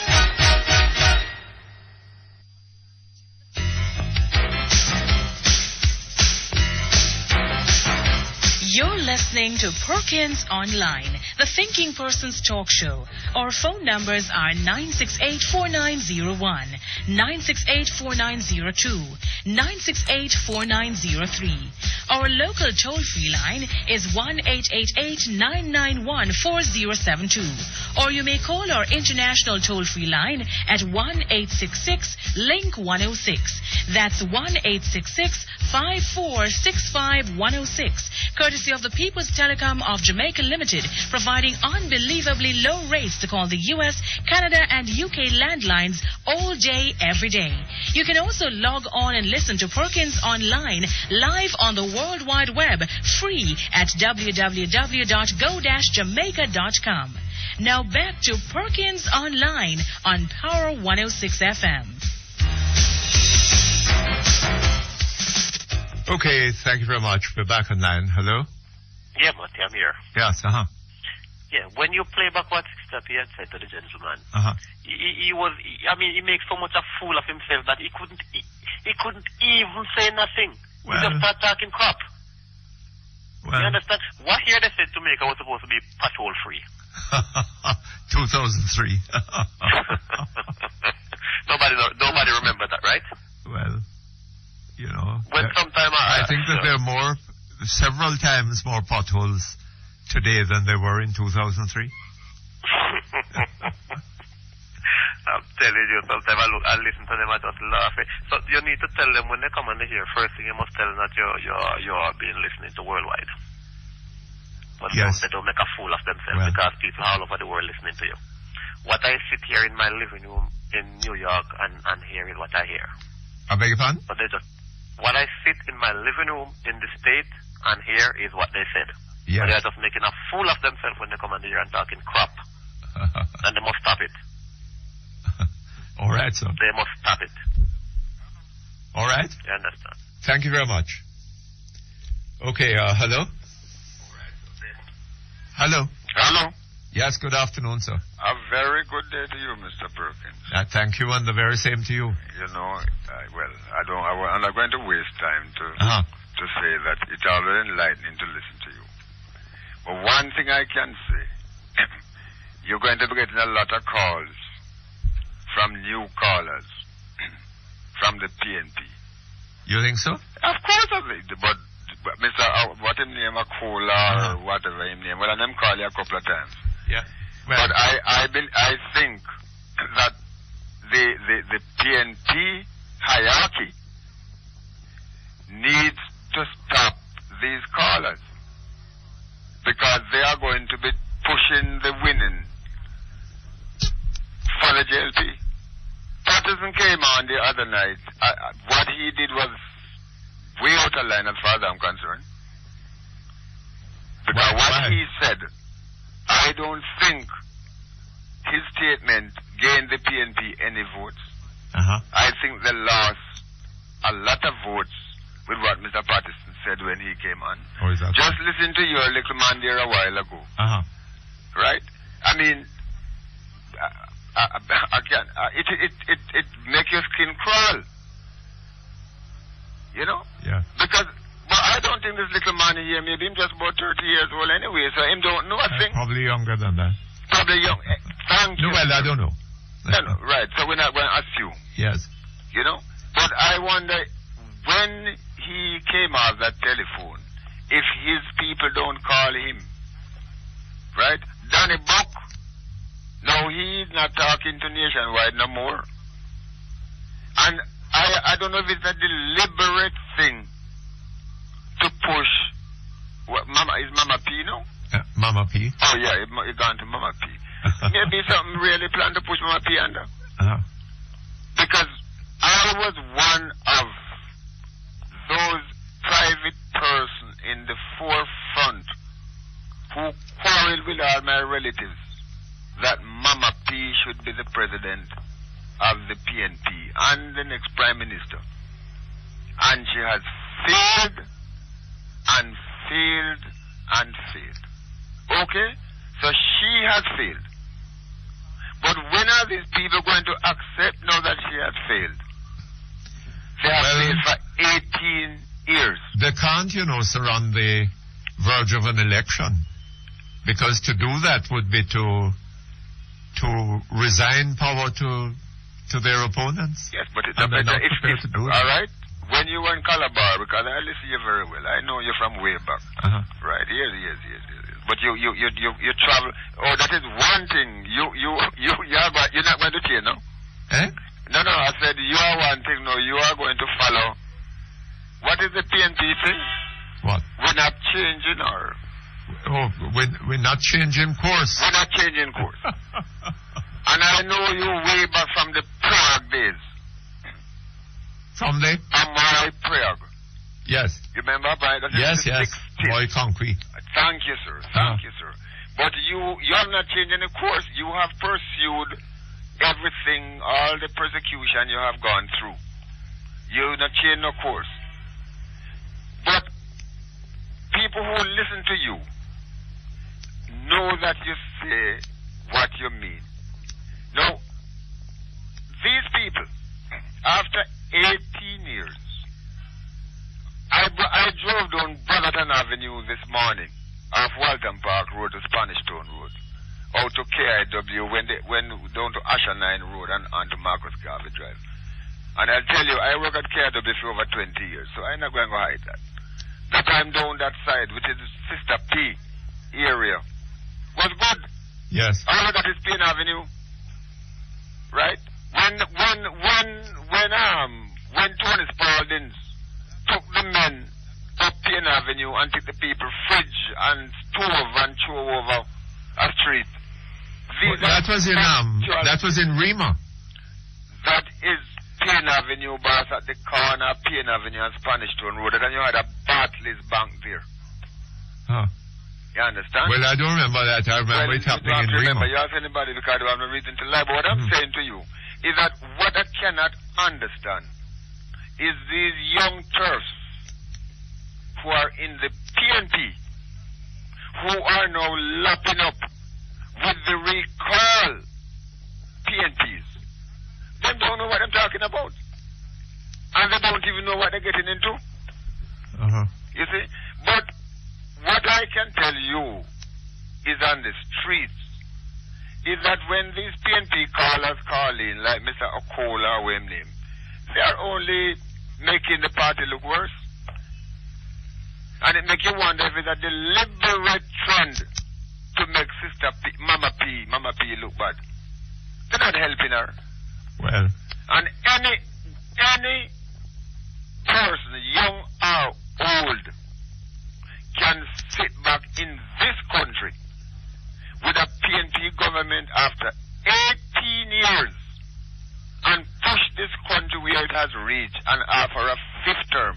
You're listening to Perkins Online, the Thinking Person's talk show. Our phone numbers are 968-4901, 968-4902, 968-4903. Our local toll-free line is 1-888-991-4072. Or you may call our international toll-free line at 1-866-LINK-106. That's 1-866-5465-106. Courtesy of the People's Telecom of Jamaica Limited, providing unbelievably low rates to call the U.S., Canada, and UK landlines all day, every day. You can also log on and listen to Perkins Online live on the World Wide Web, free at www.go-jamaica.com. Now back to Perkins Online on Power 106 FM. Okay, thank you very much. We're back online. Hello? Yeah, Mutty, I'm here. Yes, Yeah, when you play back what he had said to the gentleman, he makes so much a fool of himself that he couldn't even say nothing. Well, he just started talking crap. Well, you understand? What here they said Jamaica was supposed to be patrol free. 2003. Nobody remember that, right? Well, you know, when sometime I think that there are several times more potholes today than there were in 2003. I'm telling you, sometimes I listen to them, I just laugh. So you need to tell them when they come on here, first thing you must tell them that you're being listening to worldwide. But yes. They don't make a fool of themselves because people all over the world listening to you. What I sit here in my living room in New York and hear is what I hear. I beg your pardon? But what I sit in my living room in the state and hear is what they said. Yes. They're just making a fool of themselves when they come on here and talking crap. And they must stop it. All right, sir. They must stop it. All right. You understand? Thank you very much. Okay, hello? Hello? Hello. Yes, good afternoon, sir. A very good day to you, Mr. Perkins. Thank you, and the very same to you. You know, I'm not going to waste time to say that it's always enlightening to listen to you. But one thing I can say, you're going to be getting a lot of calls from new callers from the PNP. You think so? Of course I think. But Mr. What him name, a Cola or whatever him name. Well, I name call you a couple of times. Yeah. Well, but I think that the PNP hierarchy needs to stop these callers because they are going to be pushing the winning for the JLP. Patterson came on the other night. What he did was way out of line as far as I'm concerned. Because what he said, I don't think his statement gained the PNP any votes. I think they lost a lot of votes with what Mr. Patterson said when he came on. Oh, is that just listen to your little man there a while ago. Right? I mean, it make your skin crawl. You know? Yeah. Because I don't think this little man here, maybe him just about 30 years old anyway, so him don't know a thing. Probably younger than that. Probably young. Thank you. No, well, I don't know. No, right, so we're not going to assume. Yes. You know? But I wonder, when he came off that telephone, if his people don't call him, right? Danny Buck, no, he's not talking to Nationwide no more. And I don't know if it's a deliberate thing to push. What, is Mama P, no? Mama P? Oh, yeah, it gone to Mama P. Maybe something really planned to push Mama P under. Because I was one of those private persons in the forefront who quarreled with all my relatives that Mama P should be the president of the PNP and the next prime minister. And she has failed and failed and failed. Okay? So she has failed. But when are these people going to accept now that she has failed? They have failed for 18 years. They can't, surround the verge of an election. Because to do that would be to resign power to their opponents. Yes, but it's and they're not prepared to do it. All right? When you were in Calabar, because I listen to you very well, I know you're from way back. Right? Yes. But you travel. Oh, that is one thing. You're not going to change, no? Eh? No, I said you are one thing. No, you are going to follow. What is the PNP thing? What? We're not changing our... Oh, we're not changing course. We're not changing course. And I know you way back from the Prague days. From the? Amoy Prague. Yes. You remember? Yes. Boy concrete. Thank you, sir. Thank you, sir. But you have not changed any course. You have pursued everything, all the persecution you have gone through. You have not changed no course. But people who listen to you know that you say what you mean. Now, these people, after 18 years, I drove down Brotherton Avenue this morning off Walton Park Road to Spanish Town Road, out to KIW, when down to Asher 9 Road and onto Marcus Garvey Drive. And I'll tell you, I work at KIW for over 20 years, so I'm not going to hide that. The time down that side, which is Sister P area, was good. Yes. All of that is Payne Avenue. Right? When Tony Spalding took the men up Payne Avenue and took the people fridge and stove and threw over a street. That was in Rima. That is Payne Avenue, boss, at the corner of Payne Avenue and Spanish Town Road, and you had a Barclays Bank there. You understand? Well, I don't remember that. I remember it happening in Rima. You ask anybody because I don't have no reason to lie. But what I'm saying to you is that what I cannot understand is these young turfs who are in the PNP who are now lapping up with the recall PNPs. They don't know what I'm talking about. And they don't even know what they're getting into. You see? But what I can tell you is on the streets is that when these PNP callers call in, like Mr. Okola or his name, they are only making the party look worse. And it make you wonder if it's a deliberate trend to make Sister P, Mama P look bad. They're not helping her. Well. And any person, young or old, can sit back in this country with a PNP government after 18 years and push this country where it has reached and offer a fifth term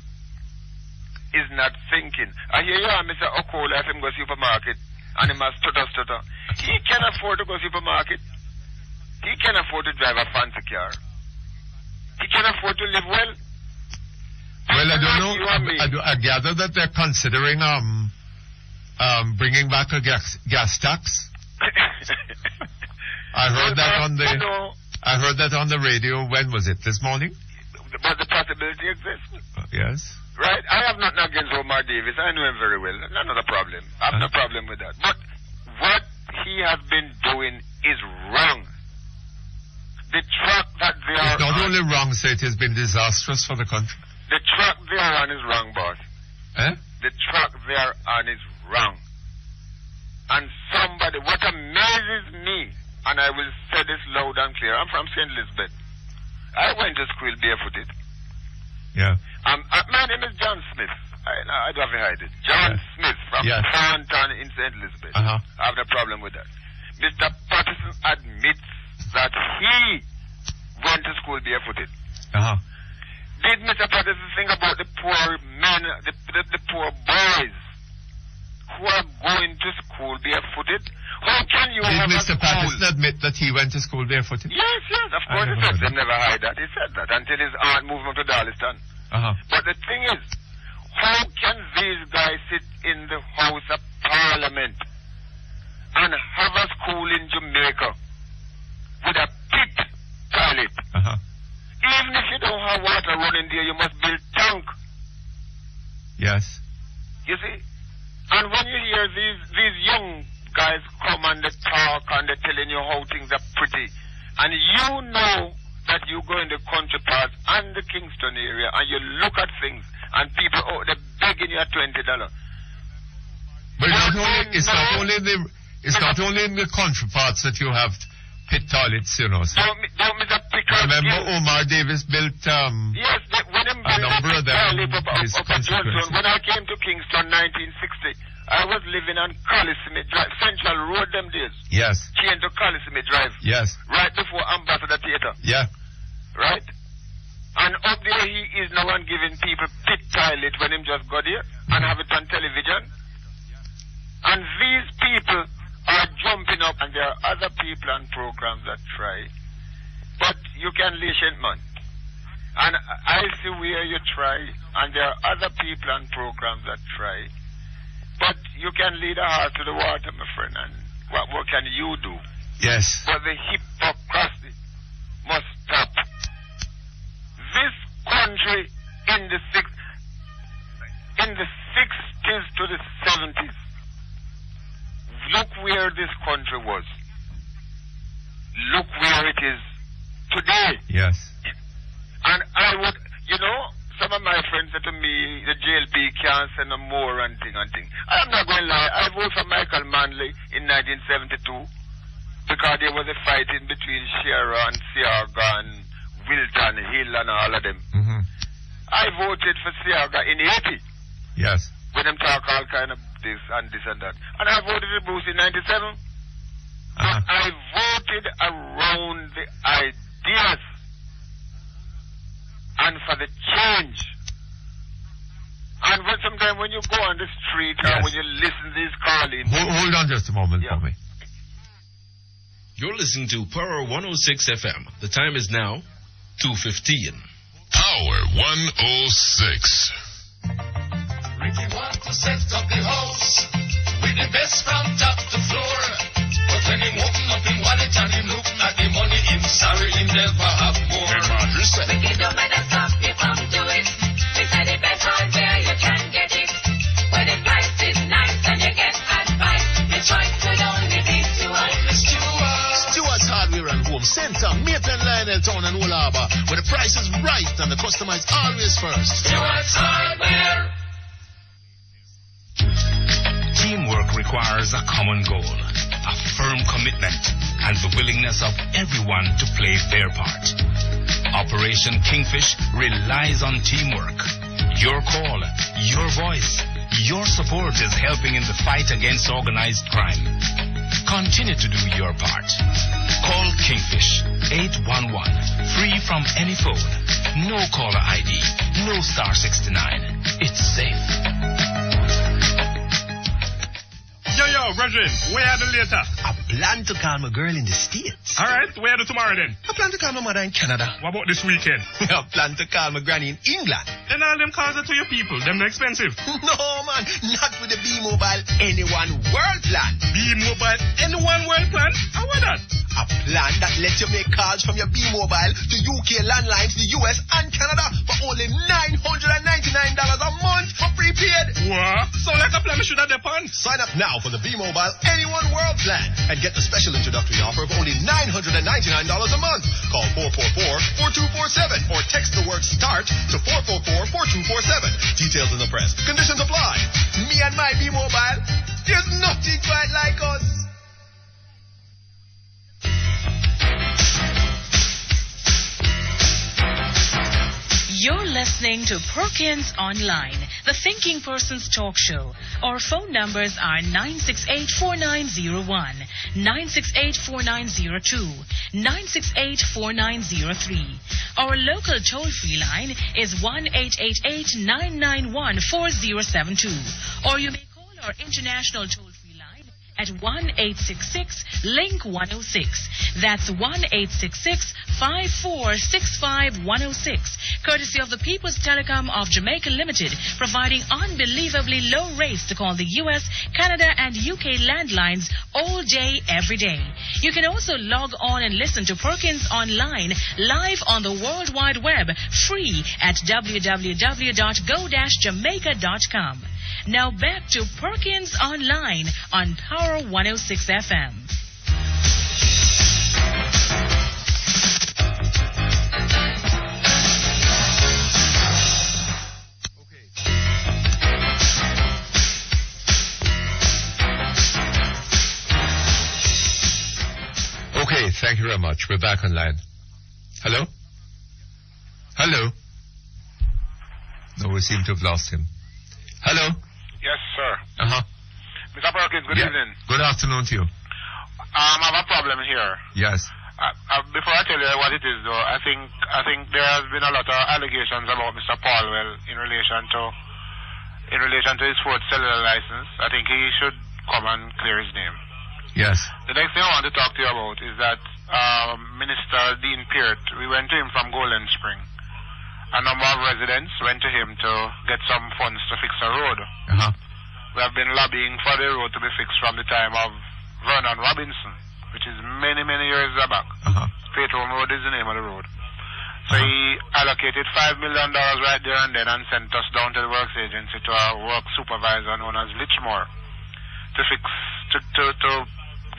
is not thinking. I hear you, Mr. Okola, if him go supermarket and him has stutter. He can afford to go supermarket. He can afford to drive a fancy car. He can afford to live well. Well, I don't know. I gather that they're considering bringing back a gas tax. I heard that on the radio. When was it? This morning? But the possibility exists. Yes. Right? I have nothing against Omar Davis. I know him very well. Not a problem. I have no problem with that. But what he has been doing is wrong. The track that they are It's not only wrong, sir, it has been disastrous for the country. The track they are on is wrong, boss. The track they are on is wrong. And what amazes me, and I will say this loud and clear, I'm from St. Elizabeth. I went to school barefooted. Yeah. My name is John Smith. I don't have to hide it. John Smith from Thornton in St. Elizabeth. I have no problem with that. Mr. Patterson admits that he went to school barefooted. Did Mr. Patterson think about the poor men, the poor boys who are going to school barefooted? How can you Did Mr. Patterson admit that he went to school barefooted? Yes, of course he said. They never hide that. He said that until his aunt moved him to Darliston. But the thing is, how can these guys sit in the House of Parliament and have a school in Jamaica with a pit toilet? Even if you don't have water running there, you must build tank. Yes. You see? And when you hear these young guys come and they talk and they're telling you how things are pretty, and you know that you go in the country parts and the Kingston area and you look at things and people, they're begging you at $20. But it's not only in the country parts that you have pit toilets, you know. So. Remember Omar Davis built yes, when a number of them in his constituency. When I came to Kingston 1960, I was living on Collismith Drive, Central Road them days. Yes. Changed to Collismith Drive. Yes. Right before Ambassador Theatre. Yeah. Right? And up there he is now and giving people pit toilet when him just got here and have it on television. And these people are jumping up, and there are other people and programs that try. But you can listen, man. And I see where you try, and there are other people and programs that try. But you can lead a horse to the water, my friend, and what more can you do? Yes. But the hypocrisy must stop. This country in the 60s to the 70s, look where this country was. Look where it is today. Yes. And I would, some of my friends said to me, the JLP can't send no more and thing. I'm not going to lie. I voted for Michael Manley in 1972 because there was a fighting between Shearer and Seaga and Wilton Hill and all of them. I voted for Seaga in 80. Yes. When them talk all kind of this and that. And I voted for Bruce in 97. But I voted around the ideas and for the change. And sometimes when you go on the street or when you listen to these callings... Hold on just a moment for me. You're listening to Power 106 FM. The time is now 2:15. Power 106. Ricky want to set up the house with the best from top to floor. But when him open up in wallet and him looking at the money, him sorry him never have more. Ricky don't matter stop you from do it. We say the best hardware you can get it. When the price is nice and you get advice, the choice could only be to us. Stewart's Hardware and Home Center, Maitland Lionel town and all harbor, where the price is right and the customer is always first. US Hardware. Teamwork requires a common goal, a firm commitment, and the willingness of everyone to play their part. Operation Kingfish relies on teamwork. Your call, your voice, your support is helping in the fight against organized crime. Continue to do your part. Call Kingfish 811, free from any phone. No caller ID, no star 69. It's safe. Yo, Brethren, where are the later? I plan to call my girl in the States. All right, where are the tomorrow then? I plan to call my mother in Canada. What about this weekend? I plan to call my granny in England. Then all them calls are to your people. Them are expensive. No, man, not with the B-Mobile Anyone World Plan. B-Mobile Anyone World Plan? How was that? A plan that lets you make calls from your B-Mobile to UK landlines, the US and Canada for only $999 a month for prepaid. What? Sound like a plan we should have done. Sign up now for the B-Mobile Anyone World Plan and get the special introductory offer of only $999 a month. Call 444-4247 or text the word START to 444-4247. Details in the press. Conditions apply. Me and my B-Mobile, there's nothing quite like us. You're listening to Perkins Online, the Thinking Person's Talk Show. Our phone numbers are 968-4901, 968-4902, 968-4903. Our local toll-free line is 1-888-991-4072. Or you may call our international toll-free line at 1-866-LINK-106. That's 1-866-5465-106. Courtesy of the People's Telecom of Jamaica Limited, providing unbelievably low rates to call the US, Canada, and UK landlines all day, every day. You can also log on and listen to Perkins Online live on the World Wide Web, free at www.go-jamaica.com. Now back to Perkins Online on Power 106 FM. Okay, thank you very much. We're back online. Hello? Hello? No, we seem to have lost him. Hello? Yes, sir. Uh-huh. Mr. Perkins, good evening. Good afternoon to you. I have a problem here. Yes. Before I tell you what it is, though, I think there has been a lot of allegations about Mr. Paulwell in relation to his fourth cellular license. I think he should come and clear his name. Yes. The next thing I want to talk to you about is that Minister Dean Peart, we went to him from Golden Spring. A number of residents went to him to get some funds to fix a road. Uh-huh. We have been lobbying for the road to be fixed from the time of Vernon Robinson, which is many, many years back. Uh-huh. Faithhome Road is the name of the road. So he allocated $5 million right there and then and sent us down to the works agency to our work supervisor known as Lichmore to fix, to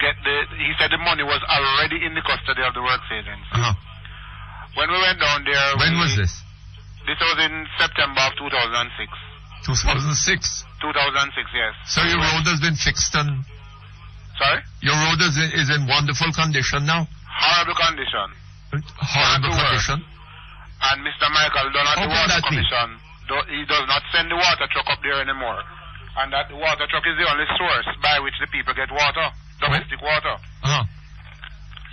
get he said the money was already in the custody of the works agency. Uh-huh. When we went down there... When was this? This was in September of 2006. 2006? 2006, yes. So your road has been fixed and... Sorry? Your road is in wonderful condition now? Horrible condition. Horrible condition? And Mr. Michael Donald, the water commission, he does not send the water truck up there anymore. And that the water truck is the only source by which the people get water, domestic water. Uh-huh.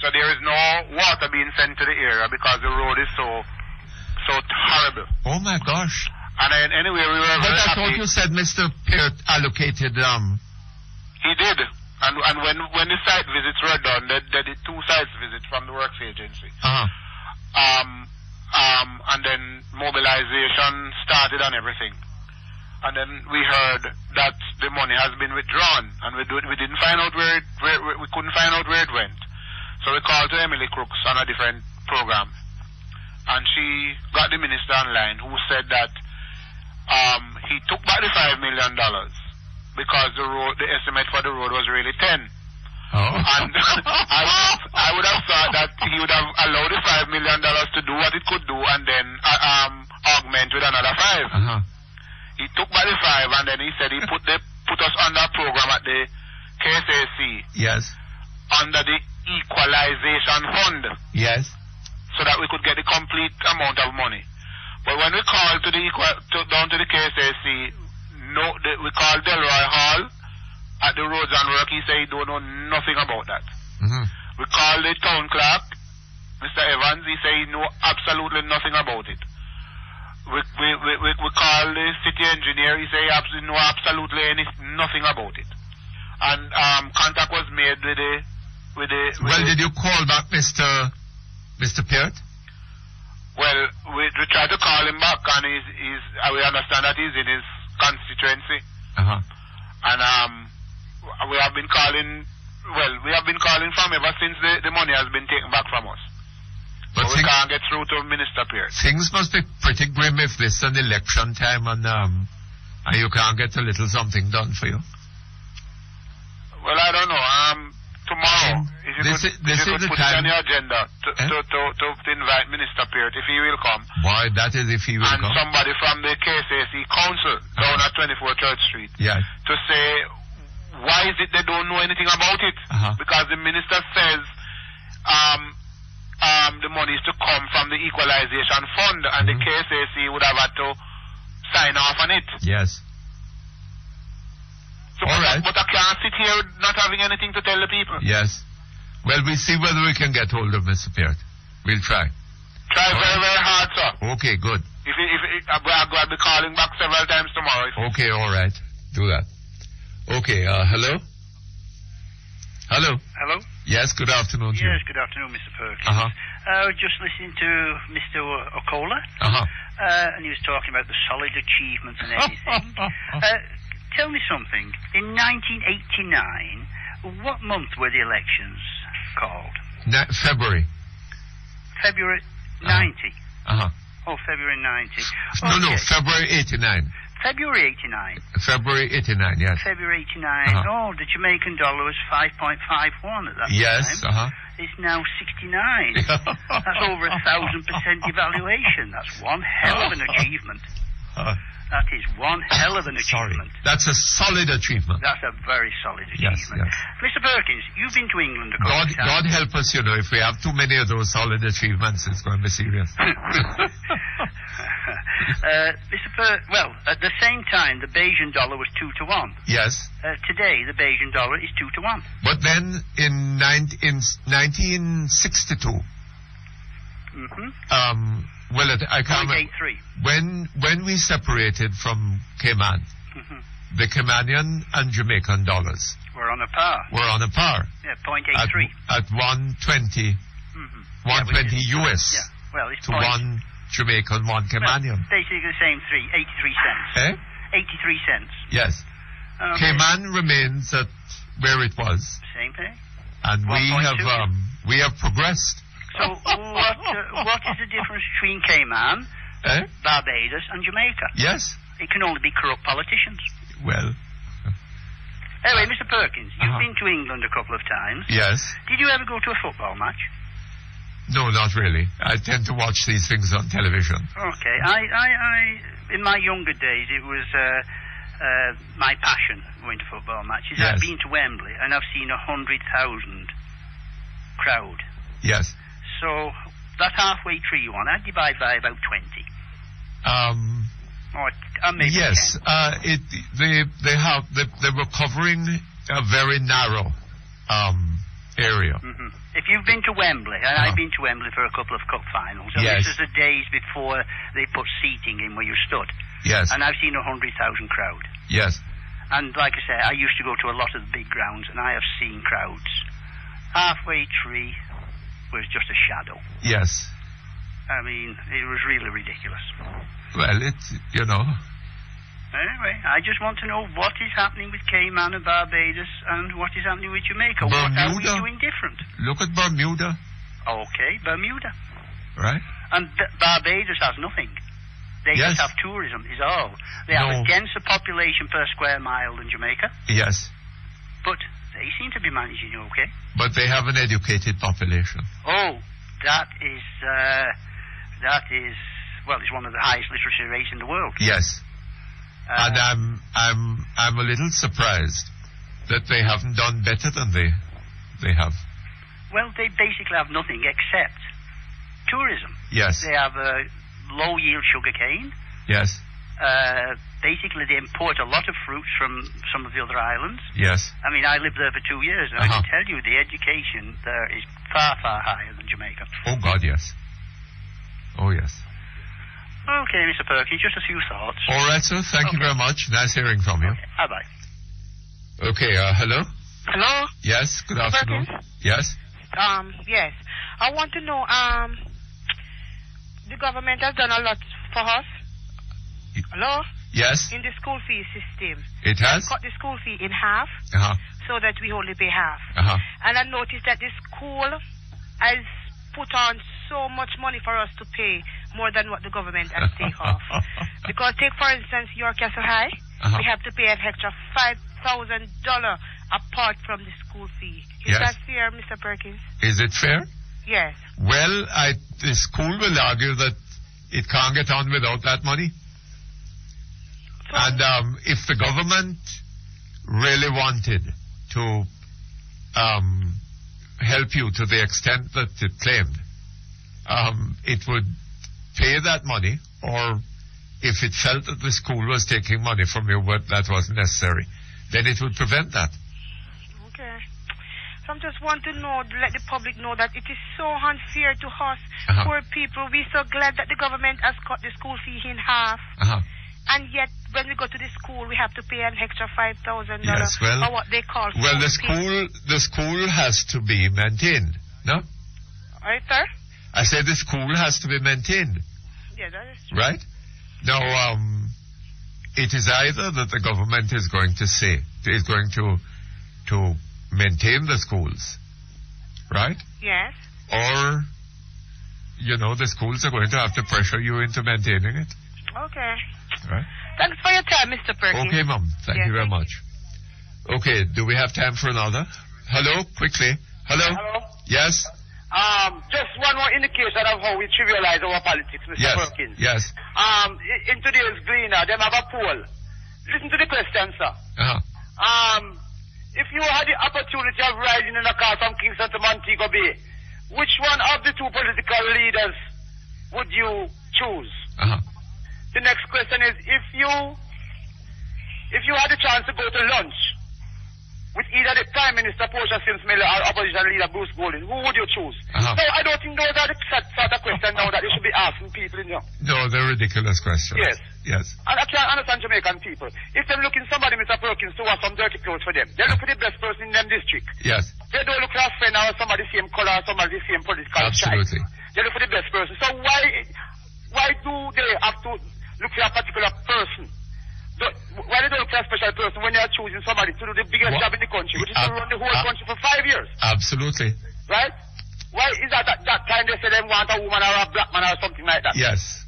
So there is no water being sent to the area because the road is so horrible. Oh my gosh. And then, anyway, we were very happy. But I thought you said Mr. Peart allocated... He did. And when the site visits were done, they did 2 site visits from the works agency. Uh-huh. And then mobilization started and everything. And then we heard that the money has been withdrawn, and we didn't find out where we couldn't find out where it went. So we called to Emily Crooks on a different program, and she got the minister online, who said that he took back the $5 million because the estimate for the road was really 10. And I would have thought that he would have allowed the $5 million to do what it could do and then augment with another 5. He took back the 5 and then he said he put us on that program at the KSAC. Yes. Under the equalization fund. Yes. So that we could get the complete amount of money. But when we called down to the KSAC, we called Delroy Hall at the Roads and Work. He said he don't know nothing about that. We called the town clerk, Mr. Evans. He said he know absolutely nothing about it. We called the city engineer. He said he absolutely know nothing about it. And contact was made with the. Did you call back Mr. Peart? Well, we tried to call him back, and we understand that he's in his constituency. And we have been calling from ever since the money has been taken back from us. But we can't get through to Minister Peart. Things must be pretty grim if this is an election time and you can't get a little something done for you. Well, I don't know. Tomorrow, if you could put it on your agenda to invite Minister Peart, if he will come. Why, that is if he will come. And somebody from the KSAC Council down at 24 Church Street. Yes. To say, why is it they don't know anything about it? Because the minister says the money is to come from the equalization fund and the KSAC would have had to sign off on it. Yes. So but I can't sit here not having anything to tell the people. Yes. Well, we'll see whether we can get hold of Mr. Peart. We'll try. Try very, very hard, sir. Okay, good. I'll be calling back several times tomorrow. Okay, all right. Do that. Okay, hello? Hello? Hello? Yes, good afternoon to you. Yes, good afternoon, Mr. Perkins. I was just listening to Mr. Okola, and he was talking about the solid achievements and everything. Tell me something. In 1989, what month were the elections called? February. February 90. Oh, February 90. Okay. No, February 89. February 89. February 89, yes. February 89. Oh, the Jamaican dollar was 5.51 at that time. Yes, It's now 69. That's over 1,000% devaluation. That's one hell of an achievement. That is one hell of an achievement. That's a solid achievement. That's a very solid achievement. Yes. Mr. Perkins, you've been to England a couple of times. God help us, if we have too many of those solid achievements, it's going to be serious. Well, at the same time, the Bajan dollar was 2-1. Yes. Today, the Bajan dollar is 2-1. But then, in 1962, I can't remember. When we separated from Cayman, the Caymanian and Jamaican dollars were on a par. Yeah, 0.83. At 120, 120 US. Yeah, well, it's to one Jamaican, one Caymanian. Well, basically the same 83 cents. 83 cents. Yes. Okay. Cayman remains at where it was. Same thing. And we have progressed. So what is the difference between Cayman, Barbados, and Jamaica? Yes. It can only be corrupt politicians. Well. Anyway, Mr. Perkins, you've been to England a couple of times. Yes. Did you ever go to a football match? No, not really. I tend to watch these things on television. Okay. I in my younger days, it was my passion going to football matches. Yes. I've been to Wembley, and I've seen 100,000 crowd. Yes. So that halfway tree one, I'd divide by about 20. Maybe yes. 10. They were covering a very narrow area. If you've been to Wembley, and I've been to Wembley for a couple of cup finals, and this is the days before they put seating in where you stood. Yes. And I've seen 100,000 crowd. Yes. And like I say, I used to go to a lot of the big grounds, and I have seen crowds. Halfway tree was just a shadow. Yes. I mean, it was really ridiculous. Well, Anyway, I just want to know what is happening with Cayman and Barbados and what is happening with Jamaica. What are we doing different? Look at Bermuda. Okay, Bermuda. Right. And Barbados has nothing. They just have tourism, is all. They have a denser population per square mile than Jamaica. Yes. But They seem to be managing okay. But they have an educated population. Oh, that is, well, it's one of the highest literacy rates in the world. Yes. And I'm a little surprised that they haven't done better than they have. Well, they basically have nothing except tourism. Yes. They have low-yield sugarcane. Yes. Basically, they import a lot of fruits from some of the other islands. Yes. I mean, I lived there for 2 years, and I can tell you the education there is far, far higher than Jamaica. Oh, God, yes. Oh, yes. Okay, Mr. Perkins, just a few thoughts. All right, sir. Thank you very much. Nice hearing from you. Okay. Bye-bye. Okay, hello? Hello? Yes, good afternoon. Perkins? Yes? Yes. I want to know, the government has done a lot for us. Hello? Yes? In the school fee system. It has? Cut the school fee in half so that we only pay half. And I noticed that the school has put on so much money for us to pay more than what the government has taken off. Because take, for instance, your Castle High, we have to pay an extra $5,000 apart from the school fee. Is that fair, Mr. Perkins? Is it fair? Yes. Well, the school will argue that it can't get on without that money. So, and if the government really wanted to help you to the extent that it claimed, it would pay that money, or if it felt that the school was taking money from you but that wasn't necessary, then it would prevent that. Okay. So I just want to know, let the public know that it is so unfair to us, poor people. We're so glad that the government has cut the school fee in half. And yet, when we go to the school, we have to pay an extra $5,000 for what they call school fee. The school has to be maintained, no? Right, sir? I said the school has to be maintained. Yeah, that is true. Right? Now, it is either that the government is going to maintain the schools, right? Yes. Or, the schools are going to have to pressure you into maintaining it. Okay. Right. Thanks for your time, Mr. Perkins. Okay, Mum. Thank you very much. Okay, do we have time for another? Hello, quickly. Hello? Hello? Yes? Just one more indication of how we trivialize our politics, Mr. Perkins. Yes. In today's Gleaner, them have a poll. Listen to the question, sir. If you had the opportunity of riding in a car from Kingston to Montego Bay, which one of the two political leaders would you choose? The next question is, if you had the chance to go to lunch with either the Prime Minister Portia Sims-Miller or Opposition Leader Bruce Golding, who would you choose? So I don't think those are the sort of questions now that they should be asking people, No, they're ridiculous questions. Yes. And I can't understand Jamaican people. If they're looking somebody, Mr. Perkins, to wash some dirty clothes for them, they look for the best person in them district. Yes. They don't look for a friend or somebody the same color or somebody the same political stripe. Absolutely. They look for the best person. So why do they have to look for a particular person? Why they don't look for a special person when they are choosing somebody to do the biggest job in the country, which is to run the whole country for 5 years? Absolutely. Right? Why is that time they say they want a woman or a black man or something like that? Yes.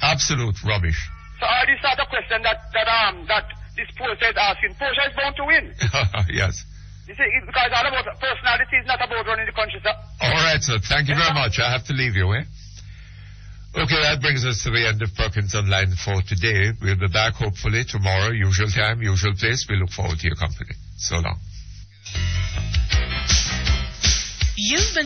Absolute rubbish. So are these sort of question that this Portia is asking? Portia is bound to win. Yes. You see, because all about personality is not about running the country, sir. All right, sir. Thank you very much. I have to leave you, Okay, that brings us to the end of Perkins Online for today. We'll be back hopefully tomorrow, usual time, usual place. We look forward to your company. So long. You've been